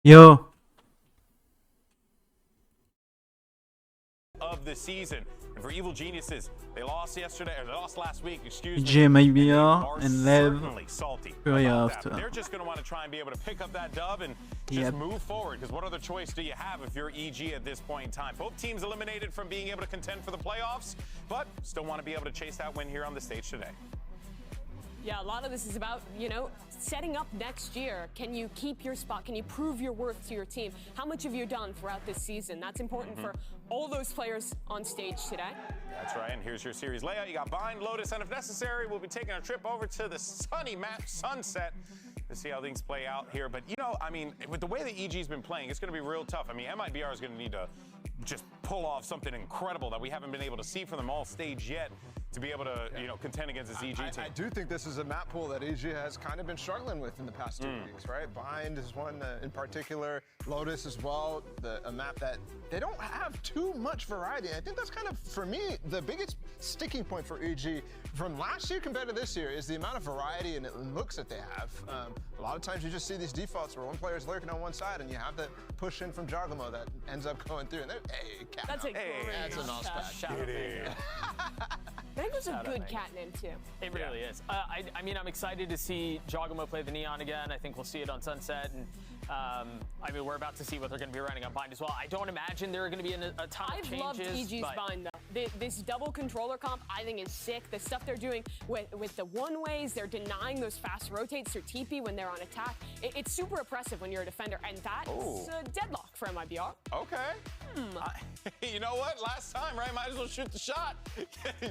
Yo. Of the season. And for Evil Geniuses, they lost yesterday, or they lost last week, excuse me. MIBR and LEV. FURIA after. They're just going to want to try and be able to pick up that dub and just move forward, because what other choice do you have if you're EG at this point in time? Both teams eliminated from being able to contend for the playoffs, but still want to be able to chase that win here on the stage today. Yeah, a lot of this is about, setting up next year. Can you keep your spot? Can you prove your worth to your team? How much have you done throughout this season? That's important for all those players on stage today. That's right, and here's your series layout. You got Bind, Lotus, and if necessary, we'll be taking a trip over to the sunny map Sunset to see how things play out here. But, with the way that EG's been playing, it's going to be real tough. MIBR is going to need to just pull off something incredible that we haven't been able to see from them all stage yet to be able to, contend against this EG team. I do think this is a map pool that EG has kind of been struggling with in the past 2 weeks, right? Bind is one in particular, Lotus as well, a map that they don't have too much variety. I think that's kind of, for me, the biggest sticking point for EG from last year compared to this year is the amount of variety and looks that they have. A lot of times you just see these defaults where one player is lurking on one side and you have the push in from Jargamo that ends up going through. And hey, cat. That's a that's a nice shout. I think it's a good cat name too. It really is. I'm excited to see Jargamo play the Neon again. I think we'll see it on Sunset, and we're about to see what they're going to be running on Bind as well. I don't imagine there are going to be a ton of changes. I've loved EG's Bind though. This double controller comp I think is sick. The stuff they're doing with the one-ways, they're denying those fast rotates through TP when they're on attack. It's super oppressive when you're a defender, and that's a deadlock for MIBR. Okay. You know what? Last time, right? Might as well shoot the shot.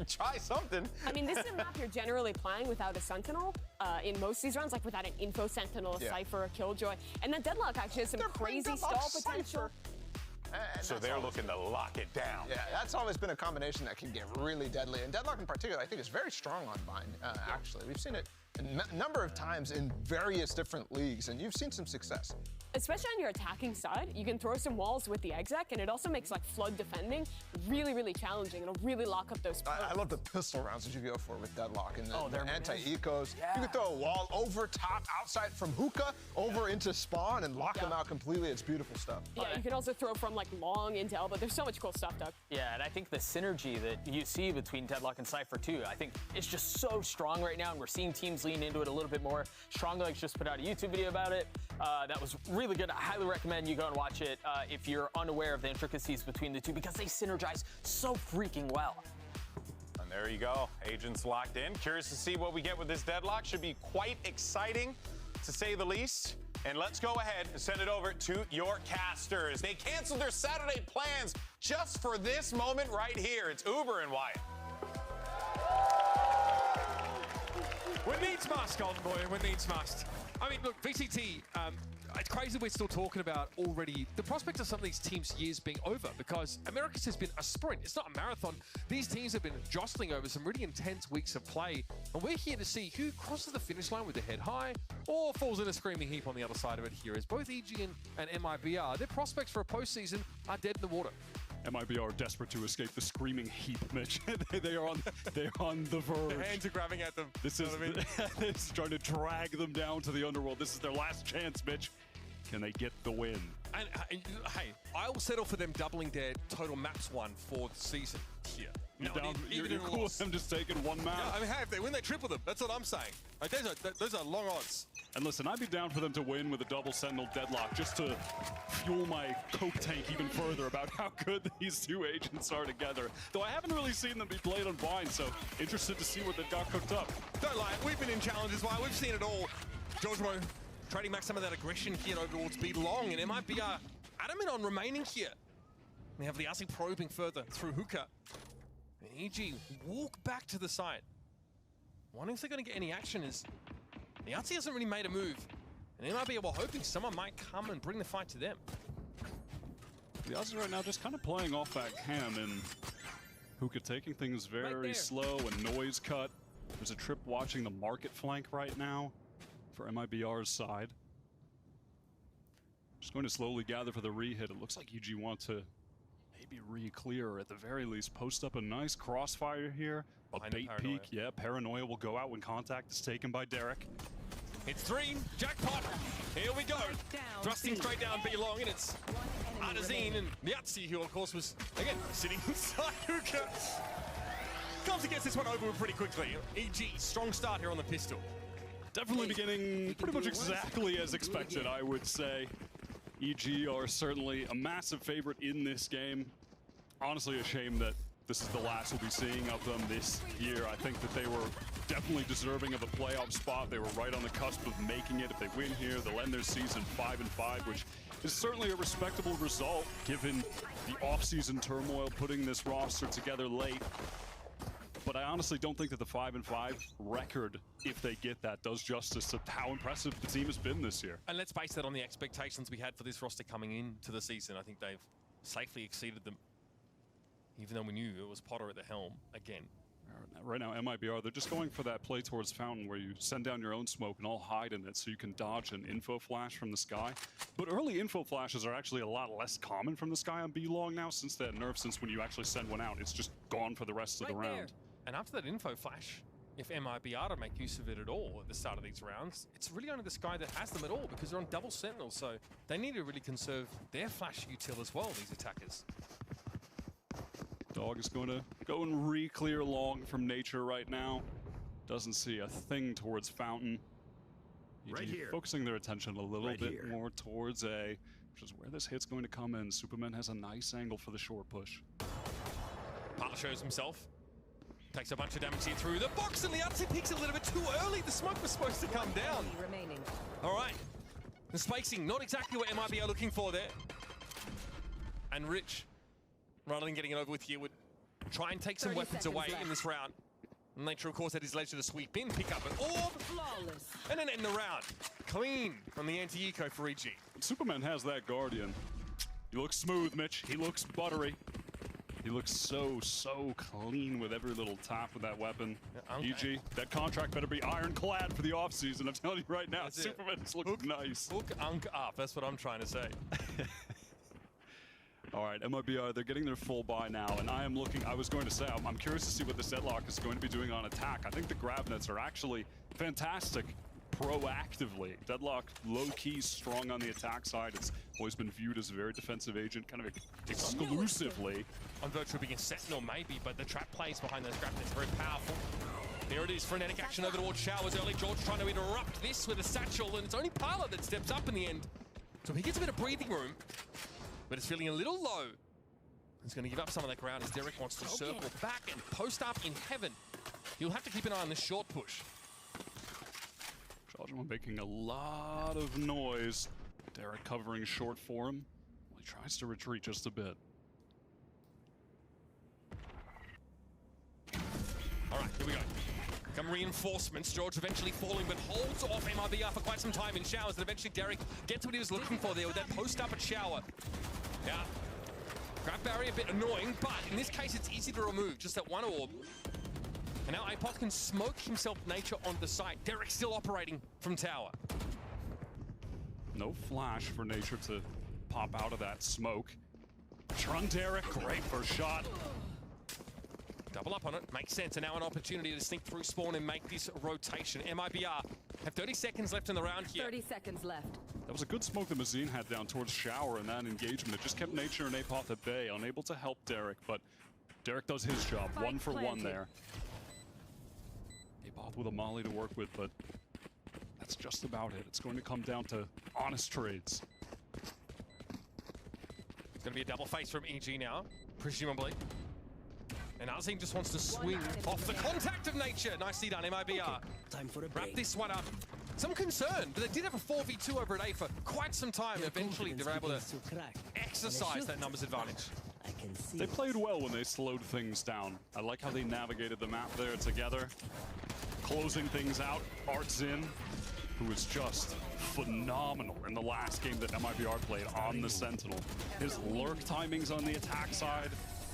Try something. This is a map you're generally playing without a Sentinel in most of these rounds, like without an Info Sentinel, a Cypher, a Killjoy. And then Deadlock actually has some crazy stall potential. So they're looking to lock it down. Yeah, that's always been a combination that can get really deadly. And Deadlock in particular, I think, is very strong on Bind, actually. We've seen it a number of times in various different leagues, and you've seen some success. Especially on your attacking side, you can throw some walls with the exec, and it also makes flood defending really, really challenging. It'll really lock up those points. I love the pistol rounds that you go for with Deadlock and the anti-ecos. Yeah. You can throw a wall over top, outside from hookah, over into spawn, and lock them out completely. It's beautiful stuff. Yeah, you can also throw from long into elbow. There's so much cool stuff, Doug. Yeah, and I think the synergy that you see between Deadlock and Cypher too, I think it's just so strong right now, and we're seeing teams lean into it a little bit more. Stronglegs just put out a YouTube video about it. That was really good. I highly recommend you go and watch it if you're unaware of the intricacies between the two, because they synergize so freaking well. And there you go. Agents locked in. Curious to see what we get with this Deadlock. Should be quite exciting, to say the least. And let's go ahead and send it over to your casters. They canceled their Saturday plans just for this moment right here. It's Uber and Wyatt. When needs must, Golden Boy, when needs must. Look, VCT, it's crazy we're still talking about already the prospect of some of these teams' years being over, because Americas has been a sprint. It's not a marathon. These teams have been jostling over some really intense weeks of play, and we're here to see who crosses the finish line with their head high or falls in a screaming heap on the other side of it here, as both EG and MIBR, their prospects for a postseason are dead in the water. MIBR are desperate to escape the screaming heap, Mitch. They're on the verge. Their hands are grabbing at them. This is this is trying to drag them down to the underworld. This is their last chance, Mitch. Can they get the win? And hey, I will settle for them doubling their total maps won for the season here. You're cool with them just taking one map. Yeah, hey, if they win, they triple them. That's what I'm saying. Those are long odds. And listen, I'd be down for them to win with a double Sentinel Deadlock, just to fuel my coke tank even further about how good these two agents are together. Though I haven't really seen them be played on Bind, so interested to see what they've got cooked up. Don't lie, we've been in challenges, while we've seen it all. Giorgio trading back some of that aggression here towards B-Long, and MIBR adamant on remaining here. We have the Aussie probing further through hookah. And EG walk back to the side. Wondering if they're going to get any action, as the Aussie hasn't really made a move. And MIBR were hoping someone might come and bring the fight to them. The Aussie right now just kind of playing off that cam, and hookah taking things very slow and noise cut. There's a trip watching the market flank right now for MIBR's side. Just going to slowly gather for the re-hit. It looks like EG want to maybe re-clear, or at the very least post up a nice crossfire here. A bait peek, yeah, Paranoia will go out when contact is taken by Derek. It's 3, jackpot. Here we go. Thrusting straight down B long, and it's Artazine and Yatsi, who of course was, again, sitting inside Hookah. Comes gets this one over with pretty quickly. EG, strong start here on the pistol. Definitely beginning pretty much exactly as expected, I would say. EG are certainly a massive favorite in this game. Honestly, a shame that this is the last we'll be seeing of them this year. I think that they were definitely deserving of a playoff spot. They were right on the cusp of making it. If they win here, they'll end their season 5-5, which is certainly a respectable result given the offseason turmoil, putting this roster together late. But I honestly don't think that the 5-5 record, if they get that, does justice to how impressive the team has been this year. And let's base that on the expectations we had for this roster coming into the season. I think they've safely exceeded them, even though we knew it was Potter at the helm again. Right now, MIBR, they're just going for that play towards Fountain where you send down your own smoke and all hide in it so you can dodge an info flash from the sky. But early info flashes are actually a lot less common from the sky on B-Long now since that nerf, since when you actually send one out, it's just gone for the rest of the round. And after that info flash, if MIBR to make use of it at all at the start of these rounds, it's really only the Sky that has them at all because they're on double sentinel, so they need to really conserve their flash util as well, these attackers. Dog is going to go and re-clear long from Nature right now. Doesn't see a thing towards Fountain. Right here. Focusing their attention a little Right bit here. more towards A, which is where this hit's going to come in. Superman has a nice angle for the short push. Parler shows himself. Takes a bunch of damage here through the box, and Liazzi peaks a little bit too early. The smoke was supposed to come down. All right. The spacing, not exactly what MIB are looking for there. And Rich, rather than getting it over with here, would try and take some weapons away in this round. Nature, of course, at his leisure to sweep in, pick up an orb, and then end the round. Clean from the anti-eco for EG. Superman has that Guardian. He looks smooth, Mitch. He looks buttery. He looks so clean with every little tap with that weapon. Yeah, EG, that contract better be ironclad for the offseason. I'm telling you right now, That's Superman's looking nice. Hook up, that's what I'm trying to say. All right, MIBR, they're getting their full buy now, and I was going to say, I'm curious to see what this Deadlock is going to be doing on attack. I think the grab nets are actually fantastic proactively. Deadlock, low-key, strong on the attack side. It's always been viewed as a very defensive agent, kind of exclusively. On virtue of being a sentinel, maybe, but the trap plays behind those grab nets are very powerful. Here it is, frenetic action over towards Showers early. George trying to interrupt this with a satchel, and it's only Parler that steps up in the end. So he gets a bit of breathing room, but it's feeling a little low. He's going to give up some of that ground as Derek wants to circle back and post up in heaven. You'll have to keep an eye on this short push. Judgment making a lot of noise. Derek covering short for him. Well, he tries to retreat just a bit. All right, here we go. Come reinforcements. George eventually falling, but holds off MIBR for quite some time in Showers. And eventually Derek gets what he was looking for there with that post up at Shower. Yeah. Grab barrier a bit annoying, but in this case it's easy to remove. Just that one orb. And now Apoth can smoke himself Nature onto the site. Derek still operating from tower. No flash for Nature to pop out of that smoke. Trun Derek, great first shot. Double up on it, makes sense, and now an opportunity to sneak through spawn and make this rotation. MIBR have 30 seconds left in the round here. 30 seconds left. That was a good smoke that Mazine had down towards Shower in that engagement. It just kept Nature and Apoth at bay, unable to help Derek, but Derek does his job. Spike 1 for planted. 1 there. Apoth with a molly to work with, but that's just about it. It's going to come down to honest trades. It's going to be a double face from EG now, presumably. And Azim just wants to swing off the contact of Nature. Nicely done, MIBR. Time for a Wrap break. this one up. Some concern, but they did have a 4v2 over at A for quite some time. Eventually, they were able to exercise that numbers advantage. I can see They it. played well when they slowed things down. I like how they navigated the map there together. Closing things out, Artzin, who was just phenomenal in the last game that MIBR played on the Sentinel. His lurk timings on the attack side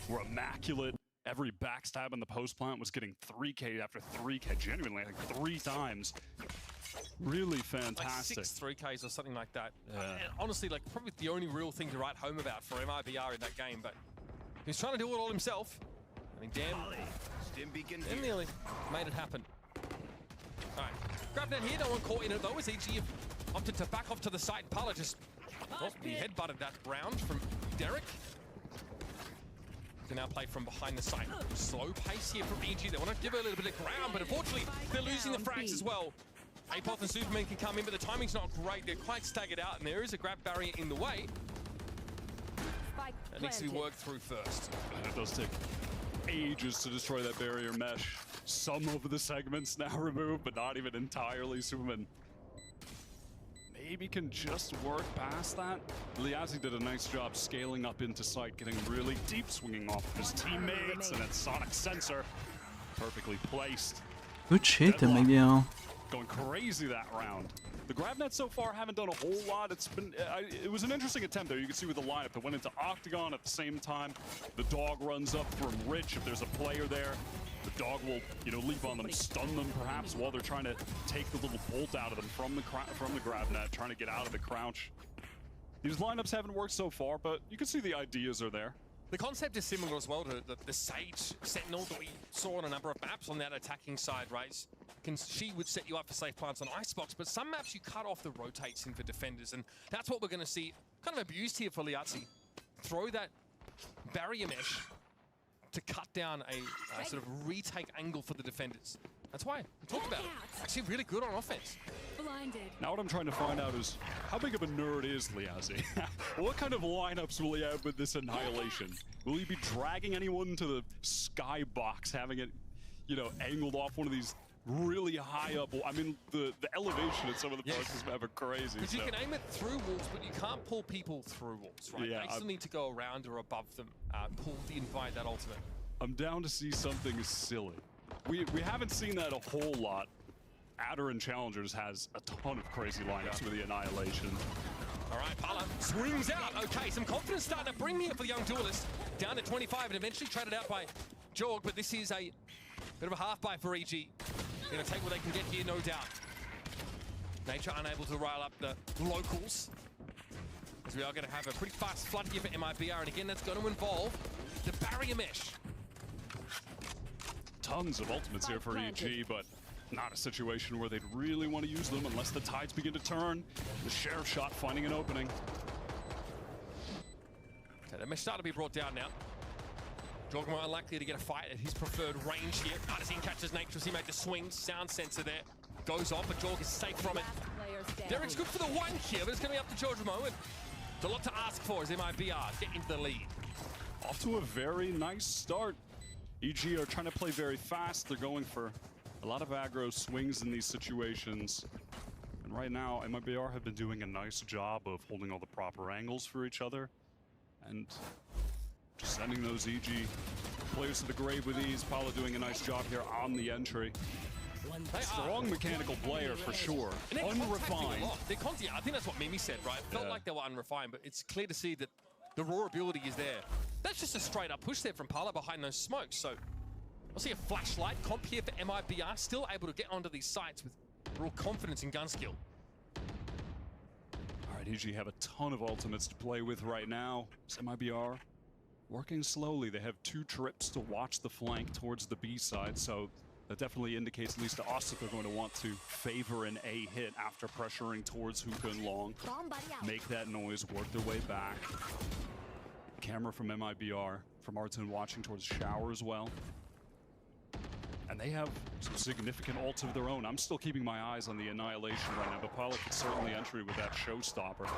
were immaculate. Every backstab in the post plant was getting 3K after 3K, genuinely like 3 times. Really fantastic. Like 6 3Ks or something like that. Yeah. And honestly, like probably the only real thing to write home about for MIBR in that game, but he was trying to do it all himself. I mean, damn, Stim beacon damn here. nearly made it happen. All right. GravNet here, no one caught in it though, as EG have opted to back off to the side. Pala just, he headbutted that round from Derek. Can now play from behind the site. Slow pace here from EG. They want to give it a little bit of ground, but unfortunately, they're losing the frags as well. Apoth and Superman can come in, but the timing's not great. They're quite staggered out, and there is a grab barrier in the way. That needs to be worked through first. And it does take ages to destroy that barrier mesh. Some of the segments now removed, but not even entirely. Superman maybe can just work past that. Liazzi did a nice job scaling up into sight, getting really deep, swinging off of his teammates, and then Sonic Sensor perfectly placed. Good shit, MIBR. Going crazy that round. The GravNet so far haven't done a whole lot. It's been, it was an interesting attempt there. You can see with the lineup that went into Octagon at the same time. The dog runs up from Rich. If there's a player there, the dog will, you know, leap on them, stun them perhaps while they're trying to take the little bolt out of them from the GravNet, trying to get out of the crouch. These lineups haven't worked so far, but you can see the ideas are there. The concept is similar as well to the Sage Sentinel that we saw on a number of maps on that attacking side, right? She would set you up for safe plants on Icebox, but some maps you cut off the rotates in for defenders, and that's what we're going to see kind of abused here for Liazzi. Throw that barrier mesh to cut down a sort of retake angle for the defenders. That's why we talked about it. Actually really good on offense. Blinded. Now what I'm trying to find out is how big of a nerd is Liazzi? What kind of lineups will he have with this Annihilation? Will he be dragging anyone to the skybox, having it, you know, angled off one of these really high up? I mean, the elevation at some of the parts is ever crazy. Because you can aim it through walls, but you can't pull people through walls, right? Yeah, they still need to go around or above them, pull the invite that ultimate. I'm down to see something silly. We haven't seen that a whole lot. Adder and Challengers has a ton of crazy lineups with the Annihilation. All right, Pala swings out. Okay, some confidence starting to bring here for the young duelist. Down to 25 and eventually traded out by Jorg, but this is a bit of a half buy for EG. Gonna take what they can get here, no doubt. Nature unable to rile up the locals, as we are gonna have a pretty fast flood here for MIBR, and again, that's gonna involve the barrier mesh. Tons of ultimates here for EG, but not a situation where they'd really want to use them unless the tides begin to turn. The Sheriff shot finding an opening. Okay, the mesh starting to be brought down now. Jorg more unlikely to get a fight at his preferred range here. Artisan catches Nature as he made the swing. Sound sensor there. Goes off, but Jorg is safe from it. Derek's good for the one here, but it's going to be up to George Moment. It's a lot to ask for as MIBR get into the lead. Off to a very nice start. EG are trying to play very fast. They're going for a lot of aggro swings in these situations. And right now, MIBR have been doing a nice job of holding all the proper angles for each other. And just sending those EG players to the grave with ease. Paula doing a nice job here on the entry. Strong mechanical player for sure. Unrefined. I think that's what Mimi said, right? Felt like they were unrefined, but it's clear to see that the raw ability is there. That's just a straight up push there from Pala behind those smokes. So we'll see a flashlight comp here for MIBR, still able to get onto these sites with real confidence in gun skill. All right, EG have a ton of ultimates to play with right now. MIBR working slowly. They have 2 trips to watch the flank towards the B side, so that definitely indicates, at least to us, that they're going to want to favor an A hit after pressuring towards hookah and long. Make that noise, work their way back. Camera from MIBR, from Arton watching towards shower as well. And they have some significant ults of their own. I'm still keeping my eyes on the Annihilation right now, but Paula could certainly enter with that showstopper.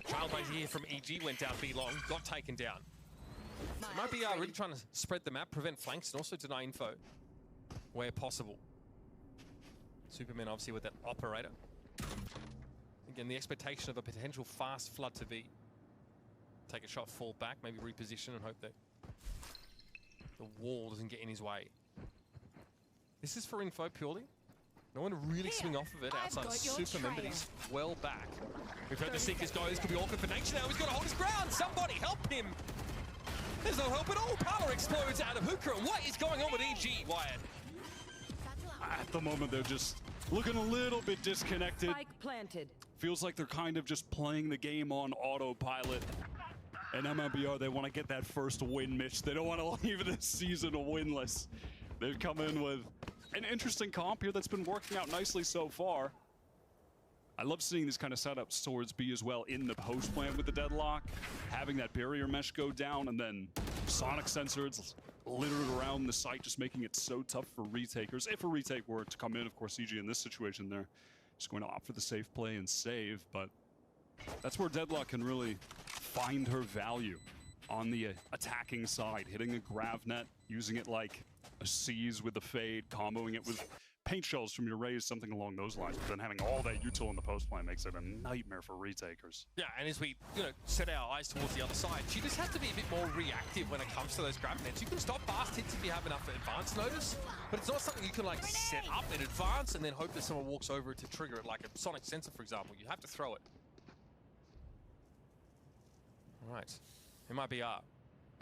Trailblazer here from EG went down B long, got taken down. So MIBR really trying to spread the map, prevent flanks, and also deny info where possible. Superman obviously with that operator. Again, the expectation of a potential fast flood to B. Take a shot, fall back, maybe reposition and hope that the wall doesn't get in his way. This is for info purely. No one really swing off of it outside of Superman, but he's well back. We've heard the Seekers go. This could be awkward for Nature now. He's got to hold his ground. Somebody help him. There's no help at all. Power explodes out of hookah. And what is going on with EG, Wyatt? At the moment, they're just looking a little bit disconnected. Spike planted. Feels like they're kind of just playing the game on autopilot. And MIBR, they want to get that first win, Mitch. They don't want to leave this season winless. They've come in with an interesting comp here that's been working out nicely so far. I love seeing these kind of setups towards B as well in the post plant with the deadlock, having that barrier mesh go down, and then sonic sensors littered around the site, just making it so tough for retakers. If a retake were to come in, of course, EG in this situation, they're just going to opt for the safe play and save, but that's where Deadlock can really find her value on the attacking side, hitting a grav net, using it like a seize with the fade, comboing it with paint shells from your raise, something along those lines. But then having all that util in the post play makes it a nightmare for retakers. Yeah, and as we set our eyes towards the other side, she just has to be a bit more reactive when it comes to those grab nets. You can stop fast hits if you have enough advance notice, but it's not something you can like set up in advance and then hope that someone walks over to trigger it, like a sonic sensor, for example. You have to throw it. All right, MIBR.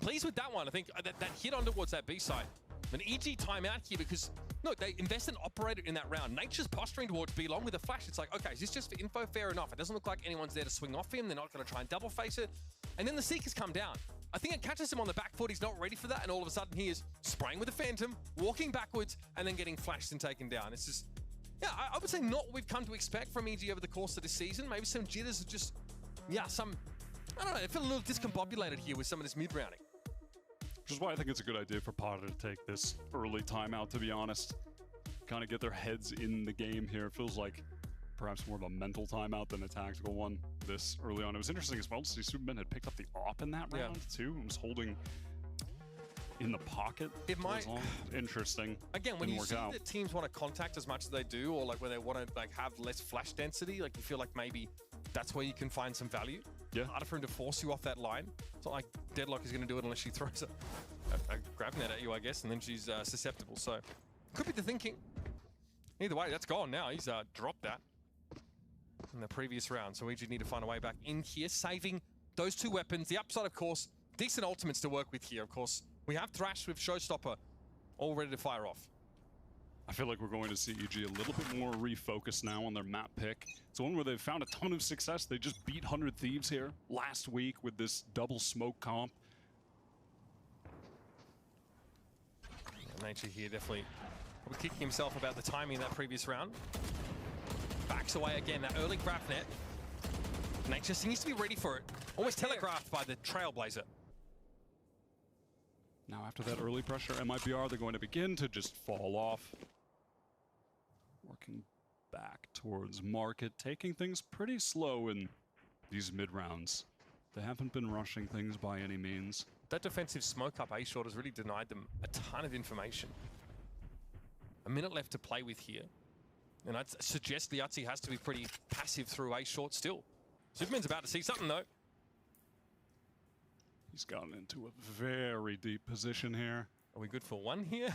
Pleased with that one. I think that hit on towards that B side. An EG timeout here because, no, they invested and operated in that round. Nature's posturing towards B long with a flash. It's like, okay, is this just for info? Fair enough. It doesn't look like anyone's there to swing off him. They're not going to try and double face it. And then the Seekers come down. I think it catches him on the back foot. He's not ready for that. And all of a sudden he is spraying with a Phantom, walking backwards, and then getting flashed and taken down. It's just, yeah, I would say not what we've come to expect from EG over the course of this season. Maybe some jitters of just, yeah, some, I don't know, I feel a little discombobulated here with some of this mid-rounding. Which is why I think it's a good idea for Potter to take this early timeout, to be honest. Kind of get their heads in the game here. It feels like perhaps more of a mental timeout than a tactical one this early on. It was interesting as well to see Superman had picked up the AWP in that round too, and was holding in the pocket. It might. Interesting. Again, when you see that teams want to contact as much as they do, or like when they want to like have less flash density, like you feel like maybe that's where you can find some value. Yeah. Harder for him to force you off that line. It's not like Deadlock is going to do it unless she throws a grab net at you, I guess, and then she's susceptible. So could be the thinking. Either way, that's gone now. He's dropped that in the previous round. So we just need to find a way back in here, saving those two weapons. The upside, of course, decent ultimates to work with here. Of course, we have Thrash with Showstopper all ready to fire off. I feel like we're going to see EG a little bit more refocused now on their map pick. It's one where they've found a ton of success. They just beat 100 Thieves here last week with this double smoke comp. Nature here definitely probably kicking himself about the timing in that previous round. Backs away again, that early grab net. Nature seems to be ready for it. Almost telegraphed by the Trailblazer. Now after that early pressure, MIBR, they're going to begin to just fall off. Working back towards market, taking things pretty slow in these mid-rounds. They haven't been rushing things by any means. That defensive smoke up A-short has really denied them a ton of information. A minute left to play with here. And I'd suggest the Yahtzee has to be pretty passive through A-short still. Superman's about to see something though. He's gotten into a very deep position here. Are we good for one here?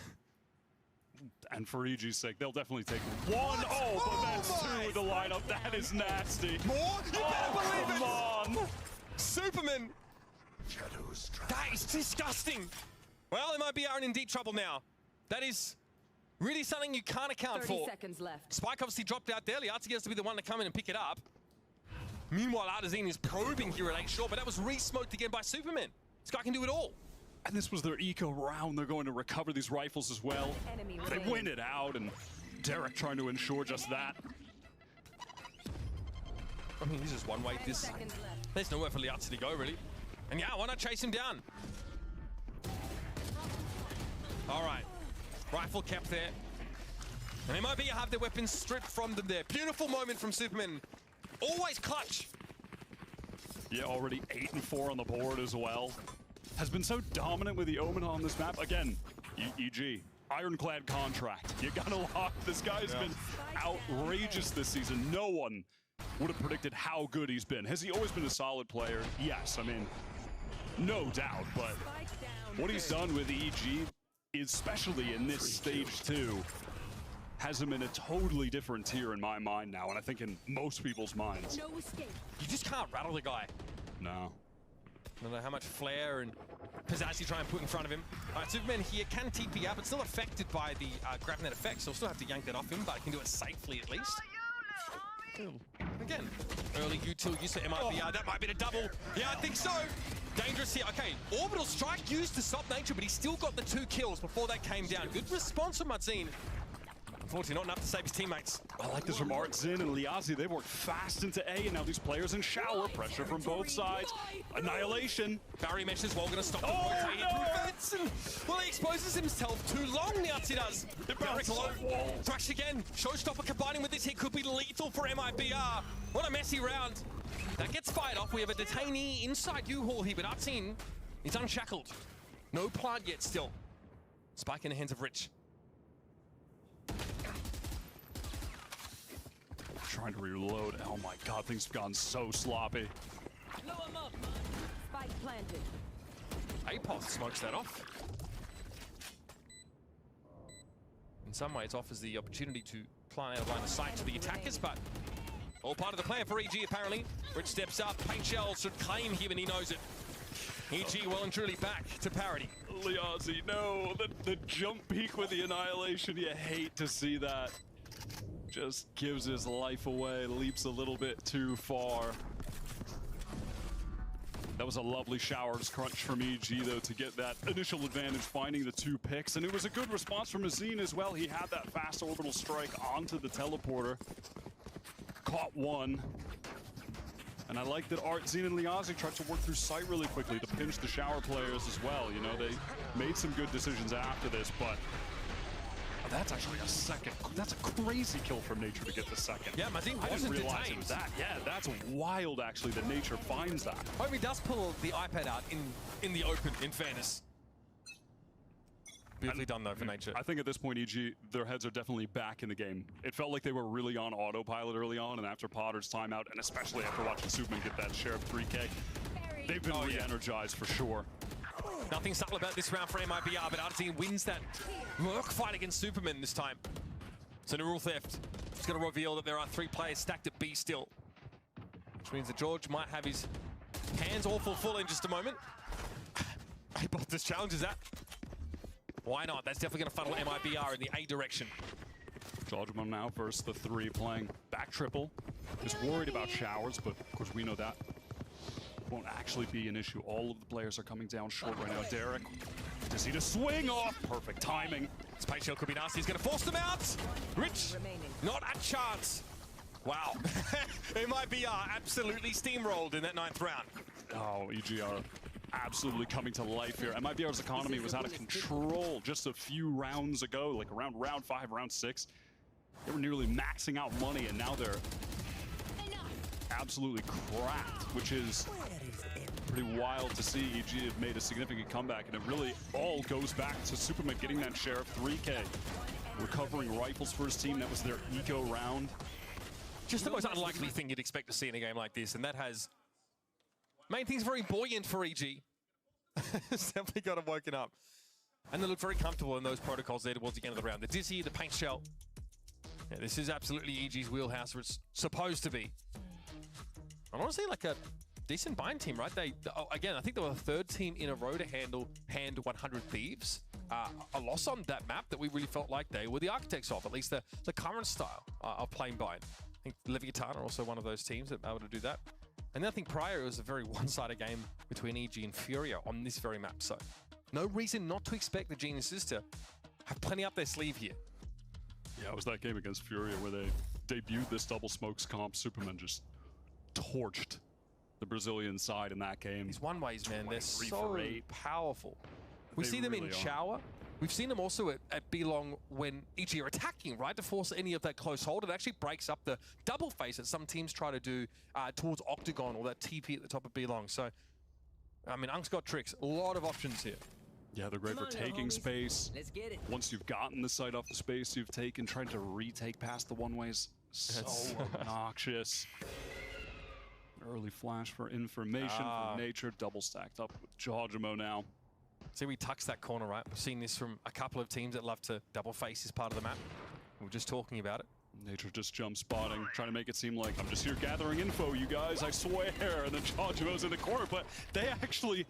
And for EG's sake, they'll definitely take one. Oh, but that's two with the lineup. That is nasty. More? You better believe it! Come on! Superman! That is disgusting. Well, MIBR in deep trouble now. That is really something you can't account 30 for. seconds left. Spike obviously dropped out there. Liatzi has to be the one to come in and pick it up. Meanwhile, Artazine is probing here at A-short, but that was re-smoked again by Superman. This guy can do it all. And this was their eco round. They're going to recover these rifles as well. They win it out, and Derek trying to ensure just that. I mean, this is one way. There's nowhere for Liatzi to go, really. And yeah, why not chase him down? All right. Rifle kept there. And MIBR have their weapons stripped from them there. Beautiful moment from Superman. Always clutch. Yeah, already 8 and 4 on the board as well. Has been so dominant with the Omen on this map. Again, EG, ironclad contract. You gotta lock. This guy's been outrageous this season. No one would have predicted how good he's been. Has he always been a solid player? Yes, I mean, no doubt, but what he's done with EG, especially in this stage 2, has him in a totally different tier in my mind now, and I think in most people's minds. No escape. You just can't rattle the guy. No. I don't know how much flair and pizzazz you try and put in front of him. All right, Superman here can TP out, but still affected by the grab net effect, so we'll still have to yank that off him, but can do it safely at least. Again, early util use of MIBR. That might be the double. Yeah, I think so. Dangerous here. Okay, orbital strike used to stop Nature, but he still got the 2 kills before that came down. Good response from Mudzine. Unfortunately, not enough to save his teammates. I like this from Artzin and Liazi. They worked fast into A, and now these players in shower. Pressure from both sides. Annihilation. Barry mesh as well, going to stop the Oh, rotate. no! Well, he exposes himself too long, Liazi does. Barrick low. Wall. Thrash again. Showstopper combining with this hit could be lethal for MIBR. What a messy round. That gets fired off. We have a detainee inside U-Haul here, but Artzin is unshackled. No plant yet still. Spike in the hands of Rich. Trying to reload. Oh my god, things have gone so sloppy. Spike planted. Apoth smokes that off. In some ways, offers the opportunity to plant out of line of sight to the attackers, but all part of the plan for EG, apparently. Rich steps up. Paint Shell should claim him, and he knows it. EG well and truly back to parity. Liazi, no, the jump peak with the Annihilation, you hate to see that. Just gives his life away, leaps a little bit too far. That was a lovely showers crunch from EG, though, to get that initial advantage, finding the 2 picks. And it was a good response from Azine as well. He had that fast orbital strike onto the teleporter. Caught one. And I like that Artzin and Liazi tried to work through sight really quickly to pinch the shower players as well. You know, they made some good decisions after this, but that's actually a second. That's a crazy kill from Nature to get the second. Yeah, Mazin I didn't wasn't realize it detained. was that. Yeah, that's wild, actually, that Nature finds that. Hope he does pull the iPad out in the open, in fairness. Beautifully done, though, for Nature. I think at this point, EG, their heads are definitely back in the game. It felt like they were really on autopilot early on, and after Potter's timeout, and especially after watching Superman get that share of 3K, they've been re-energized for sure. Nothing subtle about this round for MIBR, but Artzin wins that work fight against Superman this time. So no rule theft. It's going to reveal that there are 3 players stacked at B still. Which means that George might have his hands all full in just a moment. Apoth just challenges that. Why not? That's definitely going to funnel MIBR in the A direction. Judgment now versus the 3 playing back triple. Is worried about showers, but of course we know that won't actually be an issue. All of the players are coming down short right now. Derek, does he just swing off? Perfect timing. Space Shell could be nasty. He's going to force them out. Rich, not a chance. Wow. MIBR absolutely steamrolled in that 9th round. Oh, EG are absolutely coming to life here. MIBR's economy was out of control just a few rounds ago, like around round 5, round 6. They were nearly maxing out money, and now they're absolutely cracked, which is pretty wild to see. EG have made a significant comeback, and it really all goes back to Superman getting that share of 3K. Recovering rifles for his team, that was their eco round. Just the most unlikely thing you'd expect to see in a game like this, and that has made things very buoyant for EG. It's definitely got them woken up. And they look very comfortable in those protocols there towards the end of the round. The Dizzy, the Paint Shell. Yeah, this is absolutely EG's wheelhouse, where it's supposed to be. I want to say like a decent bind team, right? Again, I think they were the 3rd team in a row to hand 100 Thieves. A loss on that map that we really felt like they were the architects of, at least the current style of playing bind. I think Leviathan are also one of those teams that were able to do that. And then I think prior it was a very one-sided game between EG and FURIA on this very map. So no reason not to expect the Geniuses to have plenty up their sleeve here. Yeah, it was that game against FURIA where they debuted this double smokes comp. Superman just torched the Brazilian side in that game. These one-ways, man, they're so 23-for-8. powerful. We see them really in are. shower. We've seen them also at B-Long when EG are attacking, right, to force any of that close hold. It actually breaks up the double face that some teams try to do towards Octagon or that TP at the top of B-Long. So, I mean, Unk's got tricks. A lot of options here. Yeah, they're great for taking space. Let's get it. Once you've gotten the site off the space you've taken, trying to retake past the one-ways, so obnoxious. Early flash for information from Nature, double stacked up with Jojimo now. See, we tucks that corner, right? We've seen this from a couple of teams that love to double face as part of the map. We were just talking about it. Nature just jump spotting, trying to make it seem like I'm just here gathering info, you guys, I swear. And then Jojimo's in the corner, but they actually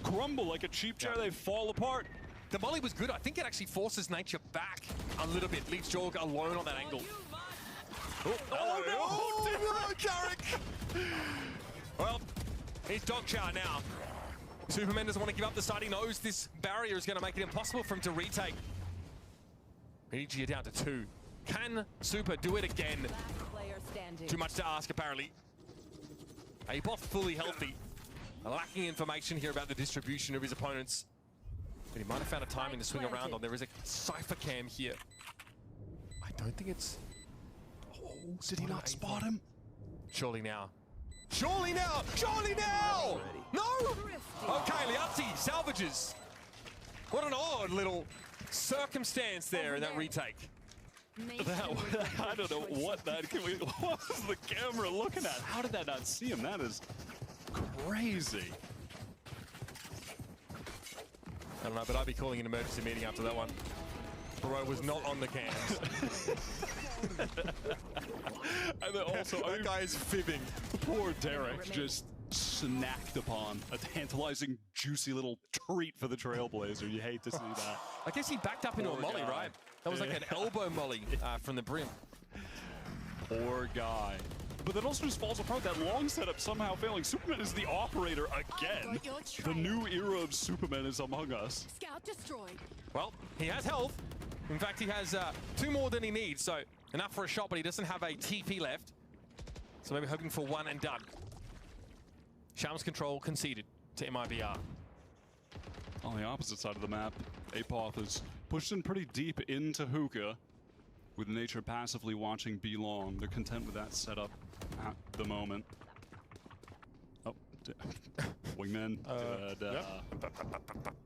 crumble like a cheap chair. They fall apart. The volley was good. I think it actually forces Nature back a little bit. Leaves Jorg alone on that angle. Oh no! Carrick! Well, he's dog chow now. Superman doesn't want to give up the side. He knows this barrier is going to make it impossible for him to retake. EG are down to 2. Can Super do it again? Player standing. Too much to ask, apparently. Apoth fully healthy. Lacking information here about the distribution of his opponents. But he might have found a timing to swing around on. There is a Cypher cam here. I don't think it's... Oh, did he not spot him? Surely now. Surely now! Surely now! No! Okay, Liazzi salvages. What an odd little circumstance there in that retake. I don't know what that... What was the camera looking at? How did that not see him? That is crazy. I don't know, but I'd be calling an emergency meeting after that one. Bro was not on the cams. And then also, that guy is fibbing. Poor Derek just snacked upon a tantalizing, juicy little treat for the Trailblazer. You hate to see that. I guess he backed up into a molly, right? That was like an elbow molly from the brim. Poor guy. But that also just falls apart. That long setup somehow failing. Superman is the operator again. The new era of Superman is among us. Scout destroyed. Well, he has health. In fact, he has 2 more than he needs, so enough for a shot, but he doesn't have a TP left. So maybe hoping for one and done. Shams control conceded to MIBR. On the opposite side of the map, Apoth is pushed in pretty deep into Hookah, with Nature passively watching B long. They're content with that setup at the moment. Oh, Wingman did a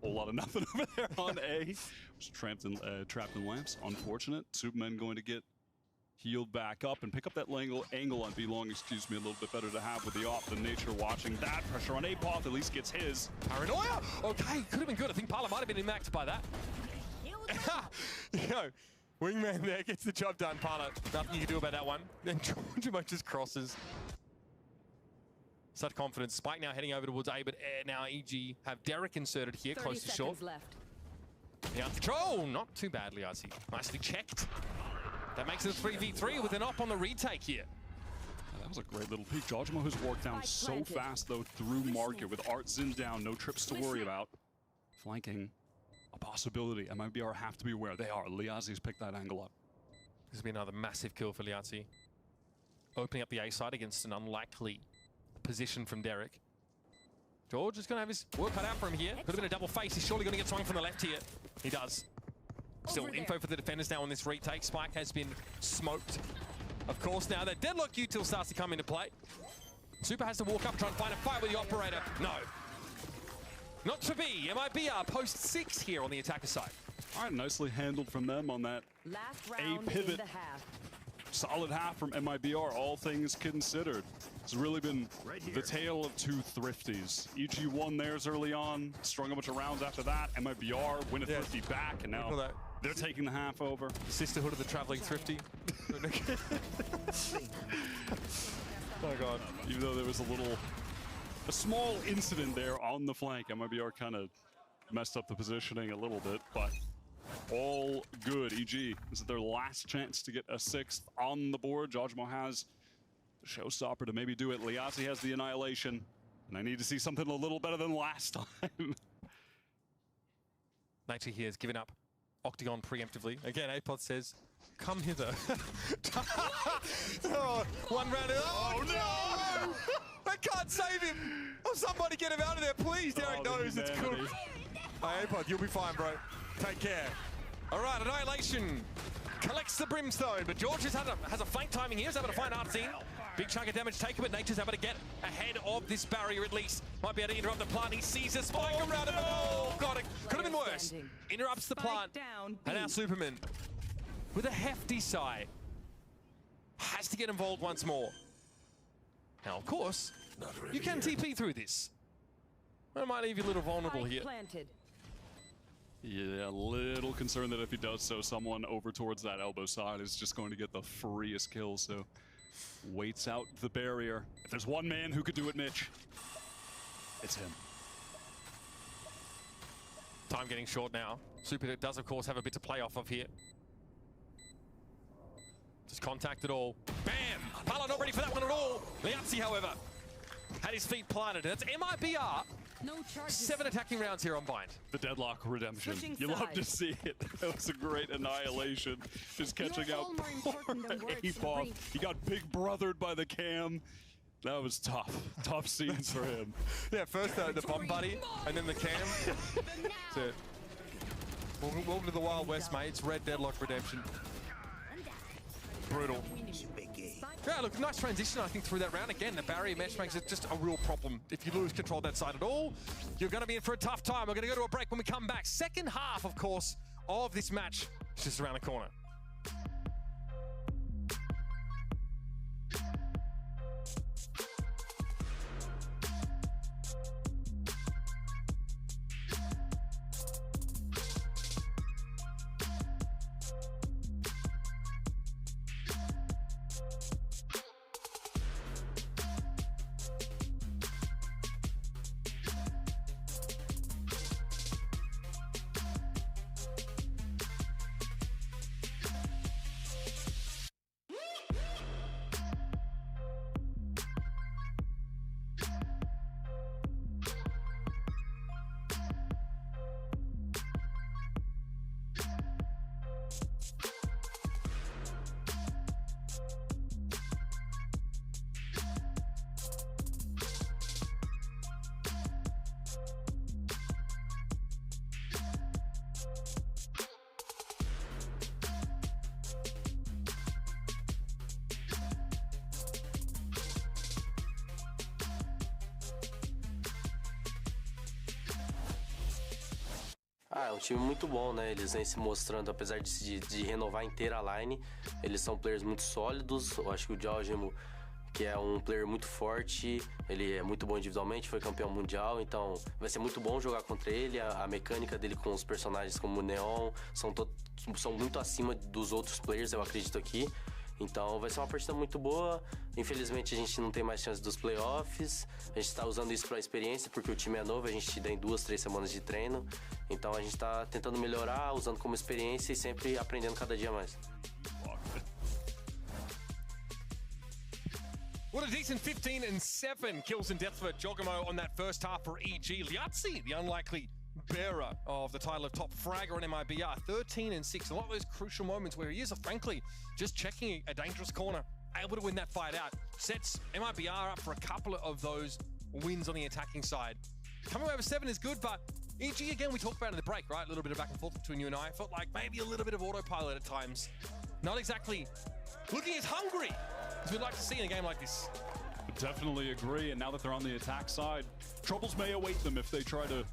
whole lot of nothing over there on A. Was trapped in lamps. Unfortunate. Superman going to get healed back up and pick up that angle on B long, excuse me, a little bit better to have with the off than Nature watching that. Pressure on Apoth, at least gets his. Paranoia! Okay, could have been good. I think Parla might have been impacted by that. You know, Wingman there gets the job done, Parla. Nothing you can do about that one. Then Georgimo just crosses. Such confidence. Spike now heading over towards A, but now EG have Derek inserted here, close to short. Left. Yeah, control, not too badly, I see. Nicely checked. That makes it a 3v3 with an op on the retake here. That was a great little peek. Georgimo has worked down so fast, though, through market with Artzin down. No trips to worry about. Flanking, a possibility. MIBR have to be aware. They are. Liazzi's picked that angle up. This will be another massive kill for Liazzi. Opening up the A side against an unlikely position from Derek. George is going to have his work cut out for him here. Could have been a double face. He's surely going to get swung from the left here. He does. Still info for the defenders now on this retake. Spike has been smoked. Of course, now that Deadlock util starts to come into play. Super has to walk up, try and find a fight with the operator. No. Not to be. MIBR post 6 here on the attacker side. All right, nicely handled from them on that Last A round pivot. in the half. Solid half from MIBR, all things considered. It's really been the tale of 2 thrifties. EG won theirs early on, strung a bunch of rounds after that. MIBR win a thrifty back, and now they're taking the half over. Sisterhood of the traveling thrifty. Oh god. Even though there was a small incident there on the flank, MIBR kind of messed up the positioning a little bit, but all good. EG, this is their last chance to get a 6th on the board. Georgimo has the showstopper to maybe do it. Liazzi has the annihilation, and I need to see something a little better than last time. Nature here has given up Octagon preemptively. Again, Apoth says, come hither. Oh, one round. Oh no! I can't save him! Oh, somebody get him out of there, please! Derek knows it's cooked. Hey, Apoth, you'll be fine, bro. Take care. All right, Annihilation collects the Brimstone, but George has a flank timing here. He's able to find Artzin. Big chunk of damage taken, but Nature's able to get ahead of this barrier at least. Might be able to interrupt the plant. He sees a spike around it. Oh, God, it could have been worse. Interrupts the plant. And now Superman, with a hefty sigh, has to get involved once more. Now, of course, you can TP through this. I might leave you a little vulnerable here. Planted. Yeah, a little concerned that if he does so, someone over towards that elbow side is just going to get the freest kill, so waits out the barrier. If there's one man who could do it, Mitch, it's him. Time getting short now. Super does, of course, have a bit to play off of here. Just contact it all. Bam! Pala not ready for that one at all. Liazzi, however, had his feet planted. That's MIBR No charges. 7 attacking rounds here on Bind. The Deadlock redemption. Switching You love to sides. see it. That was a great annihilation. Just catching You're out all more important than words, A-Bob. Sabrina. He got big brothered by the cam. That was tough. Tough scenes for him. Yeah, first the bomb buddy, and then the cam. That's it. Welcome to the Wild West, mate. It's Red Deadlock Redemption. Brutal. Yeah, look, nice transition, I think, through that round. Again, the barrier mesh makes it just a real problem. If you lose control of that side at all, you're going to be in for a tough time. We're going to go to a break when we come back. Second half, of course, of this match is just around the corner. É um time muito bom, né? Eles vêm se mostrando, apesar de renovar inteira a line, eles são players muito sólidos. Eu acho que o Diogemo, que é um player muito forte, ele é muito bom individualmente, foi campeão mundial, então vai ser muito bom jogar contra ele. A mecânica dele com os personagens como o Neon são muito acima dos outros players, eu acredito aqui. Então vai ser uma partida muito boa. Infelizmente a gente não tem mais chance dos playoffs. A gente está usando isso para experiência, porque o time é novo, a gente tem 2, 3 semanas de treino. Então a gente está tentando melhorar, usando como experiência e sempre aprendendo cada dia mais. What a decent 15 and 7 kills and deaths for Jogamo on that first half for EG. Liazzi, the unlikely bearer of the title of top fragger in MIBR, 13 and 6. A lot of those crucial moments where he is, frankly, just checking a dangerous corner, able to win that fight out. Sets MIBR up for a couple of those wins on the attacking side. Coming over 7 is good, but EG, again, we talked about in the break, right? A little bit of back and forth between you and I. Felt like maybe a little bit of autopilot at times. Not exactly looking as hungry as we'd like to see in a game like this. Definitely agree, and now that they're on the attack side, troubles may await them if they try to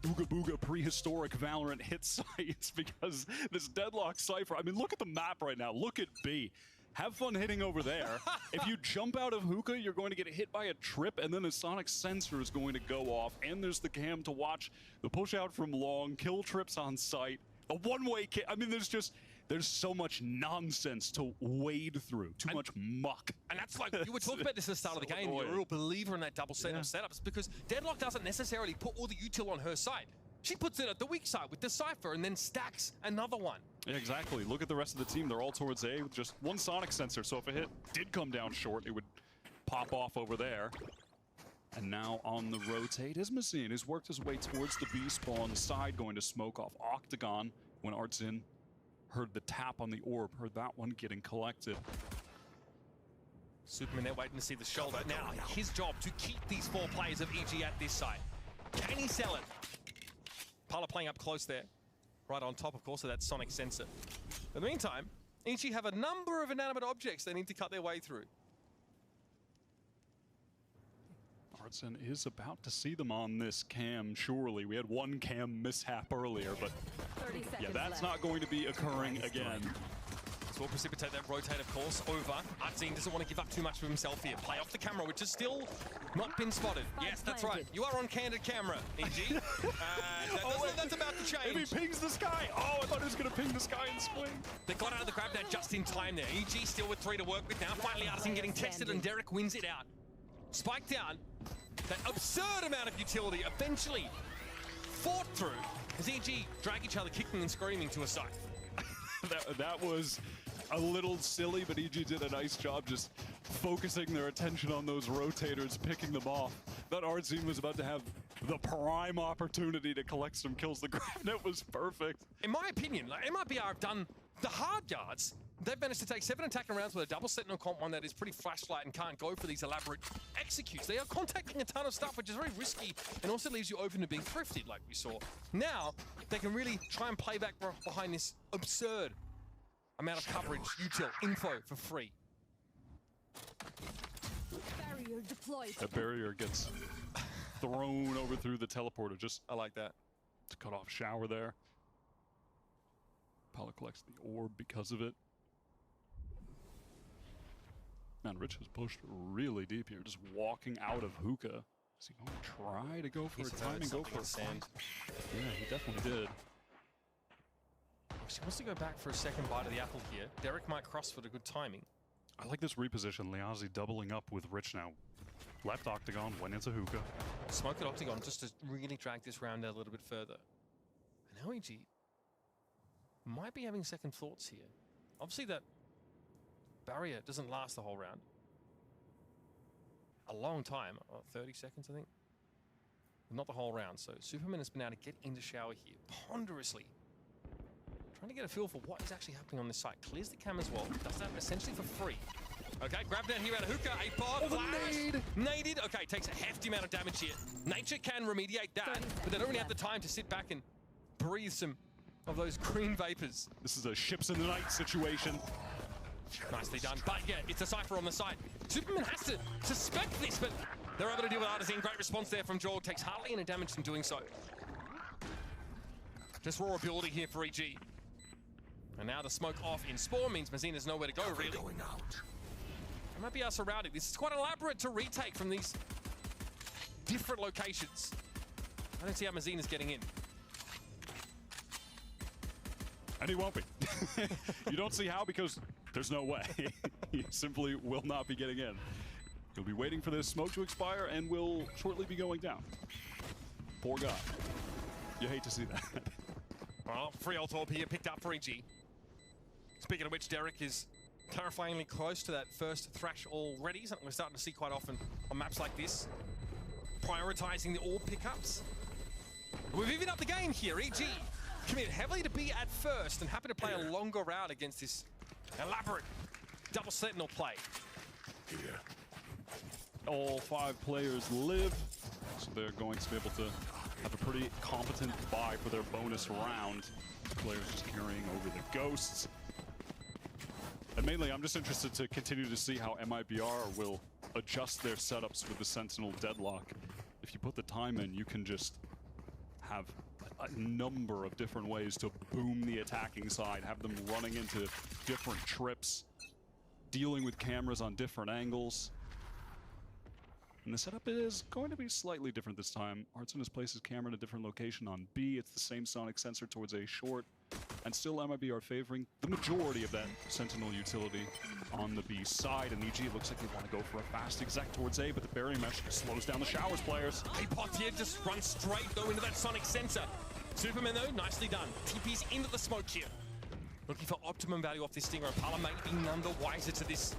ooga booga prehistoric Valorant hit sites, because this Deadlock Cypher, I mean, look at the map right now. Look at B. Have fun hitting over there. If you jump out of hookah, you're going to get hit by a trip, and then the sonic sensor is going to go off, and there's the cam to watch the push out from long, kill trips on site, a one-way kill. I mean, there's so much nonsense to wade through, too much muck. And that's like, you were talking about this at the start of the game, you're a real believer in that double set of setups, because Deadlock doesn't necessarily put all the util on her side. She puts it at the weak side with the Cypher and then stacks another one. Yeah, exactly. Look at the rest of the team. They're all towards A with just one sonic sensor, so if a hit did come down short, it would pop off over there. And now on the rotate is Machine, who's worked his way towards the B spawn side, going to smoke off Octagon when Artzin heard the tap on the orb, heard that one getting collected. Superman there waiting to see the shoulder. Now, his job to keep these 4 players of EG at this side. Can he sell it? Pala playing up close there. Right on top, of course, of that sonic sensor. In the meantime, EG have a number of inanimate objects they need to cut their way through. Artzin is about to see them on this cam, surely. We had one cam mishap earlier, but yeah, that's not going to be occurring again. So we'll precipitate that rotate, of course, over. Artzin doesn't want to give up too much of himself here. Play off the camera, which has still not been spotted. Yes, that's right. You are on candid camera, EG. That's about to change. If he pings the sky! Oh, I thought he was going to ping the sky and swing. They got out of the grab now just in time there. EG still with 3 to work with now. Finally, Artzin getting tested, and Derek wins it out. Spike down. That absurd amount of utility eventually fought through as EG drag each other kicking and screaming to a site. that was a little silly, but EG did a nice job just focusing their attention on those rotators, picking them off. That Artzin was about to have the prime opportunity to collect some kills. The grab net was perfect. In my opinion, like MIBR have done the hard yards. They've managed to take 7 attacking rounds with a double Sentinel comp, one that is pretty flashlight and can't go for these elaborate executes. They are contacting a ton of stuff, which is very risky and also leaves you open to being thrifted, like we saw. Now, they can really try and play back behind this absurd amount of coverage, util, info for free. Barrier deployed. That barrier gets thrown over through the teleporter. Just I like that. to cut off shower there. Paolo collects the orb because of it. Man, Rich has pushed really deep here, just walking out of hookah. Is he going to try to go for a time and go for a sand? Yeah, he definitely did. He wants to go back for a second bite of the apple here. Derek might cross for the good timing. I like this reposition. Liazi doubling up with Rich now. Left octagon, went into hookah. Smoke at octagon just to really drag this round out a little bit further. And LEG might be having second thoughts here. Obviously that barrier doesn't last the whole round. A long time, 30 seconds I think. Not the whole round, so Superman has been able to get into shower here ponderously. Trying to get a feel for what is actually happening on this site. Clears the cam as well, does that essentially for free. Okay, grab down here out of hookah, 8-bar, flash, naded. Okay, takes a hefty amount of damage here. Nature can remediate that, but they don't really have the time to sit back and breathe some of those green vapors. This is a ships in the night situation. Nicely done, but yeah, it's a Cypher on the side. Superman has to suspect this, but they're able to deal with Artisan. Great response there from Joel. Takes hardly any damage from doing so. Just raw ability here for EG. And now the smoke off in Spawn means Mazina's nowhere to go, really. They might be surrounded. This is quite elaborate to retake from these different locations. I don't see how Mazina's getting in. And he won't be. You don't see how because there's no way. He simply will not be getting in. He'll be waiting for this smoke to expire and will shortly be going down. Poor guy. You hate to see that. Well, free ult orb here picked up for EG. Speaking of which, Derek is terrifyingly close to that first thrash already, something we're starting to see quite often on maps like this. Prioritizing the orb pickups. We've even up the game here. EG commit heavily to be at first and happy to play a longer route against this elaborate double Sentinel play. All 5 players live, so they're going to be able to have a pretty competent buy for their bonus round. Players just carrying over the ghosts. And mainly, I'm just interested to continue to see how MIBR will adjust their setups with the Sentinel deadlock. If you put the time in, you can just have a number of different ways to boom the attacking side, have them running into different trips, dealing with cameras on different angles. And the setup is going to be slightly different this time. Artson has placed his camera in a different location on B. It's the same sonic sensor towards A short. And still MIBR favoring the majority of that Sentinel utility on the B side. And EG looks like they want to go for a fast exec towards A, but the barrier mesh slows down the showers players. A-Pot here just runs straight though into that sonic sensor. Superman though, nicely done. TP's into the smoke here. Looking for optimum value off this Stinger. Apala may be none the wiser to this.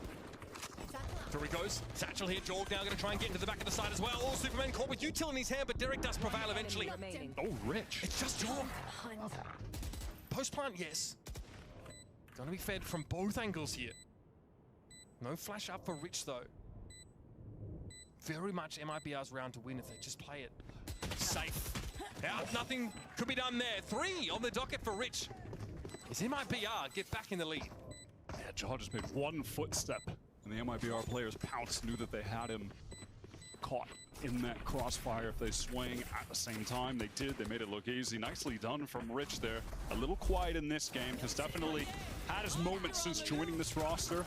There he goes. Satchel here. Jorg now going to try and get into the back of the side as well. Oh, Superman caught with util in his hand, but Derek does prevail eventually. Oh, Rich. It's just Jorg. Post plant, yes. Gonna be fed from both angles here. No flash up for Rich though. Very much MIBR's round to win if they just play it safe. Out, nothing could be done there. 3 on the docket for Rich. Is MIBR get back in the lead? Yeah, Jaw just made one footstep, and the MIBR players pounced, knew that they had him caught in that crossfire. If they swing at the same time, they did. They made it look easy. Nicely done from Rich there. A little quiet in this game, has definitely had his moments since joining this roster.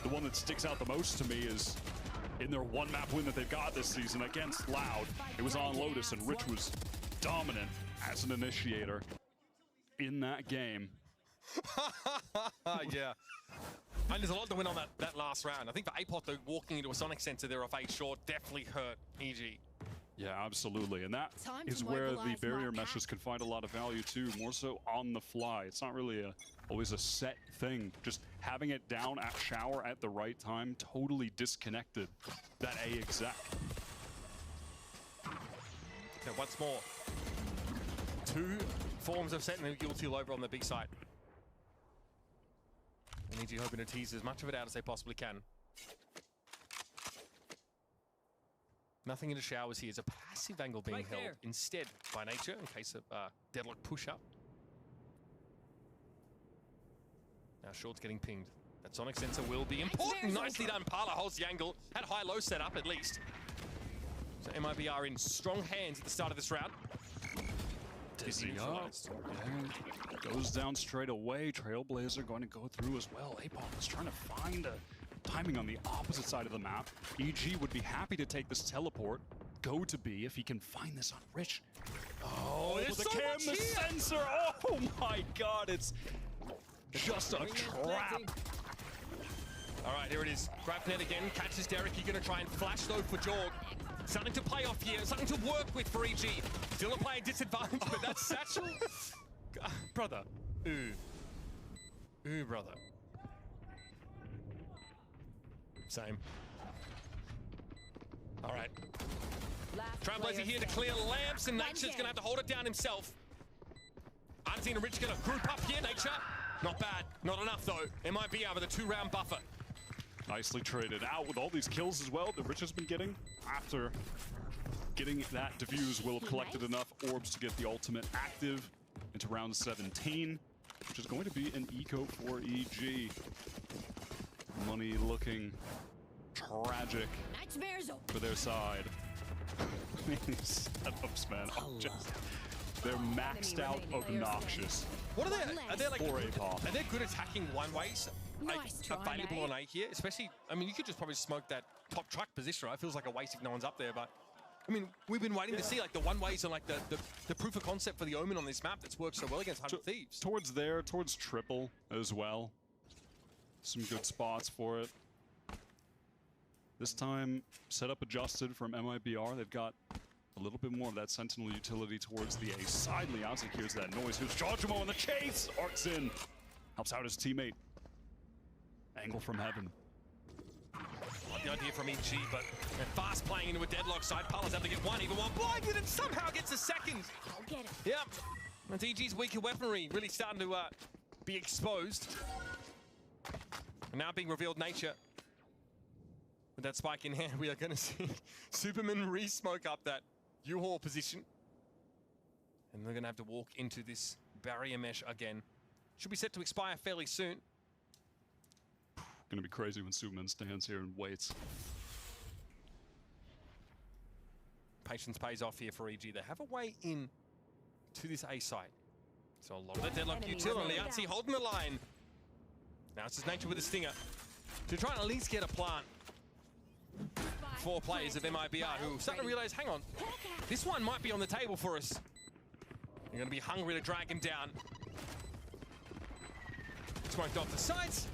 The one that sticks out the most to me is in their one map win that they've got this season against Loud. It was on Lotus, and Rich was dominant as an initiator in that game. Yeah. And there's a lot to win on that last round. I think for A-Pot, though, walking into a sonic sensor there off A short definitely hurt EG. Yeah, absolutely. And that is where the barrier meshes can find a lot of value too, more so on the fly. It's not really always a set thing. Just having it down at shower at the right time totally disconnected that A exec. Okay, once more. 2 forms of setting the ulti over on the B side. And EG hoping to tease as much of it out as they possibly can. Nothing in the showers here. It's a passive angle being held instead by nature in case of deadlock push-up. Now Short's getting pinged. That sonic sensor will be important. Nicely done. Parla holds the angle. Had high-low set up at least. So MIBR in strong hands at the start of this round. Dizzy up. Yeah. Goes down straight away. Trailblazer going to go through as well. Apop is trying to find a timing on the opposite side of the map. EG would be happy to take this teleport. Go to B if he can find this on Rich. Oh, there's the cam, the sensor. Oh my god, it's just a trap. All right, here it is. Grab net again. Catches Derek. You're going to try and flash though for Jorg. Something to play off here. Something to work with for EG. Still a player disadvantage, but that's Satchel. Brother. Ooh, brother. Same. All right. Trailblazer here to clear lamps, and Nature's going to have to hold it down himself. Artine and Rich going to group up here. Nature, not bad. Not enough, though. MIBR with a 2-round buffer. Nicely traded out with all these kills as well that Rich has been getting. After getting that defuse, will have collected enough orbs to get the ultimate active into round 17, which is going to be an eco for EG. Money looking tragic for their side. These setups, man, they're maxed out obnoxious. What are they? Are they like? Apop. Are they good attacking one-ways? Like, available on A here, especially. I mean, you could just probably smoke that top truck position, right? It feels like a waste if no one's up there, but I mean, we've been waiting to see like the one-ways and like the proof of concept for the Omen on this map that's worked so well against 100 Thieves. Towards triple as well. Some good spots for it. This time, setup adjusted from MIBR. They've got a little bit more of that Sentinel utility towards the A side. Liazi hears that noise. Here's Jojimo on the chase. Arcs in. Helps out his teammate. Angle from heaven. Not the idea from EG, but they're fast playing into a deadlock side. Parla's able to get one, even one blinded, and somehow gets a second. I'll get him. Yep. That's EG's weaker weaponry really starting to be exposed. And now being revealed nature. With that spike in hand, we are going to see Superman re-smoke up that U-Haul position. And they're going to have to walk into this barrier mesh again. Should be set to expire fairly soon. Gonna be crazy when Superman stands here and waits. Patience pays off here for EG. They have a way in to this A site. So a lot of the deadlock utility. Liazi holding the line. Now it's his nature with a stinger to try and at least get a plant. 4 players of MIBR who starting to realize, hang on, this one might be on the table for us. You're going to be hungry to drag him down. Smoked off the sides.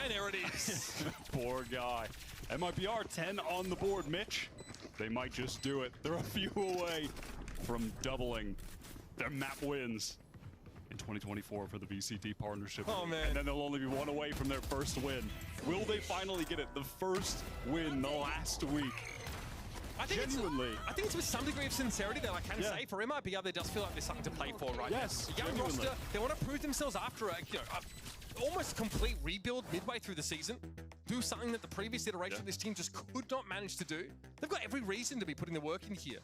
And there it is. Poor guy. MIBR 10 on the board, Mitch. They might just do it. They're a few away from doubling their map wins in 2024 for the VCT partnership. Oh, man. And then they'll only be 1 away from their first win. Will they finally get it? The first win the last week. I think Genuinely. I think it's with some degree of sincerity that I can say for MIBR, they just feel like there's something to play for, right? Yes, The young roster, they want to prove themselves after a almost complete rebuild midway through the season. Do something that the previous iteration of this team just could not manage to do. They've got every reason to be putting the work in here.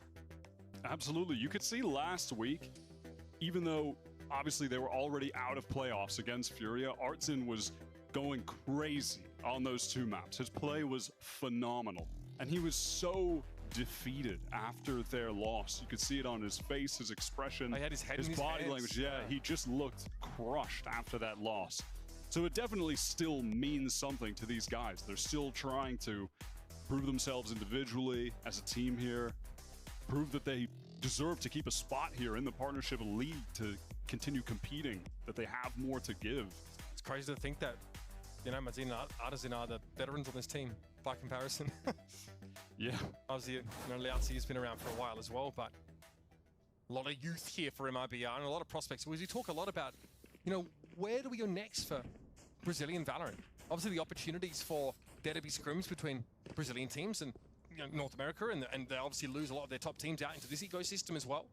Absolutely. You could see last week, even though obviously they were already out of playoffs against Furia, Artsin was going crazy on those 2 maps. His play was phenomenal. And he was so defeated after their loss. You could see it on his face, his expression, He had his head in his body hands. language. Yeah, he just looked crushed after that loss. So it definitely still means something to these guys. They're still trying to prove themselves individually as a team here, prove that they deserve to keep a spot here in the partnership league to continue competing, that they have more to give. It's crazy to think that, you know, Mazin and Artisan are the veterans on this team by comparison. Yeah. Obviously, you know, Liazi has been around for a while as well, but a lot of youth here for MIBR and a lot of prospects. We talk a lot about, you know, where do we go next for Brazilian Valorant? Obviously, the opportunities for there to be scrims between Brazilian teams and North America, and they obviously lose a lot of their top teams out into this ecosystem as well.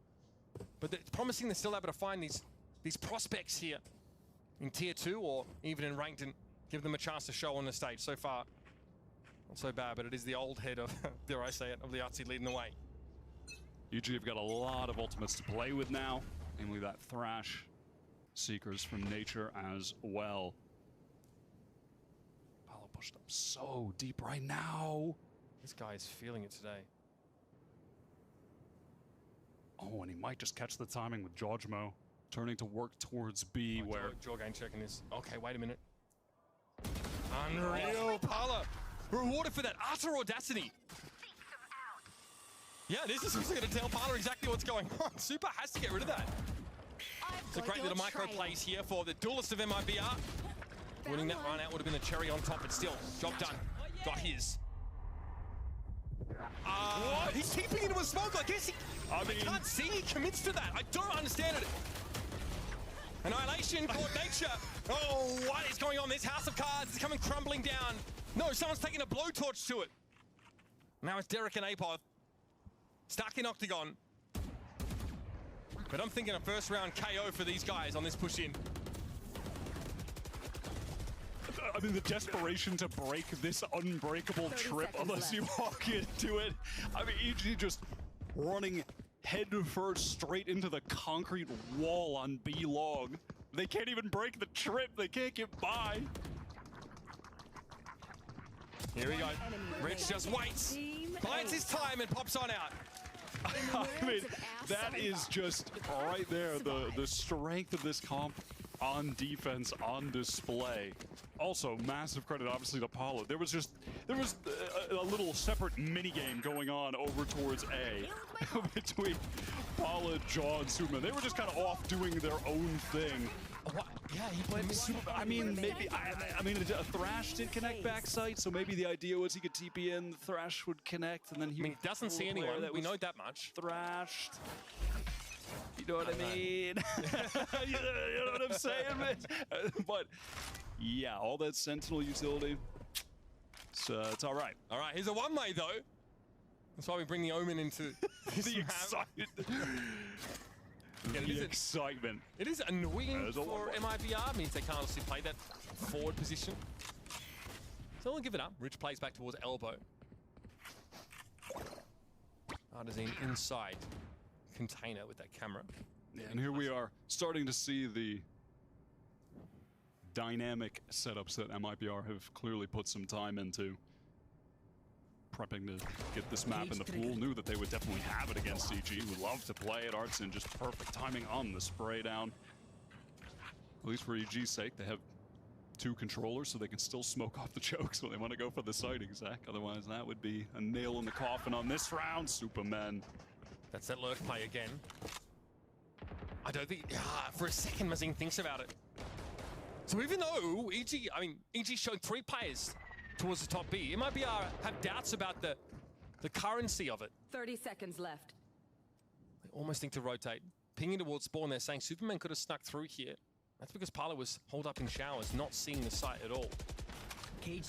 But it's promising they're still able to find these prospects here in Tier 2 or even in Ranked and give them a chance to show on the stage. So far, not so bad, but it is the old head of, dare I say it, of the Artsy leading the way. EG have got a lot of ultimates to play with now, namely that Thrash, Seekers from Nature as well. Apollo pushed up so deep right now. This guy is feeling it today. Oh, and he might just catch the timing with Jojmo turning to work towards B, where... Jorgain checking this. Okay, wait a minute. Unreal, Pala. Rewarded for that utter audacity. Yeah, this is going to tell Pala exactly what's going on. Super has to get rid of that. It's a great little micro plays here for the duelist of MIBR. Winning that run out would have been a cherry on top, but still, job done. Got his. What? He's keeping into a smoke. I guess I can't see he commits to that. I don't understand it. Annihilation, caught Nature. Oh, what is going on? This house of cards is coming crumbling down. No, someone's taking a blowtorch to it. Now it's Derek and Apoth. Stuck in Octagon. But I'm thinking a first round KO for these guys on this push in. I mean, the desperation to break this unbreakable trip unless you walk into it. I mean, EG just running head first straight into the concrete wall on B log. They can't even break the trip. They can't get by. Here we go. Rich just waits. Bides his time and pops on out. I mean, that is just right there, the strength of this comp on defense on display. Also, massive credit obviously to Paula. There was a little separate mini game going on over towards A between Paula, Jaw, and Superman. They were just kind of off doing their own thing. What? Yeah, he played Super. I mean, maybe. I mean, a Thrash did connect backside, so maybe the idea was he could TP in, the Thrash would connect, and then he. I mean, he doesn't see anyone. We know that much. Thrashed. You know what I mean? You know what I'm saying, man? But yeah, all that Sentinel utility. So it's all right. All right, here's a one-way though. That's why we bring the Omen into the excitement. Yeah, the excitement. It is annoying for MIBR. Means they can't honestly play that forward position. So we'll give it up. Rich plays back towards elbow. Artisan inside container with that camera. Yeah, and here we are starting to see the dynamic setups that MIBR have clearly put some time into. Prepping to get this map in the pool. Knew that they would definitely have it against EG. Would love to play it. Artson just perfect timing on the spray down. At least for EG's sake, they have 2 controllers, so they can still smoke off the chokes when they want to go for the sighting, Zach. Otherwise, that would be a nail in the coffin on this round, Superman. That's that lurk play again. I don't think, for a second, Mazin thinks about it. So even though EG, EG showed 3 players towards the top B, MIBR have doubts about the currency of it. 30 seconds left. They almost think to rotate. Pinging towards spawn, they're saying Superman could have snuck through here. That's because Parla was holed up in showers, not seeing the site at all. Cage.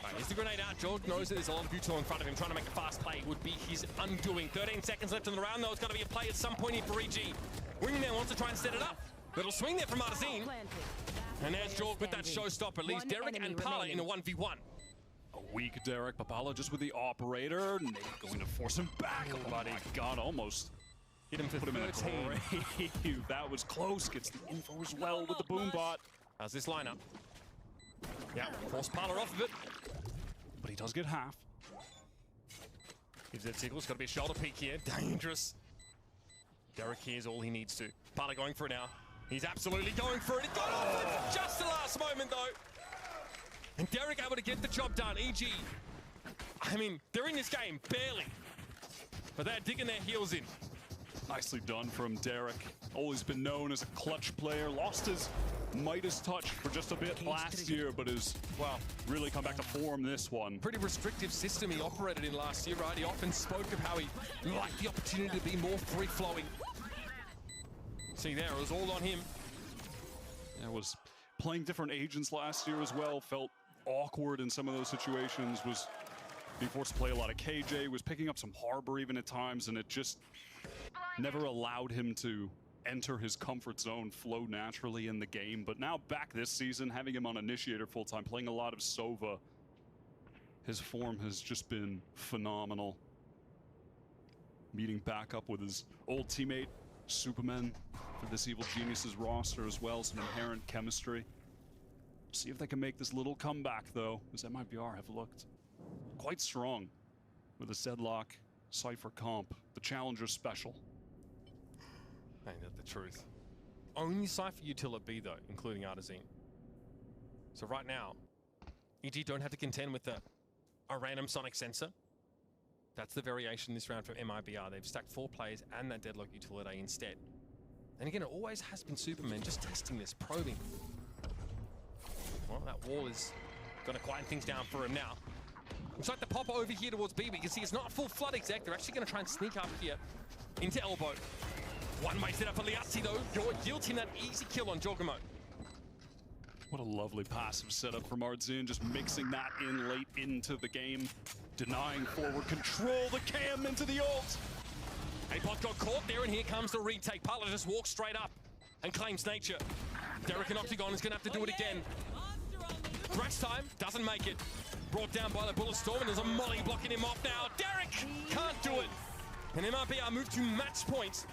Right, here's the grenade out. George knows that there's a lot of Buto in front of him. Trying to make a fast play would be his undoing. 13 seconds left in the round, though. It's got to be a play at some point here for EG. Wingman wants to try and set it up. Little swing there from Artisan. And there's George with that showstopper. Leaves Derek and Parla in a 1v1. A weak Derek. Papala just with the operator. Nate going to force him back. Oh my God, almost. Hit him for Put him in a grave. That was close. Gets the info as well with the boom bot. How's this lineup? Yeah, force Parla off of it. But he does get half. Gives it Sickles. Got to be a shoulder peek here. Dangerous. Derek here's all he needs to. Parla going for it now. He's absolutely going for it. He got off it just the last moment, though. And Derek able to get the job done. EG, I mean, they're in this game, barely. But they're digging their heels in. Nicely done from Derek. Always been known as a clutch player. Lost his Midas touch for just a bit last year, but has, well, really come back to form this one. Pretty restrictive system he operated in last year, right? He often spoke of how he liked the opportunity to be more free-flowing. See there, it was all on him. Yeah, was playing different agents last year as well. Felt awkward in some of those situations. Was being forced to play a lot of KJ, was picking up some Harbor even at times, and it just never allowed him to enter his comfort zone, flow naturally in the game. But now back this season, having him on Initiator full-time, playing a lot of Sova, his form has just been phenomenal. Meeting back up with his old teammate, Superman, for this Evil Geniuses roster as well, some inherent chemistry. See if they can make this little comeback, though, as MIBR have looked quite strong with a Zedlock Cypher comp, the Challenger special. Ain't that the truth? Only Cypher util at B, though, including Artazine. So right now, EG don't have to contend with a random Sonic sensor. That's the variation this round from MIBR. They've stacked 4 players and that Deadlock utility instead. And again, it always has been Superman just testing this, probing. Well, that wall is going to quieten things down for him now. Looks like the pop over here towards B, but you can see it's not a full flood exec. They're actually going to try and sneak up here into elbow. One-way set up for Liazzi, though. Yielding that easy kill on Jorgamo. What a lovely passive setup from Artzin, just mixing that in late into the game. Denying forward control, the cam into the ult. A-Bot got caught there, and here comes the retake. Parla just walks straight up and claims nature. Derek and Octagon is going to have to do it again. Thrash time, doesn't make it. Brought down by the Bullet Storm, and there's a molly blocking him off now. Derek can't do it. And MIBR move to match point.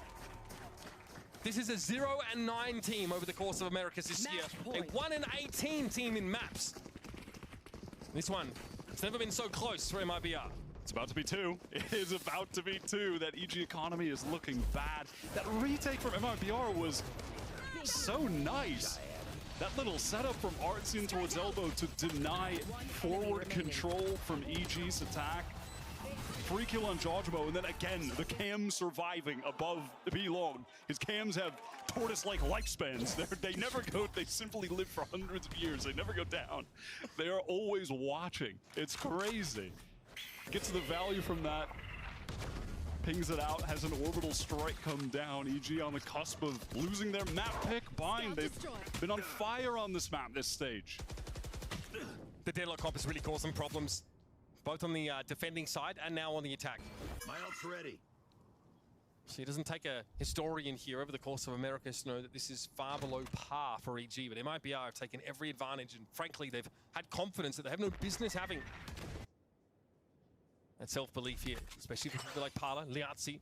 This is a 0-9 team over the course of Americas this year. A 1-18 team in maps. This one, it's never been so close for MIBR. It's about to be 2. It is about to be 2. That EG economy is looking bad. That retake from MIBR was so nice. That little setup from Artzin towards elbow to deny forward control from EG's attack. Free kill on Jorgamo, and then again, the cams surviving above B-Long. His cams have tortoise-like lifespans. They never go, they simply live for hundreds of years. They never go down. They are always watching. It's crazy. Gets the value from that. Pings it out, has an orbital strike come down. EG on the cusp of losing their map pick. Bind, they've been on fire on this map, this stage. The Deadlock comp has really caused them problems, both on the defending side and now on the attack. My ult's ready. So it doesn't take a historian here over the course of America to know that this is far below par for EG, but MIBR have taken every advantage, and frankly, they've had confidence that they have no business having. That self-belief here, especially for people like Parla, Liazzi,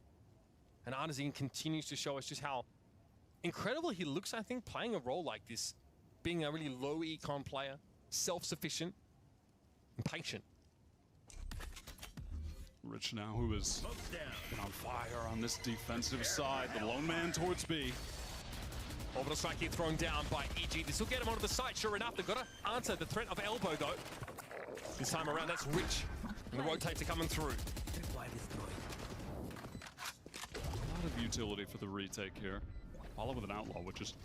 and Artazine continues to show us just how incredible he looks, I think, playing a role like this, being a really low econ player, self-sufficient, and patient. Rich now, who has been on fire on this defensive side. The lone man towards B. Orbital strike here thrown down by EG. This will get him onto the site, sure enough. They've got to answer the threat of elbow, though. This time around, that's Rich. And the rotates are coming through. A lot of utility for the retake here. Follow with an outlaw, which is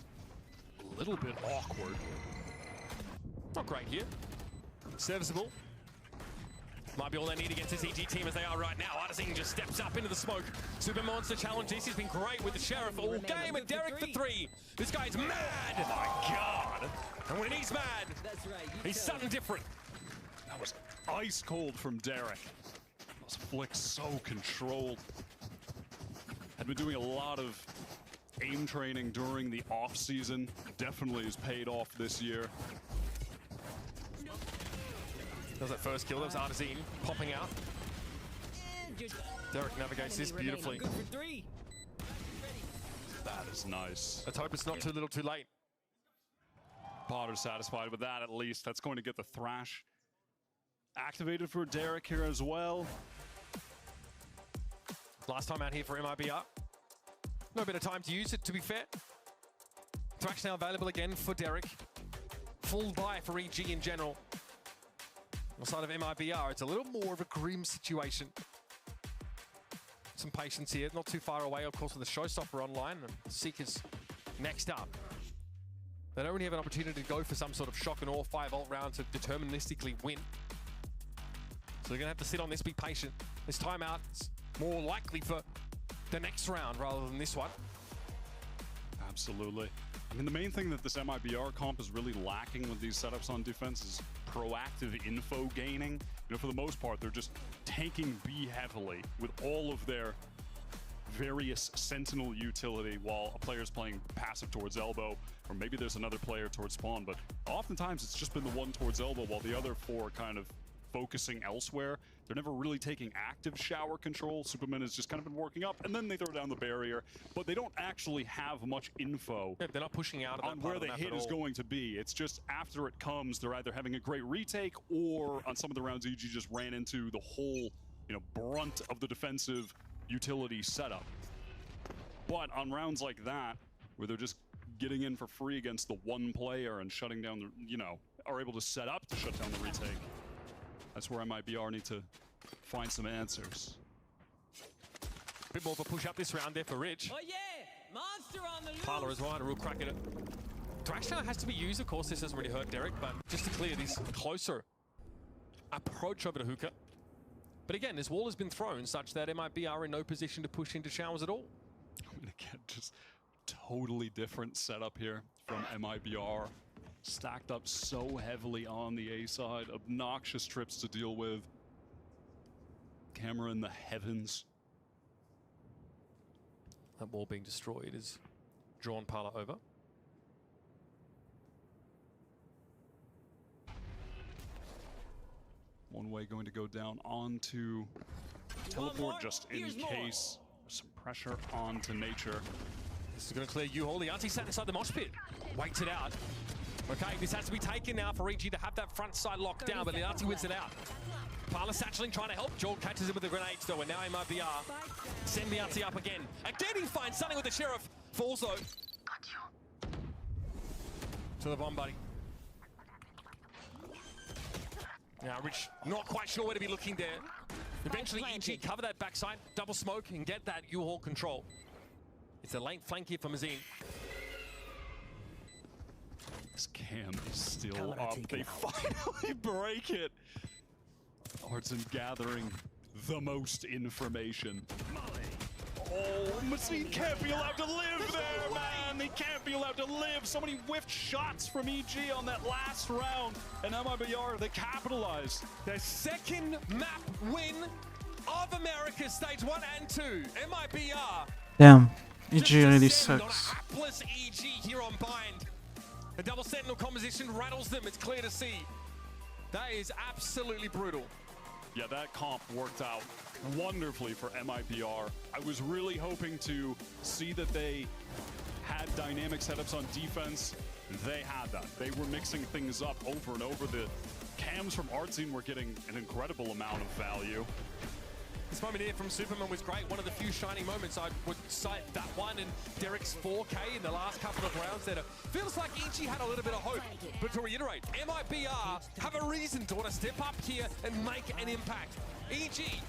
a little bit awkward. Not great here. Serviceable. Might be all they need against this EG team as they are right now. Artazine just steps up into the smoke. Super Monster challenges. He's been great with the Sheriff all game, and Derek for 3. This guy's mad! Oh my God! And when he's mad, he's something different. That was ice cold from Derek. Those flicks so controlled. Had been doing a lot of aim training during the off season. Definitely has paid off this year. That was that first kill. That was Artazine popping out. Derek navigates this beautifully. That is nice. Let's hope it's not too little too late. Potter's satisfied with that at least. That's going to get the thrash activated for Derek here as well. Last time out here for MIBR. No better time to use it, to be fair. Thrash now available again for Derek. Full buy for EG in general. On the side of MIBR, it's a little more of a grim situation. Some patience here, not too far away, of course, with the Showstopper online, and Seekers next up. They don't really have an opportunity to go for some sort of shock and awe 5-ult round to deterministically win. So they're gonna have to sit on this, be patient. This timeout is more likely for the next round rather than this one. Absolutely. I mean, the main thing that this MIBR comp is really lacking with these setups on defense is proactive info gaining. You know, for the most part, they're just tanking B heavily with all of their various sentinel utility while a player's playing passive towards elbow, or maybe there's another player towards spawn, but oftentimes it's just been the one towards elbow while the other four kind of focusing elsewhere. They're never really taking active shower control. Superman has just kind of been working up, and then they throw down the barrier, but they don't actually have much info. Yeah, they're not pushing out of on where the hit is going to be. It's just after it comes, they're either having a great retake, or on some of the rounds, EG just ran into the whole, you know, brunt of the defensive utility setup. But on rounds like that, where they're just getting in for free against the one player and shutting down the, you know, are able to set up to shut down the retake, that's where MIBR need to find some answers. Bit more of a push up this round there for Rich. Oh yeah, monster on the loose. Parler as well, and a real crack at it. Thrashdown has to be used, of course. This doesn't really hurt Derek, but just to clear this closer approach over to Hookah. But again, this wall has been thrown such that MIBR are in no position to push into showers at all. I mean, again, just totally different setup here from MIBR. Stacked up so heavily on the A side. Obnoxious trips to deal with. Camera in the heavens. That wall being destroyed is drawn Parler over. One way going to go down onto teleport just in case. Some pressure onto Nature. This is going to clear U-Haul. The auntie sat inside the mosh pit. Waits it out. Okay, this has to be taken now for EG to have that front side locked down, but the auntie wins it out. Parler satcheling, trying to help. Joel catches him with the grenades though, and now MIBR send the auntie up again. Again, he finds something with the Sheriff. Falls though. To the bomb buddy. Now Rich not quite sure where to be looking there. Eventually EG cover that backside, double smoke, and get that U-Haul control. It's a late flank here for Mazine. This cam is still up. They finally break it. Artson gathering the most information. Oh, Mazine can't be allowed to live there, man. He can't be allowed to live. So many whiffed shots from EG on that last round. And MIBR, they capitalized. Their second map win of America Stage 1 and 2. MIBR. Damn, EG really sucks. Hapless EG here on Bind. The double sentinel composition rattles them. It's clear to see. That is absolutely brutal. Yeah, that comp worked out wonderfully for MIBR. I was really hoping to see that they had dynamic setups on defense. They had that. They were mixing things up over and over. The cams from Artscene were getting an incredible amount of value. This moment here from Superman was great. One of the few shining moments. I would cite that one and Derek's 4K in the last couple of rounds there. Feels like EG had a little bit of hope. But to reiterate, MIBR have a reason to want to step up here and make an impact. EG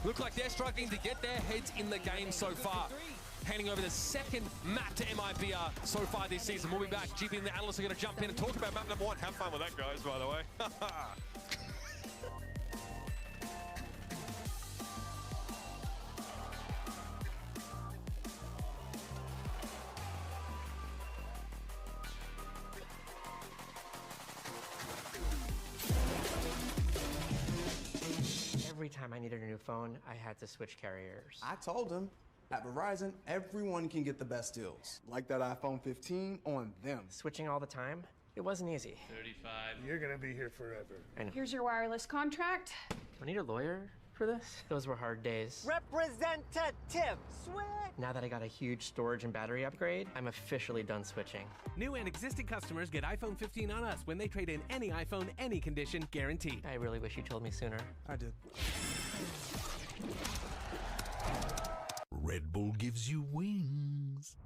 look like they're struggling to get their heads in the game so far. Handing over the second map to MIBR so far this season. We'll be back. GP and the analysts are going to jump in and talk about map number 1. Have fun with that, guys, by the way. Every time I needed a new phone, I had to switch carriers. I told him, at Verizon, everyone can get the best deals. Like that iPhone 15 on them. Switching all the time, it wasn't easy. 35. You're gonna be here forever. I know. Here's your wireless contract. Do I need a lawyer for this? Those were hard days. Representative, switch. Now that I got a huge storage and battery upgrade, I'm officially done switching. New and existing customers get iPhone 15 on us when they trade in any iPhone, any condition, guaranteed. I really wish you told me sooner. I did. Red Bull gives you wings.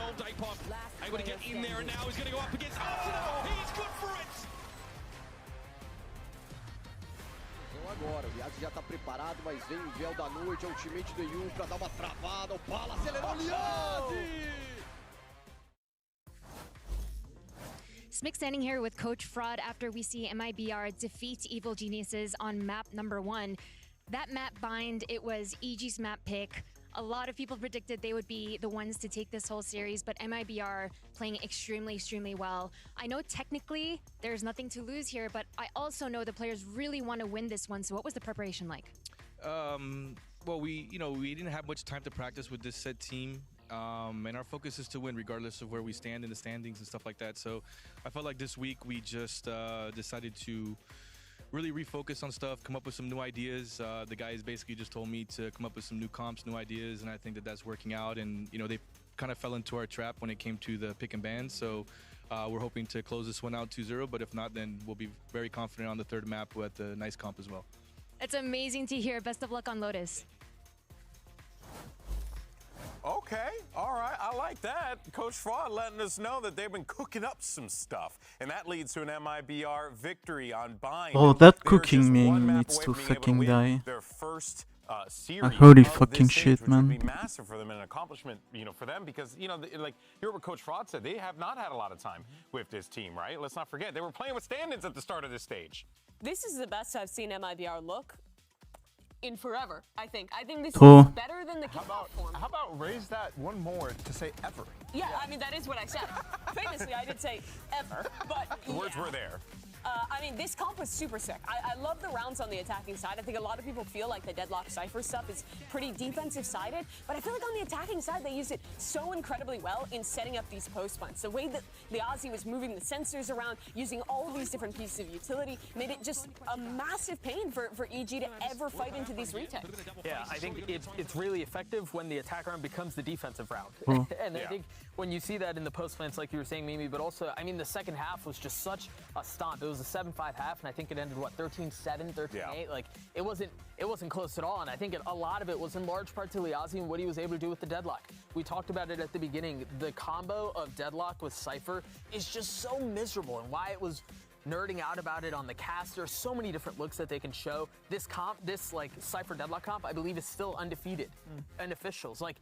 well. Dapop able to get in there, and now he's going to go up against Arsenal. He's good for it. Agora, o Liazzi já está preparado, mas vem o véu da noite, é o ultimate do Yu para dar uma travada, o Pala acelerou o Liazzi! Smick standing here with Coach Fraud after we see MIBR defeat Evil Geniuses on map number 1. That map bind, it was EG's map pick. A lot of people predicted they would be the ones to take this whole series, but MIBR playing extremely well. I know technically there's nothing to lose here, but I also know the players really want to win this one. So what was the preparation like? Well, we didn't have much time to practice with this set team. And our focus is to win regardless of where we stand in the standings and stuff like that. So I felt like this week we just decided to really refocus on stuff, come up with some new ideas. The guys basically just told me to come up with some new comps, new ideas, and I think that that's working out. And, they kind of fell into our trap when it came to the pick and ban. So we're hoping to close this one out 2-0, but if not, then we'll be very confident on the third map with a nice comp as well. It's amazing to hear. Best of luck on Lotus. Okay, all right, I like that. Coach Fraud letting us know that they've been cooking up some stuff, and that leads to an MIBR victory on Bind. Oh, that cooking mean needs to fucking die. Their first series. Holy fucking shit, man. Would be massive for them and an accomplishment, for them because, like hear what Coach Fraud said, they have not had a lot of time with this team, right? Let's not forget, they were playing with stand-ins at the start of this stage. This is the best I've seen MIBR look in forever, I think. I think this Cool. is better than the kickoff form. How about raise that one more to say ever? Yeah, I mean, that is what I said. Famously, I did say ever, but The words were there. I mean, this comp was super sick. I love the rounds on the attacking side. I think a lot of people feel like the Deadlock Cypher stuff is pretty defensive-sided, but I feel like on the attacking side, they used it so incredibly well in setting up these post punts. The way that the Aussie was moving the sensors around, using all these different pieces of utility, made it just a massive pain for EG to ever fight into these retakes. Yeah, I think it's really effective when the attack round becomes the defensive round. Cool. And I think when you see that in the post plants, like you were saying, Mimi, but also, I mean, the second half was just such a stomp. It was a 7-5 half, and I think it ended, 13-7, 13-8? Like, it wasn't close at all, and I think a lot of it was in large part to Liazzi and what he was able to do with the Deadlock. We talked about it at the beginning. The combo of Deadlock with Cypher is just so miserable, and why it was nerding out about it on the cast. There's so many different looks that they can show. This comp, like Cypher Deadlock comp, I believe is still undefeated in officials. Like,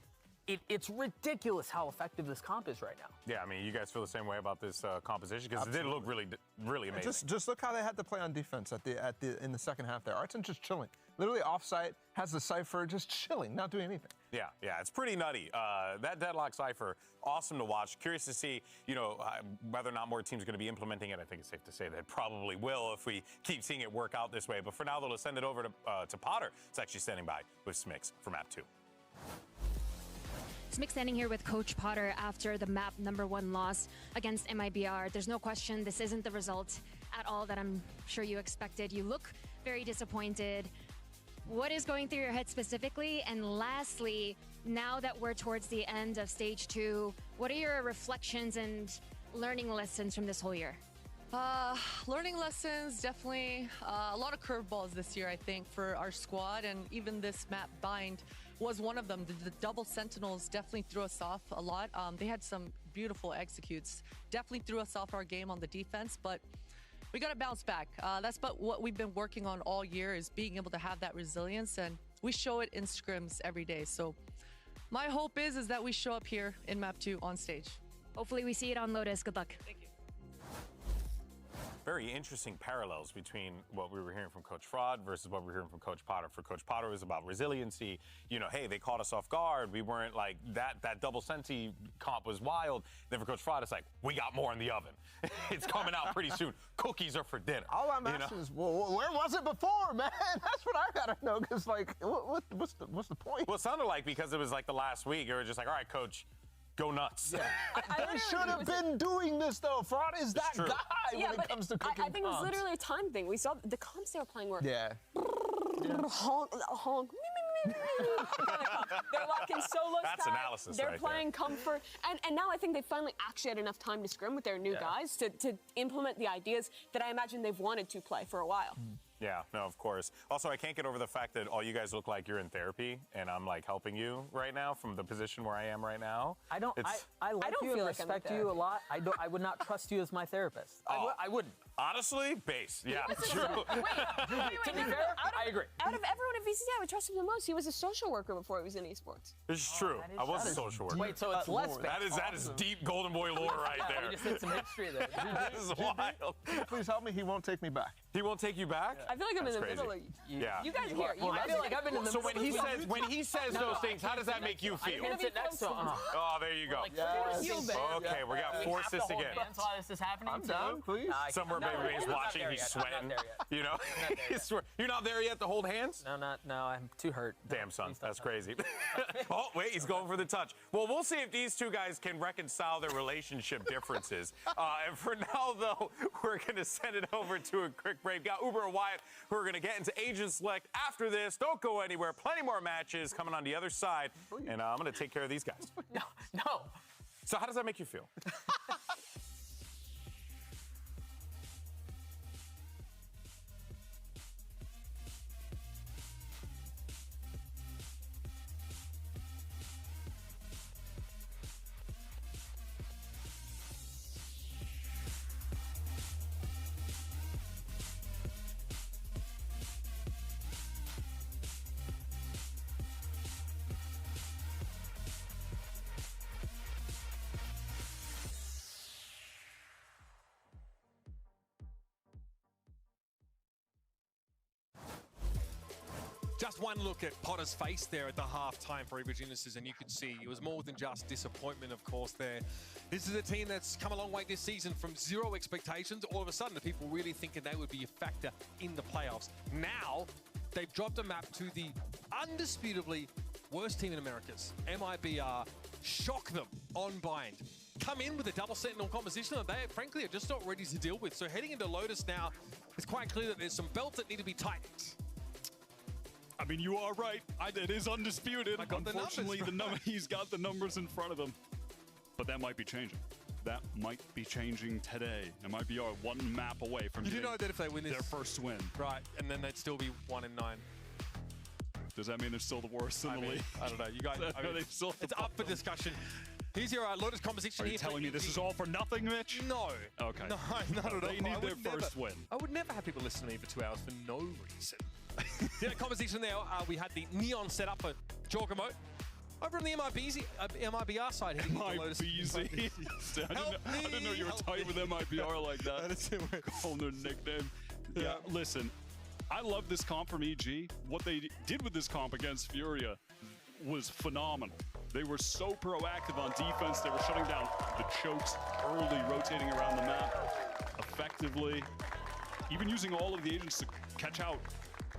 it's ridiculous how effective this comp is right now. Yeah, I mean, you guys feel the same way about this composition because it did look really amazing. Just look how they had to play on defense in the second half there. Artson just chilling, literally offsite, has the Cypher just chilling, not doing anything. Yeah, it's pretty nutty. That Deadlock Cypher, awesome to watch. Curious to see, whether or not more teams are going to be implementing it. I think it's safe to say they probably will if we keep seeing it work out this way. But for now, they'll send it over to Potter. It's actually standing by with Smix for map 2. Smick standing here with Coach Potter after the map number 1 loss against MIBR. There's no question this isn't the result at all that I'm sure you expected. You look very disappointed. What is going through your head specifically? And lastly, now that we're towards the end of stage 2, what are your reflections and learning lessons from this whole year? Learning lessons, definitely a lot of curveballs this year, I think, for our squad, and even this map bind was one of them. The double sentinels definitely threw us off a lot. They had some beautiful executes, definitely threw us off our game on the defense, but we got to bounce back. That's what we've been working on all year, is being able to have that resilience, and we show it in scrims every day. So my hope is that we show up here in map 2 on stage. Hopefully we see it on Lotus. Good luck. Thank you. Very interesting parallels between what we were hearing from Coach Fraud versus what we're hearing from Coach Potter. For Coach Potter, it was about resiliency. Hey, they caught us off guard. We weren't like that double senti comp was wild. Then for Coach Fraud, it's like, we got more in the oven. It's coming out pretty soon. Cookies are for dinner. All I'm asking is, well, where was it before, man? That's what I gotta know. Cause like, what's the point? Well, it sounded like because it was like the last week, it was just like, all right, Coach, go nuts. Yeah. They should have been doing this though. Fraud is that guy when it comes to cooking I think it was literally a time thing. We saw the comps they were playing were honk, honk. They're locking solo That's stack. analysis. They're right playing comfort, and now I think they finally actually had enough time to scrim with their new guys to implement the ideas that I imagine they've wanted to play for a while. Yeah, no, of course. Also, I can't get over the fact that all you guys look like you're in therapy, and I'm like helping you right now from the position where I am right now. I don't. I like don't you feel and like I'm respect in you a lot. I would not trust you as my therapist. I wouldn't. Honestly, base. Yeah, true. To be fair, I agree. Out of everyone at VCT, I would trust him the most. He was a social worker before he was in esports. This is true. I was a social worker. Wait, so it's less base. That is deep Golden Boy lore right there. We just hit some history there. That is wild. Please help me. He won't take me back. He won't take you back? I feel like I'm in the Crazy. middle of Yeah. You guys here. Well, I feel like I've been in the So middle. when he says those things, how does that make you feel? I can't sit next to him. Oh, there you go. Okay, we got four assists again. While this is happening. I'm down, please. Somewhere baby's watching, he's sweating. You know, you're not there yet to hold hands? No, I'm too hurt. Damn, son, that's crazy. Oh, wait, he's going for the touch. Well, we'll see if these two guys can reconcile their relationship differences. And for now, though, we're going to send it over to a quick break. Got Uber and Wyatt, who are going to get into Agent Select after this. Don't go anywhere. Plenty more matches coming on the other side. And I'm going to take care of these guys. No. So how does that make you feel? Just one look at Potter's face there at the halftime for Evil Geniuses, and you could see it was more than just disappointment, of course, there. This is a team that's come a long way this season from zero expectations. All of a sudden, the people really thinking they would be a factor in the playoffs. Now, they've dropped a map to the undisputably worst team in Americas. MIBR shock them on Bind. Come in with a double Sentinel composition that they, frankly, are just not ready to deal with. So heading into Lotus now, it's quite clear that there's some belts that need to be tightened. I mean, you are right. It is undisputed. Unfortunately, he's got the numbers in front of him. But that might be changing. That might be changing today. MIBR one map away from you do know that if they win this, their first win. Right, and then they'd still be 1-9. Does that mean they're still the worst in the league? I don't know. You guys, it's up for discussion. Here's your Lotus composition. Are you telling me this is all for nothing, Mitch? No. Okay. No, not at all. They need their first win. I would never have people listen to me for 2 hours for no reason. Yeah, composition there, we had the Neon set up for Jorgamot. Over on the MIBR side, hitting the Lotus. I didn't know you were tight with MIBR like that. That's calling their nickname. Yeah, listen, I love this comp from EG. What they did with this comp against FURIA was phenomenal. They were so proactive on defense. They were shutting down the chokes early, rotating around the map effectively. Even using all of the agents to catch out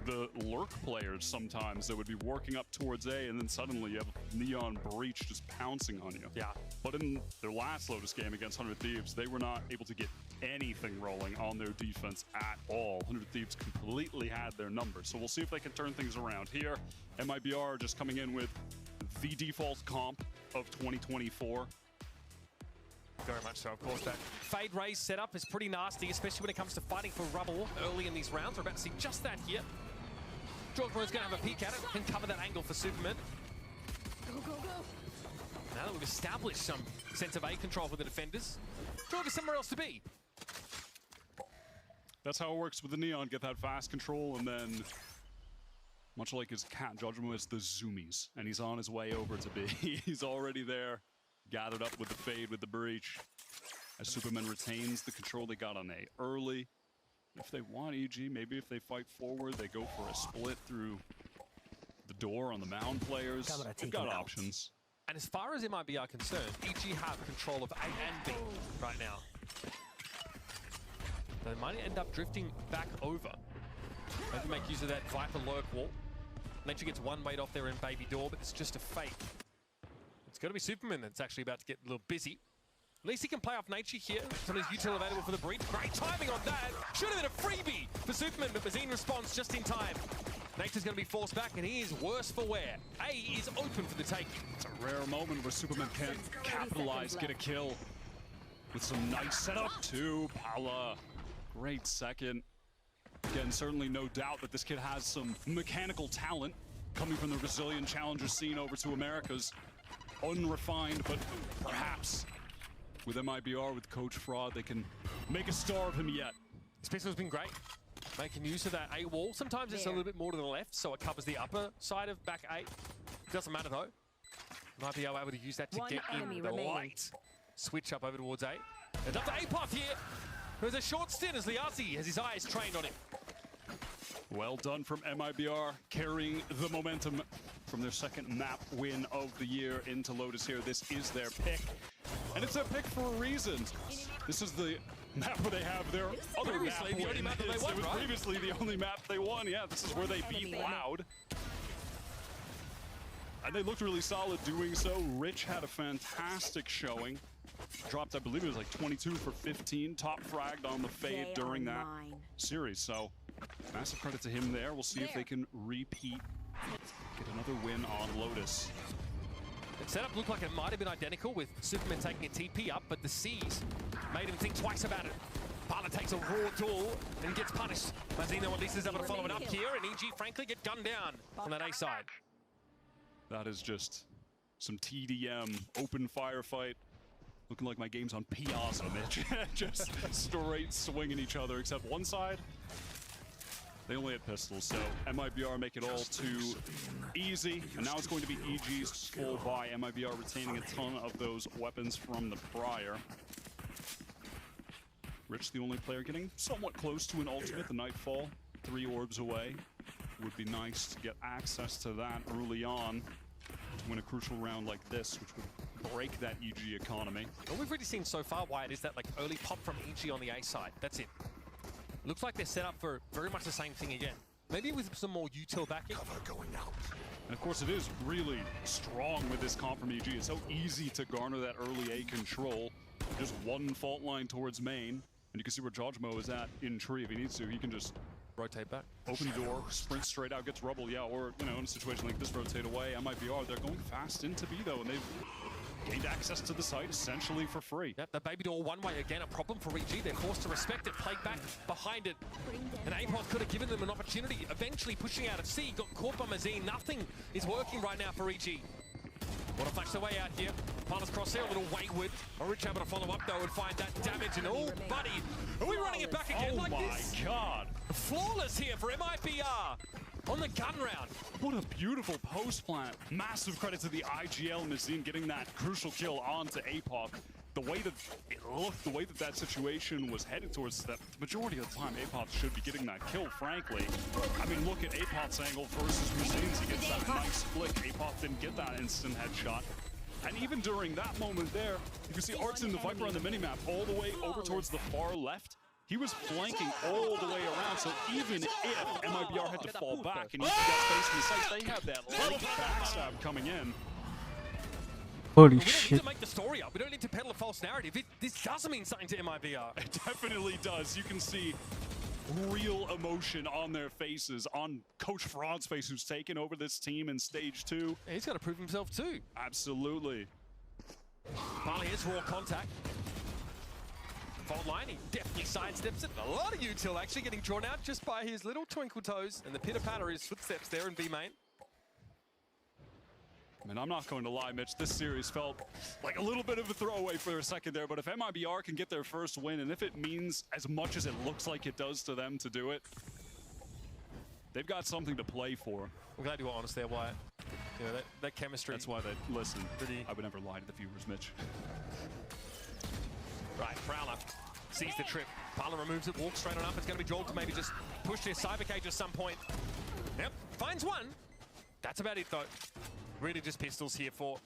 the lurk players sometimes that would be working up towards A, and then suddenly you have Neon Breach just pouncing on you. Yeah. But in their last Lotus game against 100 Thieves, they were not able to get anything rolling on their defense at all. 100 Thieves completely had their numbers. So we'll see if they can turn things around here. MIBR just coming in with the default comp of 2024. Very much so, of course. That Fade Raise setup is pretty nasty, especially when it comes to fighting for rubble early in these rounds. We're about to see just that here. Jorgamo's going to have a peek at it, can cover that angle for Superman. Go, go, go. Now that we've established some sense of A control for the defenders, Jorga's somewhere else to be. That's how it works with the Neon. Get that fast control, and then, much like his cat, Jorgamo is the zoomies, and he's on his way over to B. He's already there, gathered up with the Fade, with the Breach. As Superman retains the control they got on A early. If they want EG, maybe if they fight forward, they go for a split through the door on the mound players. They've got options. And as far as MIBR are concerned, EG have control of A and B right now. They might end up drifting back over. They can make use of that Viper lurk wall. Nature gets one weight off there in Baby Door, but it's just a fake. It's going to be Superman that's actually about to get a little busy. At least he can play off Nature here. Some of his util available for the Breach. Great timing on that. Should have been a freebie for Superman, but Bazine responds just in time. Nature's going to be forced back, and he is worse for wear. A is open for the taking. It's a rare moment where Superman can capitalize, get a kill. With some nice setup to Pala. Great second. Again, certainly no doubt that this kid has some mechanical talent coming from the Brazilian challenger scene over to America's. Unrefined, but perhaps with MIBR, with Coach Fraud, they can make a star of him yet. This pistol's been great, making use of that A wall. Sometimes it's a little bit more to the left, so it covers the upper side of back A. Doesn't matter though. Might be able to use that to get in the light. Switch up over towards A. And up to A-Path here. There's a short stint as Liazzi has his eyes trained on him. Well done from MIBR, carrying the momentum from their second map win of the year into Lotus here. This is their pick, and it's their pick for a reason. This is the map where they have their other map win. The only map that they won, It was right? previously the only map they won. Yeah, this is where they beat Loud. And they looked really solid doing so. Rich had a fantastic showing. Dropped, I believe it was like 22 for 15. Top fragged on the fade during that series. So massive credit to him there. We'll see if they can repeat, get another win on Lotus. The setup looked like it might have been identical with Superman taking a TP up, but the C's made him think twice about it. Parla takes a raw duel and gets punished. Mazino at least is able to follow it up here, and EG frankly get gunned down on that A side. That is just some TDM, open firefight. Looking like my game's on Piazza, Mitch. Just straight swinging each other, except one side, they only had pistols, so MIBR make it all too easy. And now it's going to be EG's full buy. MIBR retaining a ton of those weapons from the prior. Rich, the only player getting somewhat close to an ultimate, the Nightfall, 3 orbs away. Would be nice to get access to that early on to win a crucial round like this, which would break that EG economy. All we've really seen so far, Wyatt, is that like early pop from EG on the A side. That's it. Looks like they're set up for very much the same thing again. Maybe with some more util backing. Cover going out. And of course it is really strong with this comp from EG. It's so easy to garner that early A control. Just one fault line towards main. And you can see where Jojmo is at in tree. If he needs to, he can just rotate back, open door, sprint straight out, gets rubble, yeah, or, you know, in a situation like this, rotate away. MIBR, they're going fast into B, though, and they've gained access to the site essentially for free. Yep, the baby door one way, again, a problem for EG. They're forced to respect it, played back behind it. And A-Path could have given them an opportunity, eventually pushing out of C, got caught by Mazine. Nothing is working right now for EG. Want to flash the way out here. Parla's crosshair, a little wayward. Rich able to follow up, though, and find that damage. And oh, buddy, are we running it back again like this? Oh, my God. Flawless here for MIBR on the gun round. What a beautiful post plant. Massive credit to the IGL Mazine getting that crucial kill onto A-Path. The way that it looked, the way that that situation was headed towards, that the majority of the time A-Path should be getting that kill, frankly. I mean, look at A-Path's angle versus Mazine's. He gets that nice flick. A-Path didn't get that instant headshot. And even during that moment there, you can see Artson, the Viper on the minimap, all the way over towards the far left. He was flanking all the way around, so even if MIBR had to fall back and you get space in the sight, they have that late backstab coming in. Holy we don't shit. need to make the story up. We don't need to peddle a false narrative. This does mean something to MIBR. It definitely does. You can see real emotion on their faces, on Coach Fraud's face, who's taken over this team in stage 2. Yeah, he's got to prove himself too. Absolutely. Parla hits raw contact. Fault line, he definitely sidesteps it. A lot of util actually getting drawn out just by his little twinkle toes and the pitter-patter of his footsteps there in B main. I mean, I'm not going to lie, Mitch. This series felt like a little bit of a throwaway for a second there, but if MIBR can get their first win, and if it means as much as it looks like it does to them to do it, they've got something to play for. I'm glad you were honest there, Wyatt. You know, that chemistry. That's why they listen. I would never lie to the viewers, Mitch. Right, Prowler sees the trip. Parla removes it, walks straight on up. It's going to be Joel to maybe just push this cyber cage at some point. Yep, finds one. That's about it, though. Really just pistols here for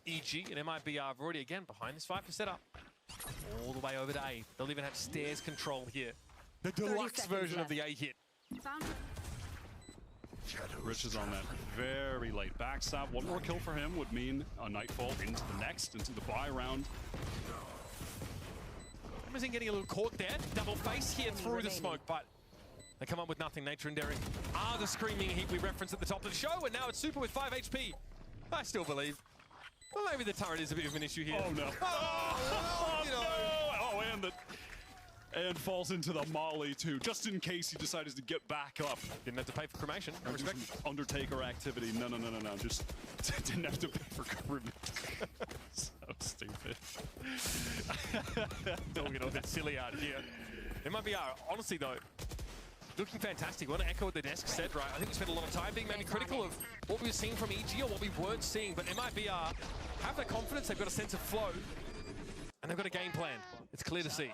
EG and MIBR have already, again, behind this fight for setup. All the way over to A. They'll even have stairs control here. The deluxe version of the A hit. Rich is on that very late backstab. One more kill for him would mean a Nightfall into the next, into the buy round. Amazon getting a little caught there. Double face here through the smoke, but they come up with nothing. Nature and Derek are the screaming heat we referenced at the top of the show, and now it's Super with 5 HP. I still believe. Well, maybe the turret is a bit of an issue here. Oh, no. Oh, you know. Oh, and And falls into the molly too, just in case he decided to get back up. Didn't have to pay for cremation. No respect. Undertaker activity. No. Just didn't have to pay for cremation. So stupid. Don't get all that silly out here. MIBR, honestly though, looking fantastic. Want to echo what the desk said, right? I think we spent a lot of time being maybe critical of what we were seeing from EG or what we weren't seeing, but MIBR have the confidence, they've got a sense of flow, and they've got a game plan. It's clear to see.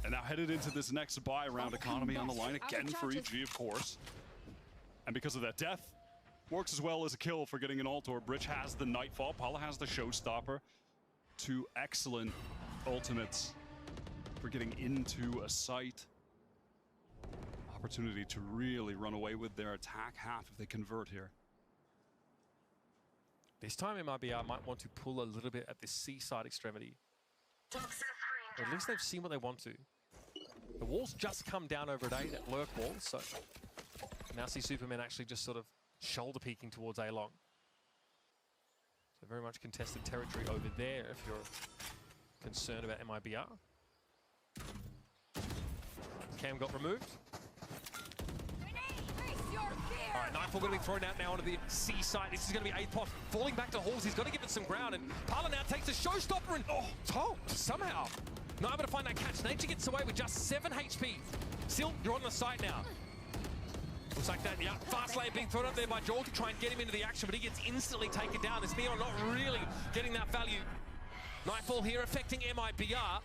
And now headed into this next buy round, economy on the line again for EG, of course. And because of that death, works as well as a kill for getting an ult, or Bridge has the Nightfall, Pala has the Showstopper. Two excellent ultimates for getting into a site. Opportunity to really run away with their attack half if they convert here. This time MIBR might want to pull a little bit at this seaside extremity. Or at least they've seen what they want to. The wall's just come down over at A, that lurk wall, so now see Superman actually just sort of shoulder peeking towards A-Long. So very much contested territory over there if you're concerned about MIBR. Cam got removed. All right, Nightfall going to be thrown out now onto the C side. This is going to be 8th pot. Falling back to Halls, he's got to give it some ground, and Pala now takes a Showstopper and somehow not able to find that catch. Nature gets away with just 7 HP. Still, you're on the site now. Looks like that, yeah, fast lane being thrown up there by Joel to try and get him into the action, but he gets instantly taken down. This Neon not really getting that value. Nightfall here affecting MIBR,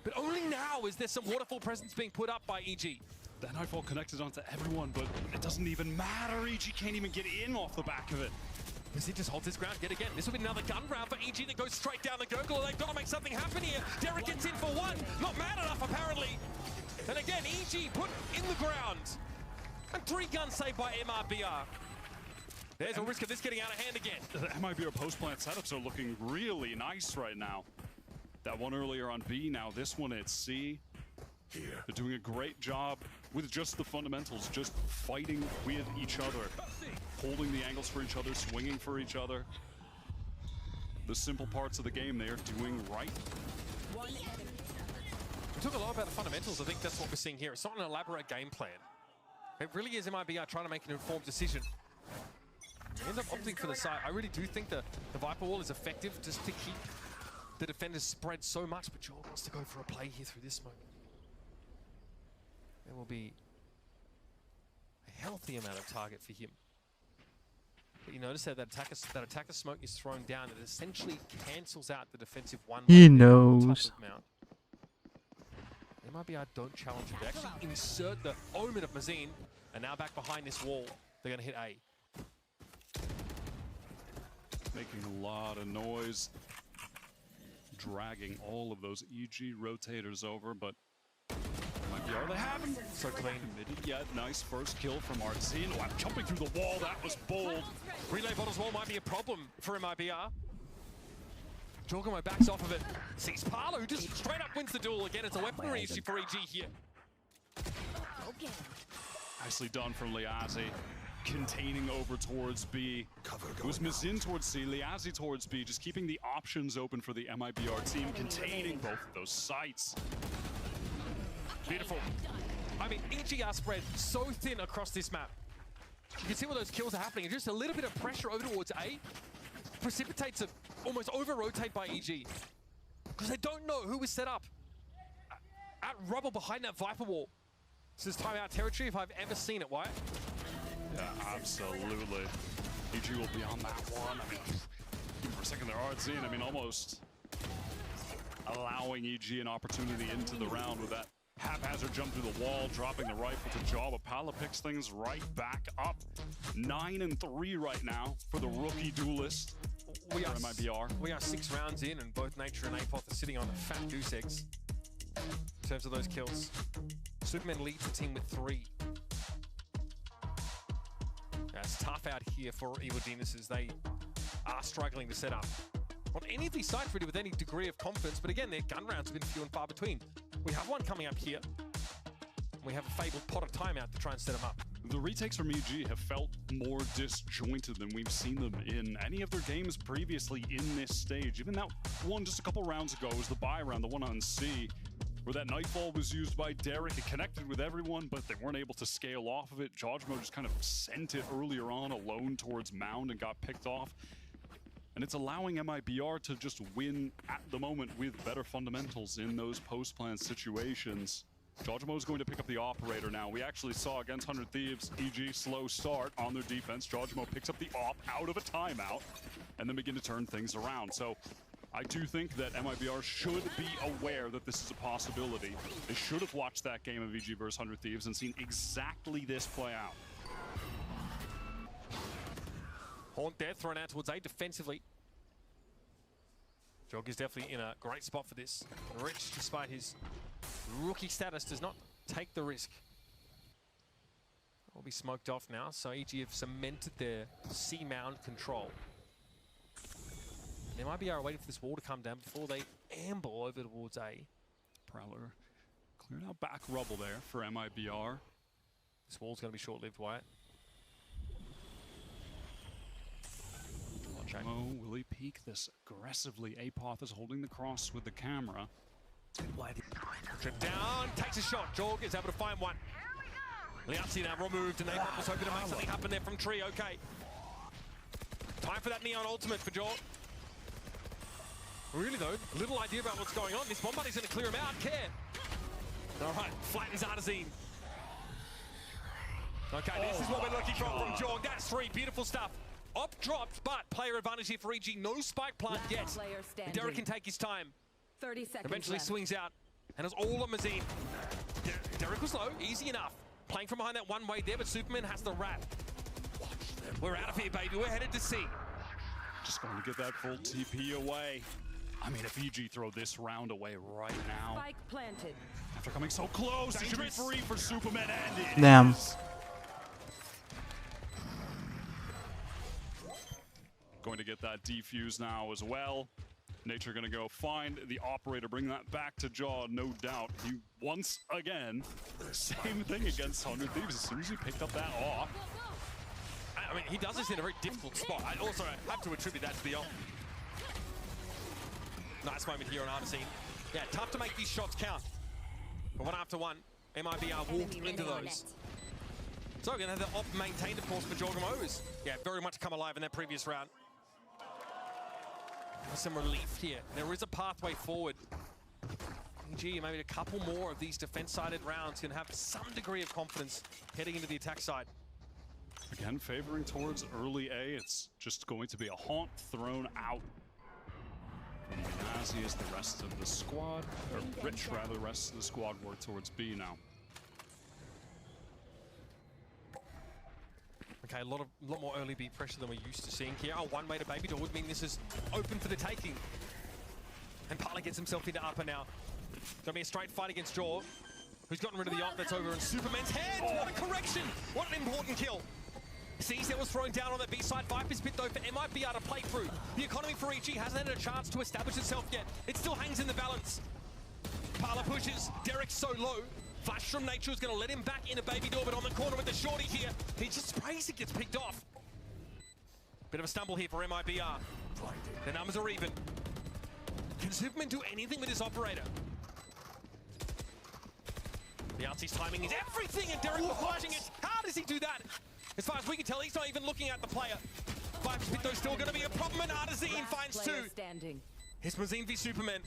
but only now is there some waterfall presence being put up by EG. That Nightfall connected onto everyone, but it doesn't even matter. EG can't even get in off the back of it. Does he just hold his ground yet again? This will be another gun round for EG that goes straight down the gurgler. They've got to make something happen here. Derek gets in for one. Not mad enough, apparently. And again, EG put in the ground. And 3 guns saved by MIBR. There's a risk of this getting out of hand again. The MIBR post-plant setups are looking really nice right now. That one earlier on B, now this one at C. They're doing a great job with just the fundamentals, just fighting with each other, holding the angles for each other, swinging for each other. The simple parts of the game they are doing right. We talk a lot about the fundamentals. I think that's what we're seeing here. It's not an elaborate game plan. It really is MIBR trying to make an informed decision. They end up opting for the side. I really do think the Viper Wall is effective just to keep the defenders spread so much, but Joel wants to go for a play here through this smoke. There will be a healthy amount of target for him. But you notice that attacker smoke is thrown down. It essentially cancels out the defensive one. He knows. MIBR don't challenge him. They actually insert the Omen of Mazin, and now back behind this wall, they're going to hit A. Making a lot of noise, dragging all of those EG rotators over, but MIBR, they haven't. So clean. Committed yet. Nice first kill from Arzin. Oh, I'm jumping through the wall. That was bold. Relay bottles wall might be a problem for MIBR. Jorgamo backs off of it. Sees Pala, who just straight up wins the duel. Again, it's a weaponry issue for EG here. Nicely done from Liazi. Containing over towards B. It was Mazin towards C, Liazi towards B, just keeping the options open for the MIBR team, containing both of those sites. Beautiful. I mean, EG are spread so thin across this map. You can see where those kills are happening. Just a little bit of pressure over towards A precipitates a almost over-rotate by EG. Because they don't know who is set up at rubble behind that Viper Wall. This is timeout territory if I've ever seen it, Wyatt. Yeah, absolutely. EG will be on that one. I mean, for a second there, Arzin, I mean, almost allowing EG an opportunity into the round with that haphazard jump through the wall, dropping the rifle to jaw, but Pala picks things right back up. 9-3 right now for the rookie duelist. We are MIBR. We are 6 rounds in, and both Nature and Apoth are sitting on the fat goose eggs in terms of those kills. Superman leads the team with 3. It's tough out here for Evil Geniuses. They are struggling to set up on any of these sites really with any degree of confidence, but again, their gun rounds have been few and far between. We have one coming up here. We have a fabled pot of timeout to try and set them up. the retakes from EG have felt more disjointed than we've seen them in any of their games previously in this stage. Even that one just a couple rounds ago was the buy round, the one on C, where that Nightfall was used by Derek. It connected with everyone, but they weren't able to scale off of it. Jojmo just kind of sent it earlier on alone towards Mound and got picked off. And it's allowing MIBR to just win at the moment with better fundamentals in those post-plan situations. Jojmo is going to pick up the operator now. We actually saw against 100 Thieves, EG slow start on their defense. Jojmo picks up the op out of a timeout and then begin to turn things around. So I do think that MIBR should be aware that this is a possibility. They should have watched that game of EG versus 100 Thieves and seen exactly this play out. Haunt there, thrown out towards A defensively. Jog is definitely in a great spot for this. Rich, despite his rookie status, does not take the risk. Will be smoked off now, so EG have cemented their C mound control. They might be waiting for this wall to come down before they amble over towards A. Prowler cleared out back rubble there for MIBR. This wall's going to be short-lived, Wyatt. Jojmo, will he peek this aggressively? Apoth is holding the cross with the camera. Trip down, takes a shot. Jorg is able to find one. Liazzi now removed, and Apoth was hoping to make something happen there from Tree. Okay. Time for that Neon ultimate for Jorg. Really though, little idea about what's going on. This bomb buddy's going to clear him out. Care. All right, flattens Artazine. Okay, this is what we're looking for from Jorg. That's 3, beautiful stuff. Op dropped, but player advantage here for EG. No spike plant yet. Derek can take his time. 30 seconds Eventually left. swings out, and it's all on Mazine. Derek was low, easy enough. Playing from behind that one way there, but Superman has the wrap. We're out of here, baby. We're headed to C. Just going to get that full TP away. I mean, if EG throw this round away right now. Spike planted. After coming so close, it should be free for Superman, and it Damn. is. Going to get that defuse now as well. Nature gonna go find the operator, bring that back to Jaw, no doubt. He once again, same thing against 100 Thieves. As soon as he picked up that off. I mean, he does this in a very difficult spot. I also have to attribute that to the op. Nice moment here on Artazine. Yeah, tough to make these shots count. But one after one, MIBR walked into those. So we're gonna have the op maintained, of course, for Jorgamos. Yeah, very much come alive in that previous round. Some relief here. There is a pathway forward. EG, maybe a couple more of these defense-sided rounds can have some degree of confidence heading into the attack side. Again, favoring towards early A. It's just going to be a haunt thrown out from Nazi as the rest of the squad, or Rich rather, the rest of the squad work towards B now. Okay, a lot more early B pressure than we're used to seeing here. Oh, one way to Baby Door would mean this is open for the taking. And Parley gets himself into upper now. Gonna be a straight fight against Jaw, who's gotten rid of the op that's over in Superman's head. What a correction! What an important kill. CZ was thrown down on the B side. Viper's bit though for MIBR to play through. The economy for EG hasn't had a chance to establish itself yet. It still hangs in the balance. Parla pushes. Derek's so low. Flash from Nature is going to let him back into Baby Door, but on the corner with the shorty here. He just sprays it, gets picked off. Bit of a stumble here for MIBR. The numbers are even. Can Superman do anything with his operator? The RC's timing is everything, and Derek was watching it. How does he do that? As far as we can tell, he's not even looking at the player. Viper's bit though still going to be a problem, and Artazine finds 2. It's Mazine v Superman.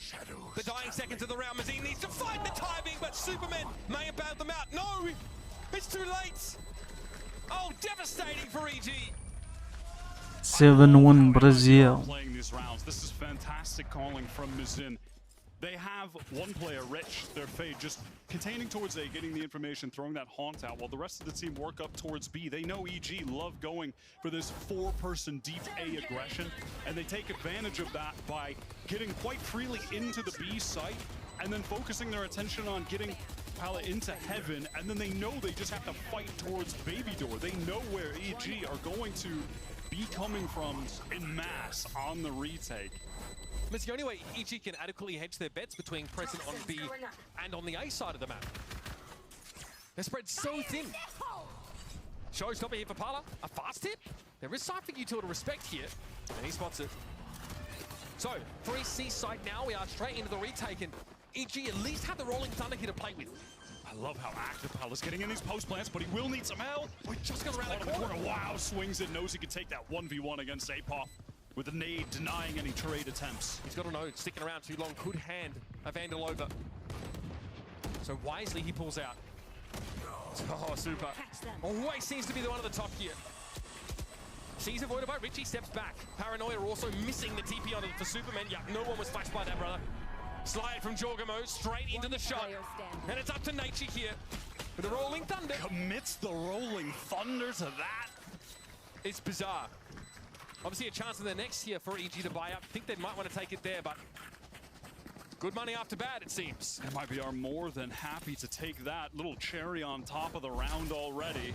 The dying seconds of the round. Mazine needs to find the timing, but Superman may have bailed them out. No! It's too late! Oh, devastating for EG! 7-1 Brazil. Playing these rounds. This is fantastic calling from Mazin. They have one player, Rich, their fade, just containing towards A, getting the information, throwing that haunt out, while the rest of the team work up towards B. They know EG love going for this 4-person deep A aggression, and they take advantage of that by getting quite freely into the B site, and then focusing their attention on getting Pala into heaven, and then they know they just have to fight towards Baby Door. They know where EG are going to be coming from en masse on the retake. It's the only way EG can adequately hedge their bets between present on B and on the A side of the map. They're spread so thin. Showstopper here for Pala. A fast hit? There is Cypher util to respect here, and he spots it. So, free C site now. We are straight into the retake, and EG at least have the Rolling Thunder here to play with. I love how active Pala's getting in these post plants, but he will need some help. Oh, he just got around the corner. Wow, swings it, knows he can take that 1v1 against Apop with a nade denying any trade attempts. He's got a node sticking around too long, could hand a Vandal over. So wisely he pulls out. Oh, super. Always seems to be the one at the top here. Sees avoided by Richie, steps back. Paranoia also missing the TP on it for Superman. Yeah, no one was flashed by that, brother. Slide from Jorgamo straight into the shot. And it's up to Nature here with the Rolling Thunder. Commits the Rolling Thunder to that. It's bizarre. Obviously a chance in the next here for EG to buy up. I think they might want to take it there, but good money after bad, it seems. MIBR more than happy to take that little cherry on top of the round already.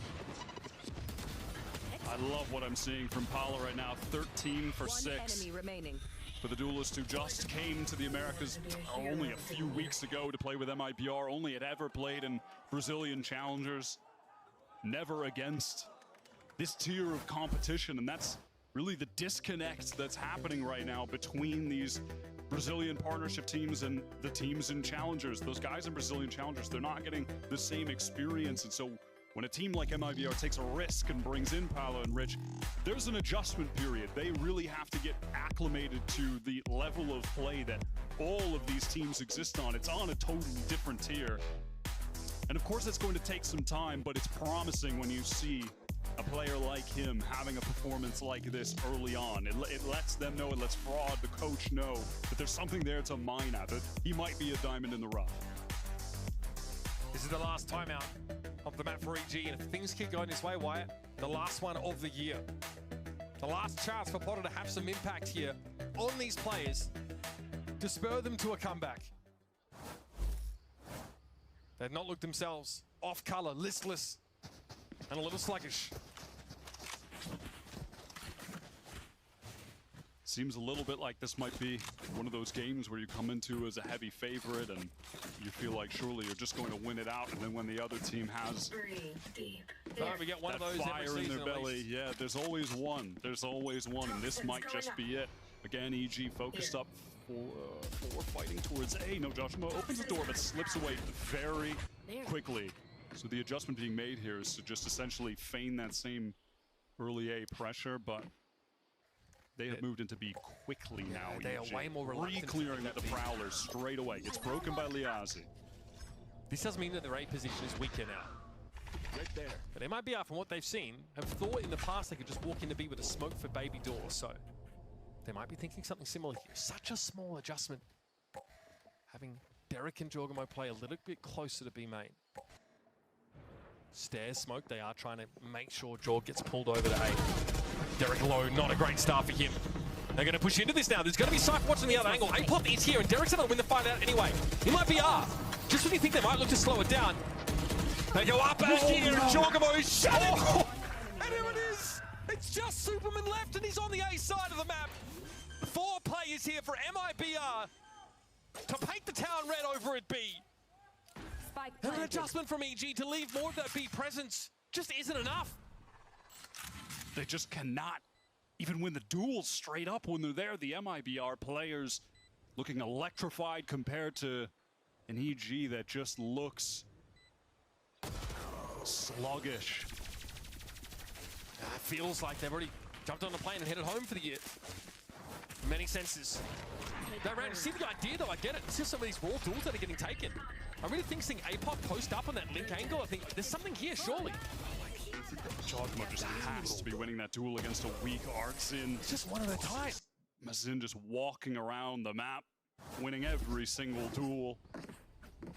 I love what I'm seeing from Pala right now. 13 for 6. Enemy remaining. For the duelist who just came to the Americas only a few weeks ago to play with MIBR, only had ever played in Brazilian challengers, never against this tier of competition, and that's really the disconnect that's happening right now between these Brazilian partnership teams and the teams in challengers. Those guys in Brazilian challengers, they're not getting the same experience, and so when a team like MIBR takes a risk and brings in Pala and Rich, there's an adjustment period. They really have to get acclimated to the level of play that all of these teams exist on. It's on a totally different tier. And of course, it's going to take some time, but it's promising when you see a player like him having a performance like this early on. It lets them know, it lets Fraud, the coach, know that there's something there to mine at. That he might be a diamond in the rough. This is the last timeout of the map for EG, and if things keep going this way, Wyatt, the last one of the year. The last chance for Potter to have some impact here on these players to spur them to a comeback. They've not looked themselves off color, listless, and a little sluggish. Seems a little bit like this might be one of those games where you come into as a heavy favorite and you feel like surely you're just going to win it out, and then when the other team has we get one that of those fire in their belly, yeah, there's always one. There's always one, and this might just be it. Again, EG focused up for fighting towards A. No, Joshua opens the door but slips away very quickly. So the adjustment being made here is to just essentially feign that same early A pressure, but they have moved into B quickly now. They are way more reluctant. Re-clearing the Prowlers straight away. Gets broken by Liazi. This doesn't mean that their A position is weaker now. Right there. But MIBR, from what they've seen, have thought in the past they could just walk into B with a smoke for baby door, so they might be thinking something similar here. Such a small adjustment. Having Derek and Jorgamo play a little bit closer to B main. Stairs smoke, they are trying to make sure Jorg gets pulled over to A. Derek low, not a great start for him. They're going to push into this now. There's going to be Cypher watching the other angle. Apop is here, and Derek's going to win the fight out anyway. He might be R. Just when you think they might look to slow it down. They go up and here, and Jorgamo is shut it! And here it is! It's just Superman left, and he's on the A side of the map. 4 players here for MIBR to paint the town red over at B. And an adjustment from EG to leave more of that B presence just isn't enough. They just cannot even win the duels straight up when they're there. The MIBR players looking electrified compared to an EG that just looks sluggish. Feels like they've already jumped on the plane and headed home for the year. In many senses. They ran, see the idea though, I get it. It's just some of these raw duels that are getting taken. I really think seeing Apop post up on that link angle, I think there's something here, surely. Jorgamo just has to be winning that duel against a weak Arxin. It's just one at a time. Mazin just walking around the map, winning every single duel.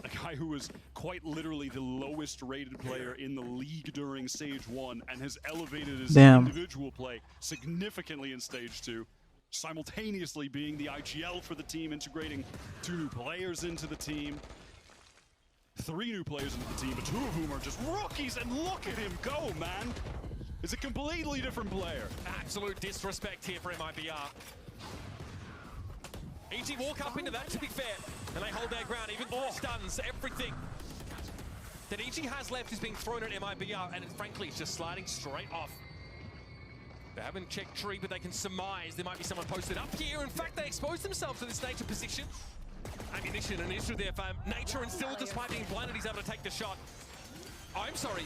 A guy who was quite literally the lowest rated player in the league during Stage 1 and has elevated his individual play significantly in Stage 2. Simultaneously being the IGL for the team, integrating 2 new players into the team. 3 new players into the team, but 2 of whom are just rookies, and look at him go, man! It's a completely different player. Absolute disrespect here for MIBR. EG walk up into that, to be fair, and they hold their ground, even more stuns, everything. that EG has left is being thrown at MIBR, and frankly, it's just sliding straight off. They haven't checked tree, but they can surmise there might be someone posted up here. In fact, they exposed themselves to this Nature position. Ammunition, an issue there for Nature, and still, despite being blinded, he's able to take the shot. Oh, I'm sorry.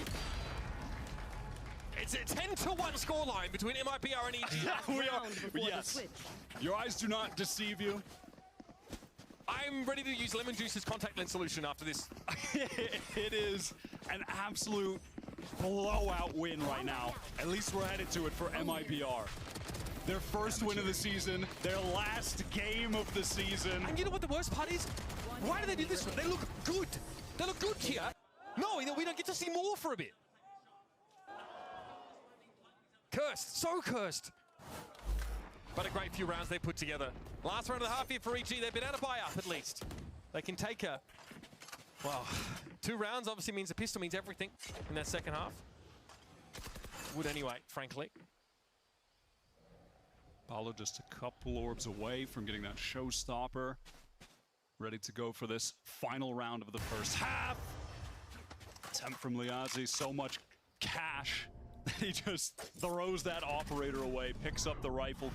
It's a 10-1 scoreline between MIBR and EG. Yes. Your eyes do not deceive you. I'm ready to use lemon juice's contact lens solution after this. It is an absolute blowout win right now. At least we're headed to it for MIBR. Their first win of the season, their last game of the season. And you know what the worst part is? Why do they do this? They look good. They look good here. No, we don't get to see more for a bit. Cursed, so cursed. But a great few rounds they put together. Last round of the half here for EG, they've been able to buy up at least. They can take a, well, 2 rounds obviously means a pistol means everything in that second half. Would anyway, frankly. Paulo just a couple orbs away from getting that showstopper. Ready to go for this final round of the first half. Attempt from Liazzi, so much cash. He just throws that operator away, picks up the rifle.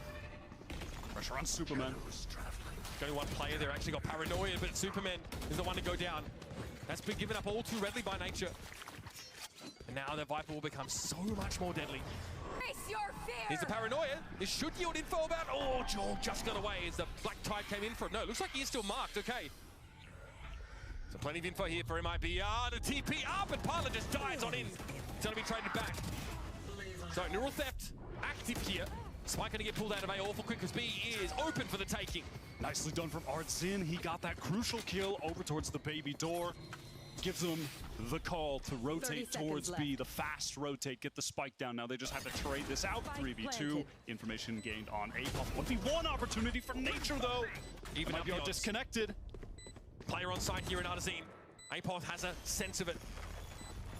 Pressure on Superman. Only one player there actually got paranoia, but Superman is the one to go down. That's been given up all too readily by Nature. And now the Viper will become so much more deadly. Face your fear! Here's the paranoia. This should yield info about, oh, Joel just got away as the Black Tide came in for him. No, looks like he is still marked, okay. So plenty of info here for MIBR. The TP up, and Parla just dives on in. It's gonna be traded back. So neural theft active here. Spike gonna get pulled out of A awful quick because B is open for the taking. Nicely done from Artzin. He got that crucial kill over towards the baby door. Gives them the call to rotate towards B, the fast rotate, get the spike down. Now they just have to trade this out. 3v2. Information gained on A. 1v1 opportunity for Nature though. Even up MIBR disconnected. Player on site here in Artazine. Apoth has a sense of it.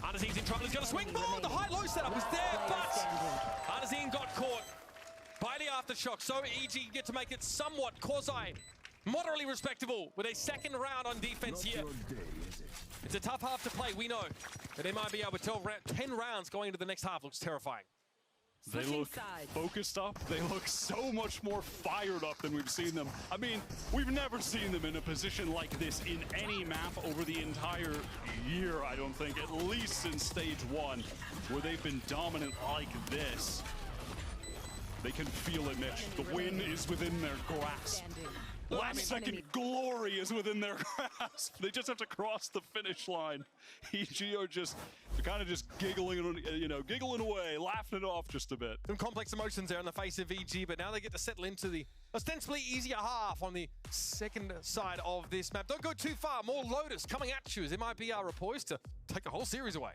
Artazine's in trouble, he's gonna swing. Oh, the high-low setup was there, but Artazine got caught by the aftershock. So EG get to make it somewhat quasi-moderately respectable with a second round on defense here. It's a tough half to play, we know. But MIBR with 10 rounds going into the next half looks terrifying. They look focused up. They look so much more fired up than we've seen them. I mean, we've never seen them in a position like this in any map over the entire year, I don't think, at least since stage 1, where they've been dominant like this. They can feel it, Mitch. The win is within their grasp. Last second glory is within their grasp. They just have to cross the finish line. EG are just kind of just giggling, you know, giggling away, laughing it off just a bit. Some complex emotions there on the face of EG, but now they get to settle into the ostensibly easier half on the second side of this map. Don't go too far. More Lotus coming at you as MIBR are poised to take a whole series away.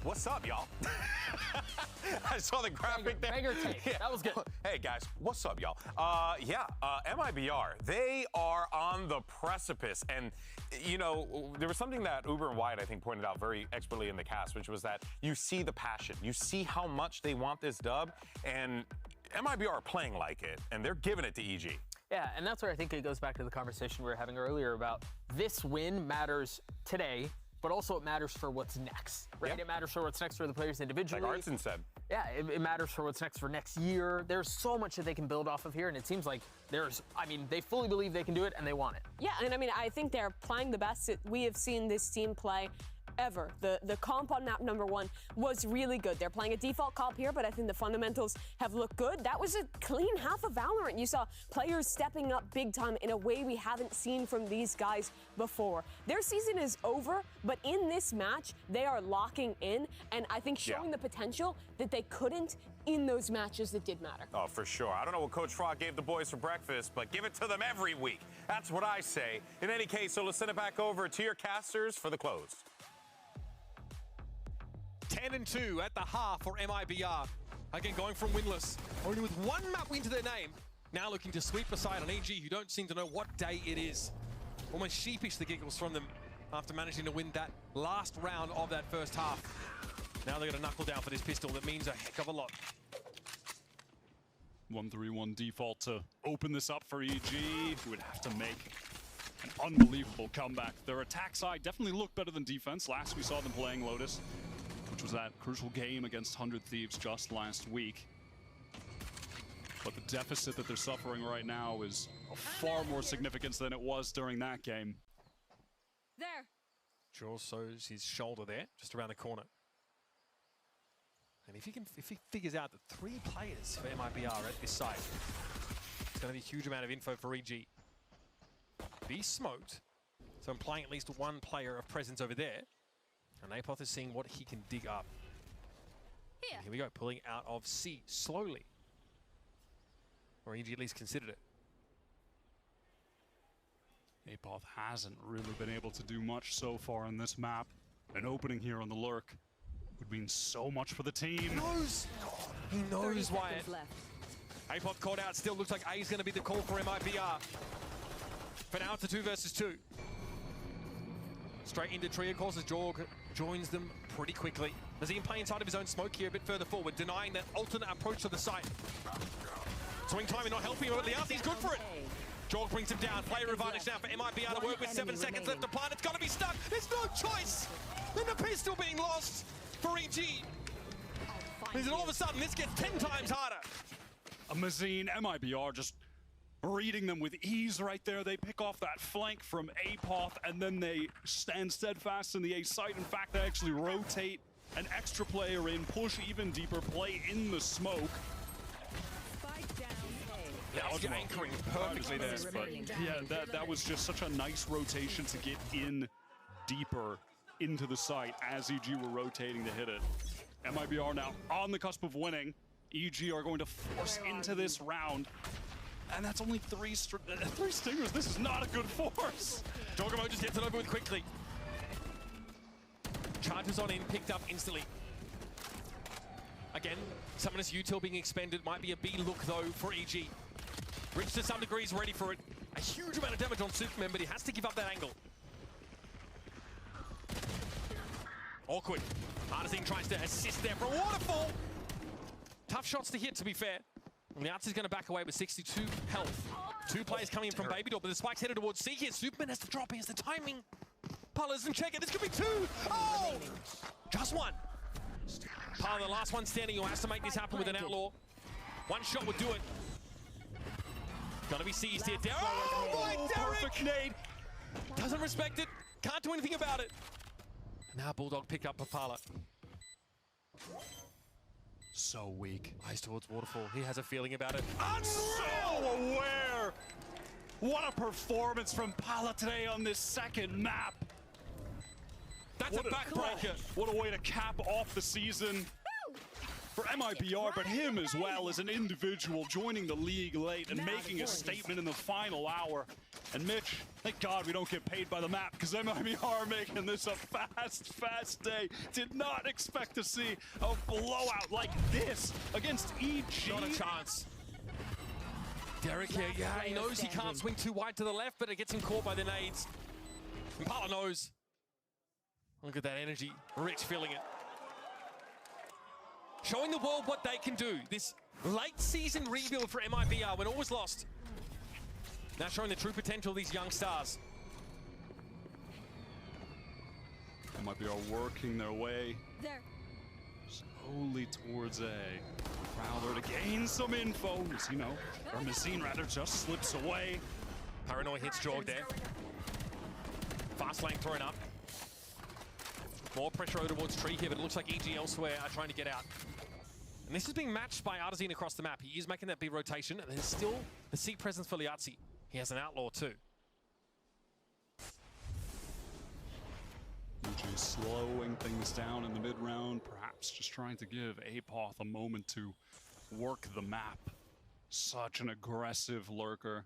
What's up, y'all? I saw the graphic there. Banger take. Yeah. That was good. Hey, guys. What's up, y'all? MIBR, they are on the precipice. And, you know, there was something that Uber and Wyatt, I think, pointed out very expertly in the cast, which was that you see the passion. You see how much they want this dub. And MIBR are playing like it, and they're giving it to EG. Yeah, and that's where I think it goes back to the conversation we were having earlier about this win matters today but also it matters for what's next, right? Yep. It matters for what's next for the players individually. Like Artson said. Yeah, it matters for what's next for next year. There's so much that they can build off of here, and it seems like they fully believe they can do it, and they want it. Yeah, and I mean, I think they're playing the best that we have seen this team play ever. The comp on map number 1 was really good. They're playing a default comp here, but I think the fundamentals have looked good. That was a clean half of Valorant. You saw players stepping up big time in a way we haven't seen from these guys before. Their season is over, but in this match, they are locking in, and I think showing the potential that they couldn't in those matches that did matter. Oh, for sure. I don't know what Coach Frog gave the boys for breakfast, but give it to them every week. That's what I say. In any case, so let's send it back over to your casters for the close. 10-2 at the half for MIBR. Again, going from winless, only with 1 map win to their name. Now looking to sweep aside an EG who don't seem to know what day it is. Almost sheepish, the giggles from them after managing to win that last round of that first half. Now they're going to knuckle down for this pistol. That means a heck of a lot. 1-3-1 default to open this up for EG, who would have to make an unbelievable comeback. Their attack side definitely looked better than defense. Last we saw them playing Lotus, which was that crucial game against 100 Thieves just last week. But the deficit that they're suffering right now is of far more significance than it was during that game. There. Jaws shows his shoulder there, just around the corner. And if he figures out that 3 players for MIBR at this site, it's going to be a huge amount of info for EG. Be smoked, so implying at least 1 player of presence over there. And Apoth is seeing what he can dig up. Here we go, pulling out of C slowly. Or EG at least considered it. Apoth hasn't really been able to do much so far in this map. An opening here on the lurk would mean so much for the team. He knows Wyatt. Apoth called out, still looks like A is going to be the call for MIBR. For now it's a 2 versus 2. Straight into tree, of course, as Jorg joins them pretty quickly. Nazim playing inside of his own smoke here a bit further forward, denying that alternate approach to the site. Swing timing not helping him, but Liazi's good for it. Jorg brings him down. Player advantage now for MIBR to work with 7 seconds left to plant. It's got to be stuck. There's no choice. Then the pistol being lost for EG. And all of a sudden, this gets 10 times harder. Amazine, MIBR just reading them with ease right there. They pick off that flank from Apoth, and then they stand steadfast in the A site. In fact, they actually rotate an extra player in, push even deeper, play in the smoke. Yeah, anchoring perfectly there. But yeah, that was just such a nice rotation to get in deeper into the site as EG were rotating to hit it. MIBR now on the cusp of winning. EG are going to force into this round. And that's only 3 stingers. This is not a good force. Jorgamo just gets it over with quickly. Charges on in, picked up instantly. Again, Summoners util being expended. Might be a B look though for EG. Rich to some degree is ready for it. A huge amount of damage on Superman, but he has to give up that angle. Awkward. Artisan tries to assist there for a waterfall. Tough shots to hit, to be fair. And the Arts is going to back away with 62 health. 2 players coming in from Baby Doll, but the spike's headed towards C here. Superman has to drop. He has the timing. Pala doesn't check it. This could be 2. Oh! Just 1. Pala, the last one standing, who has to make this happen with an outlaw. 1 shot would do it. Gonna be seized here. Derek! Oh my, Derek! Perfect nade. Doesn't respect it. Can't do anything about it. Now Bulldog pick up Papala. So weak. Eyes towards Waterfall. He has a feeling about it. So aware! What a performance from Pala today on this second map. That's a backbreaker. What a way to cap off the season for MIBR, but him as well as an individual joining the league late and making a statement in the final hour. And Mitch, thank God we don't get paid by the map, because MIBR are making this a fast day. Did not expect to see a blowout like this against EG. Not a chance. Derek here, yeah, he knows he can't swing too wide to the left, but it gets him caught by the nades. And Pala knows. Look at that energy. Rich feeling it. Showing the world what they can do. This late season rebuild for MIBR when all was lost. Now showing the true potential of these young stars. MIBR working their way There. slowly towards A. Prowler to gain some info, as you know, or Mazine rather just slips away. Paranoid hits Jorg there. Fast lane thrown up. More pressure over towards Tree here, but it looks like EG elsewhere are trying to get out. And this is being matched by Artazine across the map. He is making that big rotation, and there's still the seat presence for Liazzi. He has an outlaw too. EG slowing things down in the mid-round, perhaps just trying to give Apoth a moment to work the map. Such an aggressive lurker.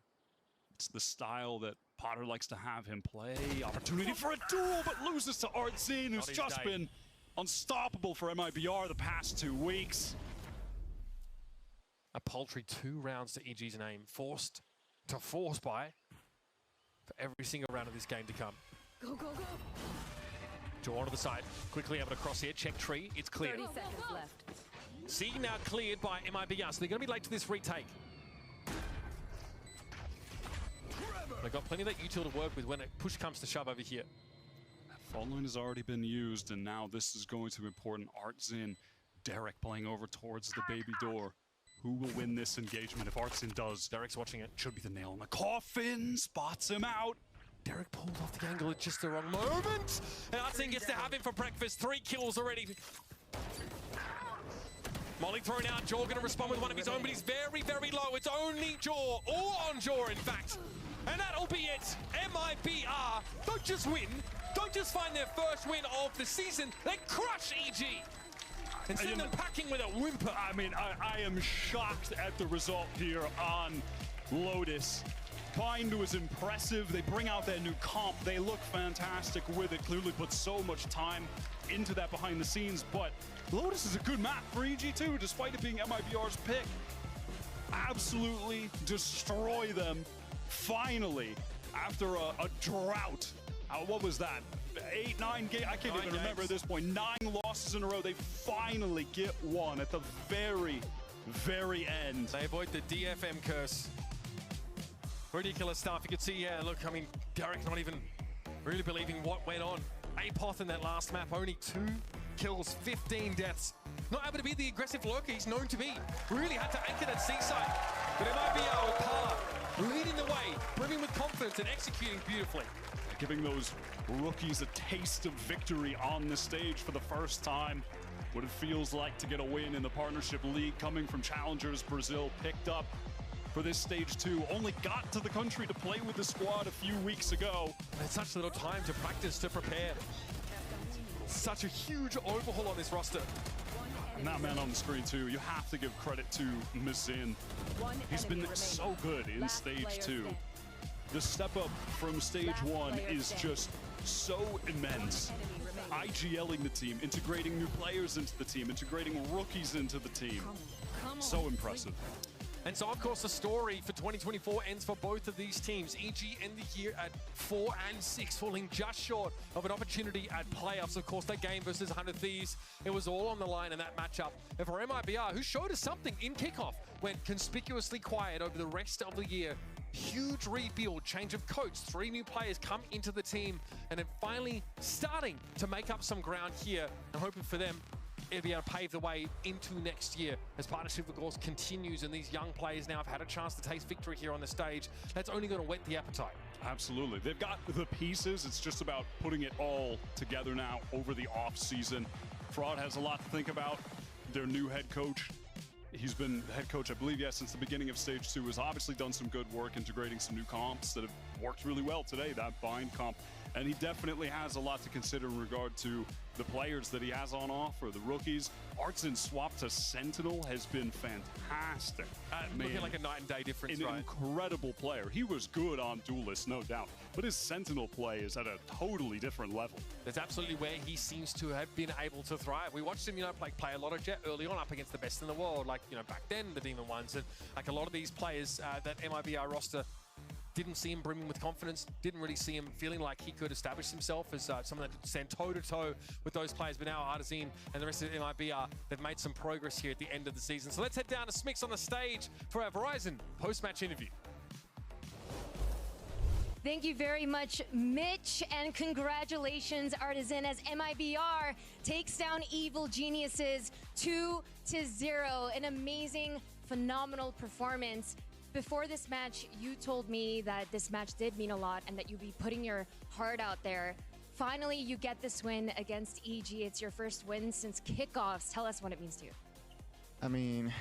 It's the style that Potter likes to have him play. Opportunity for a duel, but loses to Artazine, who's just been unstoppable for MIBR the past 2 weeks. A paltry 2 rounds to EG's name, forced to force by for every single round of this game to come. Go, go, go. Jaw to the side, quickly able to cross here, check Tree, it's clear. 30 seconds left. C now cleared by MIBR, so they're going to be late to this retake. They've got plenty of that util to work with when a push comes to shove over here. Fault line has already been used, and now this is going to be important. Artazine, Derek playing over towards the baby door. Who will win this engagement if Artazine does? Derek's watching it. Should be the nail in the coffin, spots him out. Derek pulled off the angle at just the wrong moment. And Artazine gets to have him for breakfast. 3 kills already. Molly thrown out. Jaw going to respond with one of his own, but he's very, very low. It's only Jaw, all on Jaw, in fact. And that'll be it. MIBR don't just win, don't just find their first win of the season, they crush EG and send them packing with a whimper. I mean, I am shocked at the result here on Lotus. Bind was impressive. They bring out that new comp. They look fantastic with it. Clearly put so much time into that behind the scenes, but Lotus is a good map for EG too, despite it being MIBR's pick. Absolutely destroy them. Finally, after a drought, what was that? 8, 9 games? I can't even remember at this point. 9 losses in a row. They finally get one at the very, very end. They avoid the DFM curse. Ridiculous stuff. You could see, yeah, look, I mean, Derek not even really believing what went on. Apoth in that last map, only 2 kills, 15 deaths. Not able to be the aggressive lurker he's known to be. Really had to anchor that seaside. But MIBR with Pala leading the way, brimming with confidence and executing beautifully. Giving those rookies a taste of victory on the stage for the first time. What it feels like to get a win in the Partnership League coming from Challengers Brazil, picked up for this stage 2. Only got to the country to play with the squad a few weeks ago. And such little time to practice, to prepare. Such a huge overhaul on this roster. And that man on the screen too, you have to give credit to Mazine. He's been so good in stage 2. The step up from stage 1 is just so immense. IGLing the team, integrating new players into the team, integrating rookies into the team. So impressive. And so, of course, the story for 2024 ends for both of these teams. EG end the year at 4 and 6, falling just short of an opportunity at playoffs. Of course, that game versus 100 Thieves, it was all on the line in that matchup. And for MIBR, who showed us something in kickoff, went conspicuously quiet over the rest of the year. Huge rebuild, change of coach, 3 new players come into the team, and then finally starting to make up some ground here. And hoping for them, it'll be able to pave the way into next year as Partnership of course continues, and these young players now have had a chance to taste victory here on the stage. That's only going to whet the appetite. Absolutely. They've got the pieces. It's just about putting it all together now over the off season. Fraud has a lot to think about. Their new head coach, he's been the head coach, I believe, since the beginning of stage 2, has obviously done some good work integrating some new comps that have worked really well today, that Bind comp. And he definitely has a lot to consider in regard to the players that he has on offer, the rookies. Artazine swap to Sentinel has been fantastic. Looking like a night and day difference, An right? incredible player. He was good on Duelist, no doubt. But his Sentinel play is at a totally different level. That's absolutely where he seems to have been able to thrive. We watched him, play a lot of Jet early on up against the best in the world, back then, the Demon Ones. And a lot of these players, that MIBR roster, didn't see him brimming with confidence, didn't really see him feeling like he could establish himself as someone that could stand toe-to-toe with those players. But now Artazine and the rest of MIBR, they've made some progress here at the end of the season. So let's head down to Smix on the stage for our Verizon post-match interview. Thank you very much, Mitch, and congratulations, Artisan, as MIBR takes down Evil Geniuses 2-0. An amazing, phenomenal performance. Before this match, you told me that this match did mean a lot and that you'd be putting your heart out there. Finally, you get this win against EG. It's your first win since kickoffs. Tell us what it means to you. I mean,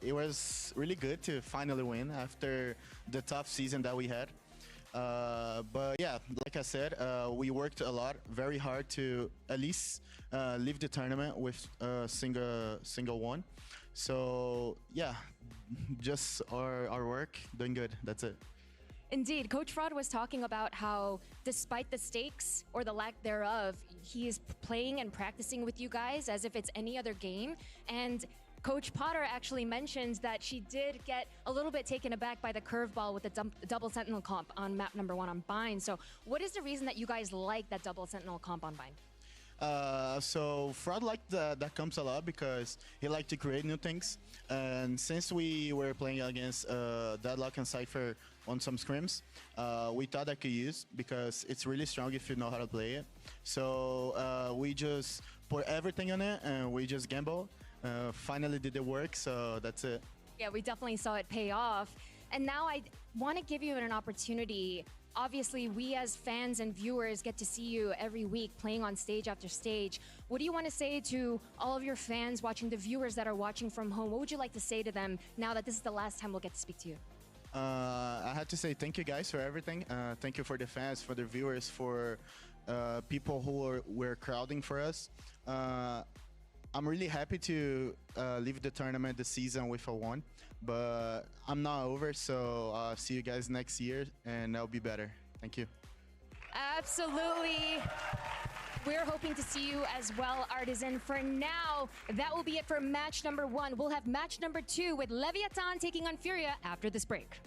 it was really good to finally win after the tough season that we had. But yeah, like I said, we worked a lot, very hard to at least leave the tournament with a single one. So yeah, just our work, doing good. That's it. Indeed, Coach Fraud was talking about how, despite the stakes or the lack thereof, he is playing and practicing with you guys as if it's any other game. And Coach Potter actually mentioned that she did get a little bit taken aback by the curveball with the double sentinel comp on map number 1 on Bind. So what is the reason that you guys like that double sentinel comp on Bind? So Fraud liked that comps a lot because he liked to create new things. And since we were playing against Deadlock and Cypher on some scrims, we thought that could use because it's really strong if you know how to play it. So we just put everything on it and we just gamble. Finally did the work, so that's it. Yeah, we definitely saw it pay off. And now I want to give you an opportunity. Obviously, we as fans and viewers get to see you every week playing on stage after stage. What do you want to say to all of your fans watching, the viewers that are watching from home? What would you like to say to them now that this is the last time we'll get to speak to you? I had to say thank you guys for everything. Thank you for the fans, for the viewers, for people who were crowding for us. I'm really happy to leave the tournament this season with a 1, but I'm not over, so see you guys next year and I'll be better. Thank you. Absolutely. We're hoping to see you as well, Artisan. For now, that will be it for match number 1. We'll have match number 2 with Leviathan taking on Furia after this break.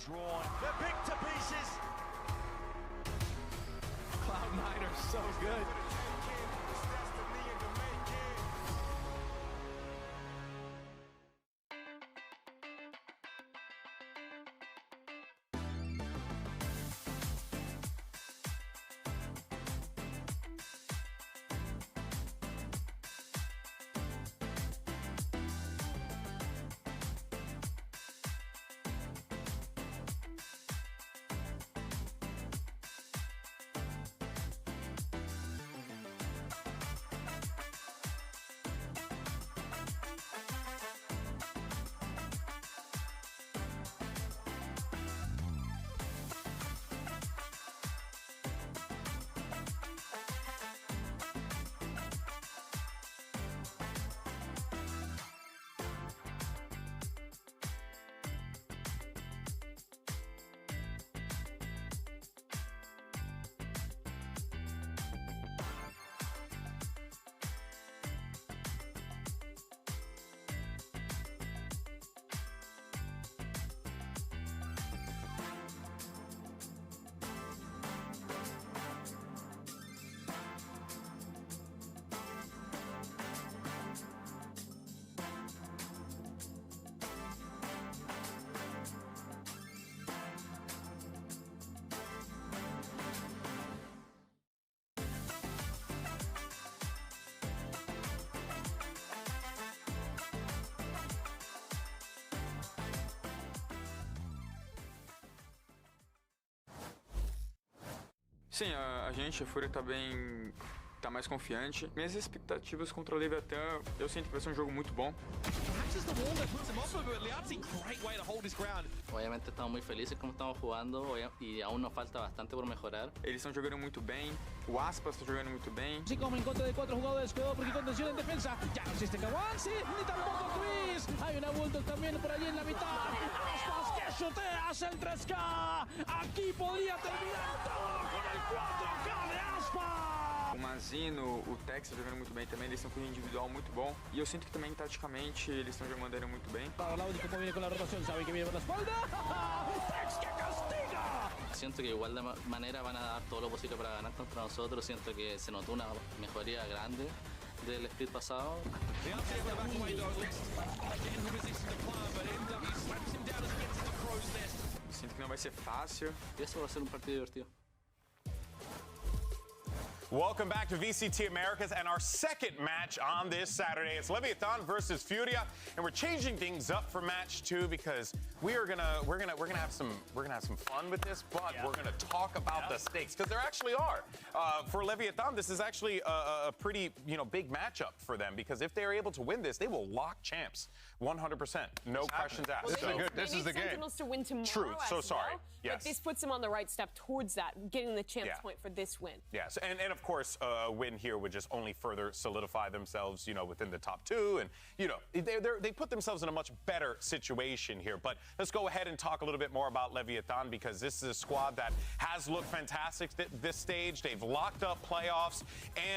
Drawn. They're picked to pieces. Cloud9 are so good. Sim, a gente, a FURIA tá mais confiante. Minhas expectativas contra o Leviathan, eu sinto que vai ser um jogo muito bom. Obviamente estamos muy felices como estamos jugando y aún nos falta bastante por mejorar. Eles estão jogando muito bem, o Aspas está jogando muito bem. Si como en contra de 4 jugadores, quedó porque contención en defensa. Ya no existe Kawan, sí, ni tampoco Chris. Hay una Bulldog también por allí en la mitad. Aspas que chutea, hace el 3K. Aquí podría terminar todo con el 4K de Aspas. O Mazino, o Tex tá jogando muito bem também, eles estão com um individual muito bom. E eu sinto que também, taticamente, eles estão jogando maneira muito bem. Como viene con la rotación, sabe que viene por la espalda. Tex que castiga. Siento que de igual manera van a dar todo lo posible para ganar contra nosotros. Siento que se notó una mejoría grande del split pasado. Sinto que não vai ser fácil. Eso va a ser un partido divertido. Welcome back to VCT Americas and our second match on this Saturday. It's Leviathan versus FURIA, and we're changing things up for match 2 because we're gonna have some fun with this, but we're gonna talk about the stakes because there actually are. For Leviathan, this is actually a pretty big matchup for them because if they're able to win this, they will lock champs 100%, no questions asked. This is the game. Sentinels to win tomorrow. True. So sorry. Well, Yes. but this puts them on the right step towards that, getting the champs point for this win. Yes, and of course, a win here would just only further solidify themselves, within the top 2, and they put themselves in a much better situation here. But let's go ahead and talk a little bit more about Leviathan because this is a squad that has looked fantastic this stage. They've locked up playoffs,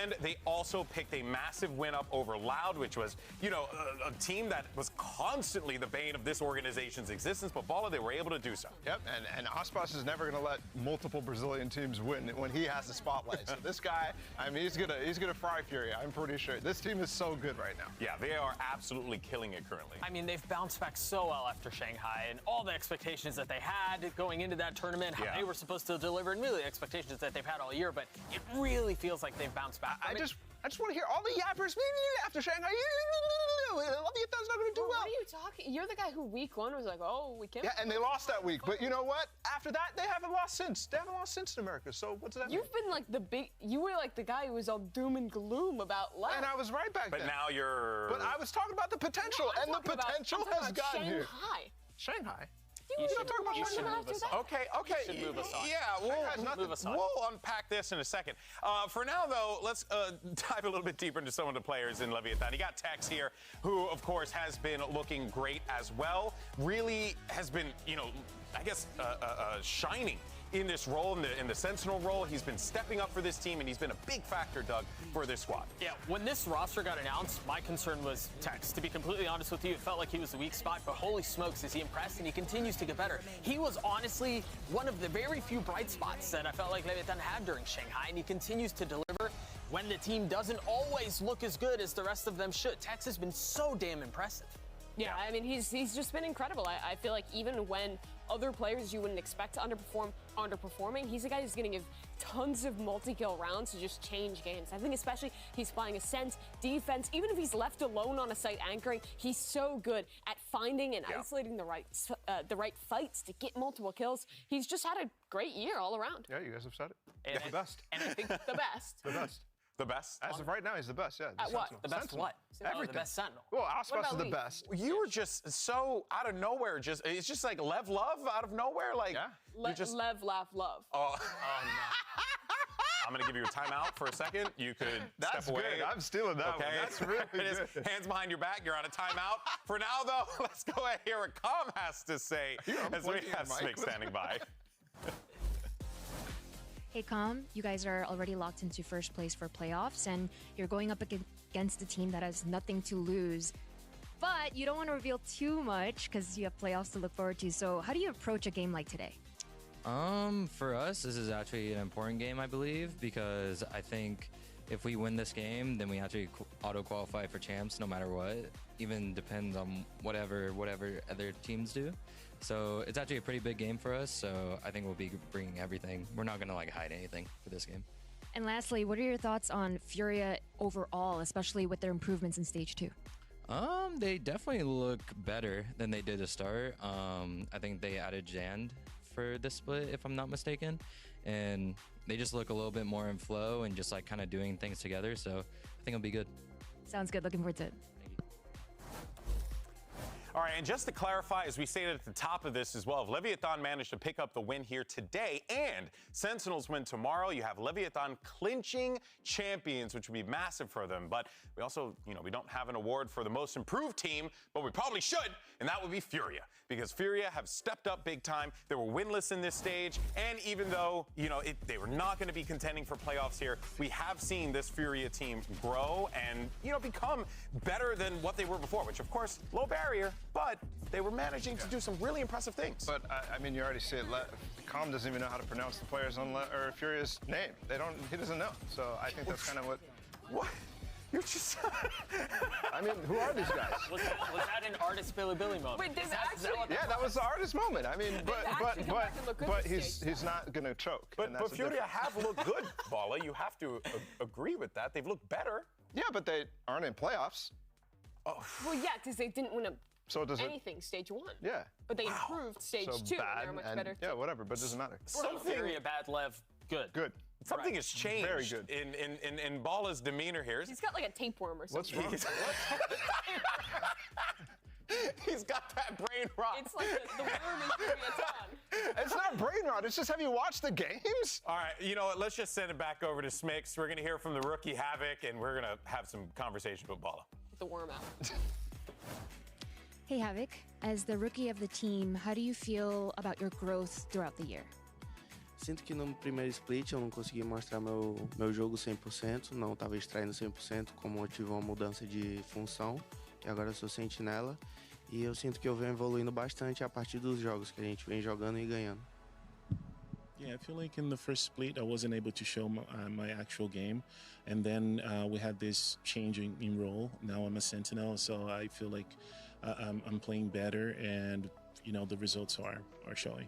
and they also picked a massive win up over Loud, which was, a team that was constantly the bane of this organization's existence. But Bala, they were able to do so. Yep, and Aspas is never going to let multiple Brazilian teams win when he has the spotlight. So this guy, he's gonna fry FURIA. I'm pretty sure. This team is so good right now. Yeah, they are absolutely killing it currently. I mean, they've bounced back so well after Shanghai, and all the expectations that they had going into that tournament, how they were supposed to deliver, and really the expectations that they've had all year. But it really feels like they've bounced back. I just want to hear all the yappers after Shanghai. Leviathan's not going to do well. What are you talking? You're the guy who week 1 was like, oh, we can't. Yeah, and they lost that week. But you know what? After that, they haven't lost since. They haven't lost since in America. So what's that mean? You've been like you were like the guy who was all doom and gloom about Lev. And I was right back then. But now you're... But I was talking about the potential, and the potential has gotten here. Shanghai? You should talk about Shanghai. Okay. You should move us on. Yeah, we'll unpack this in a second. For now, though, let's dive a little bit deeper into some of the players in Leviathan. You got Tex here, who, of course, has been looking great as well. Really has been, I guess, shining in this role, in the Sentinel role. He's been stepping up for this team, and he's been a big factor, Doug, for this squad. Yeah, when this roster got announced, my concern was Tex. To be completely honest with you, it felt like he was the weak spot, but holy smokes, is he impressed, and he continues to get better. He was honestly one of the very few bright spots that I felt like Leviathan had during Shanghai, and he continues to deliver when the team doesn't always look as good as the rest of them should. Tex has been so damn impressive. Yeah, I mean, he's just been incredible. I feel like even when other players you wouldn't expect to underperforming, he's a guy who's going to give tons of multi-kill rounds to just change games. I think especially he's playing Ascent, defense, even if he's left alone on a site anchoring, he's so good at finding and isolating the right fights to get multiple kills. He's just had a great year all around. Yeah, you guys have said it. The best. And I think the best. The best. The best? As of right now, he's the best, yeah. At what? The best what? Everything. The best Sentinel. Well, Aspas is the best. You were just so out of nowhere. It's just like Lev Love out of nowhere. Like, Lev, laugh, love. Oh, no. I'm going to give you a timeout for a second. You could That's step away. Good. I'm stealing that one. That's really good. Hands behind your back. You're on a timeout. For now, though, let's go ahead and hear what Com has to say as we have Smick standing by. Hey, Com, you guys are already locked into first place for playoffs, and you're going up against a team that has nothing to lose. But you don't want to reveal too much because you have playoffs to look forward to. So how do you approach a game like today? For us, this is actually an important game, I believe, because I think if we win this game, then we actually auto-qualify for champs no matter what. Even depends on whatever other teams do. So it's actually a pretty big game for us, so I think we'll be bringing everything. We're not going to hide anything for this game. And lastly, what are your thoughts on FURIA overall, especially with their improvements in Stage 2? They definitely look better than they did to start. I think they added Jand for this split, if I'm not mistaken. and they just look a little bit more in flow and just like kind of doing things together. So I think it'll be good. Sounds good. Looking forward to it. All right, and just to clarify, as we stated at the top of this as well, if Leviathan managed to pick up the win here today and Sentinels win tomorrow, you have Leviathan clinching champions, which would be massive for them. But we also, we don't have an award for the most improved team, but we probably should, and that would be FURIA, because FURIA have stepped up big time. They were winless in this stage, and even though, they were not going to be contending for playoffs here, we have seen this FURIA team grow and, become better than what they were before, which, of course, low barrier. But they were managing to do some really impressive things. But you already see it. Calm doesn't even know how to pronounce the players on Furia's name. He doesn't know. So I think that's kind of what. What? You're just. Who are these guys? Was that an artist Billy moment? Wait, there's actually. Yeah, that was the artist moment. But he's not gonna choke. But Furia have looked good, Bala. You have to agree with that. They've looked better. Yeah, but they aren't in playoffs. Oh. Well, yeah, because they didn't win anything stage 1. Yeah. But they improved stage 2. They're much better. Yeah, whatever, but it doesn't matter. Something a bad Lev, good. Good. Something has changed Very good. in Bala's demeanor here. He's got like a tapeworm or something. What's wrong? He's got that brain rot. It's like the worm is doing its on. It's not brain rot. It's just, have you watched the games? All right, you know what? Let's just send it back over to Smix. We're going to hear from the rookie Havoc, and we're going to have some conversation with Bala. The worm out. Hey, Havoc, as the rookie of the team, how do you feel about your growth throughout the year? Sinto que no primeiro split eu não consegui mostrar meu jogo 100%, não estava extraindo 100%, como eu tive uma mudança de função, e agora eu sou sentinela, e eu sinto que eu venho evoluindo bastante a partir dos jogos que a gente vem jogando e ganhando. Yeah, I feel like in the first split I wasn't able to show my actual game, and then we had this change in role. Now I'm a sentinel, so I feel like I'm playing better, and the results are showing.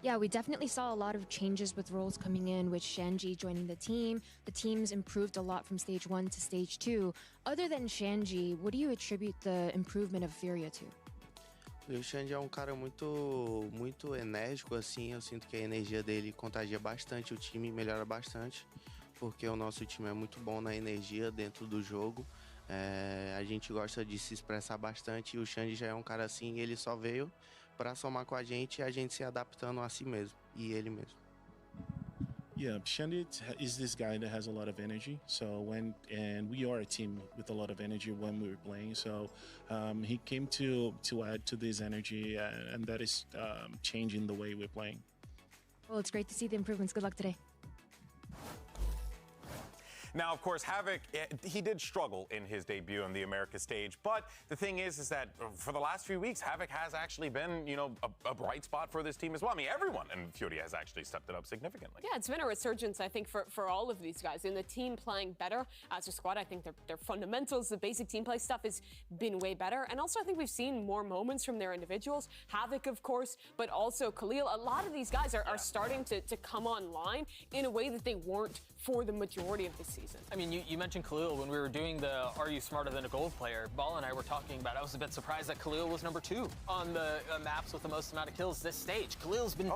Yeah, we definitely saw a lot of changes with roles coming in, with Shanji joining the team. The team's improved a lot from stage 1 to stage 2. Other than Shanji, what do you attribute the improvement of Furia to? O Shanji é cara muito enérgico, assim. Eu sinto que a energia dele contagia bastante o time, melhora bastante, porque o nosso time é muito bom na energia dentro do jogo. A gente gosta de se expressar bastante, e o Shanji já é cara assim, ele só veio para somar com a gente e a gente se adaptando a si mesmo e ele mesmo. Yeah, Shandy is this guy that has a lot of energy. And we are a team with a lot of energy when we were playing. So he came to add to this energy, and that is changing the way we're playing. Well, it's great to see the improvements. Good luck today. Now, of course, Havoc, he did struggle in his debut on the America stage, but the thing is that for the last few weeks, Havoc has actually been, a bright spot for this team as well. I mean, everyone in Furia has actually stepped it up significantly. Yeah, it's been a resurgence, I think, for all of these guys. In the team playing better as a squad, I think their fundamentals, the basic team play stuff has been way better. And also, I think we've seen more moments from their individuals. Havoc, of course, but also Khalil. A lot of these guys are starting to come online in a way that they weren't for the majority of the season. I mean, you mentioned Khalil when we were doing the Are You Smarter Than a Gold Player? Ball and I were talking about, I was a bit surprised that Khalil was number 2 on the maps with the most amount of kills this stage. Khalil's been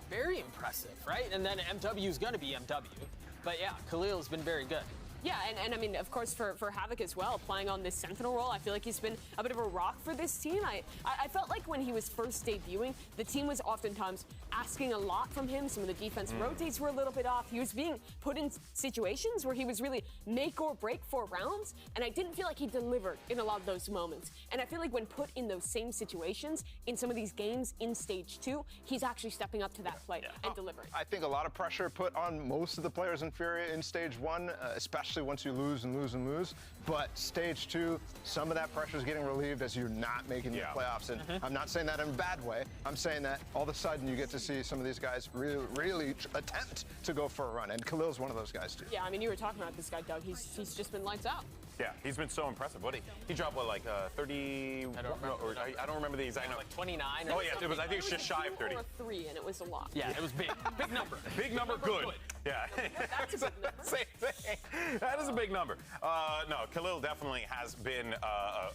very impressive, right? And then MW's gonna be MW. But yeah, Khalil's been very good. Yeah, and I mean, of course, for Havoc as well, playing on this Sentinel role, I feel like he's been a bit of a rock for this team. I felt like when he was first debuting, the team was oftentimes asking a lot from him. Some of the defense rotates were a little bit off. He was being put in situations where he was really make or break for rounds, and I didn't feel like he delivered in a lot of those moments. And I feel like when put in those same situations, in some of these games in stage 2, he's actually stepping up to that plate and delivering. I think a lot of pressure put on most of the players in Furia in stage 1, especially once you lose and lose and lose. But stage 2, some of that pressure is getting relieved as you're not making the playoffs. And I'm not saying that in a bad way. I'm saying that all of a sudden you get to see some of these guys really attempt to go for a run. And Khalil's one of those guys too. Yeah, I mean, you were talking about this guy, Doug. He's just been lights out. Yeah, he's been so impressive. He dropped 30? I don't remember the exact number. Like 29. Oh yeah, it was. I think it's just shy of 30. Or 3, and it was a lot. Yeah, it was big. Big number. Big number, good. Yeah. That's a big number. Same thing. That is a big number. No, Khalil definitely has been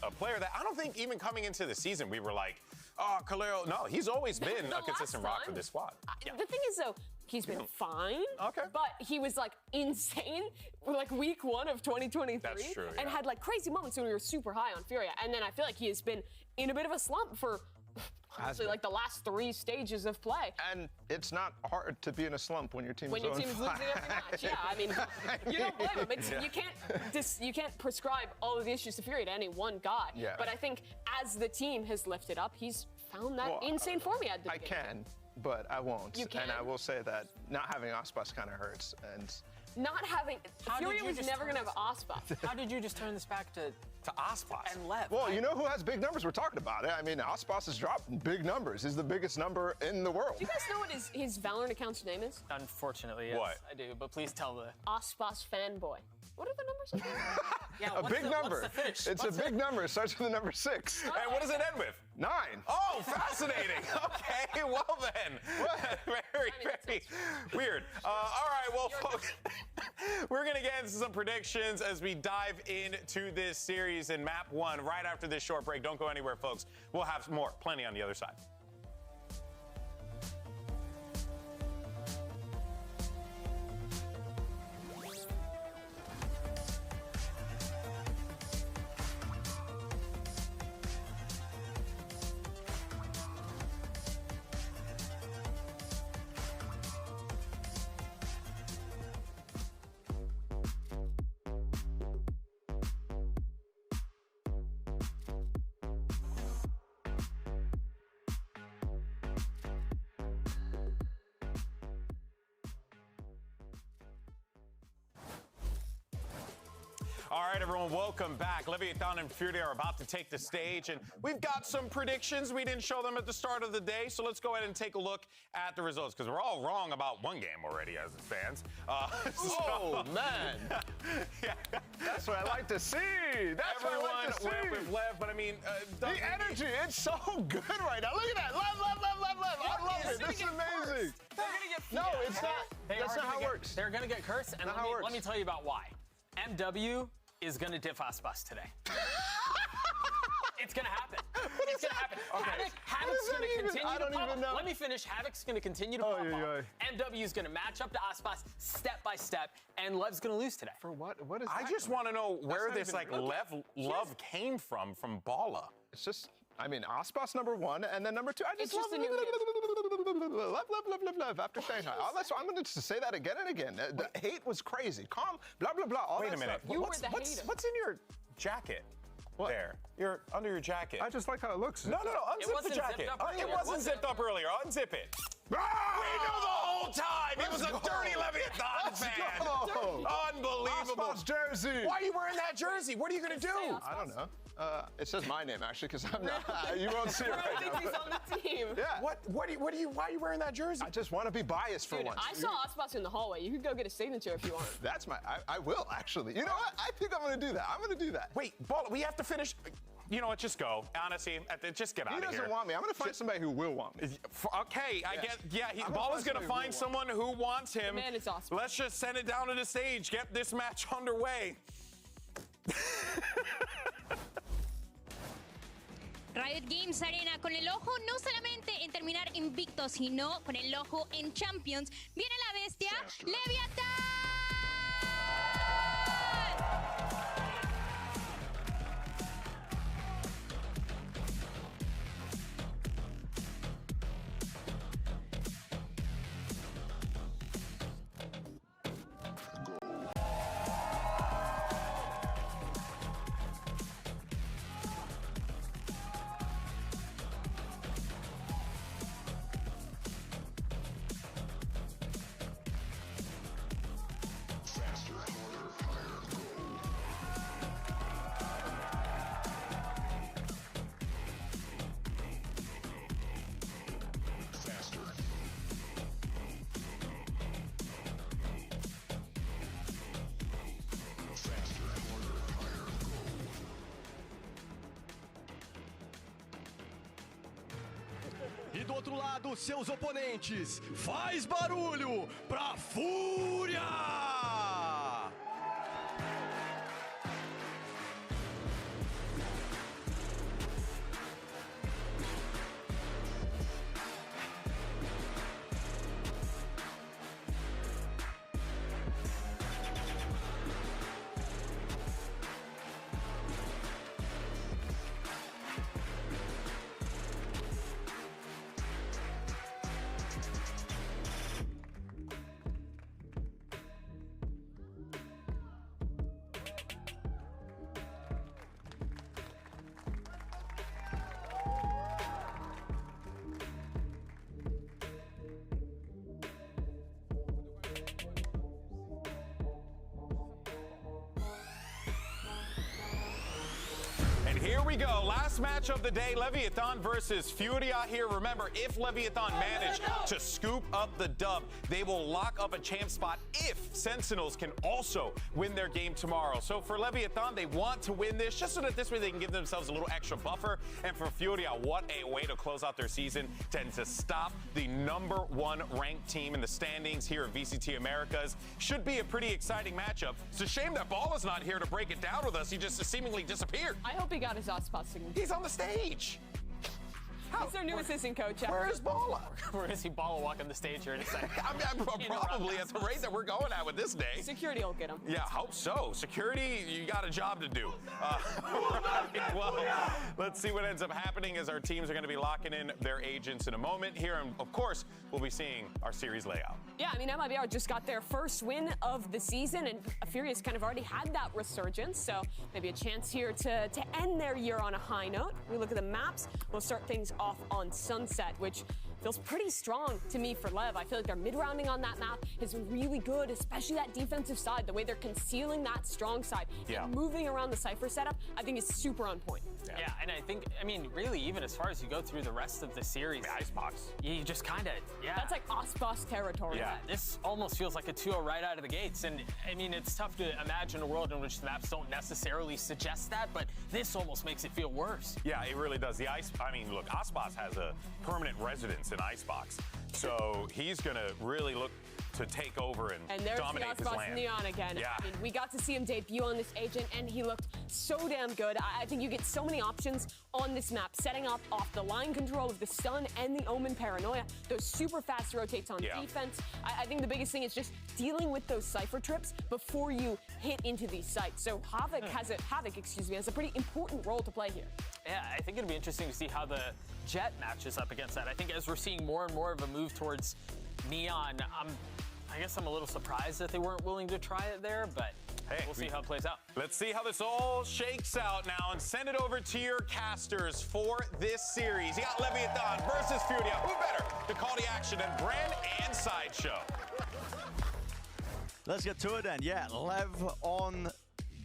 a player that I don't think even coming into the season we were like, Oh, Kalero, no, he's always been The a consistent last rock for time- this squad. Yeah. The thing is, though, he's been fine. Okay. But he was like insane, like week 1 of 2023. That's true, And yeah. had like crazy moments when we were super high on Furia. And then I feel like he has been in a bit of a slump for honestly like the last 3 stages of play. And it's not hard to be in a slump when your team When is your 0-5. team is losing every match, yeah. I mean, you don't blame him. It's, you can't prescribe all of the issues to Furia to any one guy. Yeah. But I think as the team has lifted up, he's found that Well, insane form he had. At the I beginning. can, but I won't. You can? And I will say that not having Aspas kind of hurts. And Not having Furia was never gonna have Aspas. How did you just turn this back to Aspas and Lev? well, you know who has big numbers? We're talking about it. I mean, Aspas has dropped big numbers. He's the biggest number in the world. Do you guys know what his Valorant account's name is? Unfortunately, yes, What? I do. But please tell the. Aspas fanboy. What are the numbers again? Yeah, A big number. What's the finish? It's What's a big number. It starts with the number 6. And what does it end with? 9. Oh, fascinating. Okay, well then. Very, very weird. All right, well, folks, we're going to get into some predictions as we dive into this series in Map 1 right after this short break. Don't go anywhere, folks. We'll have more, plenty on the other side. All right, everyone, welcome back. Leviathan and FURIA are about to take the stage, and we've got some predictions. We didn't show them at the start of the day, so let's go ahead and take a look at the results, because we're all wrong about one game already as it stands. Oh, man. Yeah. That's what I like to see. That's Everyone what I like to see. went with Lev, but I mean, The energy, it's so good right now. Look at that. Love. I love it. This is amazing. They're gonna get. No, it's not. That's not how it works. They're gonna get cursed, and Not how it works. let me tell you about why. MW is gonna diff Aspas today. It's gonna happen. It's gonna happen. Havoc's gonna continue I don't to pop even up. know. Let me finish. Havoc's gonna continue to pop up. MW is gonna match up to Aspas step by step, and Lev's gonna lose today. For what? What is I that? just want to know where not this even- love came from Bala. It's just, I mean, Aspas number 1, and then number 2. I just It's just a new love after Shanghai. I'm going to say that again and again. The hate was crazy. Calm, blah, blah, blah. All Wait that a minute. stuff. You were What's the hater. what's in your jacket? What? There. You're under your jacket. I just like how it looks. No, unzip wasn't the zipped jacket. up earlier. It wasn't zipped up earlier. Unzip it. We knew the whole time he was a dirty Leviathan fan. go. Unbelievable. Aspas jersey. Why are you wearing that jersey? What are you going to do? I don't know. It says my name, actually, because I'm not. You won't see it I right think now. he's on the team. Yeah. Why are you wearing that jersey? I just want to be biased for Dude, once. I saw Aspas in the hallway. You could go get a signature if you want. That's I will, actually. You know what? I think I'm going to do that. I'm going to do that. Wait, Bala, we have to finish. You know what? Just go. Honestly, just get out He of here. doesn't want me. I'm going to find somebody who will want me. Okay, I get. Yeah, I'm Bala's gonna gonna find find someone who wants him. Man, it's awesome. Let's just send it down to the stage. Get this match underway. Riot Games Arena, con el ojo no solamente en terminar invictos, sino con el ojo en Champions. Viene la bestia, Leviathan. E do outro lado, seus oponentes. Faz barulho pra FURIA! here we go. Last match of the day, Leviathan versus Furia here. Remember, if Leviathan manage to scoop up the dub, they will lock up a champ spot if Sentinels can also win their game tomorrow. So for Leviathan, they want to win this just so that this way they can give themselves a little extra buffer. And for Furia, what a way to close out their season and to stop the #1 ranked team in the standings here at VCT Americas. Should be a pretty exciting matchup. It's a shame that Bala's not here to break it down with us. He just seemingly disappeared. I hope he got his Ospas signal. He's on the stage. He's their new assistant coach. Where is Bala? Where is he Bala walking the stage here in a second? I'm probably at the rate that we're going at with this day. Security will get him. Yeah, hope so. Security, you got a job to do. Well, let's see what ends up happening as our teams are going to be locking in their agents in a moment here. And of course, we'll be seeing our series layout. Yeah, I mean, MIBR just got their first win of the season, and Furia's kind of already had that resurgence, so maybe a chance here to end their year on a high note. We look at the maps. We'll start things off on Sunset, which feels pretty strong to me for LEV. I feel like their mid-rounding on that map is really good, especially that defensive side, the way they're concealing that strong side and moving around the Cypher setup, I think is super on point. Yeah, and I think, I mean, really, even as far as you go through the rest of the series, Icebox. You just kind of, That's like Ospas territory. Yeah, this almost feels like a 2-0 right out of the gates. And I mean, it's tough to imagine a world in which the maps don't necessarily suggest that, but this almost makes it feel worse. Yeah, it really does. I mean, look, Ospas has a permanent residence in Icebox, so he's going to really look to take over and there's dominate the his Ospas land. Neon again. Yeah. I mean, we got to see him debut on this agent, and he looked so damn good. I think you get so many options on this map, setting up off the line control of the stun and the Omen Paranoia, those super fast rotates on defense. I think the biggest thing is just dealing with those Cypher trips before you hit into these sites. So Havoc has a pretty important role to play here. Yeah, I think it'll be interesting to see how the Jet matches up against that. I think as we're seeing more and more of a move towards Neon, I guess I'm a little surprised that they weren't willing to try it there, but hey, we'll see how it plays out. Let's see how this all shakes out now and send it over to your casters for this series. You got Leviathan versus Furia. Who better to call the action than Bren and Sideshow? Let's get to it then. Yeah, Lev on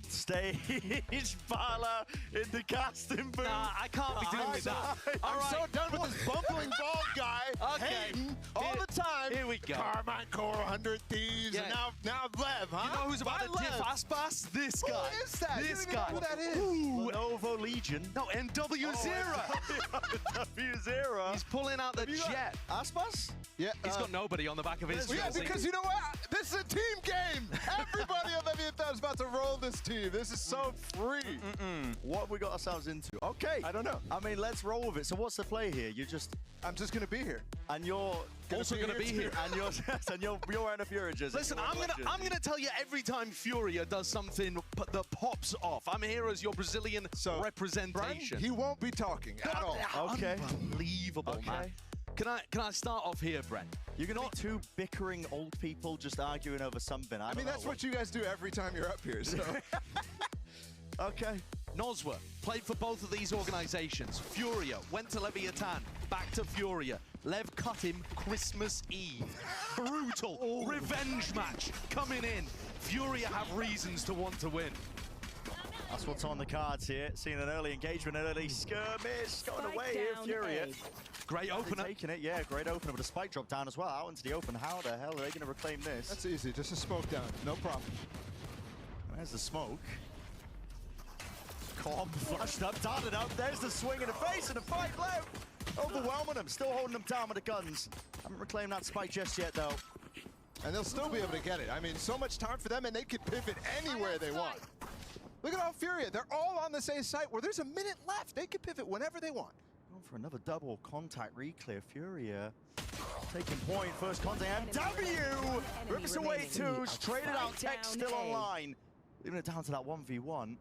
stage, Bala in the casting booth. Nah, I can't be doing that. I'm so done with this bumbling bald guy hating all the time. Here we go. Carmine Core, 100 Thieves, and now Lev, huh? You know who's about to diff Aspas? This guy. Who is that? This you guy. Know who that is? Ooh. Lenovo Legion. No, NW0. W0. He's pulling out the jet. Aspas? Yeah. He's got nobody on the back of his Yeah, jersey. because you know what? This is a team game. Everybody on Leviathan is about to roll this team. This is so free. What have we got ourselves into? Okay. I don't know. I mean, let's roll with it. So what's the play here? I'm just going to be here. And you're also going to be here. And you're wearing a Furia jersey. Listen, I'm gonna tell you every time Furia does something that pops off. I'm here as your Brazilian representation. Brent, he won't be talking at all. Okay. Unbelievable, man. Can I start off here, Brent? You're gonna be two bickering old people just arguing over something. I mean, that's what you guys do every time you're up here. So. Okay. Noswa played for both of these organizations. Furia went to Leviathan, back to Furia. Lev cut him Christmas Eve. Brutal revenge match coming in. Furia have reasons to want to win. That's what's on the cards here. Seeing an early engagement, an early skirmish. Going away here, Furia. Great opener. Taking it, yeah, great opener, but a spike drop down as well. Out into the open. How the hell are they going to reclaim this? That's easy. Just a smoke down. No problem. There's the smoke. Corp flushed up, darted up. There's the swing in the face and the fight left. Overwhelming them. Still holding them down with the guns. Haven't reclaimed that spike just yet, though. And they'll still be able to get it. I mean, so much time for them, and they can pivot anywhere they want. Look at all Furia. They're all on the same site where there's a minute left. They can pivot whenever they want. Going for another double contact reclear. Furia taking point. First contact. MW rips away two. Traded out. Tech still online. Leaving it down to that 1v1.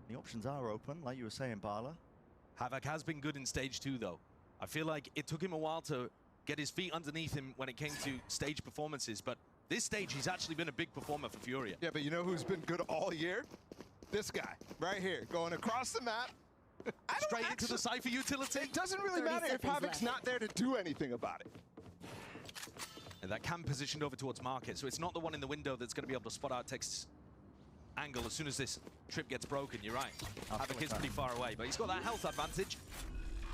The options are open, like you were saying, Bala. Havoc has been good in stage 2, though. I feel like it took him a while to get his feet underneath him when it came to stage performances, but this stage, he's actually been a big performer for Furia. Yeah, but you know who's been good all year? This guy, right here, going across the map. Straight into the Cypher utility. It doesn't really matter if Havoc's not there to do anything about it. And that cam positioned over towards market, so it's not the one in the window that's going to be able to spot out Tech's angle as soon as this trip gets broken. You're right. Havoc is pretty far away, but he's got that health advantage.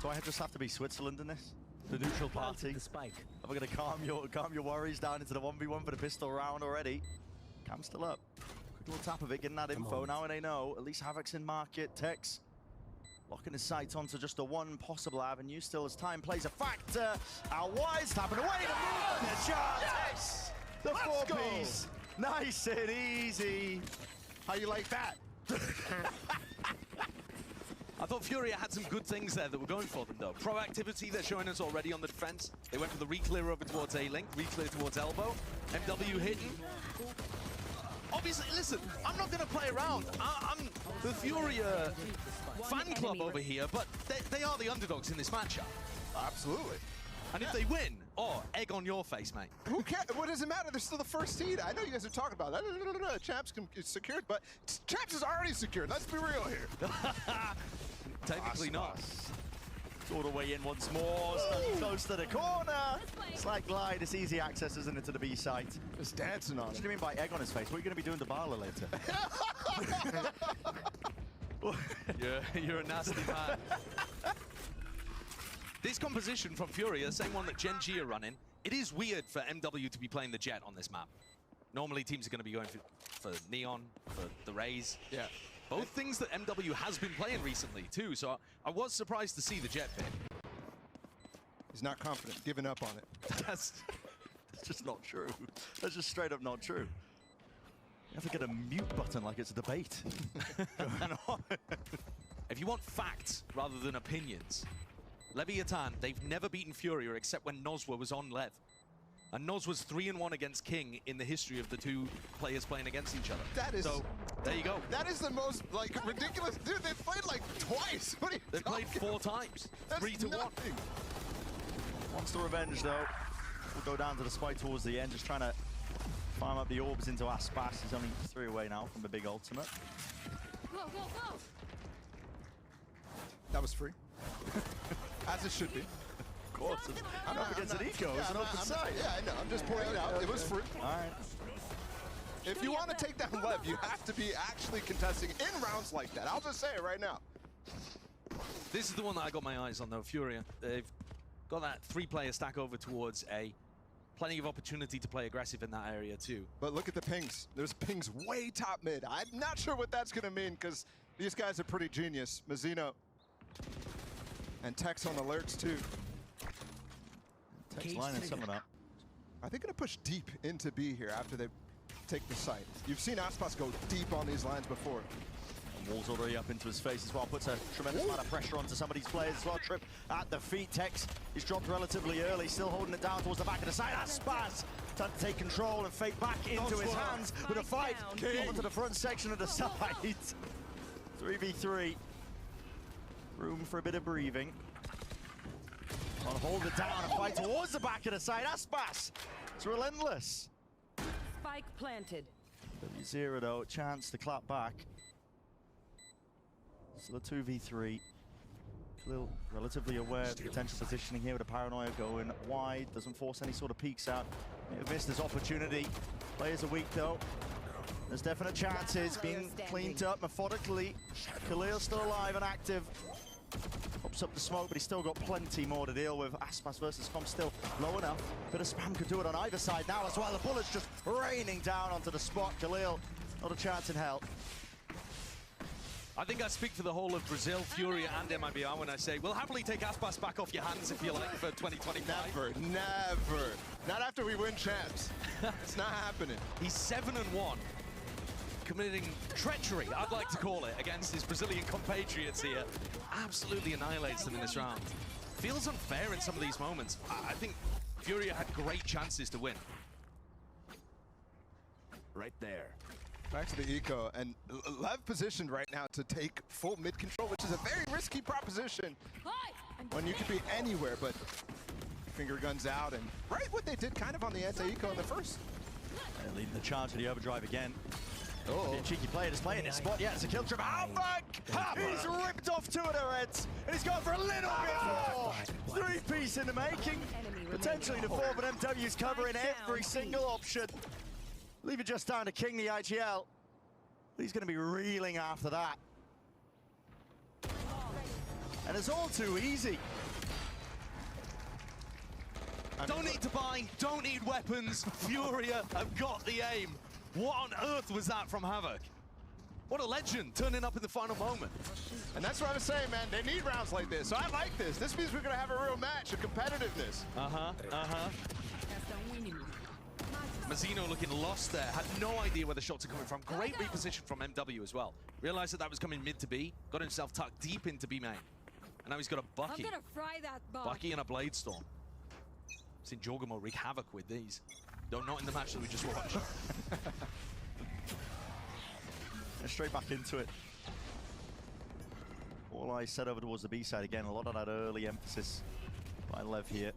So I just have to be Switzerland in this? The neutral party? The spike. Am I going to calm your worries down into the 1v1 for the pistol round already? Cam's still up. Quick little tap of it, getting that info. Now they know. At least Havoc's in market. Tex locking his sights onto just the one possible avenue. Still as time plays a factor. Out wide, tapping away the move. The shot. Yes! The four-piece. Nice and easy. How you like that? I thought FURIA had some good things there that were going for them, though. Proactivity they're showing us already on the defense. They went for the re-clear over towards A-Link, re-clear towards elbow. MW hitting. Obviously, listen, I'm not going to play around. I'm the FURIA fan club over here, but they are the underdogs in this matchup. Absolutely. And if they win, egg on your face, mate. Who cares? What does it matter? They're still the first seed. I know you guys are talking about that. Champs is secured, but Champs is already secured. Let's be real here. Technically not. All the way in once more. Standing close to the corner. Slight glide. It's easy access, isn't it, to the B site? Just dancing on it. What do you mean by egg on his face? What are you going to be doing to Bala later? You're a nasty man. This composition from FURIA, same one that Gen G are running, it is weird for MW to be playing the Jet on this map. Normally teams are going to be going for Neon, for the Raze. Yeah. Both things that MW has been playing recently too, so I was surprised to see the Jet pick. He's not confident, giving up on it. That's just not true. That's just straight up not true. You have to get a mute button like it's a debate going on. If you want facts rather than opinions, Leviathan, they've never beaten FURIA except when Nozwa was on Lev. And Noz was 3-1 against King in the history of the two players playing against each other. That is... So, there you go. That is the most, ridiculous... Dude, they played, twice. What are you They played 4 times. That's 3-1. nothing. Wants the revenge, though. We'll go down to the spike towards the end, just trying to farm up the orbs into Aspas. He's only 3 away now from a big ultimate. Go, go, go! That was free. As it should be. Of course. I'm up against an eco. It's an open side. Yeah, I know. I'm just pointing it out. It was free. All right. If you want to take down Lev, you have to be actually contesting in rounds like that. I'll just say it right now. This is the one that I got my eyes on, though, FURIA. They've got that 3-player stack over towards A. Plenty of opportunity to play aggressive in that area, too. But look at the pings. There's pings way top mid. I'm not sure what that's going to mean, because these guys are pretty genius. Mazzino and Tex on alerts, too. Tex lining someone up. Are they going to push deep into B here after they take the site? You've seen Aspas go deep on these lines before. Wall's already up into his face as well. Puts a tremendous amount of pressure onto some of these players as well. Trip at the feet. Tex is dropped relatively early, still holding it down towards the back of the side. Aspas trying to take control and fade back into his hands with a fight. Over to the front section of the side. 3v3. Room for a bit of breathing. I'll hold it down and fight towards the back of the side. Aspas, it's relentless. Spike planted. W0 though, chance to clap back. So the 2v3. Khalil relatively aware of the potential positioning here with a paranoia going wide. Doesn't force any sort of peeks out. Missed his opportunity. Players are weak though. There's definite chances being cleaned up methodically. Khalil still alive and active. Pops up the smoke, but he's still got plenty more to deal with. Aspas versus Com still low enough. Bit of spam could do it on either side now as well. The bullets just raining down onto the spot. Khalil, not a chance in hell. I think I speak for the whole of Brazil, FURIA and MIBR when I say we'll happily take Aspas back off your hands if you like for 2025. Never, never. Not after we win champs. It's not happening. He's 7-1. Committing treachery, I'd like to call it, against his Brazilian compatriots here. Absolutely annihilates them in this round. Feels unfair in some of these moments. I think FURIA had great chances to win. Right there. Back to the eco, and Lev positioned right now to take full mid control, which is a very risky proposition when you could be anywhere, but finger guns out, and right what they did kind of on the anti-eco in the first. And leading the charge to the overdrive again. Oh, cheeky player just playing his spot. Yeah, it's a kill trip. He's ripped off 2 of their heads, and he's gone for a little bit more. 3-piece in the making. Potentially the 4, but MW's covering every single option. Leave it just down to King, the IGL. He's going to be reeling after that. And it's all too easy. Don't need to buy, don't need weapons. Furia have got the aim. What on earth was that from Havoc? What a legend, turning up in the final moment. And that's what I was saying, man. They need rounds like this. So I like this. This means we're going to have a real match, a competitiveness. Mazzino looking lost there. Had no idea where the shots are coming from. Great reposition from MW as well. Realized that was coming mid to B. Got himself tucked deep into B main. And now he's got a Bucky. I'm gonna fry that bug. Bucky and a Blade Storm. Seen Jorgamo wreak havoc with these. Though not in the match that we just watched. Straight back into it. All eyes set over towards the B side again. A lot of that early emphasis by Lev here.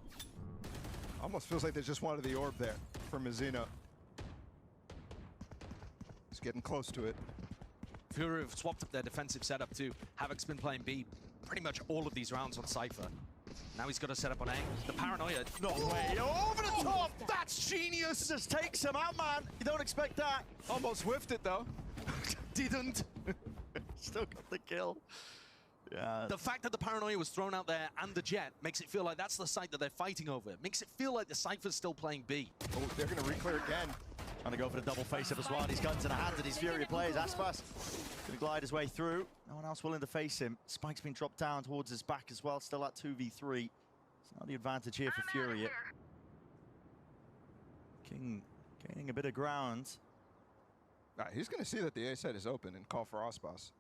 Almost feels like they just wanted the orb there for Mazzino. He's getting close to it. Furia have swapped up their defensive setup too. Havoc's been playing B pretty much all of these rounds on Cypher. Now he's got a setup on A. The paranoia. No way. Over the top. That's genius. Just takes him out, man. You don't expect that. Almost whiffed it though. Didn't. Still got the kill. Yeah. The fact that the paranoia was thrown out there and the jet makes it feel like that's the site that they're fighting over. It makes it feel like the Cypher's still playing B. Oh, they're going to re-clear again. Trying to go for the double face-up as well. His guns in the hands of these Furia players. Aspas going to glide his way through. No one else willing to face him. Spike's been dropped down towards his back as well. Still at 2v3. It's not the advantage here for Furia. King gaining a bit of ground. He's going to see that the A side is open and call for Aspas.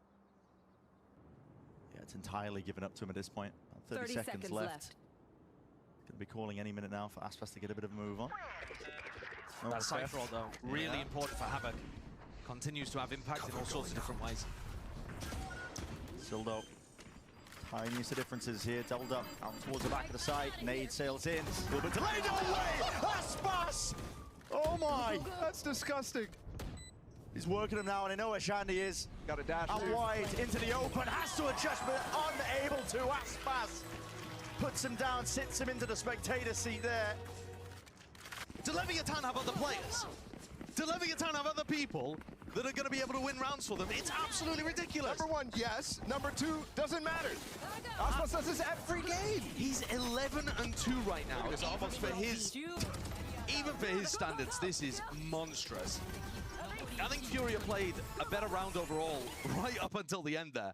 Yeah, it's entirely given up to him at this point. About 30 seconds left. Going to be calling any minute now for Aspas to get a bit of a move on. That side roll, though, really important for Havoc. Continues to have impact in all sorts of different ways. Sildo, tiniest of differences here. Doubled up out towards the back of the site. Nade sails in. A little bit delayed. No way! Aspas! Oh my! That's disgusting. He's working him now, and I know where Shandy is. Got a dash out wide into the open. Has to adjust, but unable to. Aspas puts him down, sits him into the spectator seat there. Do Leviathan have other players? Do Leviathan have other people that are going to be able to win rounds for them? It's absolutely ridiculous. Number one, yes. Number two, doesn't matter. Aspas does this every game. He's 11-2 right now. It's almost for his, even for his standards, this is monstrous. I think Furia played a better round overall right up until the end there.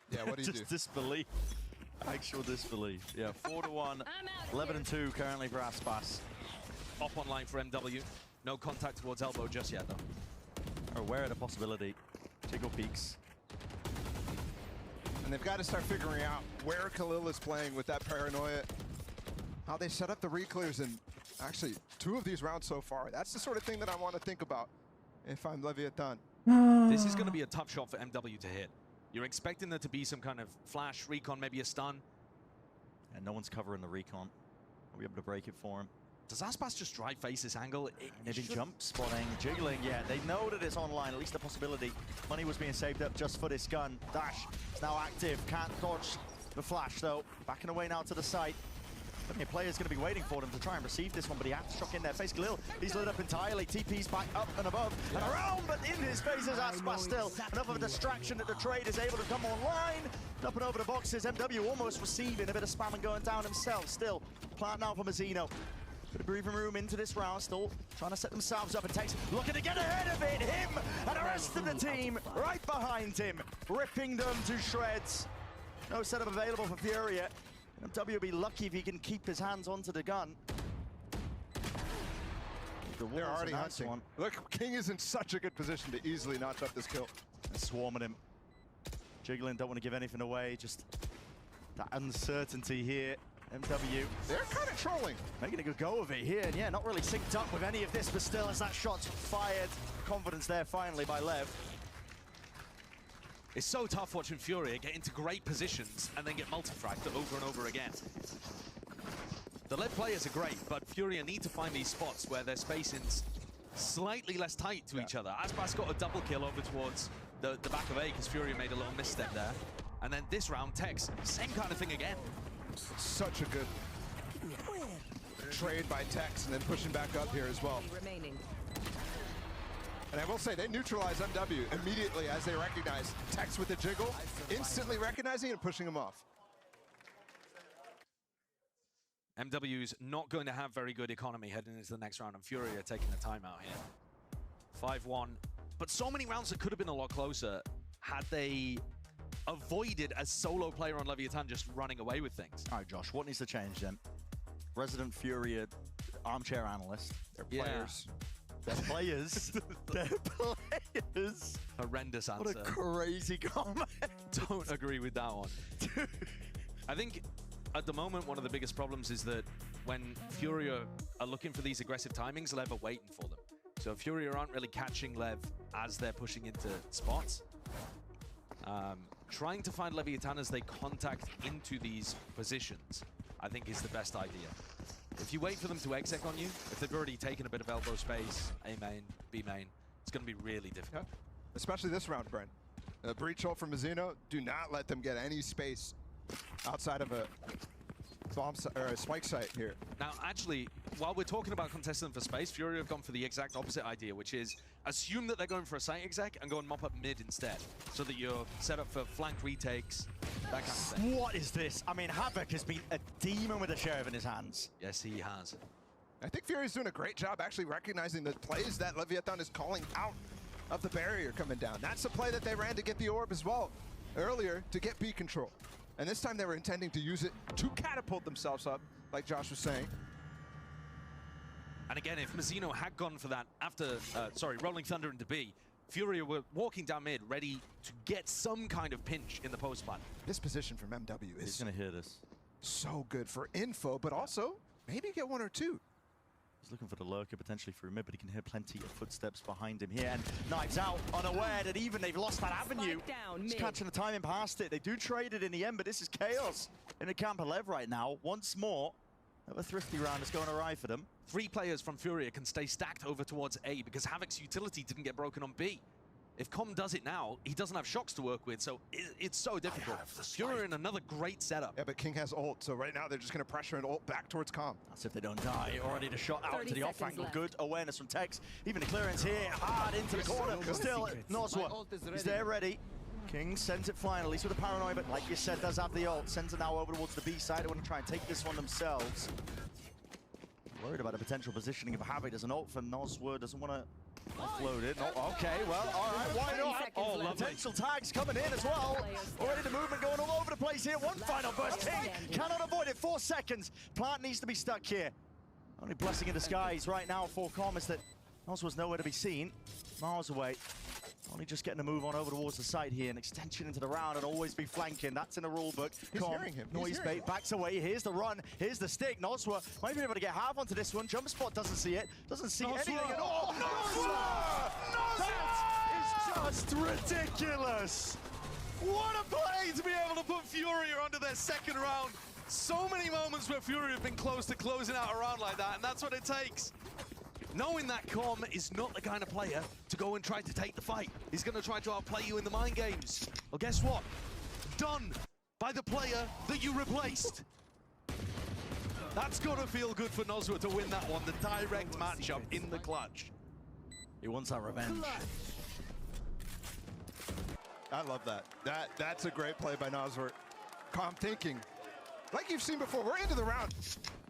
Yeah, what do you Just disbelief. Actual disbelief. Yeah, 4-1. 11-2 currently for Aspas. Up online for MW. No contact towards elbow just yet, though. Are aware of the possibility. Jiggle peaks. And they've got to start figuring out where Khalil is playing with that paranoia. How they set up the re-clears in actually 2 of these rounds so far. That's the sort of thing that I want to think about if I'm Leviathan. This is going to be a tough shot for MW to hit. You're expecting there to be some kind of flash, recon, maybe a stun. And no one's covering the recon. Are we able to break it for him? Does Aspas just drive face this angle? Maybe jump, spotting, jiggling. Yeah, they know that it's online, at least a possibility. Money was being saved up just for this gun. Dash is now active. Can't dodge the flash, though. Backing away now to the site. Plenty of players going to be waiting for them to try and receive this one, but he has to shock in their face. Khalil, he's lit up entirely. TP's back up and above and around, but in his face is Aspas still. Enough of a distraction that the trade is able to come online. Up and over the boxes. MW almost receiving a bit of spam and going down himself. Still, plant now for Mazzino. Bit of breathing room into this round, still trying to set themselves up, and Tex looking to get ahead of it. Him and the rest of the team right behind him, ripping them to shreds. No setup available for Furia. MW will be lucky if he can keep his hands onto the gun. They're already hunting. One. Look, King is in such a good position to easily notch up this kill. And swarming him. Jiggling, don't want to give anything away, just that uncertainty here. MW. They're kind of trolling. Making a good go of it here, and yeah, not really synced up with any of this, but still, as that shot's fired, confidence there finally by Lev. It's so tough watching Furia get into great positions and then get multi-fragged over and over again. The Lev players are great, but Furia need to find these spots where their spacing's slightly less tight to each other. Aspas got a double kill over towards the back of A because Furia made a little misstep there. And then this round, Tex, same kind of thing again. Such a good trade by Tex, and then pushing back up here as well. And I will say, they neutralize MW immediately as they recognize Tex with the jiggle, instantly recognizing and pushing him off. MW's not going to have very good economy heading into the next round, and FURIA taking the timeout here. 5-1. But so many rounds that could have been a lot closer had they avoided a solo player on Leviathan just running away with things. All right, Josh, what needs to change then? Resident FURIA armchair analyst. They're players. Yeah. They're players. They're players. Horrendous answer. What a crazy comment. Don't agree with that one. I think at the moment, one of the biggest problems is that when FURIA are looking for these aggressive timings, LEV are waiting for them. So FURIA aren't really catching LEV as they're pushing into spots. Trying to find Leviathan as they contact into these positions, I think is the best idea. If you wait for them to exec on you, if they've already taken a bit of elbow space, A main, B main, it's going to be really difficult. Yeah. Especially this round, Brent. Breach ult from Mizuno, do not let them get any space outside of a bomb or a spike site here. Now, actually, while we're talking about contesting for space, FURIA have gone for the exact opposite idea, which is assume that they're going for a site exec and go and mop up mid instead, so that you're set up for flank retakes, that kind of thing. What is this? I mean, Havoc has been a demon with a sheriff in his hands. Yes, he has. I think FURIA's doing a great job actually recognizing the plays that Leviathan is calling out of the barrier coming down. That's the play that they ran to get the orb as well earlier to get B control. And this time they were intending to use it to catapult themselves up, like Josh was saying. And again, if Mizuno had gone for that after, rolling Thunder into B, FURIA were walking down mid, ready to get some kind of pinch in the post plant. This position from MW is He's going to hear this. So good for info, but also maybe get one or two. He's looking for the lurker potentially through mid, but he can hear plenty of footsteps behind him here. And Knives out, unaware that even they've lost that avenue. He's catching the timing past it. They do trade it in the end, but this is chaos in the camp of LEV right now. Once more, a thrifty round is going awry for them. 3 players from FURIA can stay stacked over towards A because Havoc's utility didn't get broken on B. If Com does it now, he doesn't have shocks to work with, so it's so difficult. FURIA in another great setup. Yeah, but King has ult, so right now they're just going to pressure an ult back towards Com. That's if they don't die. Already the shot out to the off angle. Good awareness from Tex. Even the clearance here, hard into the corner. Still, Noswa, he's there ready. King sends it finally, he's with a paranoia, but like you said, does have the ult. Sends it now over towards the B side. They want to try and take this one themselves. Worried about the potential positioning of Havoc. There's an ult for Noswa, doesn't want to offload it. Oh, okay, well, all right, why not? Oh, potential tags coming in as well. Already the movement going all over the place here. One final burst. King cannot avoid it. 4 seconds. Plant needs to be stuck here. Only blessing in disguise right now for Com is that Noswa's nowhere to be seen. Miles away. Only just getting a move on over towards the side here. An extension into the round and always be flanking. That's in the rule book. He's hearing him. Noise bait backs away. Here's the run. Here's the stick. Noswa might be able to get half onto this one. Jump spot doesn't see it. Doesn't see anything at all. Noswa! That is just ridiculous. What a play to be able to put FURIA onto their second round. So many moments where FURIA have been close to closing out a round like that, and that's what it takes. Knowing that Com is not the kind of player to go and try to take the fight. He's going to try to outplay you in the mind games. Well, guess what? Done by the player that you replaced. That's got to feel good for Noswa to win that one. The direct matchup in the clutch. He wants that revenge. I love that. That's a great play by Noswa. Com thinking. Like you've seen before, we're into the round.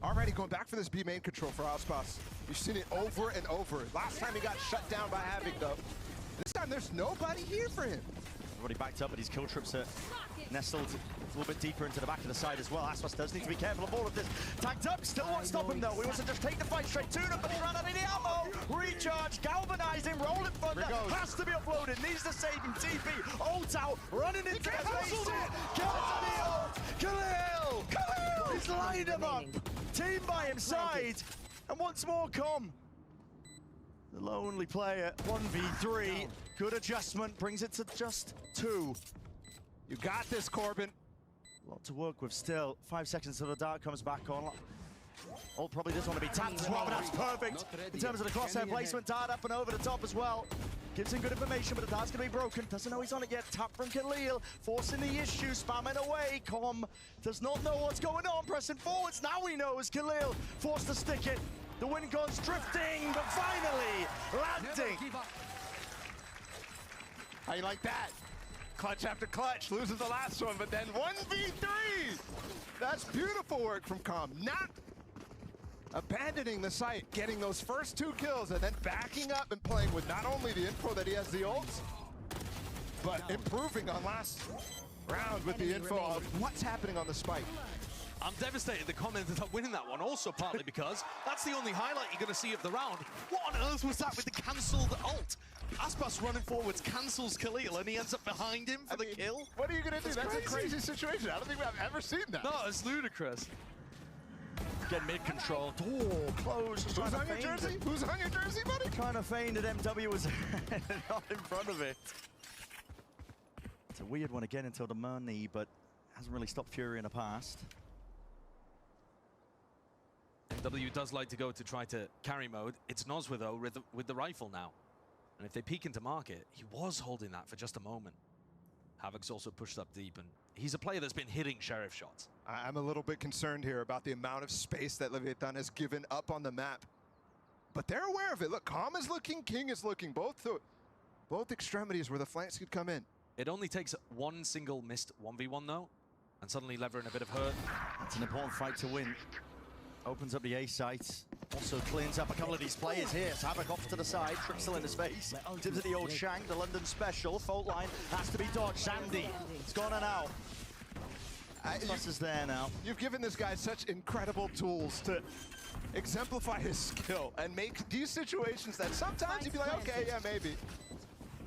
Already going back for this B main control for Auspas. You've seen it over and over. Last time he got shut down by Havoc, though. This time there's nobody here for him. Already backed up, but his kill trips are nestled a little bit deeper into the back of the side as well. Aspas does need to be careful of all of this. Tagged up, still won't stop him though. He wants to just take the fight straight to him, but he ran out of the ammo. Recharge, galvanizing, rolling thunder. Has to be uploaded, needs to save him. TP, ult out, running into the face. Khalil! He's lined him up. Team by his side. And once more, Com. The lonely player, 1v3. Good adjustment, brings it to just 2. You got this, Corbin. A lot to work with still. 5 seconds till the dart comes back on. Ult probably does want to be tapped as well, but that's perfect. In terms of the crosshair placement, dart up and over the top as well. Gives him good information, but the dart's going to be broken. Doesn't know he's on it yet. Tap from Khalil, forcing the issue, spamming away. Com does not know what's going on, pressing forwards. Now he knows. Khalil forced to stick it. The wind guns drifting, but finally landing. How you like that? Clutch after clutch, loses the last one, but then 1v3! That's beautiful work from Calm. Not abandoning the site, getting those first 2 kills, and then backing up and playing with not only the info that he has the ults, but improving on last round with the info of what's happening on the spike. I'm devastated the comment ended up winning that one, also partly because that's the only highlight you're going to see of the round. What on earth was that with the cancelled ult? Aspas running forwards, cancels Khalil, and he ends up behind him for the kill. What are you going to do? That's a crazy situation. I don't think I've ever seen that. No, it's ludicrous. Get mid-control. Oh, close. Who's on your jersey? Who's on your jersey, buddy? Trying to feign that MW was not in front of it. It's a weird one again until the money, but hasn't really stopped Fury in the past. MW does like to go to try to carry mode. It's Nozwa, though, with the rifle now. And if they peek into market, he was holding that for just a moment. Havoc's also pushed up deep, and he's a player that's been hitting Sheriff shots. I'm a little bit concerned here about the amount of space that Leviathan has given up on the map. But they're aware of it. Look, Calm is looking, King is looking. Both extremities where the flanks could come in. It only takes one single missed 1v1, though, and suddenly Lever in a bit of hurt. It's an important fight to win. Opens up the A site. Also cleans up a couple of these players here. So Havoc off to the side, Trixel in his face. Gives it the old shank, the London special. Fault line has to be dodged. Sandy, it's gone and out. Plus is there now. You've given this guy such incredible tools to exemplify his skill and make these situations that sometimes you'd be like, okay, yeah, maybe.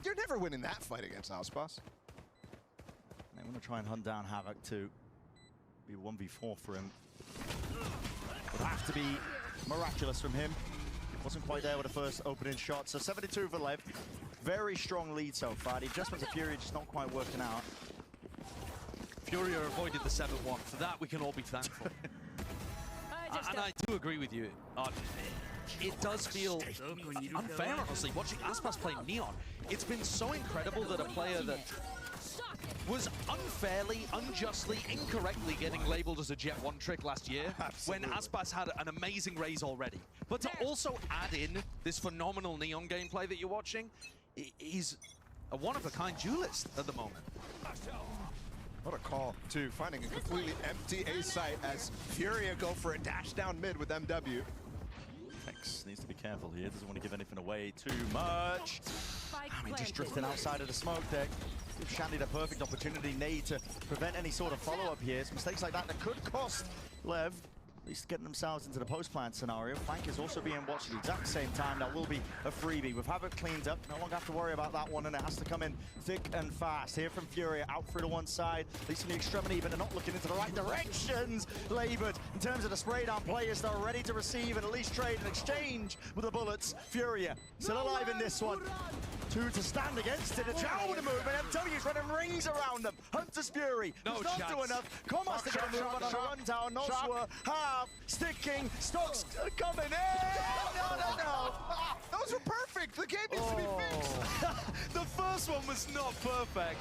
You're never winning that fight against Aspas. They want to try and hunt down Havoc too. Be 1v4 for him. Would have to be miraculous from him. Wasn't quite there with the first opening shot. So 72 for Lev. Very strong lead so far. The adjustments of Furia just not quite working out. Furia avoided the 7-1. For that, we can all be thankful. And I do agree with you. It does feel unfair, honestly, watching Aspas play Neon. It's been so incredible that a player that was unfairly, unjustly, incorrectly getting labeled as a Jet 1 trick last year when Aspas had an amazing raise already. But to also add in this phenomenal Neon gameplay that you're watching, he's a one-of-a-kind duelist at the moment. What a call, too. Finding a completely empty A site as Furia go for a dash down mid with MW. Tex needs to be careful here. Doesn't want to give anything away too much. I mean, just drifting outside of the smoke there. Give Shandy the perfect opportunity, Nade, to prevent any sort of follow-up here. It's mistakes like that could cost Lev, at least getting themselves into the post-plant scenario. Flank is also being watched at the exact same time. That will be a freebie. With Havoc cleaned up, no longer have to worry about that one, and it has to come in thick and fast. Here from Furia, out through to one side, at least in the extremity, but they're not looking into the right directions. Labored in terms of the spray down players that are ready to receive and at least trade and exchange with the bullets. Furia still alive in this one. Two to stand against it. A chow with a movement. MW's running rings around them. Hunter's Fury. No not chance. doing enough. Comas to get a move on the rundown. Noswa, half, sticking, stocks coming in. No. Those were perfect. The game needs to be fixed. The first one was not perfect.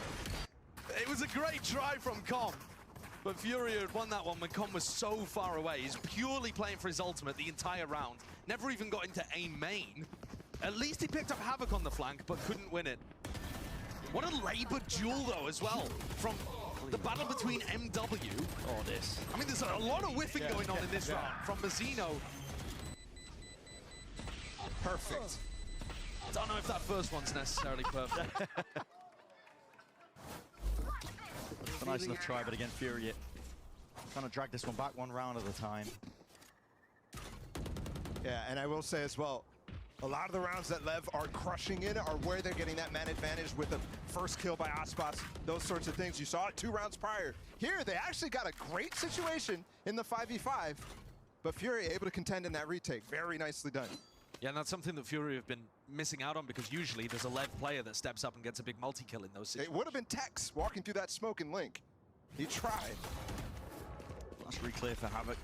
It was a great try from Com. But Furia had won that one when Com was so far away. He's purely playing for his ultimate the entire round. Never even got into A main. At least he picked up Havoc on the flank, but couldn't win it. What a labored duel, though, as well, from the battle between MW. Oh, this. I mean, there's a lot of whiffing going on in this round. From Mazzino. Perfect. Don't know if that first one's necessarily perfect. It's a nice enough try, but again, Furia trying to drag this one back one round at a time. Yeah, and I will say as well, a lot of the rounds that Lev are crushing in are where they're getting that man advantage with the first kill by Aspas, those sorts of things. You saw it 2 rounds prior. Here, they actually got a great situation in the 5v5, but Fury able to contend in that retake. Very nicely done. Yeah, and that's something that Fury have been missing out on because usually there's a LEV player that steps up and gets a big multi-kill in those situations. It would have been Tex walking through that smoke and Link. He tried. Last re-clear for Havoc.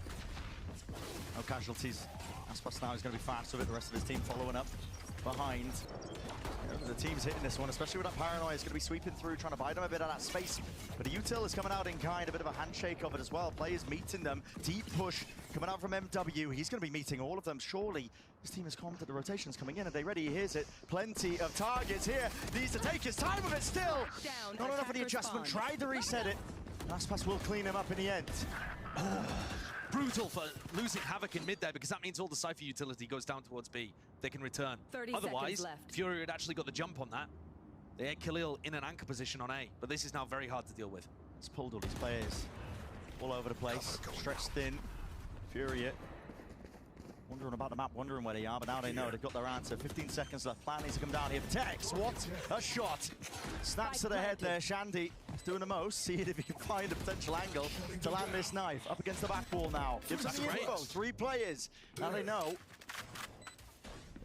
No casualties. Aspas now is going to be fast with it. The rest of his team following up. behind. The team's hitting this one, especially with that paranoia. It's going to be sweeping through, trying to buy them a bit of that space. But the util is coming out in kind, a bit of a handshake of it as well. Players meeting them. Deep push coming out from MW. He's going to be meeting all of them. Surely this team is confident. The rotation's coming in. Are they ready? He hears it. Plenty of targets here. Needs to take his time with it still. Not enough of the adjustment. Tried to reset it. Last pass will clean him up in the end. Brutal for losing Havoc in mid there, because that means all the Cypher utility goes down towards B. They can return. 30 Otherwise, seconds left. FURIA had actually got the jump on that. They had Khalil in an anchor position on A, but this is now very hard to deal with. It's pulled all these players all over the place. Stretched thin. FURIA wondering about the map, wondering where they are, but now they know they've got their answer. 15 seconds left. Plan needs to come down here. Tex, what a shot. Snaps to the head there. Shandy is doing the most, seeing if he can find a potential angle to land this knife. Up against the back wall now. Gives us the info. 3 players. Now they know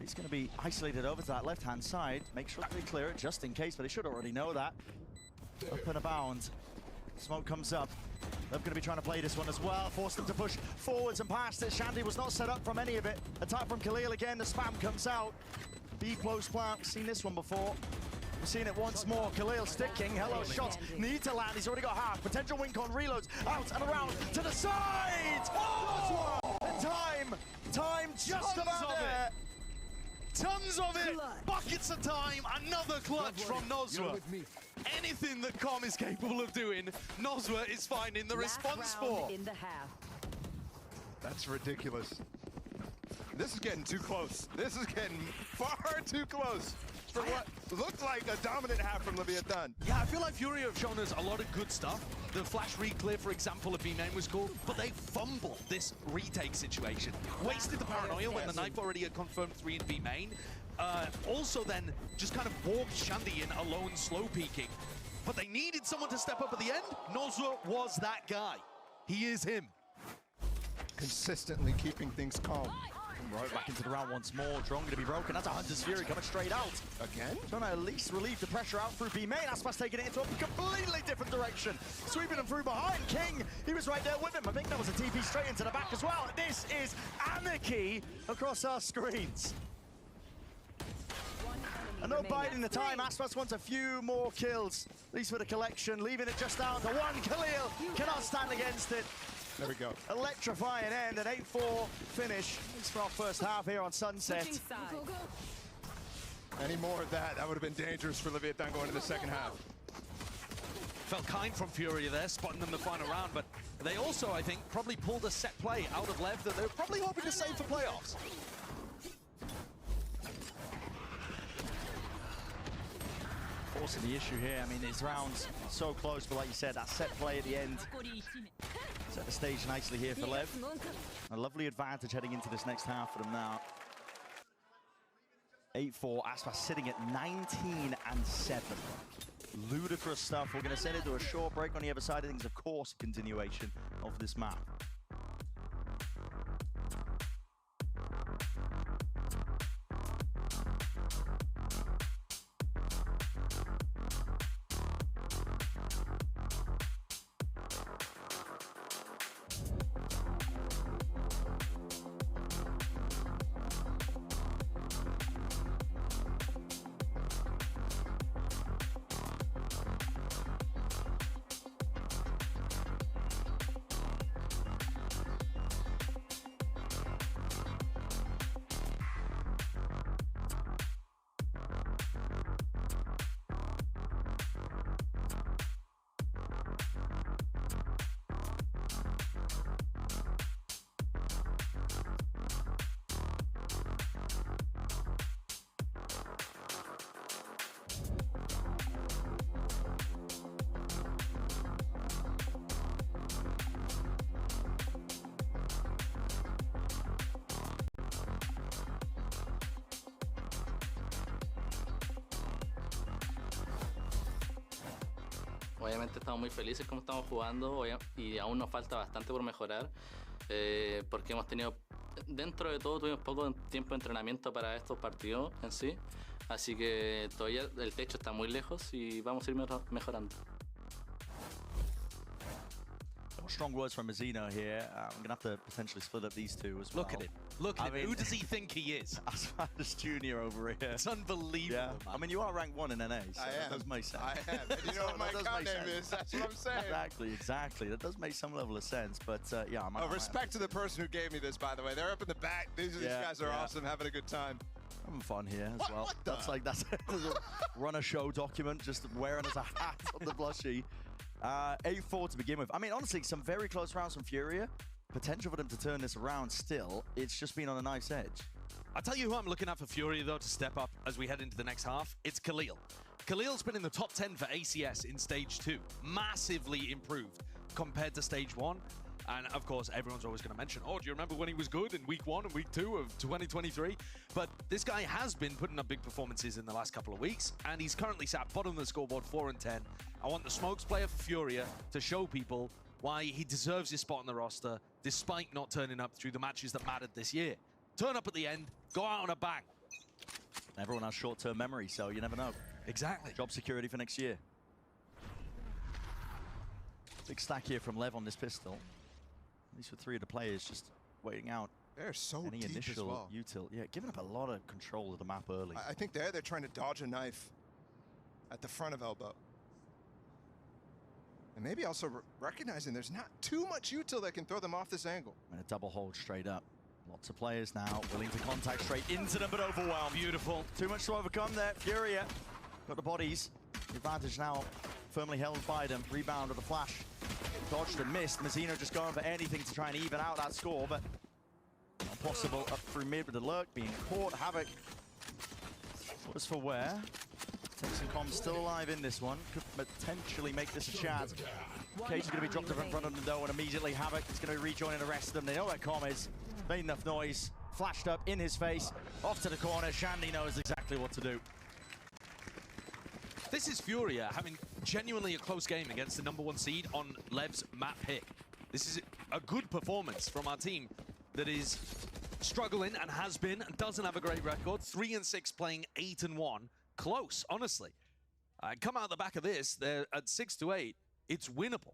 he's going to be isolated over to that left-hand side. Make sure they clear it just in case, but they should already know that. Up and abound. Smoke comes up. They're going to be trying to play this one as well. Force them to push forwards and past it. Shandy was not set up from any of it. Attack from Khalil again. The spam comes out. B close plant. We've seen this one before. We've seen it once more. Khalil sticking. Hello, shots. Need to land. He's already got half. Potential win con reloads. Out and around to the side. Oh! Time just about there. Tons of it! Buckets of time! Another clutch from Nozwa. Anything that Com is capable of doing, Nozwa is finding the response for. In the half. That's ridiculous. This is getting too close. This is getting far too close for what looked like a dominant half from Leviathan. Yeah, I feel like FURIA have shown us a lot of good stuff. The flash re-clear, for example, of B-main was cool, but they fumbled this retake situation. Wasted the paranoia when the knife already had confirmed 3 in B-main. Also then just kind of walked Shandy in alone, slow peeking. But they needed someone to step up at the end. Nozwa was that guy. He is him. Consistently keeping things calm. Right back into the round once more. Drone going to be broken. That's a Hunter's Fury coming straight out. Again? Trying to at least relieve the pressure out through B-main. Aspas taking it into a completely different direction. Sweeping him through behind. King, he was right there with him. I think that was a TP straight into the back as well. This is anarchy across our screens. And no biding the time. Aspas wants a few more kills, at least for the collection. Leaving it just down to 1. Khalil cannot stand against it. There we go. Electrifying end, an 8-4 finish. It's for our first half here on Sunset. Any more of that, that would have been dangerous for Leviathan going into the second half. Felt kind from FURIA there, spotting them the final round, but they also, I think, probably pulled a set play out of LEV that they're probably hoping to save for playoffs. Also the issue here, I mean, these rounds so close, but like you said, that set play at the end set the stage nicely here for LEV. A lovely advantage heading into this next half for them now. 8-4, Aspas sitting at 19-7. Ludicrous stuff. We're going to send it to a short break on the other side of things, of course, a continuation of this map. Obviamente estamos muy felices como estamos jugando y aún nos falta bastante por mejorar porque hemos tenido, dentro de todo tuvimos poco tiempo de entrenamiento para estos partidos en sí, así que todavía el techo está muy lejos y vamos a ir mejorando. Strong words from Mazzino here. I'm going to have to potentially split up these two as well. Look at him. Look at him. Who does he think he is? As Junior over here. It's unbelievable, yeah. man. I mean, you are ranked 1 in NA, so I that does make sense. I am. And you know what my account name is. That's what I'm saying. Exactly. That does make some level of sense, but yeah. Respect to the person who gave me this, by the way. They're up in the back. These guys are awesome, having a good time. Having fun here as well. That's a run a show document, just wearing as a hat on the blushie. 8-4 to begin with. I mean, honestly, some very close rounds from FURIA. Potential for them to turn this around still. It's just been on a nice edge. I'll tell you who I'm looking at for FURIA, though, to step up as we head into the next half. It's Khalil. Khalil's been in the top 10 for ACS in Stage 2. Massively improved compared to Stage 1. And, of course, everyone's always going to mention, oh, do you remember when he was good in Week 1 and Week 2 of 2023? But this guy has been putting up big performances in the last couple of weeks, and he's currently sat bottom of the scoreboard, 4-10. I want the Smokes player for FURIA to show people why he deserves his spot on the roster, despite not turning up through the matches that mattered this year. Turn up at the end, go out on a bang. Everyone has short-term memory, so you never know. Exactly. Job security for next year. Big stack here from LEV on this pistol. At least with 3 of the players just waiting out. They're so any deep initial as well. util. Yeah, giving up a lot of control of the map early. I think they're trying to dodge a knife at the front of elbow. And maybe also recognizing there's not too much util that can throw them off this angle. And a double hold straight up. Lots of players now willing to contact straight into them, but overwhelmed. Beautiful. Too much to overcome there. FURIA got the bodies. The advantage now firmly held by them. Rebound with the flash. Dodged and missed. Mazzino just going for anything to try and even out that score, but not possible. Up through mid with the lurk, being caught. Havoc was for where? Tex and Com still alive in this one. Could potentially make this a chance. Cage is going to be dropped in front of them though, and immediately Havoc is going to be rejoining the rest of them. They know where Com is. Made enough noise. Flashed up in his face. Off to the corner. Shandy knows exactly what to do. This is FURIA having genuinely a close game against the #1 seed on LEV's map pick. This is a good performance from our team that is struggling and has been and doesn't have a great record. 3-6 playing 8-1. Close, honestly. Come out the back of this, they're at 6-8. It's winnable.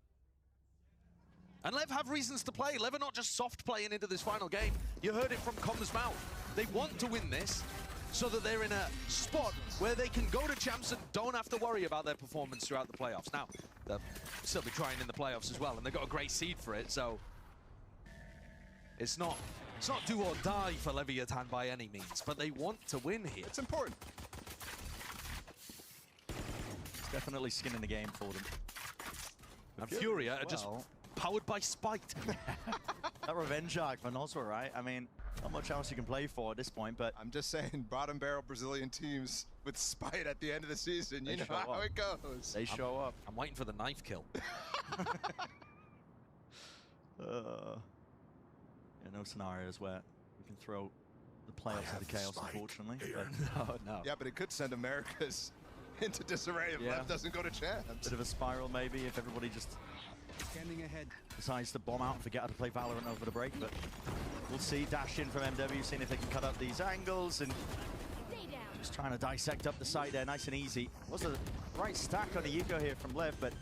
And LEV have reasons to play. LEV are not just soft playing into this final game. You heard it from Com's mouth. They want to win this so that they're in a spot where they can go to champs and don't have to worry about their performance throughout the playoffs. Now, they'll still be trying in the playoffs as well, and they've got a great seed for it, so it's not do or die for Leviathan by any means, but they want to win here. It's important. It's definitely skin in the game for them. And FURIA are just powered by spite. That revenge arc for Noswa, right? I mean, not much else you can play for at this point, but I'm just saying, bottom barrel Brazilian teams with spite at the end of the season, you know how it goes. They show up. I'm waiting for the knife kill. Yeah, no scenarios where we can throw the playoffs into chaos, unfortunately. But no. Yeah, but it could send Americas into disarray if LEV doesn't go to champs. Bit of a spiral, maybe, if everybody just decides to bomb out and forget how to play Valorant over the break, but we'll see. Dash in from MW, seeing if they can cut up these angles, and just trying to dissect up the site there, nice and easy. Was a right stack on the eco here from LEV, but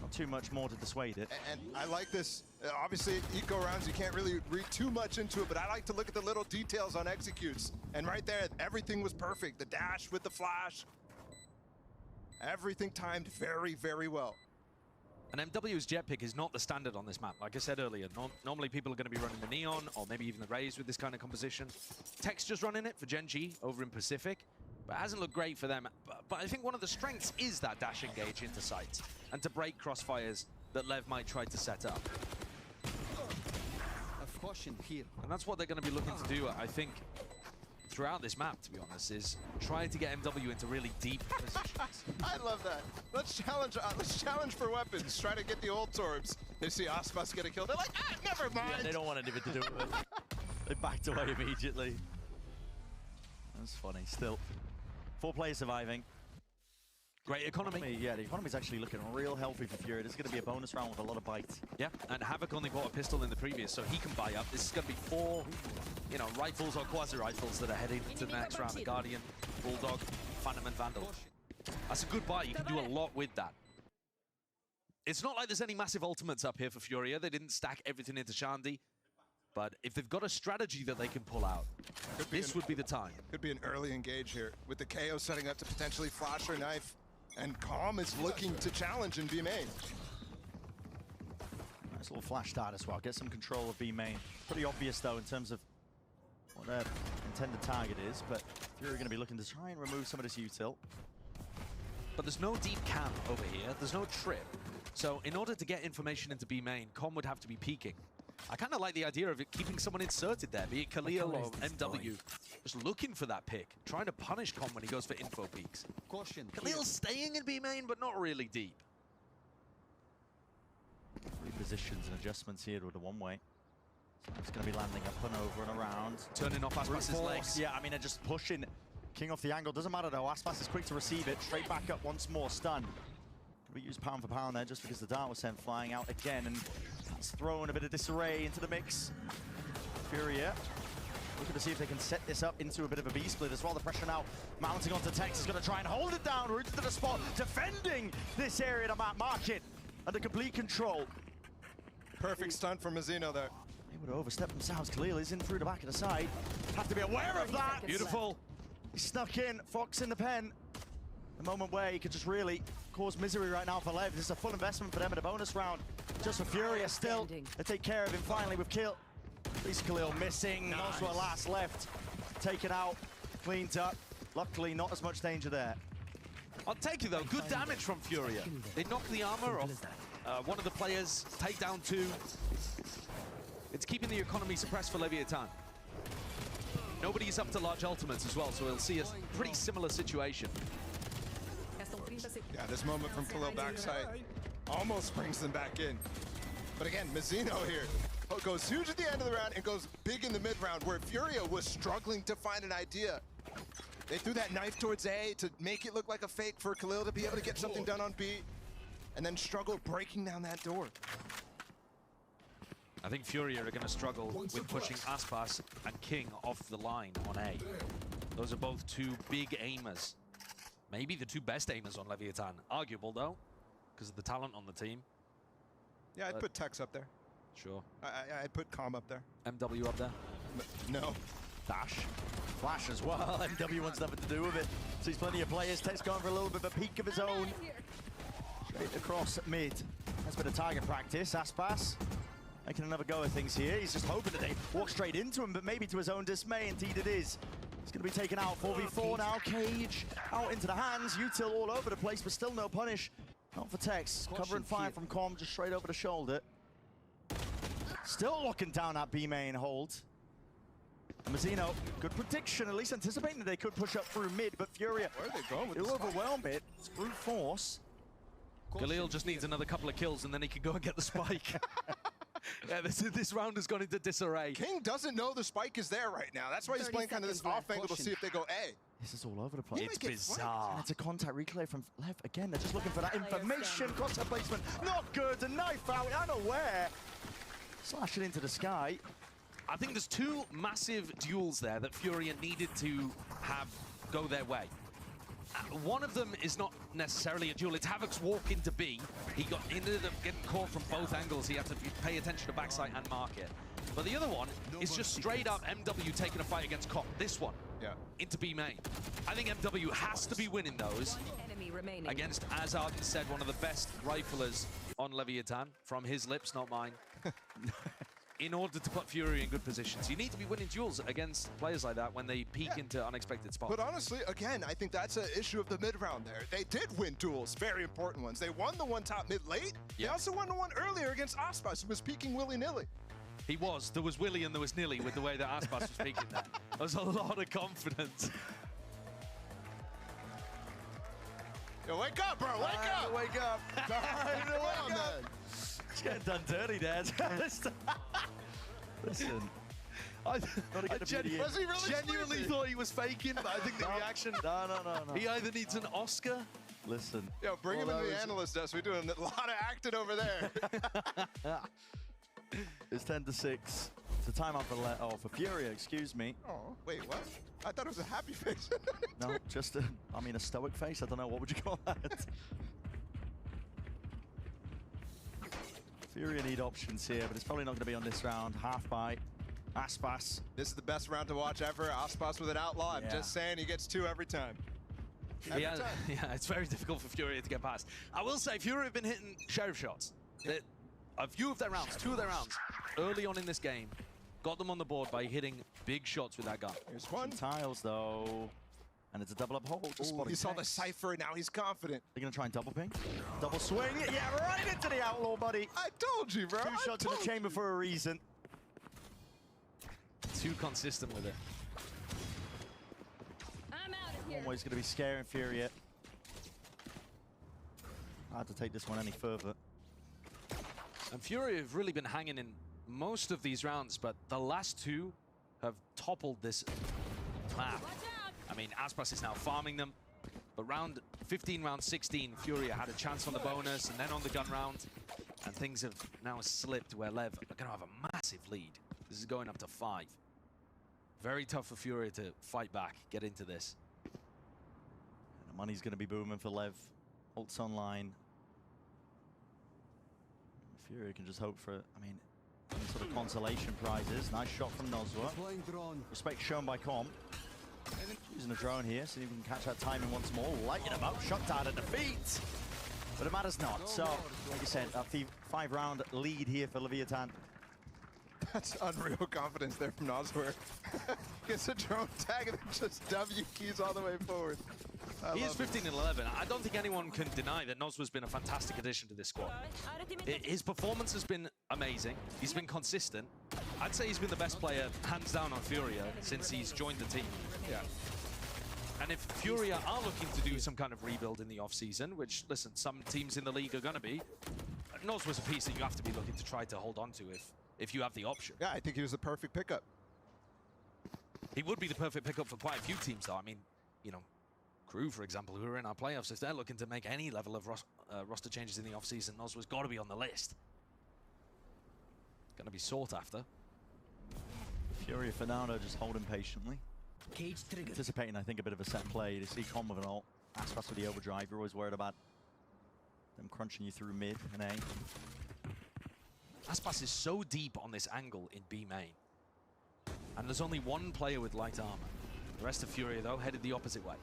not too much more to dissuade it. And I like this. Obviously, eco rounds, you can't really read too much into it, but I like to look at the little details on executes. And right there, everything was perfect. The dash with the flash. Everything timed very, very well. And MW's jet pick is not the standard on this map. Like I said earlier, normally people are going to be running the Neon or maybe even the Raze with this kind of composition. Texture's running it for Gen G over in Pacific, but it hasn't looked great for them. But I think one of the strengths is that dash engage into sites and to break crossfires that LEV might try to set up. A caution here. And that's what they're going to be looking to do, I think, throughout this map, to be honest, is trying to get MW into really deep positions. I love that. Let's challenge for weapons. Try to get the old Torbs. They see Aspas get a kill. They're like, never mind. Yeah, they don't want anything to do with it. They backed away immediately. That's funny. Still, 4 players surviving. Great economy. Yeah, the economy's actually looking real healthy for FURIA. This is going to be a bonus round with a lot of bites. Yeah, and Havoc only bought a pistol in the previous, so he can buy up. This is going to be 4, rifles or quasi-rifles that are heading to the next round. The Guardian, Bulldog, Phantom, and Vandal. That's a good buy. You can do a lot with that. It's not like there's any massive ultimates up here for Furia. They didn't stack everything into Shandy. But if they've got a strategy that they can pull out, this would be the time. Could be an early engage here, with the KO setting up to potentially flash or knife. And Calm is looking to challenge in B main. Nice little flash start as well. Get some control of B main. Pretty obvious though in terms of what their intended target is, but Furia are going to be looking to try and remove some of this util. But there's no deep camp over here. There's no trip. So in order to get information into B main, Com would have to be peeking. I kind of like the idea of it keeping someone inserted there, be it Khalil or MW. Just looking for that pick, trying to punish Com when he goes for info peeks. Khalil's staying in B main, but not really deep. Repositions and adjustments here with the one-way. So it's going to be landing up and over and around. Turning off Aspas's legs. Yeah, I mean, they're just pushing King off the angle. Doesn't matter though, Aspas is quick to receive it. Straight back up once more, stun. We use pound for pound there just because the dart was sent flying out again, and that's throwing a bit of disarray into the mix. Furia looking to see if they can set this up into a bit of a B-split as well. The pressure now mounting onto Tex. Is going to try and hold it down, roots to the spot, defending this area to map market under complete control. Perfect stun from Mazzino there. Able to overstep themselves. Khalil is in through the back of the side. Have to be aware of that. Beautiful. He snuck in, Fox in the pen. The moment where he could just really cause misery right now for LEV. This is a full investment for them in a bonus round. Just for Furia still. They take care of him finally with kill. At least Khalil missing. Nice. Also a last left. Taken out, cleaned up. Luckily, not as much danger there. I'll take it though, good damage from Furia. They knocked the armor off one of the players, take down 2. It's keeping the economy suppressed for Leviathan. Nobody's up to large ultimates as well, so we'll see a pretty similar situation. Yeah, this moment from Khalil backside almost brings them back in. But again, Mazzino here goes huge at the end of the round and goes big in the mid-round, where Furia was struggling to find an idea. They threw that knife towards A to make it look like a fake for Khalil to be able to get something done on B, and then struggled breaking down that door. I think Furia are going to struggle with pushing Aspas and King off the line on A. Those are both 2 big aimers. Maybe the 2 best aimers on Leviathan. Arguable, though, because of the talent on the team. Yeah, I'd put Tex up there. Sure. I'd put Calm up there. MW up there? No. Dash. Flash as well. MW wants nothing to do with it. Sees plenty of players. Tex going for a little bit of a peek of his own. Straight across mid. That's a bit of target practice. Aspas making another go of things here. He's just hoping that they walk straight into him, but maybe to his own dismay. Indeed it is. He's going to be taken out. 4v4 now. Cage out into the hands. Util all over the place, but still no punish. Not for Tex. Covering fire from Com just straight over the shoulder. Still locking down that B main hold. Mazzino, good prediction, at least anticipating that they could push up through mid, but Furia, where are they going with they'll overwhelm it. It's brute force. Khalil just needs another couple of kills and then he can go and get the spike. Yeah, this round has gone into disarray. King doesn't know the spike is there right now. That's why he's playing kind of this off angle to see if they go A. This is all over the place. It's bizarre. And it's a contact reclay from LEV. Again, they're just looking for that information. Contact placement, not good. A knife out, unaware. Slashing into the sky. I think there's 2 massive duels there that Furia needed to have go their way. One of them is not necessarily a duel. It's Havoc's walk into B. He ended up getting caught from both angles. He had to pay attention to backside and market. But the other one is just straight up MW taking a fight against Cop. This one, into B main. I think MW has to be winning those against, as Arden said, one of the best riflers on Leviathan, from his lips, not mine. In order to put Furia in good positions, you need to be winning duels against players like that when they peek into unexpected spots. But honestly, again, I think that's an issue of the mid-round there. They did win duels, very important ones. They won the one top mid late. They also won the one earlier against Aspas, who was peeking willy-nilly. He was. There was Willy and there was Nilly with the way that Aspas was peeking there. There was a lot of confidence. Yo, wake up, bro, wake up! Wake up! Time to wake up! It's getting done dirty, Dad. Listen. I genuinely thought he was faking, but I think the reaction... No. He either needs an Oscar... Listen. Yo, bring him in the analyst desk. We're doing a lot of acting over there. It's 10-6. It's a timeout for Furia, excuse me. Oh, wait, what? I thought it was a happy face. No, just a stoic face. I don't know. What would you call that? FURIA need options here, but it's probably not going to be on this round. Half by Aspas. This is the best round to watch ever. Aspas with an outlaw. I'm just saying he gets 2 every time. Yeah, it's very difficult for FURIA to get past. I will say, FURIA have been hitting sheriff shots. A few of their rounds, 2 of their rounds, early on in this game, got them on the board by hitting big shots with that gun. Here's one. Tiles, though. And it's a double up hold. He saw the Cypher, now he's confident. They're going to try and double ping. Double swing. Yeah, right into the outlaw, buddy. I told you, bro. 2 shots in the chamber for a reason. Too consistent with it. I'm out of here. Always going to be scaring FURIA. Hard to take this one any further. And FURIA have really been hanging in most of these rounds, but the last 2 have toppled this map. I mean, Aspas is now farming them, but round 15, round 16, FURIA had a chance on the bonus and then on the gun round, and things have now slipped where LEV are going to have a massive lead. This is going up to 5. Very tough for FURIA to fight back, get into this. And the money's going to be booming for LEV. Ults online. FURIA can just hope for, I mean, some sort of consolation prizes. Nice shot from Nozwa. Respect shown by Com. Using a drone here, so you can catch that timing once more. Lighting him up, shot down at defeat. But it matters not. So, like you said, a 5-round lead here for Leviathan. That's unreal confidence there from Nozwa. Gets a drone tag and then just W keys all the way forward. He is 15 and 11. I don't think anyone can deny that Nozwa's been a fantastic addition to this squad. His performance has been amazing. He's been consistent. I'd say he's been the best player, hands down, on FURIA since he's joined the team. Yeah. And if FURIA are looking to do some kind of rebuild in the off-season, which, listen, some teams in the league are going to be, Nozwa's a piece that you have to be looking to try to hold on to if you have the option. Yeah, I think he was the perfect pickup. He would be the perfect pickup for quite a few teams, though. I mean, you know, Crew, for example, who are in our playoffs, if they're looking to make any level of roster changes in the offseason, Nozwa's got to be on the list. Going to be sought after. FURIA for now, just holding patiently. Cage trigger. Anticipating, I think, a bit of a set play to see Com with an ult. Aspas with the overdrive. You're always worried about them crunching you through mid and A. Aspas is so deep on this angle in B main. And there's only 1 player with light armor. The rest of FURIA, though, headed the opposite way.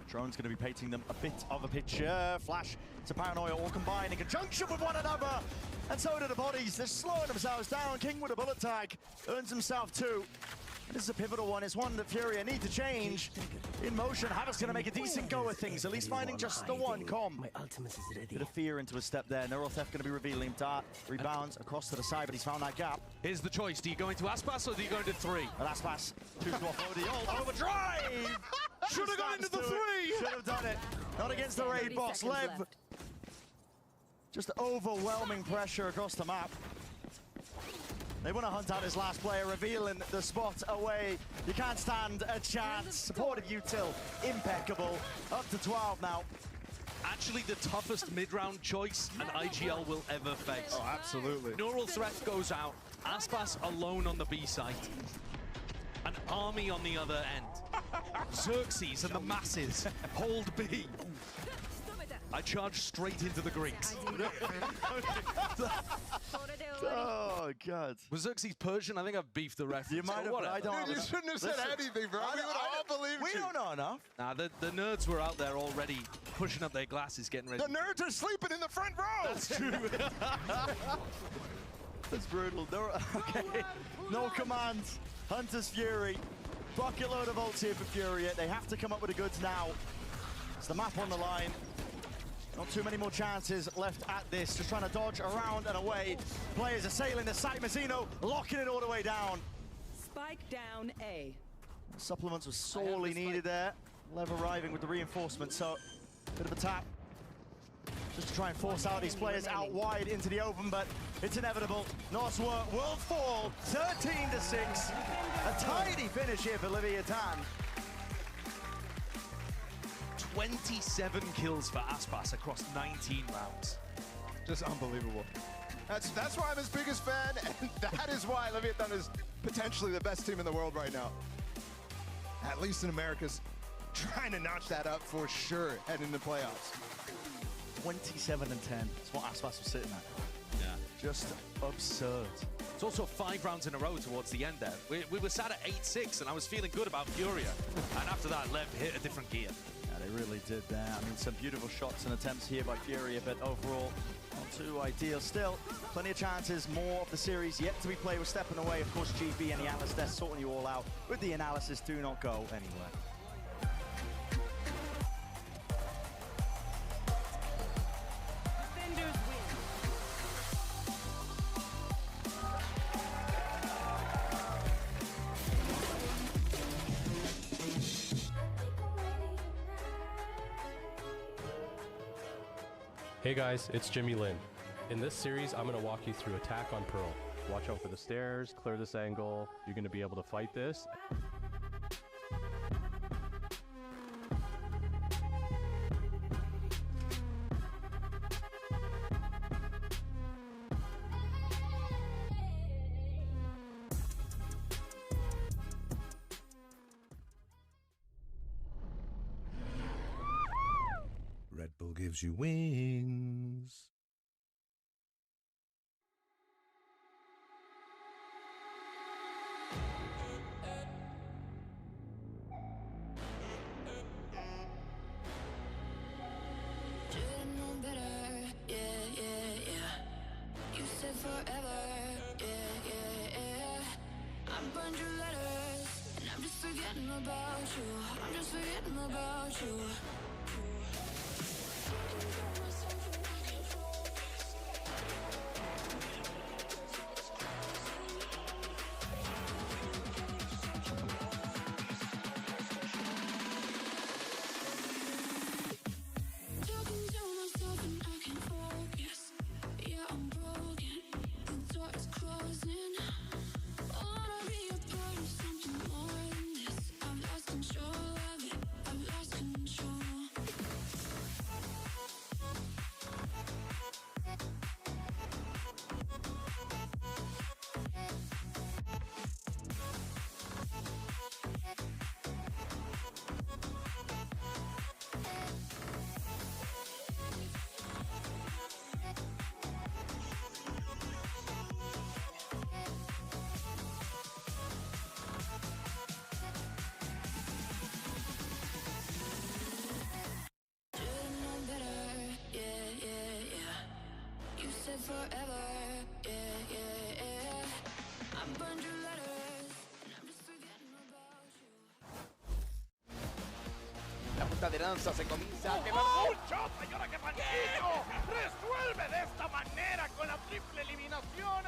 Drone's going to be painting them a bit of a picture. Flash to Paranoia all combined in conjunction with one another. And so do the bodies. They're slowing themselves down. King with a bullet tag earns himself 2. This is a pivotal one. It's one that FURIA need to change. In motion, Havoc's going to make a decent go of things. At least finding just the one. Com. Bit of fear into a step there. Neural Theft going to be revealing. Dart rebounds across to the side, but he's found that gap. Here's the choice. Do you go into Aspas or do you go into 3? Well, Aspas, 2 to offload the ult. Overdrive! Should have gone into the 3! Should have done it. Not against the raid boss. LEV. Just overwhelming pressure across the map. They want to hunt out his last player, revealing the spot away. You can't stand a chance. Supportive util, impeccable. Up to 12 now. Actually, the toughest mid-round choice an IGL will ever face. Oh, absolutely. Neural Threat goes out. Aspas alone on the B site. An army on the other end. Xerxes and the masses hold B. I charge straight into the Greeks. Oh, God. Was Xerxes Persian? I think I've beefed the reference. You might have, but I don't. Dude, you shouldn't have said anything, bro. We would all believe you. We don't know enough. Nah, the nerds were out there already pushing up their glasses, getting ready. The nerds are sleeping in the front row. That's true. That's brutal. No, okay. No commands. Hunter's Fury. Bucket load of ults here for FURIA. They have to come up with the goods now. It's the map on the line. Not too many more chances left at this. Just trying to dodge around and away. Players assailing the site. Mazzino locking it all the way down. Spike down A. Supplements were sorely needed there. LEV arriving with the reinforcement, so bit of a tap. Just to try and force out these players out wide into the open, but it's inevitable. Nozwa will fall 13-6. A tidy finish here for Leviathan. 27 kills for Aspas across 19 rounds. Just unbelievable. That's why I'm his biggest fan, and that is why Leviathan is potentially the best team in the world right now. At least in America's trying to notch that up for sure heading into playoffs. 27 and 10. That's what Aspas was sitting at. Yeah. Just absurd. It's also 5 rounds in a row towards the end there. We were sat at 8-6, and I was feeling good about Furia. And after that, LEV hit a different gear. Yeah, they really did there. I mean, some beautiful shots and attempts here by Furia, but overall, not too ideal. Still, plenty of chances. More of the series yet to be played. We're stepping away. Of course, GB and the analysts, they're sorting you all out with the analysis. Do not go anywhere. Hey guys, it's Jimmy Lin. In this series, I'm going to walk you through attack on Pearl. Watch out for the stairs, clear this angle. You're going to be able to fight this. Red Bull gives you wings. Should've known better, yeah, yeah, yeah. You said forever, yeah, yeah, yeah. I burned your letters, and I'm just forgetting about you. I'm just forgetting about you. Talking to myself and I can't focus. Yeah, I'm broken. The door is closing. I wanna be a part of something more than this. I've lost control of it. I've lost control. Should've known better, yeah, yeah, yeah. You said forever, yeah, yeah, yeah. I burned your letters, and I'm just forgetting about you. La punta de lanza se comienza a quemar mucho. Señora, que Panchito resuelve de esta manera con la triple eliminación.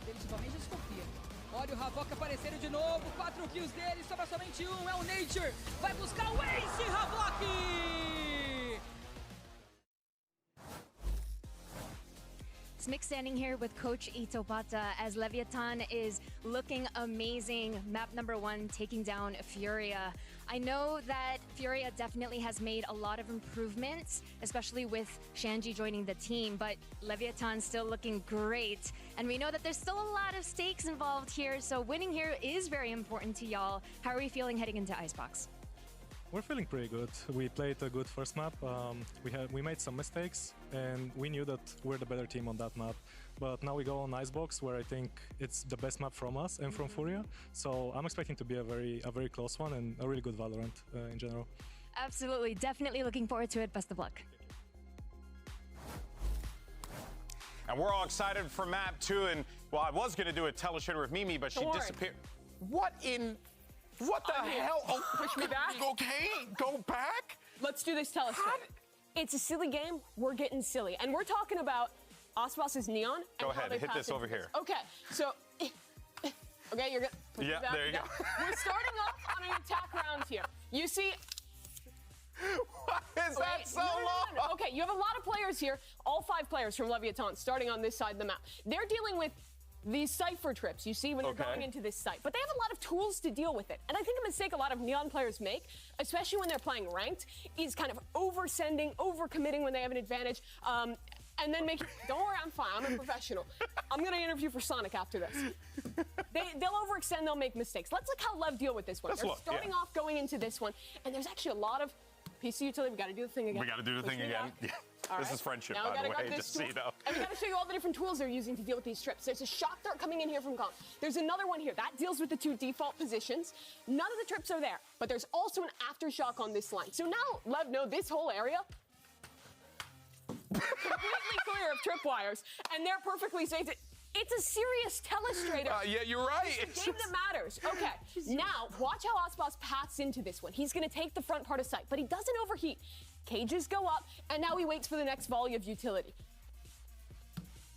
Dele de Valente desconfia. Olha o Havok aparecendo de novo, 4 kills dele, sobra somente um, é o Nature. Vai buscar o Ace, Havok! Smick standing here with Coach Itobata as Leviathan is looking amazing. Map number 1, taking down Furia. I know that Furia definitely has made a lot of improvements, especially with Shanji joining the team, but Leviathan's still looking great. And we know that there's still a lot of stakes involved here, so winning here is very important to y'all. How are we feeling heading into Icebox? We're feeling pretty good. We played a good first map. We made some mistakes, and we knew that we're the better team on that map. But now we go on Icebox, where I think it's the best map from us and from Furia. So I'm expecting to be a very close one and a really good Valorant in general. Absolutely, definitely looking forward to it. Best of luck. And we're all excited for map 2. And well, I was going to do a teleshitter with Mimi, but she disappeared. What the hell? Oh, push me back. Okay, go back. Let's do this telescope. It's a silly game. We're getting silly. And we're talking about Aspas' Neon. And Go how ahead, they hit this pass over into here. Okay, so, okay, you're good. Push me Yeah, back there you again. go. We're starting off on an attack round here. You see. Why is that so long? Okay, you have a lot of players here, all 5 players from Leviathan starting on this side of the map. They're dealing with these cipher trips you see when you're going into this site, but they have a lot of tools to deal with it. And I think a mistake a lot of Neon players make, especially when they're playing ranked, is kind of oversending, overcommitting when they have an advantage, and then making, don't worry, I'm fine, I'm a professional. I'm gonna interview for Sonic after this. They'll overextend, they'll make mistakes. Let's look how LEV deal with this one. They're starting off going into this one, and there's actually a lot of piece of utility. We got to do the thing again. We got to do the Push thing me again. back. Yeah. All This right. is friendship, Now we by the gotta way, got just this so you know. And we got to show you all the different tools they're using to deal with these trips. There's a shock dart coming in here from Comp. There's another one here. That deals with the 2 default positions. None of the trips are there, but there's also an aftershock on this line. So now, LEV know this whole area completely clear of tripwires, and they're perfectly safe. It's a serious telestrator. Yeah, you're right. It's the game that matters. Okay, now watch how Aspas paths into this one. He's going to take the front part of sight, but he doesn't overheat. Cages go up, and now he waits for the next volley of utility.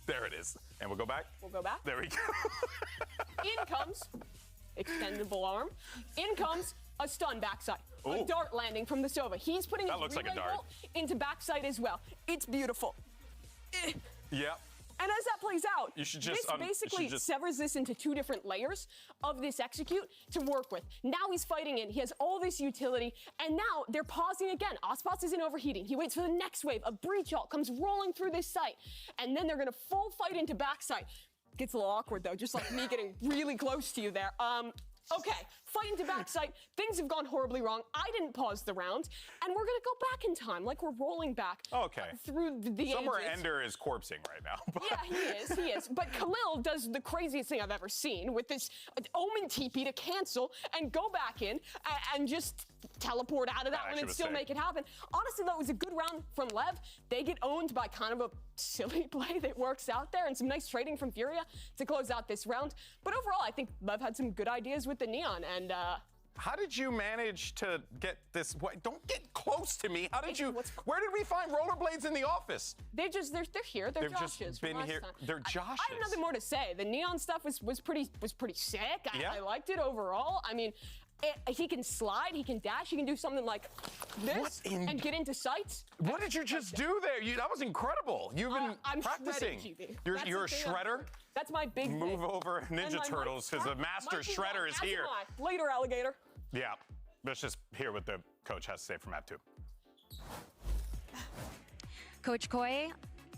There it is. And we'll go back. We'll go back. There we go. In comes extendable arm. In comes a stun backside. Ooh. A dart landing from the Sova. He's putting That his looks like a relay dart. bolt into backside as well. It's beautiful. Yeah. And as that plays out, You should just this basically severs this into 2 different layers of this execute to work with. Now he's fighting in. He has all this utility, and now they're pausing again. Aspas isn't overheating. He waits for the next wave. A breach ult comes rolling through this site, and then they're going to full fight into backside. Gets a little awkward, though, just like me getting really close to you there. Okay, fight into backside. Things have gone horribly wrong. I didn't pause the round, and we're gonna go back in time, like we're rolling back. Okay. Through the Somewhere ages. Ender is corpsing right now. Yeah, he is. But Khalil does the craziest thing I've ever seen with this Omen TP to cancel and go back in and just teleport out of that one and still make it happen. Honestly, that was a good round from LEV. They get owned by kind of a silly play that works out there and some nice trading from FURIA to close out this round. But overall, I think LEV had some good ideas with the Neon, and how did you manage to get this? Don't get close to me. How did you? Where did we find rollerblades in the office? they're here. They're They've Josh's. just from been last here. time. They're Josh's. I have nothing more to say. The Neon stuff was pretty sick. I liked it overall. I mean, he can slide, he can dash, he can do something like this and get into sights. What did you just do there? That was incredible. You've been I'm practicing. shredding, You're a shredder? That's my big thing. Move over And Ninja my Turtles because the master shredder is here. Later, alligator. Yeah. Let's just hear what the coach has to say for map 2. Coach Koi,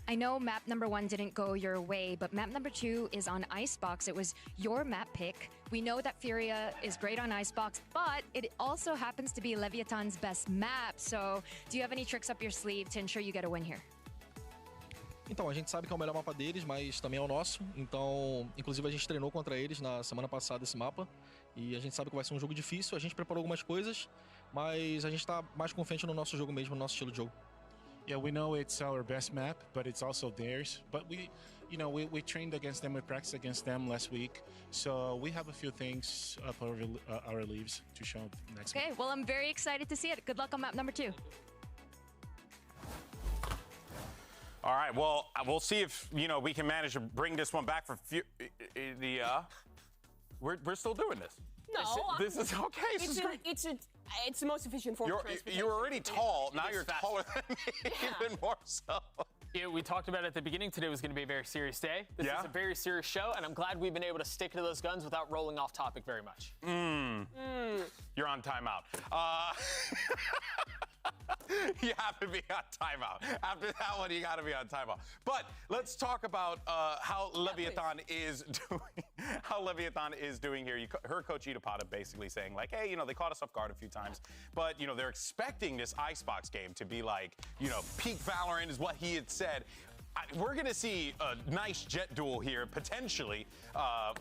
I know map number 1 didn't go your way, but map number 2 is on Icebox. It was your map pick. We know that FURIA is great on Icebox, but it also happens to be Leviathan's best map. So do you have any tricks up your sleeve to ensure you get a win here? Então, a gente sabe que é o melhor mapa deles, mas também é o nosso. Então, inclusive a gente treinou contra eles na semana passada esse mapa. E a gente sabe que vai ser um jogo difícil. A gente preparou algumas coisas, mas a gente está mais confiante no nosso jogo mesmo, no nosso estilo de jogo. Yeah, we know it's our best map, but it's also theirs. But we trained against them, we practiced against them last week. So we have a few things up our sleeves to show next Okay, week. well, I'm very excited to see it. Good luck on map number 2. All right, well, we'll see if, we can manage to bring this one back for we're still doing this. No, This is okay. This is great. It's the most efficient form of transportation. You're already tall. Now you're taller than me, even more so. Yeah, we talked about it at the beginning. Today was going to be a very serious day. This is a very serious show, and I'm glad we've been able to stick to those guns without rolling off topic very much. You're on timeout. You have to be on timeout. After that one, you got to be on timeout. But let's talk about how Leviathan is doing. How Leviathan is doing here. You heard Coach Itapata basically saying like, hey, they caught us off guard a few times, but they're expecting this Icebox game to be like, peak Valorant is what he had said. We're going to see a nice jet duel here, potentially,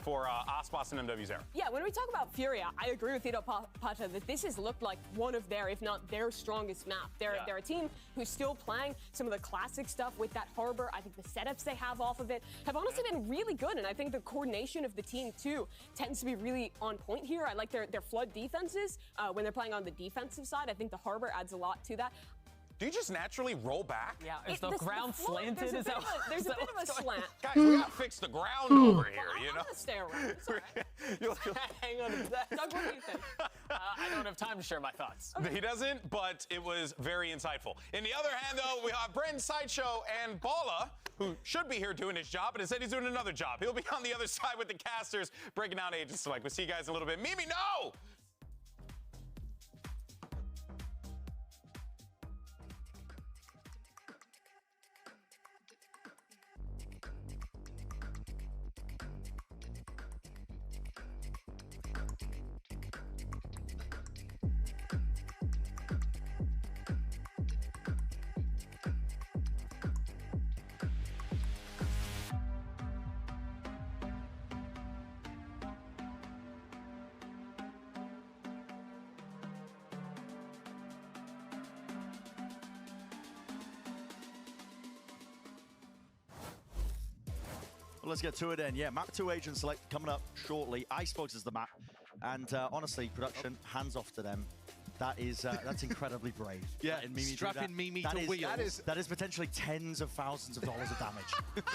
for Aspas and MW's era. Yeah, when we talk about FURIA, I agree with Ito Pata that this has looked like one of their, if not their strongest map. They're a team who's still playing some of the classic stuff with that harbor. I think the setups they have off of it have honestly been really good, and I think the coordination of the team, too, tends to be really on point here. I like their flood defenses when they're playing on the defensive side. I think the harbor adds a lot to that. Do you just naturally roll back? Yeah, is the ground slanted? There's a bit of a slant. Guys, we gotta fix the ground over here, I'm gonna stay around. It's all right. Hang on to that. Doug, what do you think? I don't have time to share my thoughts. He doesn't, but it was very insightful. In the other hand, though, we have Brandon Sideshow and Bala, who should be here doing his job, but instead he's doing another job. He'll be on the other side with the casters, breaking down Agent Select. We'll see you guys in a little bit. Mimi, no! Well, let's get to it then. Yeah, map 2 agent select coming up shortly. Icebox is the map. And honestly, production, hands off to them. That is, that's incredibly brave. Yeah, Mimi strapping Mimi to is, wheels. That is potentially tens of thousands of dollars of damage.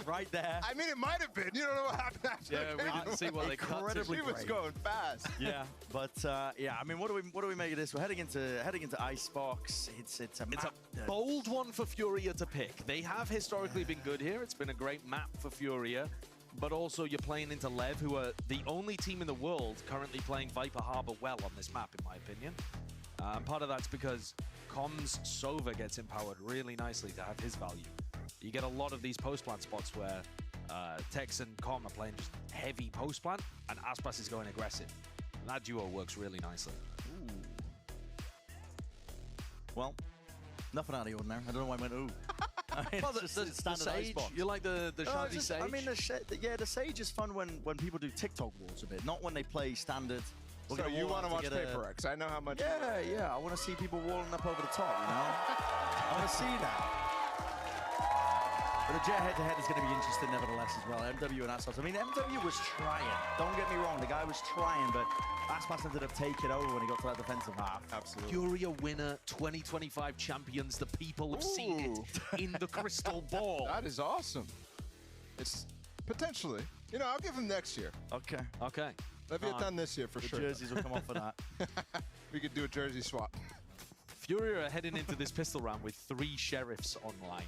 Right there. I mean, it might have been. You don't know what happened after. Yeah, we didn't see what they cut to. Incredibly He was brave. going fast. Yeah, but yeah, I mean, what do we make of this? We're heading into Icebox. It's a map. Bold one for Furia to pick. They have historically been good here. It's been a great map for Furia. But also you're playing into LEV, who are the only team in the world currently playing Viper Harbor well on this map, in my opinion. And part of that's because Com's Sova gets empowered really nicely to have his value. You get a lot of these post-plant spots where Tex and Com are playing just heavy post-plant, and Aspas is going aggressive. And that duo works really nicely. Ooh. Well, nothing out of the ordinary. I don't know why I went ooh. I mean, Well, it's the standard Sage, Icebox. you like the Shandy Sage? I mean, the Sage is fun when people do TikTok wars a bit, not when they play standard. So you want to watch Paper X? I know how much. Yeah. I want to see people walling up over the top, you know? I want to see that. But the Jet head-to-head is going to be interesting nevertheless as well. MW and Aspas. I mean, MW was trying. Don't get me wrong. The guy was trying, but Aspas ended up taking over when he got to that defensive half. Absolutely. Furia winner, 2025 champions. The people have seen it in the crystal ball. That is awesome. It's potentially. You know, I'll give him next year. Okay. Okay. Leviathan this year for the sure. Jerseys will come off for that. We could do a jersey swap. Furia are heading into this pistol round with 3 sheriffs online,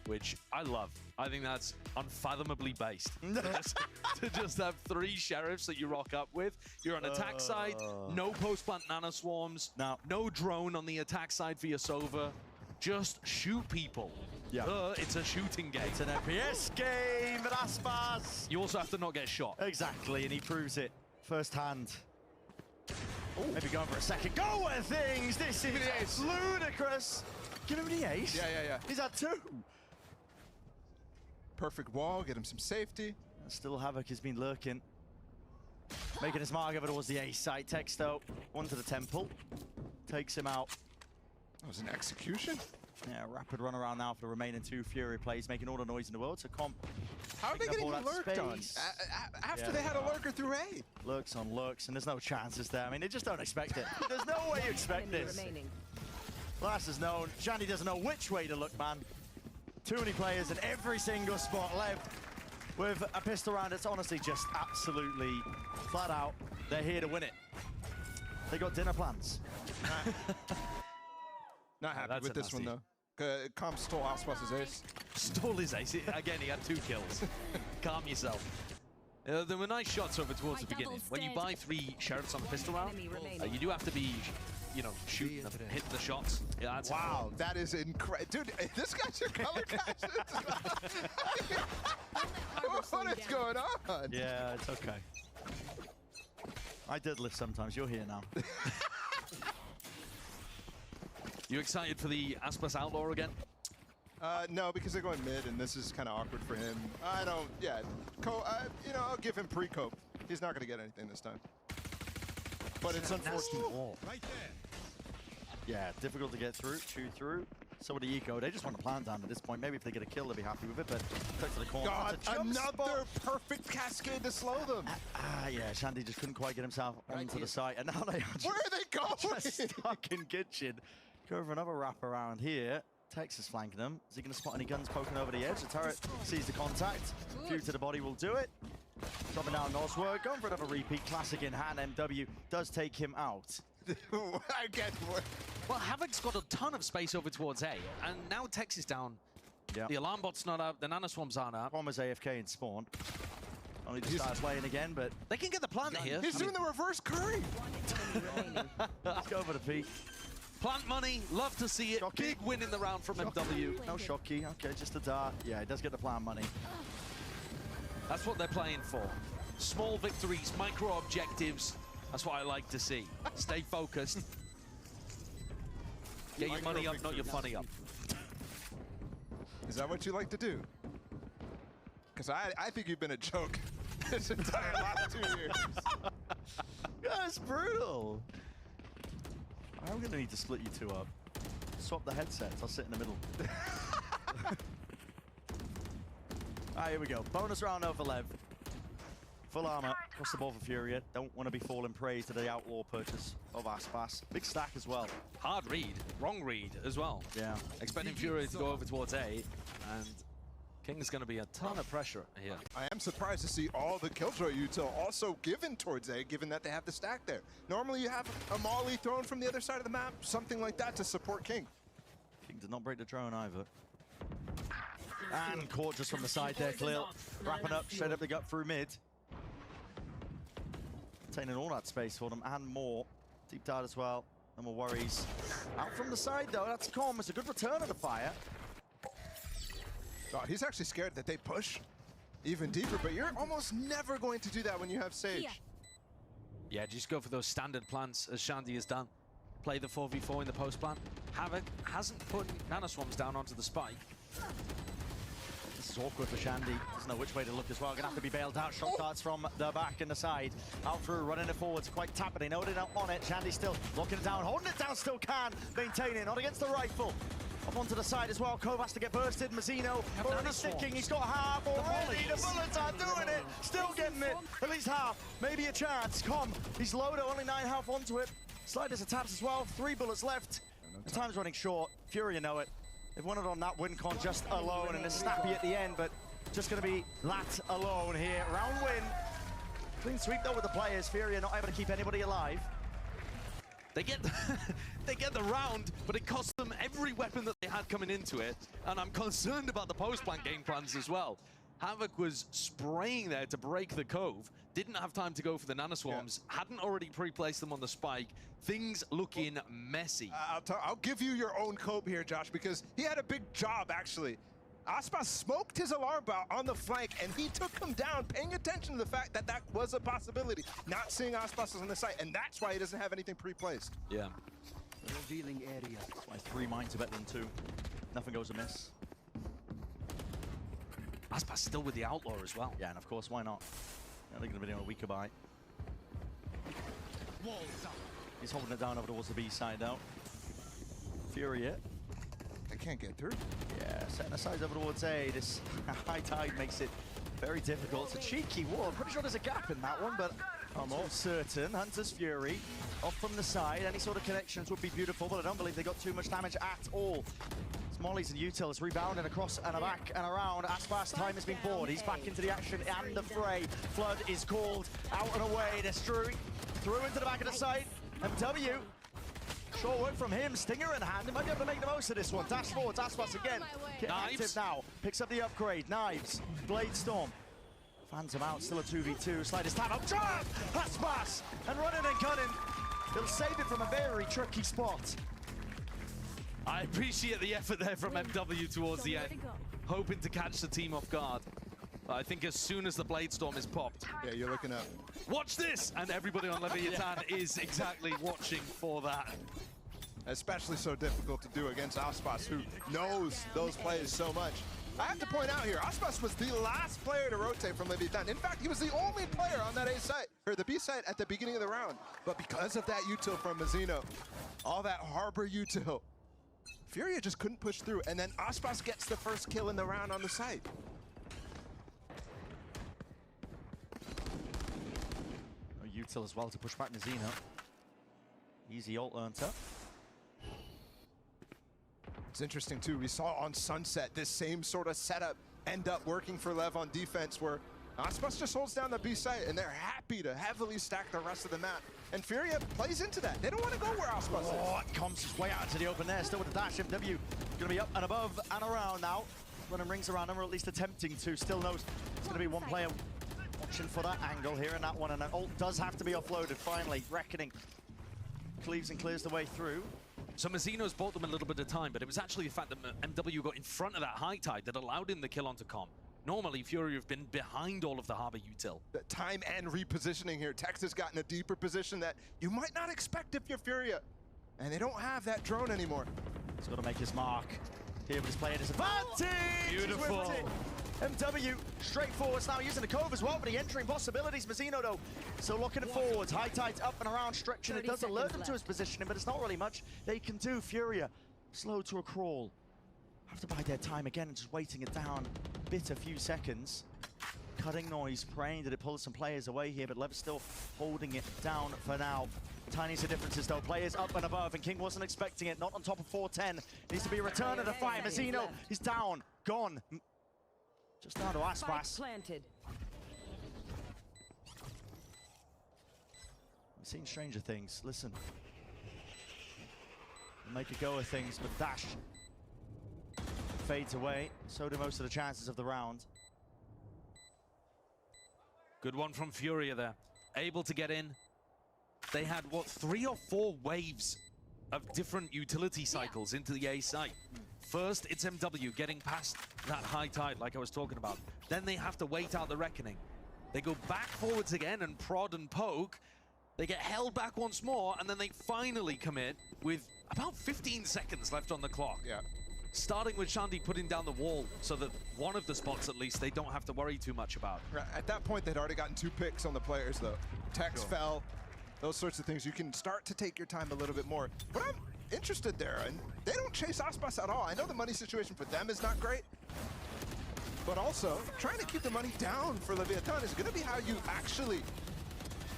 which I love. I think that's unfathomably based. to just have 3 sheriffs that you rock up with. You're on attack side, no post-plant nanoswarms, no drone on the attack side for your Sova. Just shoot people. Yeah. It's a shooting game. It's an FPS game at Aspas. You also have to not get shot. Exactly, and he proves it firsthand. Maybe going for a second go at things. This is ludicrous. Give him the ace. Yeah. He's at 2. Perfect wall, get him some safety. Still Havoc has been lurking. Making his mark over towards the ace side. Texto, one to the temple. Takes him out. That was an execution. Yeah, rapid run around now for the remaining 2 Fury plays, making all the noise in the world. So Comp. How are they getting lurked on? After they had a lurker through A. Lurks on lurks, and there's no chances there. I mean, they just don't expect it. There's no way you expect this. Last is known. Shandy doesn't know which way to look, man. Too many players in every single spot. Lev with a pistol round. It's honestly just absolutely flat out. They're here to win it. They got dinner plans. Not happy with this one, though. Comp stole Aspas's ace. Stole his ace. Again, he had 2 kills. Calm yourself. There were nice shots over towards the beginning. When you buy 3 sheriffs on the pistol round, you do have to be, you know, shooting them, hitting the shots. Yeah, that's wow, that is incredible. Dude, this guy's your color cast. What is going on? Yeah, it's okay. I deadlift sometimes. You're here now. You excited for the Aspas Outlaw again? No, because they're going mid, and this is kind of awkward for him. I don't, yeah. You know, I'll give him pre-cope. He's not going to get anything this time. But it's unfortunate. Right there. Yeah, difficult to get through, chew through. So with the eco, they just want to plant down at this point. Maybe if they get a kill, they'll be happy with it, but took to the corner. God, another perfect cascade to slow them. Yeah, Shandy just couldn't quite get himself onto the site, and now they are just, where are they going? Just stuck in kitchen. Go for another wrap around here. Tex is flanking them. Is he going to spot any guns poking over the edge? The turret sees the contact. Few to the body will do it. Dropping down northward, going for another repeat. Classic in hand. MW does take him out. I get what. Well, Havoc's got a ton of space over towards A, and now Tex is down. Yeah. The alarm bot's not up, the nanoswarms aren't up. Bomber's AFK in spawn. Only just started playing again, but they can get the plant here. He's doing the reverse curry. Let's go for the peak. Plant money, love to see it. Shocky. Big win in the round from MW. No shocky. Okay, just a dart. Yeah, he does get the plant money. That's what they're playing for. Small victories, micro objectives. That's what I like to see. Stay focused. Get your money up, not your funny up. Is that what you like to do? Because I think you've been a joke this entire last 2 years. That's brutal. I'm going to need to split you 2 up. Swap the headsets. I'll sit in the middle. All right, here we go. Bonus round over LEV. Full armor across the board for Furia. Don't want to be falling prey to the outlaw purchase of Aspas. Big stack as well. Hard read, wrong read as well. Yeah. Expecting Furia to go over towards A, and King's going to be a ton of pressure here. I am surprised to see all the Killjoy util also given towards A, given that they have the stack there. Normally you have a Molly thrown from the other side of the map, something like that to support King. King did not break the drone either. And caught just from the side there, Khalil. Wrapping up, straight up the gut through mid. Taking all that space for them and more. Deep dart as well. No more worries. Out from the side though, that's calm. It's a good return of the fire. Oh, he's actually scared that they push even deeper, but you're almost never going to do that when you have Sage. Yeah, just go for those standard plants as Shandy has done. Play the 4v4 in the post plant. Havoc hasn't put nanoswarms down onto the spike. This is awkward for Shandy. Doesn't know which way to look as well. Gonna have to be bailed out. Shot darts from the back and the side. Out through, running it forwards. Quite tapping. They know they're not on it. Shandy still locking it down. Holding it down, still can. Maintaining. Not against the rifle. Up onto the side as well. Cove has to get bursted. Mazzino already sticking. He's got half already. The bullets are doing it. Still getting it. At least half. Maybe a chance. He's low though. Only 9 health onto it. Sliders attacks as well. 3 bullets left. The time's running short. Furia know it. They've won it on that win con just alone, and it's snappy at the end, but just going to be that alone here. Round win. Clean sweep though with the players. Furia not able to keep anybody alive. They get the round, but it cost them every weapon that they had coming into it, and I'm concerned about the post-plant game plans as well. Havoc was spraying there to break the cove, didn't have time to go for the nanoswarms, hadn't already pre-placed them on the spike. Things looking messy. I'll give you your own cope here, Josh, because he had a big job, actually. Aspas smoked his alarm bot on the flank, and he took him down, paying attention to the fact that that was a possibility. Not seeing Aspas on the site, and that's why he doesn't have anything pre-placed. Yeah. Revealing area. That's why 3 mines are better than 2. Nothing goes amiss. Aspas still with the outlaw as well. Yeah, and of course, why not? Yeah, they're going to be on a weaker buy. He's holding it down over towards the B side though. Furia. They can't get through. Yeah, setting aside over towards A. This high tide makes it very difficult. It's a cheeky wall. I'm pretty sure there's a gap in that one, but I'm not certain. Hunter's Fury off from the side. Any sort of connections would be beautiful, but I don't believe they got too much damage at all. Mollies and Utils rebounding across and back and around. Aspas time has been bored. He's back into the action and the fray. Flood is called out and away. They're through into the back of the site. MW. Short work from him. Stinger in hand. He might be able to make the most of this one. Dash forwards. Aspas again. Getting active now. Picks up the upgrade. Knives. Blade Storm. Fans him out. Still a 2v2. Sliders tab up. Drive! Aspas! And running and gunning. He'll save it from a very tricky spot. I appreciate the effort there from MW towards the end, hoping to catch the team off guard. I think as soon as the Blade Storm is popped... Yeah, you're looking up. Watch this! And everybody on Leviathan is exactly watching for that. Especially so difficult to do against Aspas, who knows those plays so much. I have to point out here, Aspas was the last player to rotate from Leviathan. In fact, he was the only player on that A site, or the B site at the beginning of the round. But because of that util from Mazzino, all that Harbor util, Furia just couldn't push through, and then Aspas gets the first kill in the round on the site. No util as well to push back Mazzino. Easy ult earned up. It's interesting too, we saw on Sunset this same sort of setup end up working for LEV on defense, where Aspas just holds down the B site and they're happy to heavily stack the rest of the map. And Furia plays into that. They don't want to go where Aspas is. Oh, it comes his way out into the open there, still with the dash. MW going to be up and above and around now. Running rings around him, or at least attempting to. Still knows it's going to be one player watching for that angle here in that one. And that ult does have to be offloaded finally. Reckoning cleaves and clears the way through. So Mazzino's bought them a little bit of time, but it was actually the fact that MW got in front of that high tide that allowed him the kill onto Com. Normally, Furia have been behind all of the Harbor util. The time and repositioning here. Tex has gotten a deeper position that you might not expect if you're Furia. And they don't have that drone anymore. He's got to make his mark. Here with his player disadvantage. Beautiful. MW straight forwards now, using the cove as well for the entering possibilities. Mazzino though, so looking it forwards. High tide's up and around, stretching. It does alert them to his positioning, but it's not really much they can do. Furia slow to a crawl. Have to bide their time again and just waiting it down. A few seconds. Cutting noise, praying that it pulls some players away here, but LEV's still holding it down for now. Tiniest of differences though, players up and above, and King wasn't expecting it, not on top of 410. Needs to be a return of the fight. Mazzino is down, gone. Just down to Aspas. Planted. We've seen stranger things, listen. Make a go of things, but Dash fades away. So do most of the chances of the round. Good one from Furia there. Able to get in. They had, what, 3 or 4 waves of different utility cycles into the A site. First, it's MW getting past that high tide like I was talking about. Then they have to wait out the reckoning. They go back forwards again and prod and poke. They get held back once more, and then they finally commit with about 15 seconds left on the clock. Yeah. Starting with Shandy putting down the wall so that one of the spots, at least, they don't have to worry too much about. Right. At that point, they'd already gotten 2 picks on the players, though. Tex fell, those sorts of things. You can start to take your time a little bit more. But I'm interested there, and they don't chase Aspas at all. I know the money situation for them is not great, but also trying to keep the money down for Leviathan is going to be how you actually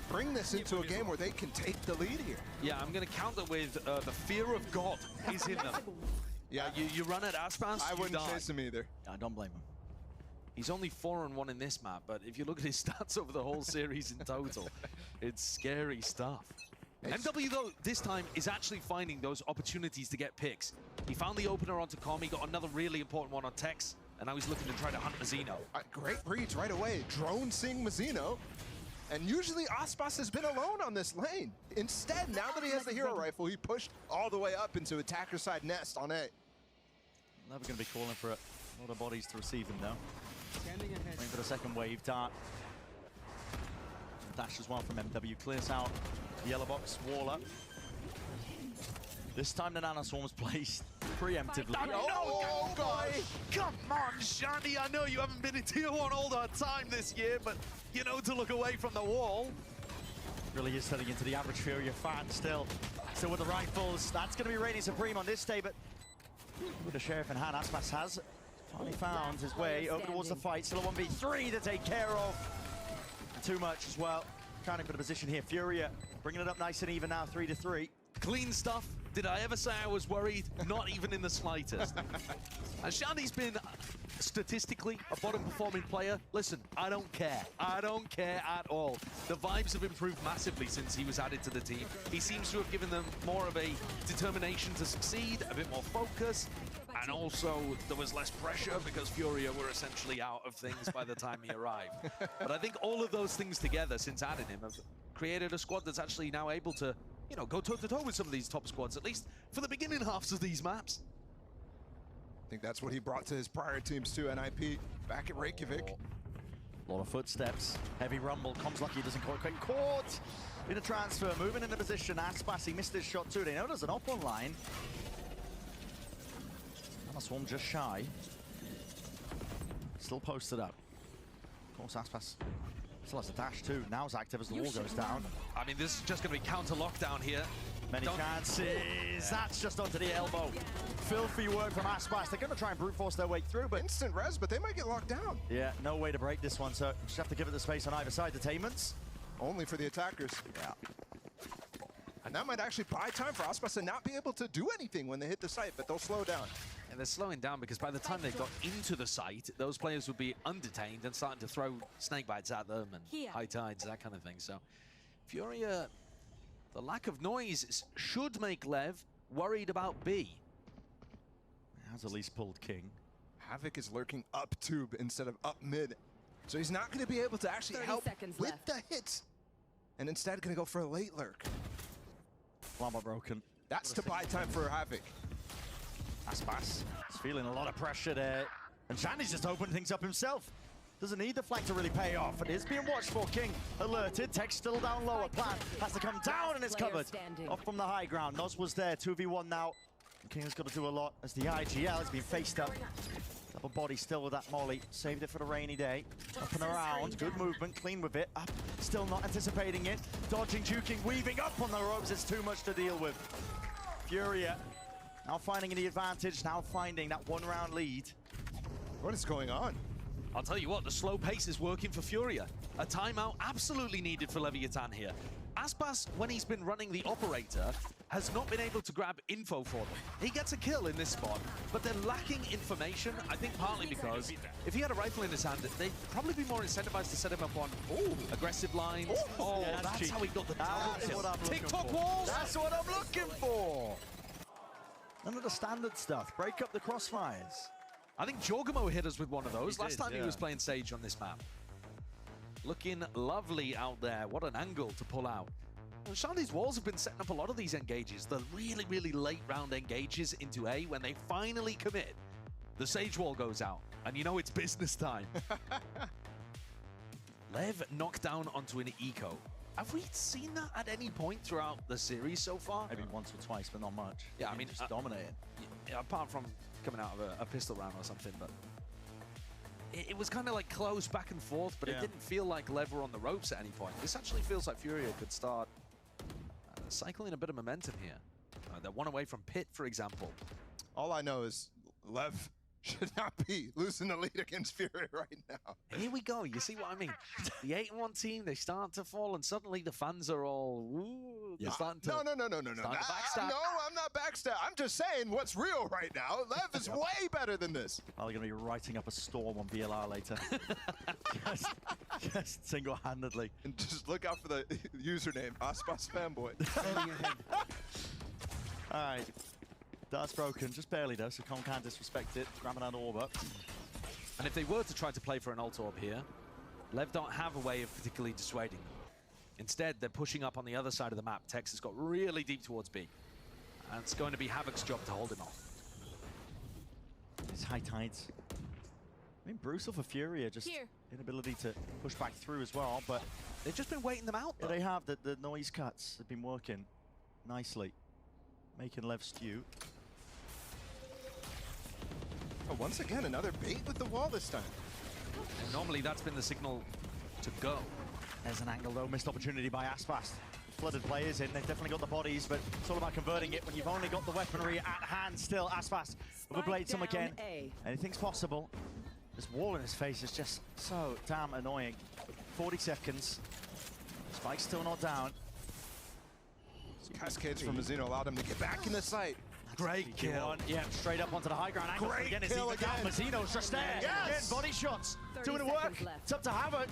bring this into a game where they can take the lead here. Yeah, I'm going to counter with the fear of God is in them. Yeah, you run at Aspas, I wouldn't chase him either. I don't blame him. He's only 4-1 in this map, but if you look at his stats over the whole series in total, it's scary stuff. MW, though, this time is actually finding those opportunities to get picks. He found the opener onto Com, he got another really important one on Tex, and now he's looking to try to hunt Mazzino. Great reads right away. Drone seeing Mazzino. And usually Aspas has been alone on this lane. Instead, now that he has the hero rifle, he pushed all the way up into attacker side nest on A. Never going to be calling for a lot of bodies to receive him now. Waiting for the second wave dart. Dash as well from MW. Clears out the yellow box. Wall up. This time the Nanoswarm's placed preemptively. Oh, boy! Come on, Shandy. I know you haven't been in Tier 1 all the time this year, but you know to look away from the wall. Really is turning into the average Furia fan still. Still with the rifles. That's going to be reigning supreme on this day, but with the Sheriff in hand, Aspas has finally found his way over towards the fight. Still a 1v3 to take care of. And too much as well. Trying to put a position here. Furia bringing it up nice and even now, 3-3. Clean stuff. Did I ever say I was worried? Not even in the slightest. And Shandy's been statistically a bottom performing player. Listen, I don't care. I don't care at all. The vibes have improved massively since he was added to the team. He seems to have given them more of a determination to succeed, a bit more focus, and also there was less pressure because Furia were essentially out of things by the time he arrived. But I think all of those things together since adding him have created a squad that's actually now able to, you know, go toe-to-toe with some of these top squads, at least for the beginning halves of these maps. I think that's what he brought to his prior teams too, NIP, back at Reykjavik. A lot of footsteps, heavy rumble. Com's lucky he doesn't quite caught in a transfer, moving into position. Aspas, he missed his shot too. They know there's an op online. Nanoswarm just shy. Still posted up. Of course, Aspas still has a dash too. Now's active as the wall goes down. I mean, this is just going to be counter lockdown here. Many chances. Yeah. That's just onto the elbow. Filthy work from Aspas. They're going to try and brute force their way through, but instant res, but they might get locked down. Yeah, no way to break this one, so just have to give it the space on either side. Detainments. Only for the attackers. Yeah. And that might actually buy time for Aspas to not be able to do anything when they hit the site, but they'll slow down. And they're slowing down because by the time they got into the site, those players would be undetained and starting to throw snake bites at them and high tides, that kind of thing. So Furia, the lack of noise should make LEV worried about B. Has at least pulled King. Havoc is lurking up tube instead of up mid. So he's not going to be able to actually help with the hits. And instead going to go for a late lurk. Llama broken. That's to buy time for Havoc. Aspas is feeling a lot of pressure there. And Shandy's just opened things up himself. Doesn't need the flag to really pay off. It is being watched for. King alerted. Tex still down lower. Plan has to come down and it's covered. Off from the high ground. Nos was there. 2v1 now. King has got to do a lot as the IGL has been faced up. Double body still with that molly. Saved it for the rainy day. Up and around. Good movement. Clean with it. Up. Still not anticipating it. Dodging, juking, weaving up on the ropes. It's too much to deal with. Furia Now finding the advantage, now finding that one-round lead. What is going on? I'll tell you what, the slow pace is working for Furia. A timeout absolutely needed for Leviathan here. Aspas, when he's been running the operator, has not been able to grab info for them. He gets a kill in this spot, but they're lacking information, I think partly because if he had a rifle in his hand, they'd probably be more incentivized to set him up on aggressive lines. Oh, that's how he got the double kill. TikTok walls! That's what I'm looking for! None of the standard stuff. Break up the crossfires. I think Jorgamo hit us with one of those last time he yeah. was playing Sage on this map. Looking lovely out there. What an angle to pull out. Well, Shandy's walls have been setting up a lot of these engages. The really, really late round engages into A. When they finally commit, the Sage wall goes out. And you know it's business time. Lev knocked down onto an eco. Have we seen that at any point throughout the series so far? Maybe once or twice, but not much. Yeah, I mean, just dominating. Yeah, apart from coming out of a pistol round or something, but it was kind of like close back and forth, but it didn't feel like Lev were on the ropes at any point. This actually feels like Furia could start cycling a bit of momentum here. They're one away from Pit, for example. All I know is Lev should not be losing the lead against Furia right now. Here we go. You see what I mean? The 8-1 team, they start to fall, and suddenly the fans are all, ooh, they're starting to... No. backstab. No, I'm not backstab. I'm just saying what's real right now. Lev is way better than this. Well, they're going to be writing up a storm on VLR later. just single-handedly. And just look out for the username, Aspas Fanboy. All right. Dart's broken, just barely though, so Con can't disrespect it. Grabbing an orb up. And if they were to try to play for an ult orb here, Lev don't have a way of particularly dissuading them. Instead, they're pushing up on the other side of the map. Tex has got really deep towards B. And it's going to be Havoc's job to hold him off. It's high tides. I mean, brutal for Furia, just inability to push back through as well, but... They've just been waiting them out, though. Yeah, they have. The noise cuts have been working nicely, making Lev stew. Oh, once again, another bait with the wall this time. And normally that's been the signal to go. There's an angle though, missed opportunity by Aspas. Flooded players in, they've definitely got the bodies, but it's all about converting it when you've only got the weaponry at hand still. Aspas overplayed some again. Anything's possible. This wall in his face is just so damn annoying. 40 seconds. Spike's still not down. Cascades from Mizuno allowed him to get back in the site. Great kill. Yeah, straight up onto the high ground. Angle again is even down. Mizuno's just there. Again, body shots. Doing the work. It's up to Havoc.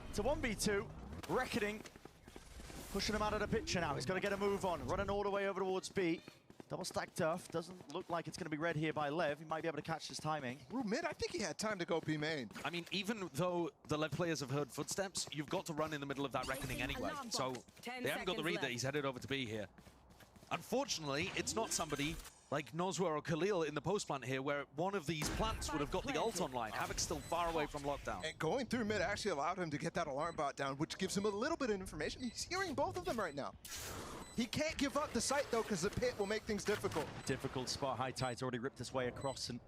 It's a 1v2. Reckoning. Pushing him out of the picture now. He's got to get a move on. Running all the way over towards B. Double stack Duff. Doesn't look like it's going to be red here by Lev. He might be able to catch his timing. Ooh, mid, I think he had time to go B main. I mean, even though the Lev players have heard footsteps, you've got to run in the middle of that reckoning anyway. So they haven't got the read that he's headed over to B here. Unfortunately, it's not somebody like Nozwa or Khalil in the post plant here, where one of these plants would have got the ult online. Havoc's still far away from lockdown. And going through mid actually allowed him to get that alarm bot down, which gives him a little bit of information. He's hearing both of them right now. He can't give up the site though, because the pit will make things difficult. Difficult spot. High Tide's already ripped his way across and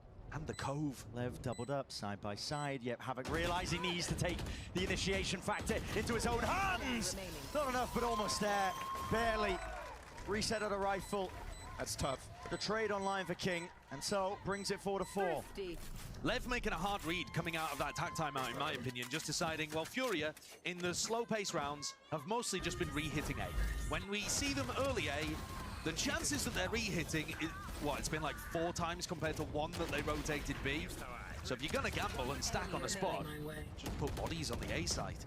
the cove. Lev doubled up side by side. Yep, Havoc realizing he needs to take the initiation factor into his own hands. Not enough, but almost there. Barely. Reset of the rifle. That's tough. The trade online for King, and so brings it 4-4. Lev making a hard read coming out of that attack timeout, in my opinion, just deciding, well, Furia, in the slow pace rounds, have mostly just been re-hitting A. When we see them early A, the chances that they're re-hitting, it's been like 4 times compared to 1 that they rotated B. So if you're going to gamble and stack on a spot, just put bodies on the A site.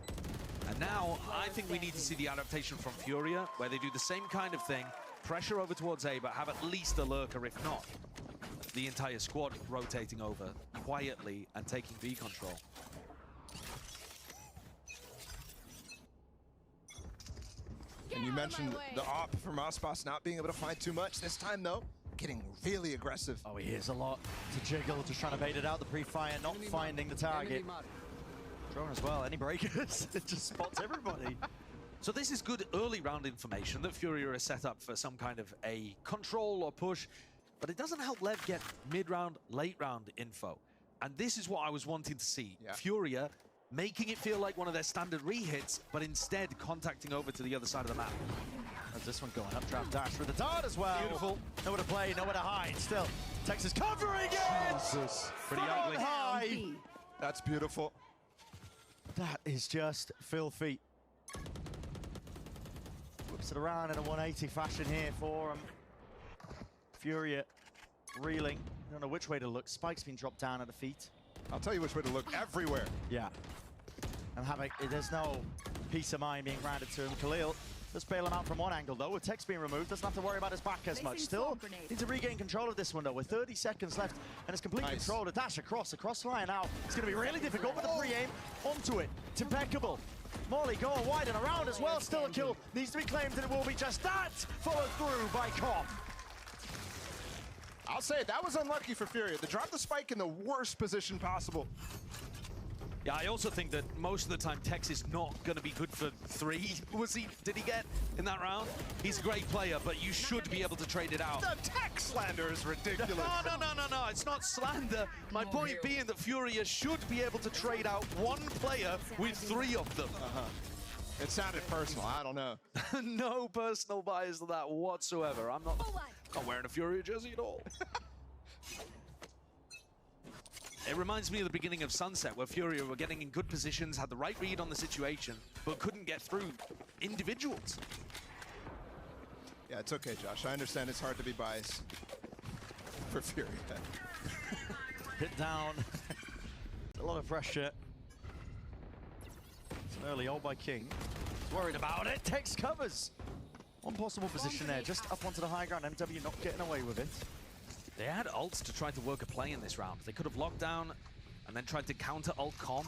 And now, I think we need to see the adaptation from Furia, where they do the same kind of thing, pressure over towards A, but have at least a lurker, if not the entire squad rotating over quietly and taking B control. And you mentioned the op from Aspas not being able to find too much. This time, though, getting really aggressive. Oh, he is a lot to jiggle, just trying to bait it out. The pre-fire not finding the target. Drone as well, any breakers? It just spots everybody. So this is good early round information that Furia is set up for some kind of a control or push, but it doesn't help Lev get mid-round, late-round info. And this is what I was wanting to see. Furia making it feel like one of their standard re-hits, but instead contacting over to the other side of the map. How's this one going? Updraft dash with the dart as well. Beautiful. Nowhere to play, nowhere to hide. Still, Texas covering it! Jesus. Pretty From ugly. on high. That's beautiful. That is just filthy. Whips it around in a 180 fashion here for him. FURIA reeling. Don't know which way to look. Spike's been dropped down at the feet. I'll tell you which way to look. Everywhere. Yeah. And Havoc, there's no peace of mind being granted to him. Khalil just bail him out from one angle though. With Tex being removed, doesn't have to worry about his back as much. Still needs to regain control of this one though. With 30 seconds left and it's complete control to dash across the line now. It's going to be really difficult with the pre-aim onto it. It's impeccable. Molly going wide and around as well. Still a kill. Needs to be claimed and it will be just that. Followed through by Cop. I'll say it, that was unlucky for FURIA. They dropped the spike in the worst position possible. Yeah, I also think that most of the time Tex is not going to be good for 3. Did he get in that round? He's a great player, but you should be able to trade it out. The Tex slander is ridiculous. No, it's not slander. My point being that FURIA should be able to trade out 1 player with 3 of them. It sounded personal, I don't know. No personal bias to that whatsoever. I'm not wearing a FURIA jersey at all. It reminds me of the beginning of Sunset, where FURIA were getting in good positions, had the right read on the situation, but couldn't get through individuals. Yeah, it's okay, Josh. I understand it's hard to be biased for FURIA. Hit down. A lot of pressure. It's an early ult by King. He's worried about it. Tex covers. One possible position there, just up onto the high ground. MW not getting away with it. They had ults to try to work a play in this round. They could have locked down and then tried to counter ult com,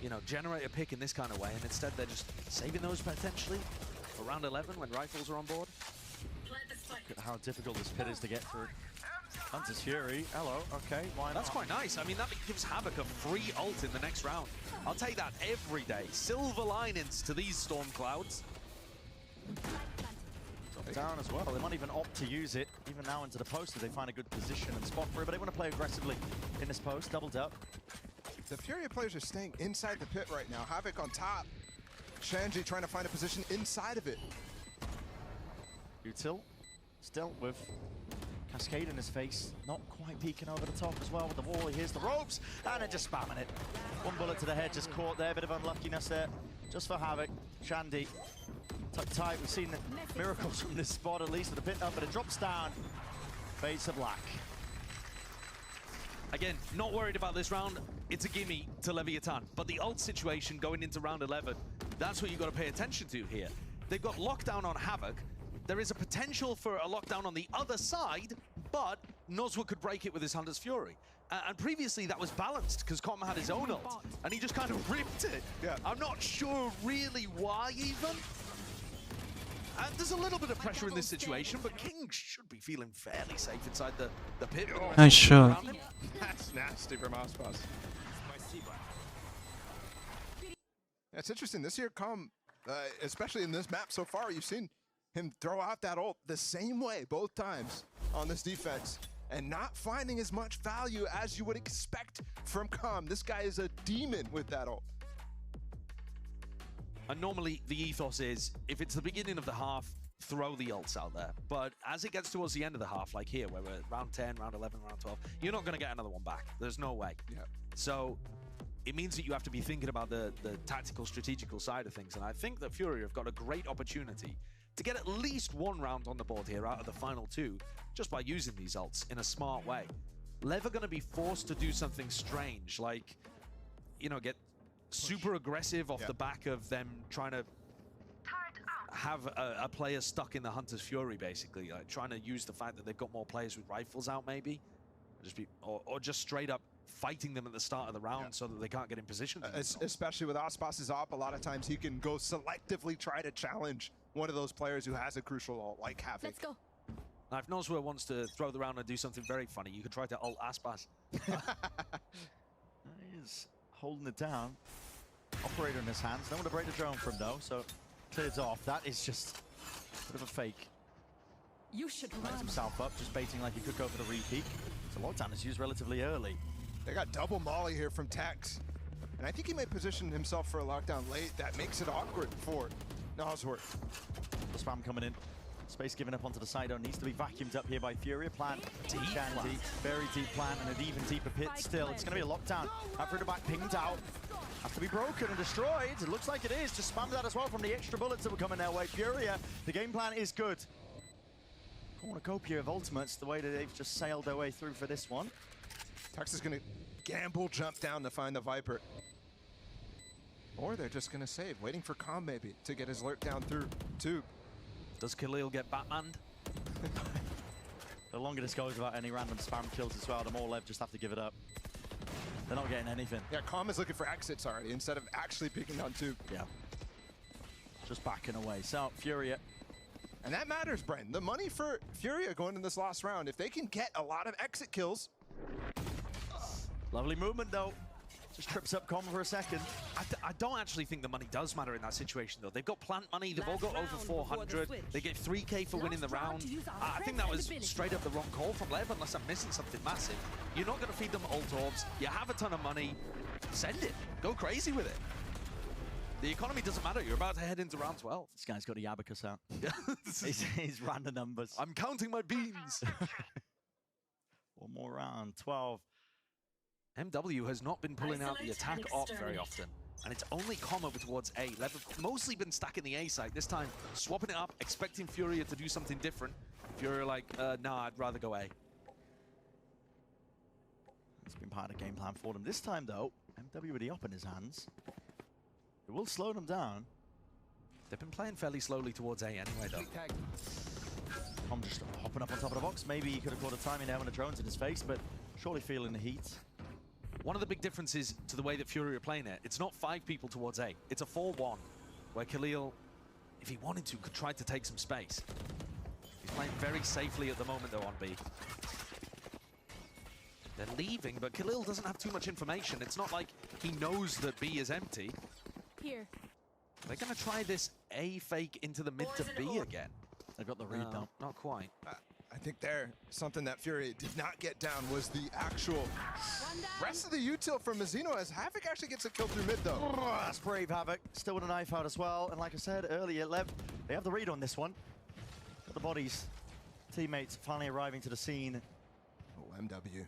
you know, generate a pick in this kind of way, and instead they're just saving those potentially for round 11 when rifles are on board. Look at how difficult this pit is to get through. Hunter's Fury, hello, okay, why not? That's quite nice. I mean, that gives Havoc a free ult in the next round. I'll take that every day. Silver linings to these storm clouds. Down as well. They might even opt to use it, even now into the post if they find a good position and spot for it, but they want to play aggressively in this post, doubled up. The FURIA players are staying inside the pit right now. Havoc on top. Shanji trying to find a position inside of it. Util still with Cascade in his face, not quite peeking over the top as well with the wall. He hears the ropes and then just spamming it. One bullet to the head just caught there, bit of unluckiness there just for Havoc. Shandy tucked tight. We've seen miracles from this spot at least with the pit up, but it drops down, fades to black. Again, not worried about this round. It's a gimme to Leviathan, but the ult situation going into round 11, that's what you've got to pay attention to here. They've got lockdown on Havoc. There is a potential for a lockdown on the other side, but Nozwa could break it with his Hunter's Fury. And previously that was balanced because Com had his own ult, and he just kind of ripped it. Yeah. I'm not sure really why even. And there's a little bit of pressure in this situation, but King should be feeling fairly safe inside the pit. Nice shot. That's nasty from Aspas. It's interesting. This year, Com, especially in this map so far, you've seen him throw out that ult the same way both times on this defense and not finding as much value as you would expect from Com. This guy is a demon with that ult. And normally the ethos is, if it's the beginning of the half, throw the ults out there. But as it gets towards the end of the half, like here, where we're round 10, round 11, round 12, you're not going to get another one back. There's no way. Yeah. So it means that you have to be thinking about the tactical, strategical side of things. And I think that FURIA have got a great opportunity to get at least one round on the board here out of the final 2, just by using these ults in a smart way. LEV are going to be forced to do something strange, like, you know, get super aggressive off the back of them trying to have a player stuck in the Hunter's Fury, basically, like trying to use the fact that they've got more players with rifles out, maybe, or just straight up fighting them at the start of the round so that they can't get in position. Especially with Aspas' op, a lot of times he can go selectively try to challenge one of those players who has a crucial ult, like Havoc. Let's go. Now, if Nozwa wants to throw the round and do something very funny, you could try to ult Aspas. He is holding it down. Operator in his hands. No one to break the drone from though, so clears off. That is just a bit of a fake. You should run. Lines himself up, just baiting like he could go for the repeat. So lockdown is used relatively early. They got double molly here from Tex. And I think he might position himself for a lockdown late. That makes it awkward for No, it's work. The spam coming in. Space given up onto the side. Needs to be vacuumed up here by FURIA. Plant. Deep. Very deep plant and an even deeper pit still. It's going to be a lockdown. After the back pinged out. Has to be broken and destroyed. It looks like it is. Just spammed that as well from the extra bullets that were coming their way. FURIA, the game plan is good. Cornucopia of ultimates, the way that they've just sailed their way through for this one. Tex is going to gamble, jump down to find the Viper. Or they're just going to save, waiting for Calm maybe to get his lurk down through tube. Does Khalil get Batmaned? The longer this goes without any random spam kills as well, the more LEV just have to give it up. They're not getting anything. Yeah, Calm is looking for exits already instead of actually peeking on tube. Yeah. Just backing away. So, FURIA. And that matters, Bren. The money for FURIA going in this last round, if they can get a lot of exit kills. Lovely movement, though. Just trips up Calm for a second. I don't actually think the money does matter in that situation, though. They've got plant money. They've all got over 400. They get 3K for winning the round. I think that was straight up the wrong call from LEV, unless I'm missing something massive. You're not going to feed them ult orbs. You have a ton of money. Send it. Go crazy with it. The economy doesn't matter. You're about to head into round 12. This guy's got the abacus out. he's ran the numbers. I'm counting my beans. One more round, 12. MW has not been pulling out the attack off very often. And it's only Calm over towards A. LEV have mostly been stacking the A site. This time, swapping it up, expecting FURIA to do something different. FURIA like, nah, I'd rather go A. It's been part of the game plan for them. This time, though, MW with the op in his hands. It will slow them down. They've been playing fairly slowly towards A anyway, though. I'm just hopping up on top of the box. Maybe he could have caught a timing there when the drone's in his face, but surely feeling the heat. One of the big differences to the way that FURIA are playing it, it's not 5 people towards A. It's a 4-1, where Khalil, if he wanted to, could try to take some space. He's playing very safely at the moment, though, on B. They're leaving, but Khalil doesn't have too much information. It's not like he knows that B is empty. Here. They're going to try this A fake into the mid to B again. They've got the read, though. Not quite. I think there, something that FURIA did not get down was the actual rest of the util from Mazzino, as Havoc actually gets a kill through mid, though. Oh, that's brave, Havoc. Still with a knife out as well. And like I said earlier, LEV, they have the read on this one. Got the bodies. Teammates finally arriving to the scene. Oh, MW.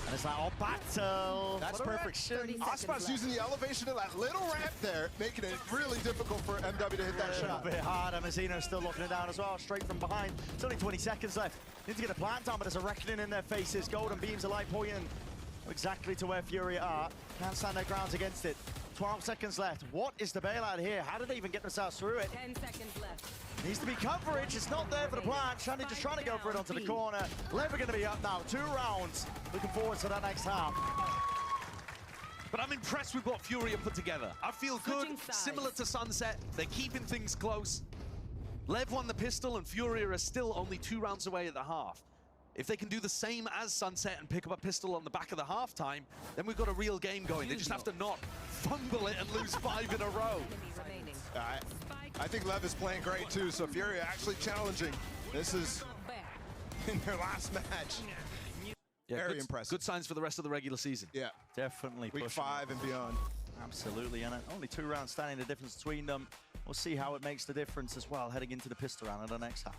And it's like, oh, battle! That's perfect. Aspas using the elevation of that little ramp there, making it really difficult for MW to hit that shot. A bit hard, and Mazzino still locking it down as well, straight from behind. It's only 20 seconds left. Need to get a plant down, but there's a reckoning in their faces. Golden beams are light pointing exactly to where FURIA are. Can't stand their grounds against it. 12 seconds left. What is the bailout here? How did they even get themselves through it? 10 seconds left. Needs to be coverage. It's not there for the plant. Shandy just trying to go for it onto the corner. LEV are going to be up now. 2 rounds. Looking forward to that next half. But I'm impressed with what FURIA put together. I feel good, similar to Sunset. They're keeping things close. LEV won the pistol, and FURIA are still only 2 rounds away at the half. If they can do the same as Sunset and pick up a pistol on the back of the halftime, then we've got a real game going. They just have to not fumble it and lose 5 in a row. I think LEV is playing great too, so FURIA actually challenging. This is in their last match. Yeah, very impressive. Good signs for the rest of the regular season. Yeah, definitely. Week 5 and beyond. Absolutely, and only 2 rounds standing the difference between them. We'll see how it makes the difference as well heading into the pistol round of the next half.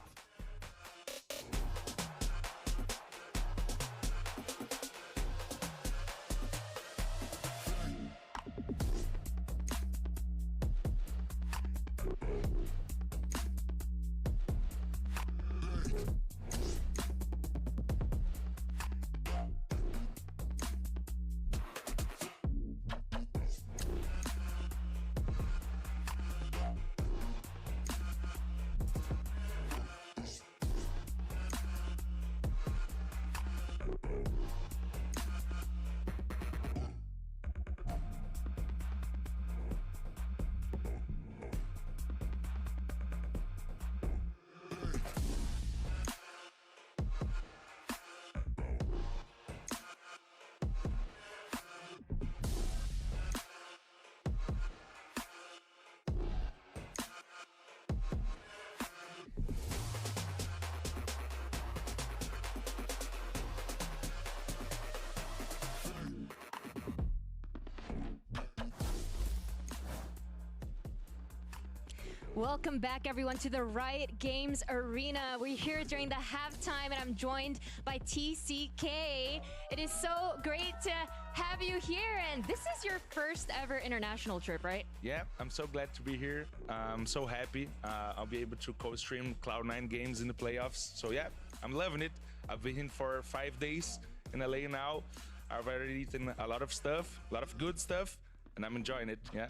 Welcome back, everyone, to the Riot Games Arena. We're here during the halftime, and I'm joined by TCK. It is so great to have you here, and this is your first ever international trip, right? Yeah, I'm so glad to be here. I'm so happy. I'll be able to co-stream Cloud9 games in the playoffs. So yeah, I'm loving it. I've been here for 5 days in LA now. I've already eaten a lot of stuff, a lot of good stuff, and I'm enjoying it, yeah.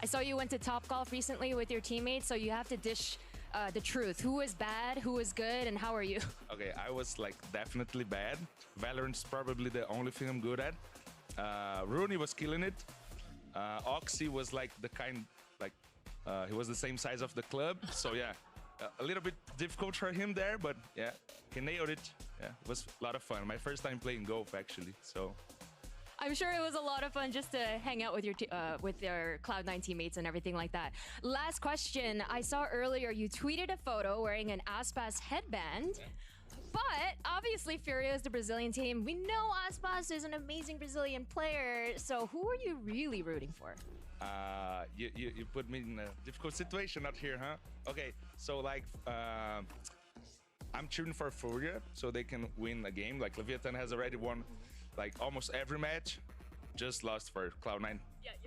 I saw you went to Topgolf recently with your teammates, so you have to dish the truth. Who was bad, who was good, and how are you? Okay, I was like definitely bad. Valorant's probably the only thing I'm good at. Rooney was killing it. Oxy was like the kind, like, he was the same size of the club. So yeah, a little bit difficult for him there, but yeah, he nailed it. Yeah, it was a lot of fun. My first time playing golf, actually, so. I'm sure it was a lot of fun just to hang out with your Cloud9 teammates and everything like that. Last question. I saw earlier you tweeted a photo wearing an Aspas headband. But obviously FURIA is the Brazilian team. We know Aspas is an amazing Brazilian player. So who are you really rooting for? You put me in a difficult situation out here, huh? Okay, so like I'm cheering for FURIA so they can win a game. Like Leviathan has already won like almost every match, just lost for Cloud9,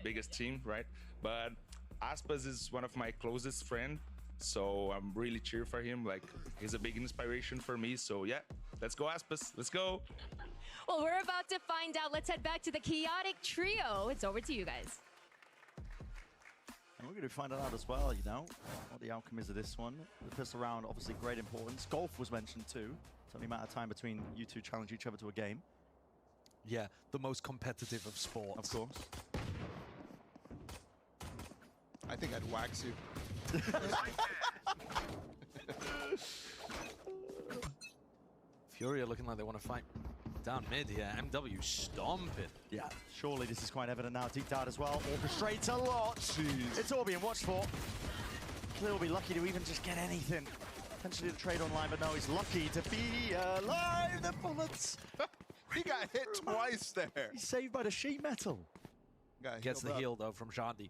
biggest team, right? But Aspas is one of my closest friends, so I'm really cheering for him. Like, he's a big inspiration for me, so yeah, let's go Aspas, let's go. Well, we're about to find out. Let's head back to the chaotic trio. It's over to you guys. And we're going to find out as well, you know, what the outcome is of this one. The pistol round, obviously great importance. Golf was mentioned too. It's only a matter of time between you two challenge each other to a game. Yeah, the most competitive of sports. Of course. I think I'd wax you. FURIA looking like they want to fight down mid here. MW stomping. Yeah, surely this is quite evident now. Deep down as well. Orchestrates a lot. Jeez. It's all being watched for. Clear will be lucky to even just get anything. Potentially the trade online, but no, he's lucky to be alive. The bullets. He got hit twice there. He's saved by the sheet metal. Gets the heal, though, from Jandi.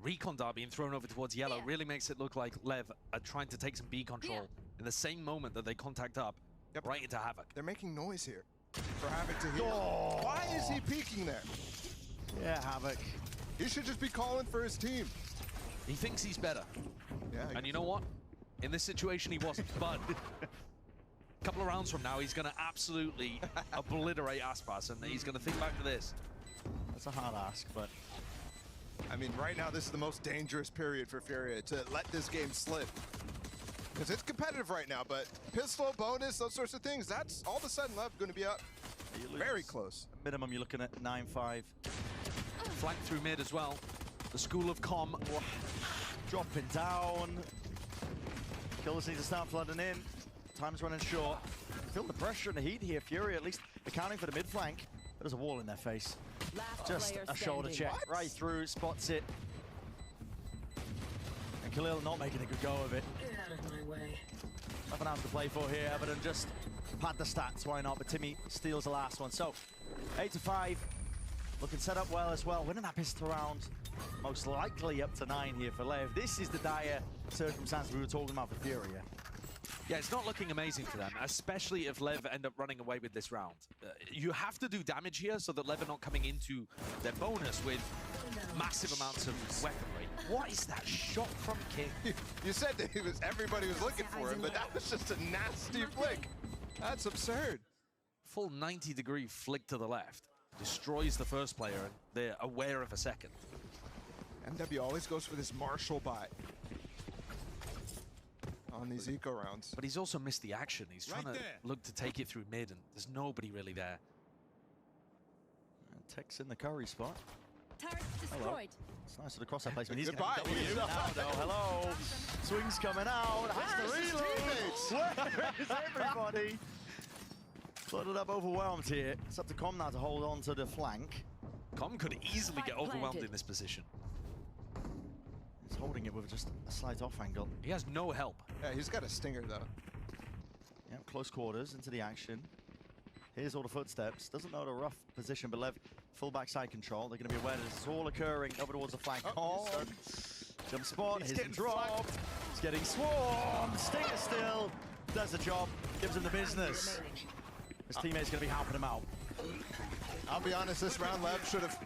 Recon Dart being thrown over towards yellow really makes it look like LEV are trying to take some B control in the same moment that they contact up right into Havoc. They're making noise here for Havoc to heal. Oh. Why is he peeking there? Yeah, Havoc. He should just be calling for his team. He thinks he's better. Yeah. And you know what? In this situation, he wasn't. But a couple of rounds from now, he's going to absolutely obliterate Aspas, and he's going to think back to this. That's a hard ask, but... I mean, right now, this is the most dangerous period for FURIA to let this game slip. Because it's competitive right now, but pistol, bonus, those sorts of things, that's all of a sudden LEV going to be up very close. Minimum, you're looking at 9-5. Flank through mid as well. The School of Com. Dropping down. Killers need to start flooding in. Time's running short. Feel the pressure and the heat here. FURIA at least accounting for the mid flank. There's a wall in their face. Just a shoulder check right through, spots it. And Khalil not making a good go of it. Get out of my way. Nothing else to play for here other than just pad the stats, why not? But Timmy steals the last one. So 8-5, looking set up well as well. Winning that pistol round, most likely up to 9 here for LEV. This is the dire circumstance we were talking about for FURIA. Yeah, it's not looking amazing for them, especially if LEV end up running away with this round. You have to do damage here so that LEV are not coming into their bonus with massive amounts of weaponry. What is that shot from King? You said that everybody was looking for him, but that was just a nasty flick. That's absurd. Full 90-degree flick to the left. Destroys the first player, and they're aware of a second. MW always goes for this Marshall buy on these eco rounds. But he's also missed the action. He's trying to look to take it through mid, and there's nobody really there. And Tech's in the curry spot. Turret destroyed. Hello. It's nice to the cross-up placement. He's Goodbye. going to now, though. Hello. Swing's coming out. Has to reload. Where is everybody? Flooded up, overwhelmed here. It's up to Com now to hold on to the flank. Com could easily get overwhelmed in this position. He's holding it with just a slight off angle. He has no help. Yeah, he's got a stinger, though. Yeah, close quarters into the action. Here's all the footsteps. Doesn't know the rough position, but LEV full backside control. They're going to be aware that this is all occurring over towards the flank. Oh, Jump spot, He's he's getting dropped. He's getting swarmed. Stinger still does the job, gives him the business. His teammate's going to be helping him out. I'll be honest, this round Lev should have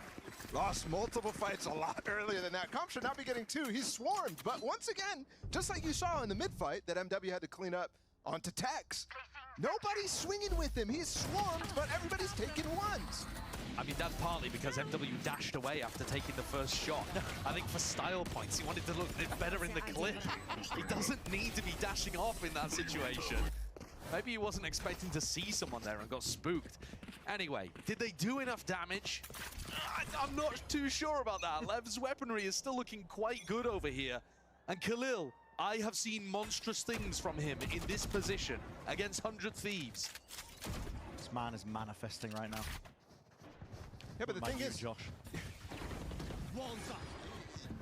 lost multiple fights a lot earlier than that. Comp should not be getting 2. He's swarmed, but once again, just like you saw in the mid-fight that MW had to clean up onto Tex, nobody's swinging with him. He's swarmed, but everybody's taking ones. I mean, that's partly because MW dashed away after taking the first shot. I think for style points, he wanted to look a bit better in the clip. He doesn't need to be dashing off in that situation. Maybe he wasn't expecting to see someone there and got spooked. Anyway, did they do enough damage? I'm not too sure about that. Lev's weaponry is still looking quite good over here. And Khalil, I have seen monstrous things from him in this position against 100 Thieves. This man is manifesting right now. Yeah, but the thing is, Josh,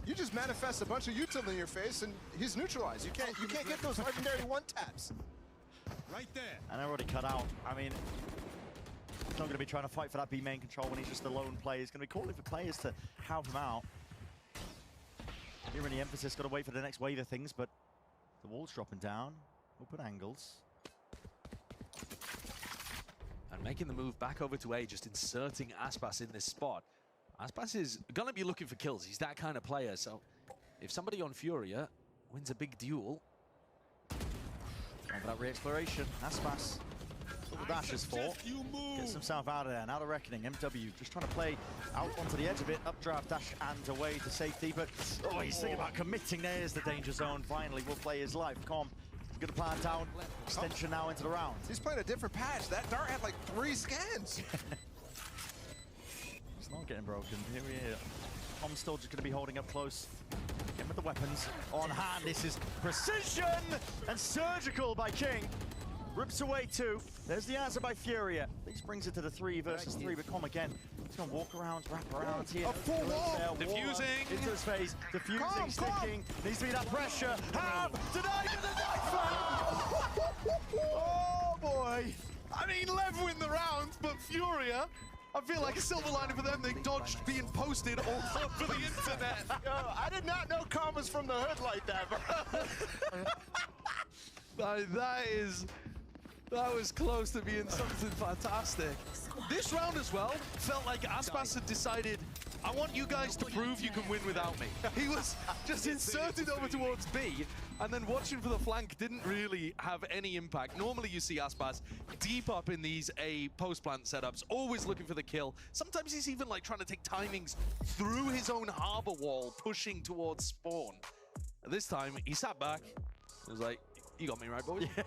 you just manifest a bunch of util in your face and he's neutralized. You can't get those legendary one taps. right there. And already cut out. I mean, he's not going to be trying to fight for that B main control when he's just a lone player. He's going to be calling for players to help him out. Here in the emphasis, got to wait for the next wave of things, but the wall's dropping down. Open angles. And making the move back over to A, just inserting Aspas in this spot. Aspas is going to be looking for kills. He's that kind of player. So if somebody on Furia wins a big duel. Going for that re-exploration. Aspas. What the dash is for. Gets himself out of there. Now the reckoning. MW just trying to play out onto the edge of it. Updraft, dash, and away to safety. But oh, he's thinking about committing. There's the danger zone. Finally, will play his life. Com. Good plant down. Extension now into the round. He's playing a different patch. That dart had like 3 scans. It's not getting broken. Here we are. Com's still just going to be holding up close. Again with the weapons on hand. This is precision and surgical by King. Rips away 2. There's the answer by Furia. This brings it to the 3 versus 3. But Com again. He's going to walk around, wrap around here. A full wall. Diffusing. Into his face. Diffusing, sticking. Needs to be that pressure. Have denied with the knife. Oh boy. I mean, Lev win the round, but Furia, I feel like a silver lining for them. They dodged being posted all over the internet. Yo, I did not know Com was from the hood like that, bro. That was close to being something fantastic. This round as well felt like Aspas had decided, I want you guys to prove you can win without me. He was just inserted over towards B, and then watching for the flank didn't really have any impact. Normally you see Aspas deep up in these A post-plant setups, always looking for the kill. Sometimes he's even like trying to take timings through his own harbor wall, pushing towards spawn. This time he sat back, was like, you got me right, boys. Yeah.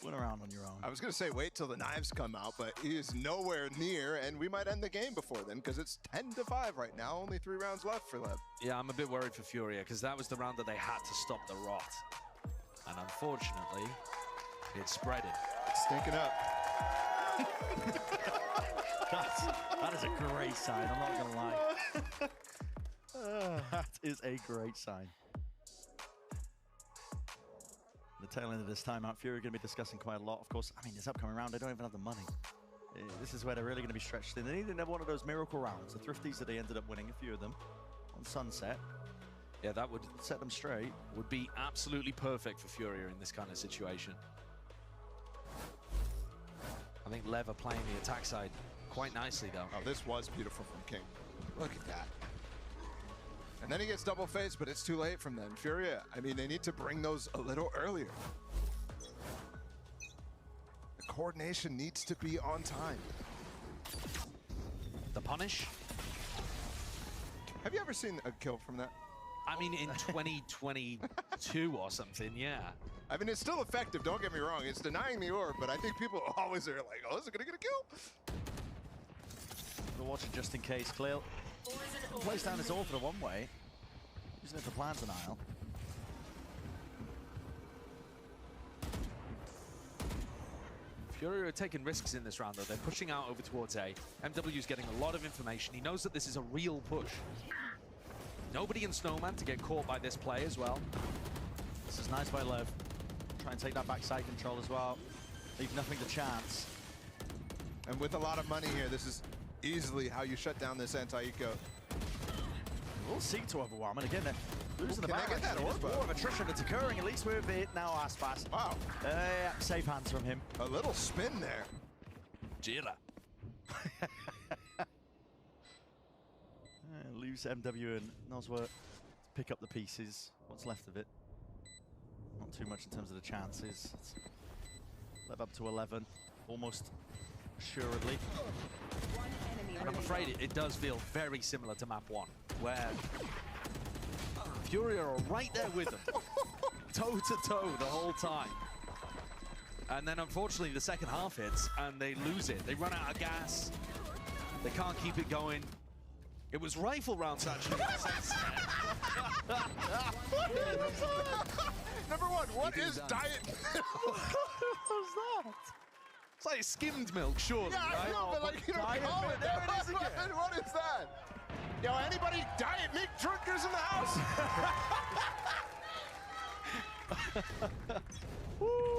Went around on your own. I was going to say wait till the knives come out, but he is nowhere near, and we might end the game before then, because it's 10-5 right now. Only 3 rounds left for Lev. Yeah, I'm a bit worried for Furia, because that was the round that they had to stop the rot. And unfortunately, it's spreading. It's stinking up. That is a great sign, I'm not going to lie. That is a great sign. The tail end of this timeout, Fury are going to be discussing quite a lot. Of course, I mean, this upcoming round, they don't even have the money. This is where they're really going to be stretched thin. They need another one of those miracle rounds. The Thrifties that they ended up winning, a few of them, on Sunset. Yeah, that would set them straight. Would be absolutely perfect for Furia in this kind of situation. I think Lev are playing the attack side quite nicely, though. Oh, this was beautiful from King. Look at that. And then he gets double faced, but it's too late from them. Furia, I mean, they need to bring those a little earlier. The coordination needs to be on time. The punish. Have you ever seen a kill from that? I mean, in 2022 or something, yeah. I mean, it's still effective, don't get me wrong. It's denying the orb, but I think people always are like, oh, is it going to get a kill? We'll watch it just in case. Clear. Plays down his ult for the one way. Using it for plan denial. Fury are taking risks in this round, though. They're pushing out over towards A. MW's getting a lot of information. He knows that this is a real push. Nobody in Snowman to get caught by this play as well. This is nice by Lev. Try and take that backside control as well. Leave nothing to chance. And with a lot of money here, this is easily how you shut down this anti-eco. We'll seek to overwhelm, and again, they're losing the Can I back. get that There's orb? more of attrition that's occurring, at least with it now, Aspas. Wow. Safe hands from him. A little spin there. Jira. Lose MW and Nosworth pick up the pieces. What's left of it? Not too much in terms of the chances. It's LEV up to 11, almost assuredly. And I'm afraid it does feel very similar to map 1, where Furia are right there with them, toe to toe the whole time. And then unfortunately the second half hits and they lose it. They run out of gas. They can't keep it going. It was rifle rounds actually. Number one, what is diet milk? What's that? It's like skimmed milk, surely, Yeah, I right? know, but like, you don't call it. There it is again. What is that? Yo, anybody diet milk drinkers in the house?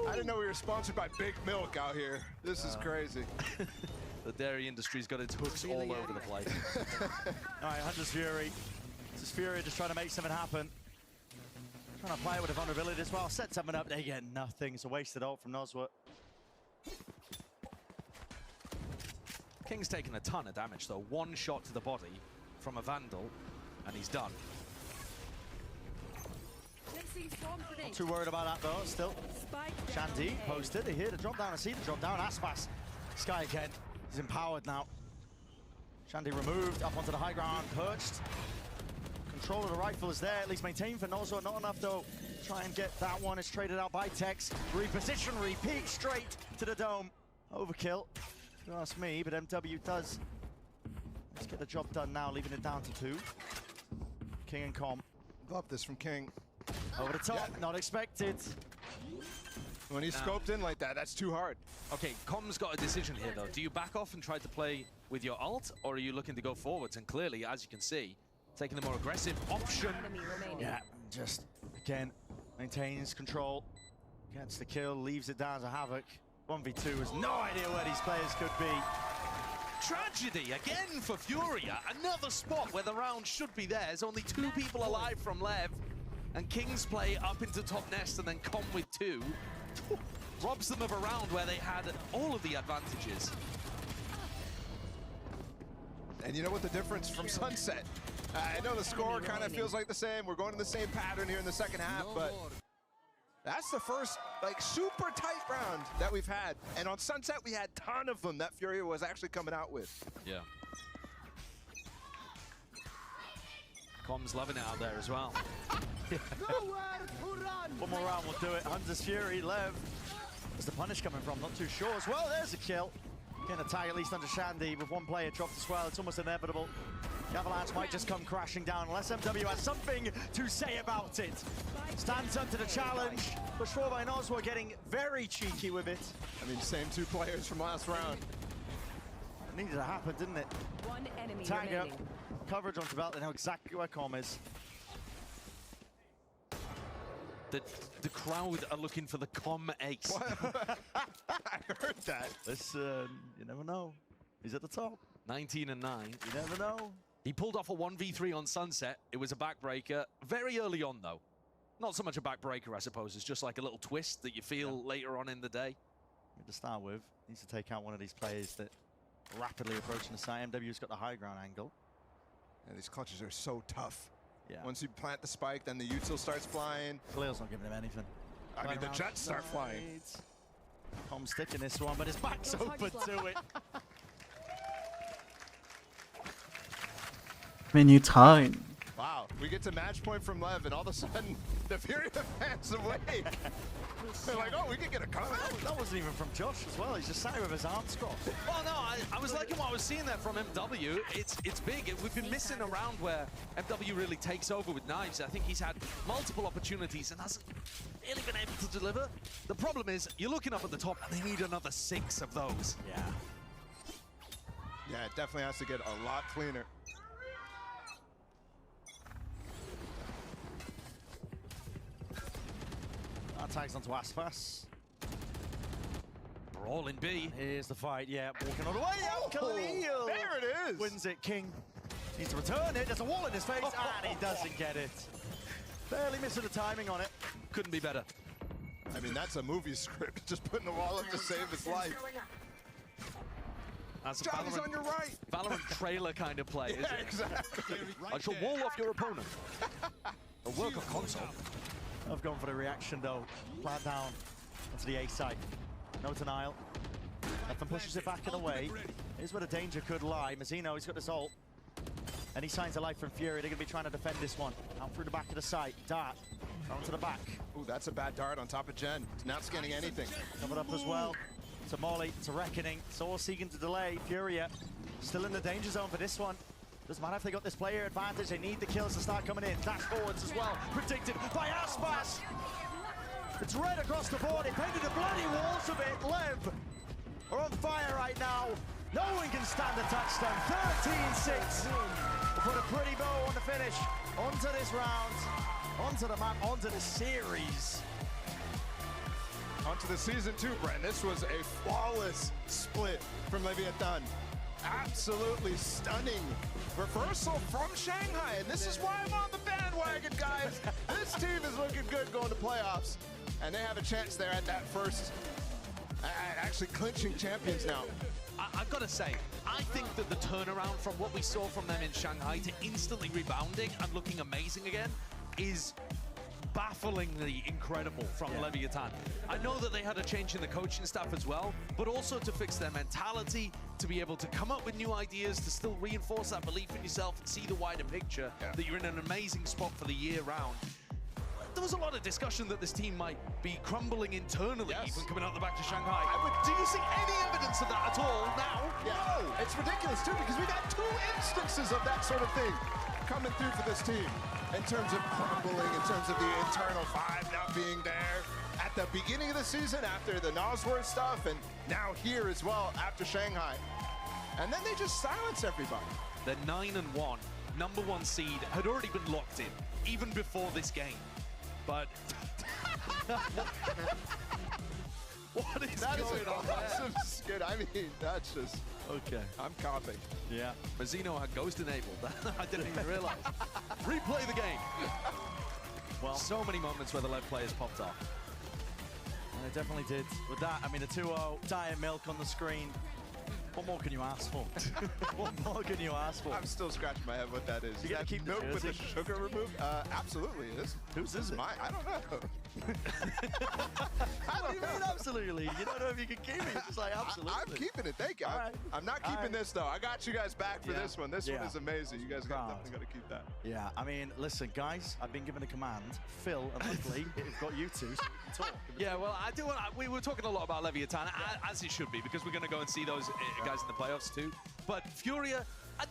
I didn't know we were sponsored by Big Milk out here. This is crazy. The dairy industry's got its hooks all over the place. All right, Hunter's Fury. This is Fury just trying to make something happen. Trying to play it with a vulnerability as well. Set something up, they get nothing. It's a wasted ult from Nosworth. King's taken a ton of damage though. One shot to the body from a Vandal, and he's done. Not too worried about that though, still. Shandy posted, they hear the drop down, I see the drop down. Aspas, Sky again, he's empowered now. Shandy removed, up onto the high ground, perched. Control of the rifle is there, at least maintained for Nosworth, not enough though. Try and get that one, it's traded out by Tex. Reposition, repeat, straight to the dome. Overkill, if you ask me, but MW does. Let's get the job done now, leaving it down to 2. King and Com. Love this from King. Over the top, not expected. When he's scoped in like that, that's too hard. Okay, Com's got a decision here though. Do you back off and try to play with your ult, or are you looking to go forwards? And clearly, as you can see, taking the more aggressive option. Yeah, just, again, maintains control. Gets the kill, leaves it down to Havoc. 1v2 has no idea where these players could be. Tragedy again for Furia. Another spot where the round should be theirs. Only 2 people alive from LEV. And King's play up into top nest and then Com with 2. Robs them of a round where they had all of the advantages. And you know what the difference from Sunset? I know the score kind of feels like the same. We're going to the same pattern here in the second half, but that's the first like super tight round that we've had. And on Sunset, we had a ton of them that Furia was actually coming out with. Yeah. Com's loving it out there as well. One more round will do it. Hunter's Fury, LEV. Where's the punish coming from? Not too sure as well. There's a kill. Getting a tag at least under Shandy with one player dropped as well. It's almost inevitable. The Avalanche might just come crashing down unless MW has something to say about it. Stands up to the challenge. Pushed forward by Nosworth, getting very cheeky with it. I mean, same 2 players from last round. It needed to happen, didn't it? One enemy Tag up. remaining. Coverage onto Belt. They know exactly where Com is. The crowd are looking for the Com ace. I heard that. Listen, you never know. He's at the top. 19 and 9. You never know. He pulled off a 1v3 on Sunset. It was a backbreaker. Very early on, though. Not so much a backbreaker, I suppose. It's just like a little twist that you feel later on in the day. To start with, needs to take out one of these players that are rapidly approaching the site. MW's got the high ground angle. Yeah, these clutches are so tough. Yeah. Once you plant the spike, then the util starts flying. Khalil's not giving him anything. I mean, the jets start flying. Com sticking this one, but his back's open to it. Menu time. Wow, we get to match point from LEV, and all of a sudden, the Furia fans away. They're like, oh, we could get a comment. That wasn't even from Josh as well. He's just sat with his arms crossed. Well, no, I was liking what I was seeing there from MW. It's big. We've been missing a round where MW really takes over with knives. I think he's had multiple opportunities and hasn't really been able to deliver. The problem is, you're looking up at the top, and they need another 6 of those. Yeah. Yeah, it definitely has to get a lot cleaner. Tags onto Aspas. Brawl in B. Here's the fight, yeah. Walking all the way out. Khalil. There it is. Wins it, King. Needs to return it. There's a wall in his face, and he doesn't get it. Barely missing the timing on it. Couldn't be better. I mean, that's a movie script, just putting the wall up to save his life. That's a Johnny's on your right. Valorant trailer kind of play, Yeah, exactly. I shall wall off your opponent. A work of console. I've gone for the reaction though. Plant down onto the A site. No denial. Nothing pushes it back and away. Here's where the danger could lie. Mazzino, he's got this ult. Any signs of life from FURIA, they're going to be trying to defend this one. Out through the back of the site. Dart, round to the back. Ooh, that's a bad dart on top of Jen. He's not scanning anything. Covered up as well. To Molly, to Reckoning. Soul seeking to delay. FURIA still in the danger zone for this one. Doesn't matter if they got this player advantage. They need the kills to start coming in. Dash forwards as well. Predicted by Aspas. It's red across the board. It painted the bloody walls of it. LEV are on fire right now. No one can stand a touchdown. 13-6. We'll put a pretty bow on the finish. Onto this round. Onto the map. Onto the series. Onto the season 2, Brent. This was a flawless split from Leviathan. Absolutely stunning reversal from Shanghai. And this is why I'm on the bandwagon, guys. This team is looking good going to playoffs. And they have a chance there at that first, actually clinching champions now. I've got to say, I think that the turnaround from what we saw from them in Shanghai to instantly rebounding and looking amazing again is bafflingly incredible from Leviathan. I know that they had a change in the coaching staff as well, but also to fix their mentality, to be able to come up with new ideas, to still reinforce that belief in yourself and see the wider picture, that you're in an amazing spot for the year round. There was a lot of discussion that this team might be crumbling internally, even coming out the back to Shanghai. Do you see any evidence of that at all now? No, it's ridiculous too, because we've had 2 instances of that sort of thing coming through for this team. In terms of crumbling, in terms of the internal 5 not being there at the beginning of the season after the Nosworth stuff, and now here as well after Shanghai. And then they just silence everybody. They're 9-1. Number 1 seed had already been locked in, even before this game. But what is that going is an on awesome there? skit. I mean, that's just okay. I'm copying. Yeah. Mazzino had ghost enabled. I didn't even realize. Replay the game. Well, so many moments where the LEV players popped off. They definitely did. With that, I mean, a 2-0, Diet Milk on the screen. What more can you ask for? What more can you ask for? I'm still scratching my head what that is. You gotta keep the milk with the jersey? sugar removed? Absolutely it is. Whose This is is it? mine. I don't know. What do you mean absolutely? You don't know if you can keep it. You're just like, absolutely. I'm keeping it. Thank you. All right. I'm not keeping All right. this, though. I got you guys back for Yeah. this one. This one Yeah. is amazing. You guys Proud. definitely got to keep that. Yeah, I mean, listen, guys, I've been given a command. Phil and Luckily, we've got you two, so you can talk. Yeah, well, I do want. We were talking a lot about Leviathan, as it should be, because we're going to go and see those guys in the playoffs too. But FURIA,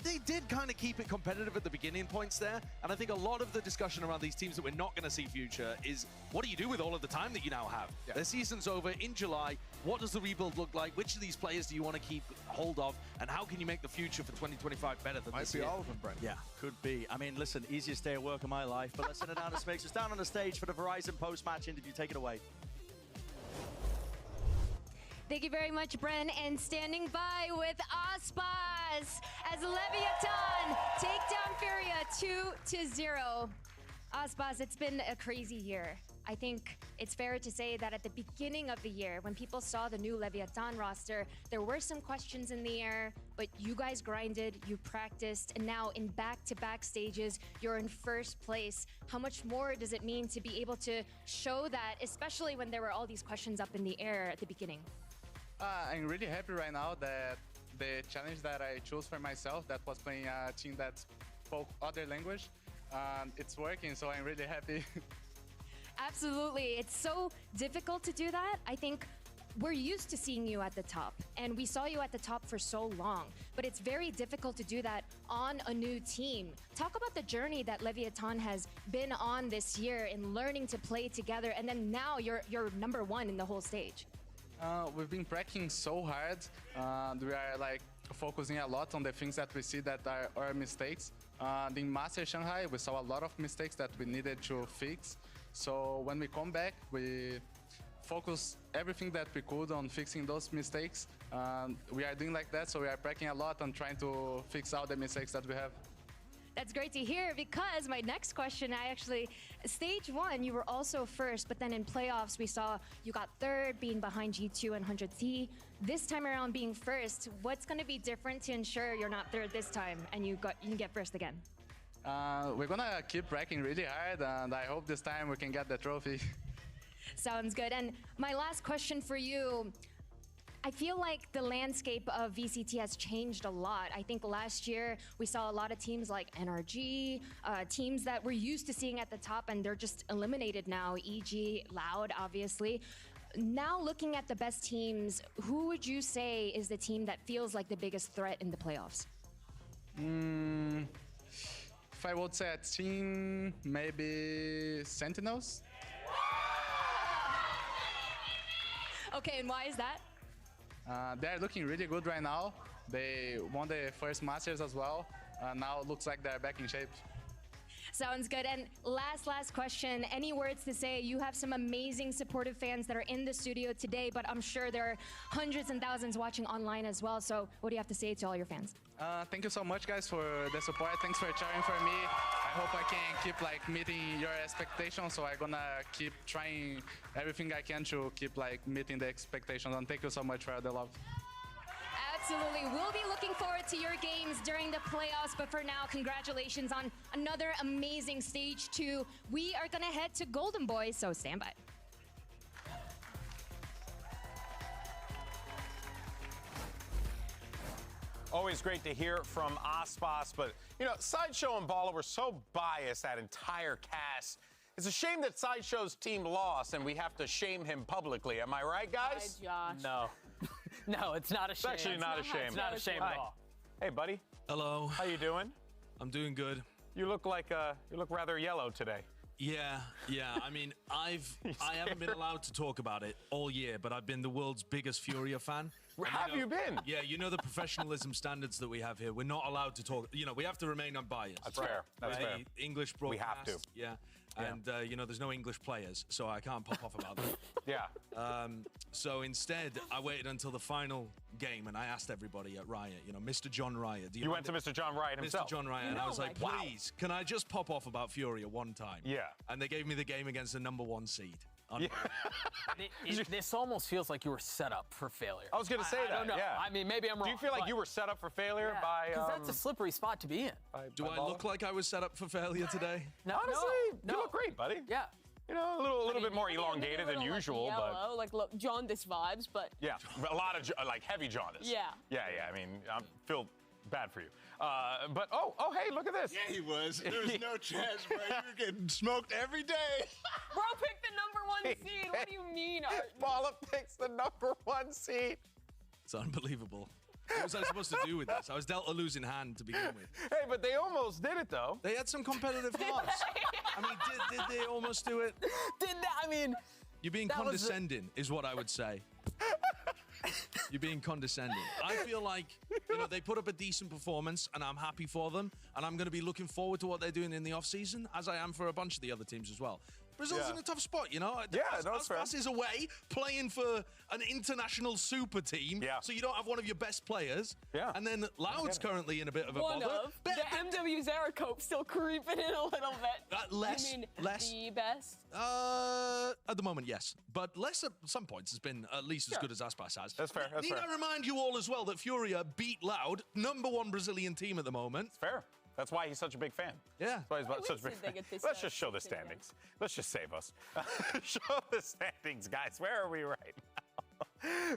they did kind of keep it competitive at the beginning points there, and I think a lot of the discussion around these teams that we're not going to see future is, what do you do with all of the time that you now have? Yeah. The season's over in July. What does the rebuild look like? Which of these players do you want to keep hold of? And how can you make the future for 2025 better than Might this be year? all of them, Brent. Yeah, could be. I mean, listen, easiest day of work of my life, but let's send it down to Smix. It's down on the stage for the Verizon post-match interview. Take it away. Thank you very much, Bren. And standing by with Aspas as Leviathan take down FURIA 2-0. Aspas, it's been a crazy year. I think it's fair to say that at the beginning of the year, when people saw the new Leviathan roster, there were some questions in the air, but you guys grinded, you practiced, and now in back-to-back stages, you're in first place. How much more does it mean to be able to show that, especially when there were all these questions up in the air at the beginning? I'm really happy right now that the challenge that I chose for myself, that was playing a team that spoke other language, it's working, so I'm really happy. Absolutely. It's so difficult to do that. I think we're used to seeing you at the top, and we saw you at the top for so long, but it's very difficult to do that on a new team. Talk about the journey that Leviathan has been on this year in learning to play together, and then now you're number 1 in the whole stage. We've been practicing so hard. We are like focusing a lot on the things that we see that are our mistakes. In Master Shanghai, we saw a lot of mistakes that we needed to fix. So when we come back, we focus everything that we could on fixing those mistakes. We are doing like that, so we are practicing a lot on trying to fix all the mistakes that we have. That's great to hear, because my next question, stage 1, you were also first, but then in playoffs, we saw you got third, being behind G2 and 100T. This time around, being first, what's going to be different to ensure you're not third this time and you can get first again? We're gonna keep wrecking really hard, and I hope this time we can get the trophy. Sounds good. And my last question for you, I feel like the landscape of VCT has changed a lot. I think last year we saw a lot of teams like NRG, teams that we're used to seeing at the top, and they're just eliminated now. EG, Loud, obviously. Now looking at the best teams, who would you say is the team that feels like the biggest threat in the playoffs? If I would say a team, maybe Sentinels. Okay, and why is that? They're looking really good right now. They won the first Masters as well. Now it looks like they're back in shape. Sounds good. And last question. Any words to say? You have some amazing supportive fans that are in the studio today, but I'm sure there are hundreds and thousands watching online as well. So what do you have to say to all your fans? Thank you so much, guys, for the support. Thanks for cheering for me. I hope I can keep meeting your expectations. So I'm gonna keep trying everything I can to keep meeting the expectations. And thank you so much for the love. Absolutely. We'll be looking forward to your games during the playoffs, but for now, congratulations on another amazing stage 2. We are gonna head to Golden Boys, so stand by. Always great to hear from Aspas, but Sideshow and Bala were so biased, that entire cast. It's a shame that Sideshow's team lost and we have to shame him publicly. Am I right, guys? Hi, Josh. No. No, it's not a shame. It's actually not a shame. It's not a shame at all. Hey, buddy. Hello. How you doing? I'm doing good. You look rather yellow today. Yeah. I mean, I haven't been allowed to talk about it all year, but I've been the world's biggest FURIA fan. Have you been? Yeah, you know the professionalism standards that we have here. We're not allowed to talk. We have to remain unbiased. That's fair. That's fair. English broadcast. We have to. Yeah. And, there's no English players, so I can't pop off about that. Yeah. So instead, I waited until the final game, and I asked everybody at Riot, Mr. John Riot. You went to Mr. John Riot himself? Mr. John Riot, and I was like, please, can I just pop off about FURIA one time? Yeah. And they gave me the game against the #1 seed. Yeah. This almost feels like you were set up for failure. I was going to say that. I don't know. Yeah. I mean, maybe I'm wrong. Do you feel like you were set up for failure by? Because that's a slippery spot to be in. Do I look like I was set up for failure today? No, honestly, you look great, buddy. Yeah. A little bit more elongated than usual, yellow, look, jaundice vibes, but yeah, a lot of heavy jaundice. Yeah. Yeah. I mean, I feel bad for you. But oh, hey, look at this. Yeah, he was. There was no chance, bro. You were getting smoked every day. Bro picked the #1 seed. What do you mean? Bala picks the #1 seed. It's unbelievable. What was I supposed to do with this? I was dealt a losing hand to begin with. Hey, but they almost did it, though. They had some competitive hearts. I mean, did they almost do it? You're being condescending, is what I would say. You're being condescending. I feel like, they put up a decent performance, and I'm happy for them, and I'm going to be looking forward to what they're doing in the off-season, as I am for a bunch of the other teams as well. Brazil's in a tough spot, Yeah, that's fair. Aspas is away, playing for an international super team, so you don't have one of your best players. Yeah. And then Loud's currently in a bit of a One bother. of. The MW Zeracope still creeping in a little bit. Less. You mean less. the best? At the moment, yes. But less at some points has been at least as good as Aspas has. That's fair. Need I remind you all as well that FURIA beat Loud, #1 Brazilian team at the moment. It's fair. That's why he's such a big fan. Yeah. That's why he's such a big fan. Let's just show the standings. Let's just save us. Show the standings, guys. Where are we right now?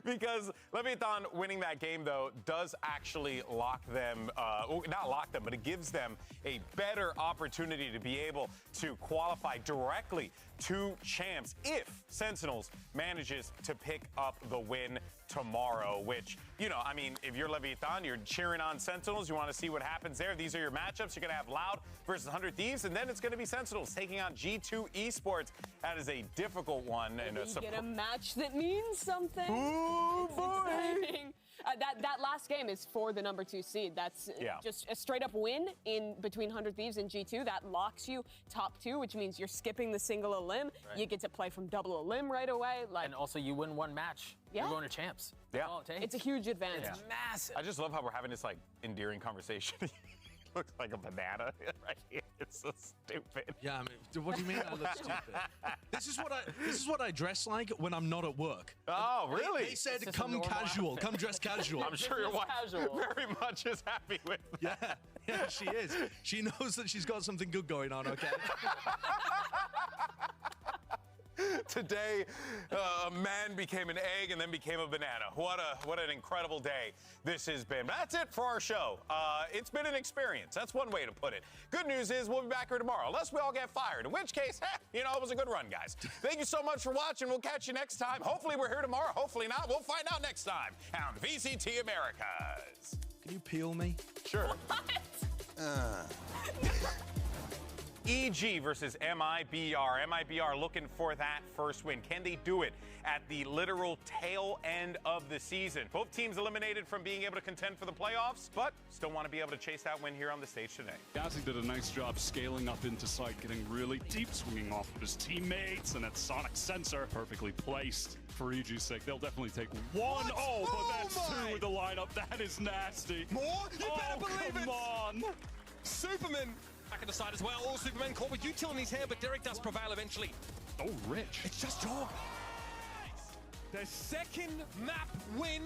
Because Leviathan winning that game, though, does actually lock them, not lock them, but it gives them a better opportunity to be able to qualify directly to champs if Sentinels manages to pick up the win tomorrow, which, I mean, if you're Leviathan, you're cheering on Sentinels. You want to see what happens there. These are your matchups. You're going to have Loud versus 100 Thieves, and then it's going to be Sentinels taking on G2 Esports. That is a difficult one. And you get a match that means something. Ooh, boy. That last game is for the #2 seed. That's just a straight up win in between 100 Thieves and G2. That locks you top 2, which means you're skipping the single elim. Right. You get to play from double elim right away. And also you win one match. Yeah. You're going to champs. Yeah. That's all it takes. It's a huge advantage. It's massive. I just love how we're having this endearing conversation. looks like a banana right here. It's so stupid. Yeah, I mean, what do you mean I look stupid? This is what I dress like when I'm not at work. Oh, really? They said come casual, come dress casual. I'm sure your wife very much is happy with that. Yeah, she is. She knows that she's got something good going on, okay? Today, a man became an egg and then became a banana. What an incredible day this has been. That's it for our show. It's been an experience. That's one way to put it. Good news is we'll be back here tomorrow, unless we all get fired, in which case, it was a good run, guys. Thank you so much for watching. We'll catch you next time. Hopefully we're here tomorrow. Hopefully not. We'll find out next time on VCT Americas. Can you peel me? Sure. EG versus MIBR. MIBR looking for that first win. Can they do it at the literal tail end of the season? Both teams eliminated from being able to contend for the playoffs, but still want to be able to chase that win here on the stage today. Gazzy did a nice job scaling up into sight, getting really deep, swinging off of his teammates, and that sonic sensor perfectly placed for EG's sake. They'll definitely take one. Oh, but that's two with the lineup. That is nasty. More? You better believe it. Come on. Superman. Back at the side as well. All Superman caught with util in his hair, but Derek does prevail eventually. Oh, Rich. It's just Jorg. The second map win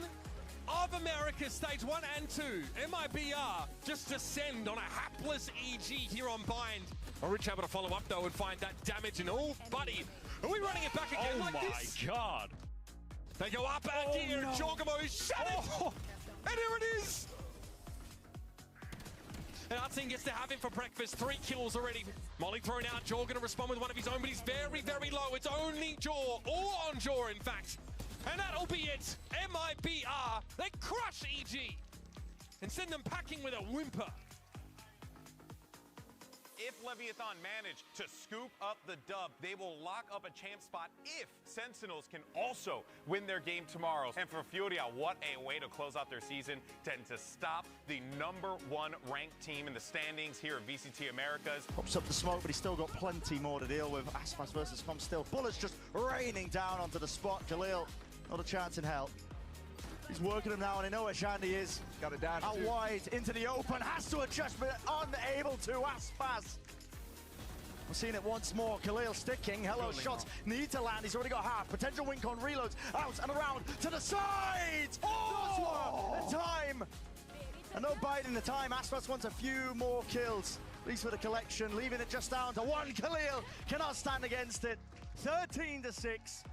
of America Stage 1 and 2. MIBR just descend on a hapless EG here on Bind. Rich able to follow up though and find that damage and all. Buddy, are we running it back again like this? Oh my god. They go up and here and Jorgamo is shattered. And here it is. And Artsing gets to have him for breakfast. 3 kills already. Molly thrown out. Jaw going to respond with one of his own, but he's very, very low. It's only Jaw, or on Jaw, in fact. And that'll be it. MIBR, they crush EG and send them packing with a whimper. If Leviathan manage to scoop up the dub, they will lock up a champ spot if Sentinels can also win their game tomorrow. And for Furia, what a way to close out their season, to stop the #1 ranked team in the standings here at VCT Americas. Pops up the smoke, but he's still got plenty more to deal with. Aspas versus Com still. Bullets just raining down onto the spot. Khalil, not a chance in hell. He's working him now, and I know where Shandy is. Got it down. Out wide, into the open, has to adjust, but unable to. Aspas. We're seeing it once more. Khalil sticking. Hello, shots need to land. He's already got half. Potential win con reloads. Out and around to the side. Oh! The time. And no biting the time. Aspas wants a few more kills. At least for the collection, leaving it just down to 1. Khalil cannot stand against it. 13-6.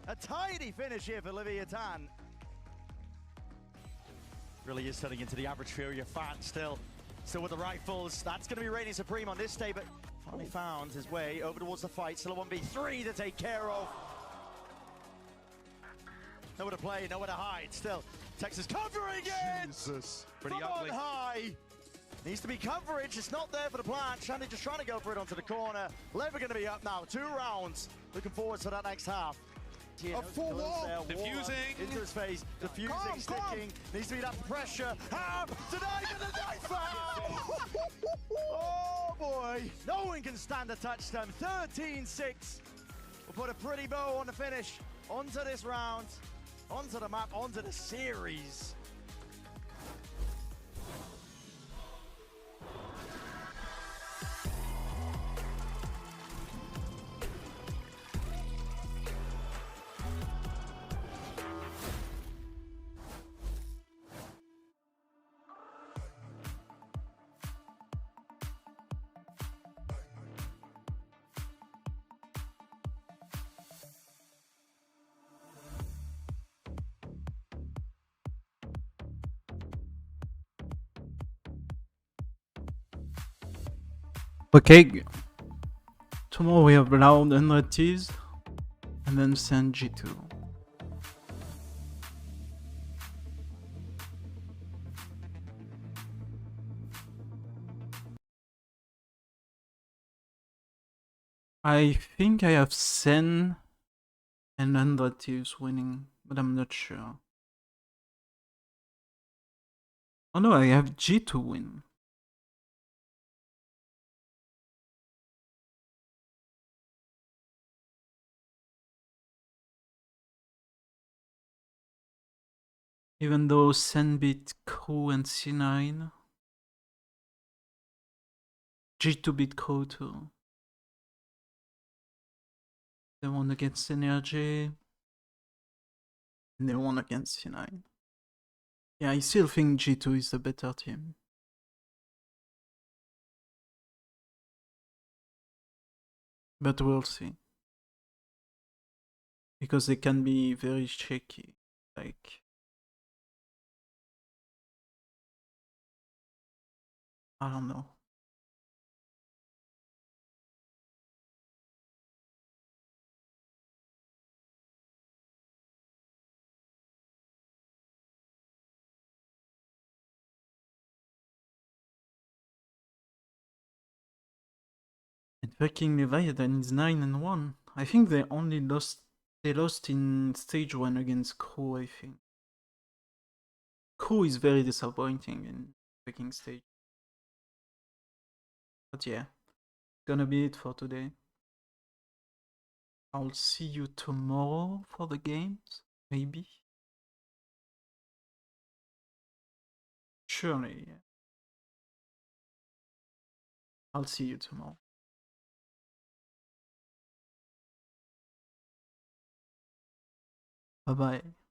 A tidy finish here for Leviathan. Really is turning into the average Furia fan still with the rifles. That's going to be reigning supreme on this day, but finally found his way over towards the fight. Still a 1v3 to take care of. Nowhere to play, nowhere to hide. Still, Texas covering it! Jesus. Pretty ugly. On high. Needs to be coverage. It's not there for the plant. Shandy just trying to go for it onto the corner. LEV are going to be up now. 2 rounds. Looking forward to that next half. A full wall. Diffusing. Into his face. Diffusing, sticking. Needs to beat up the pressure. Tonight with the knife out! Oh boy. No one can stand a touch them. 13-6. We'll put a pretty bow on the finish. Onto this round. Onto the map. Onto the series. Okay, tomorrow we have round 100 Ts and then send G2. I think I have Sen and 100 Ts winning, but I'm not sure. Oh no, I have G2 win. Even though Sen beat Crew and C9. G2 beat Crow too. They won against Synergy. And they won against C9. Yeah, I still think G2 is the better team. But we'll see. Because they can be very shaky. Like, I don't know. And fucking Leviathan is 9-1. I think they only lost. They lost in stage 1 against Crow, I think. Crow is very disappointing in fucking stage. But yeah, gonna be it for today. I'll see you tomorrow for the games, maybe. Surely, yeah. I'll see you tomorrow. Bye bye.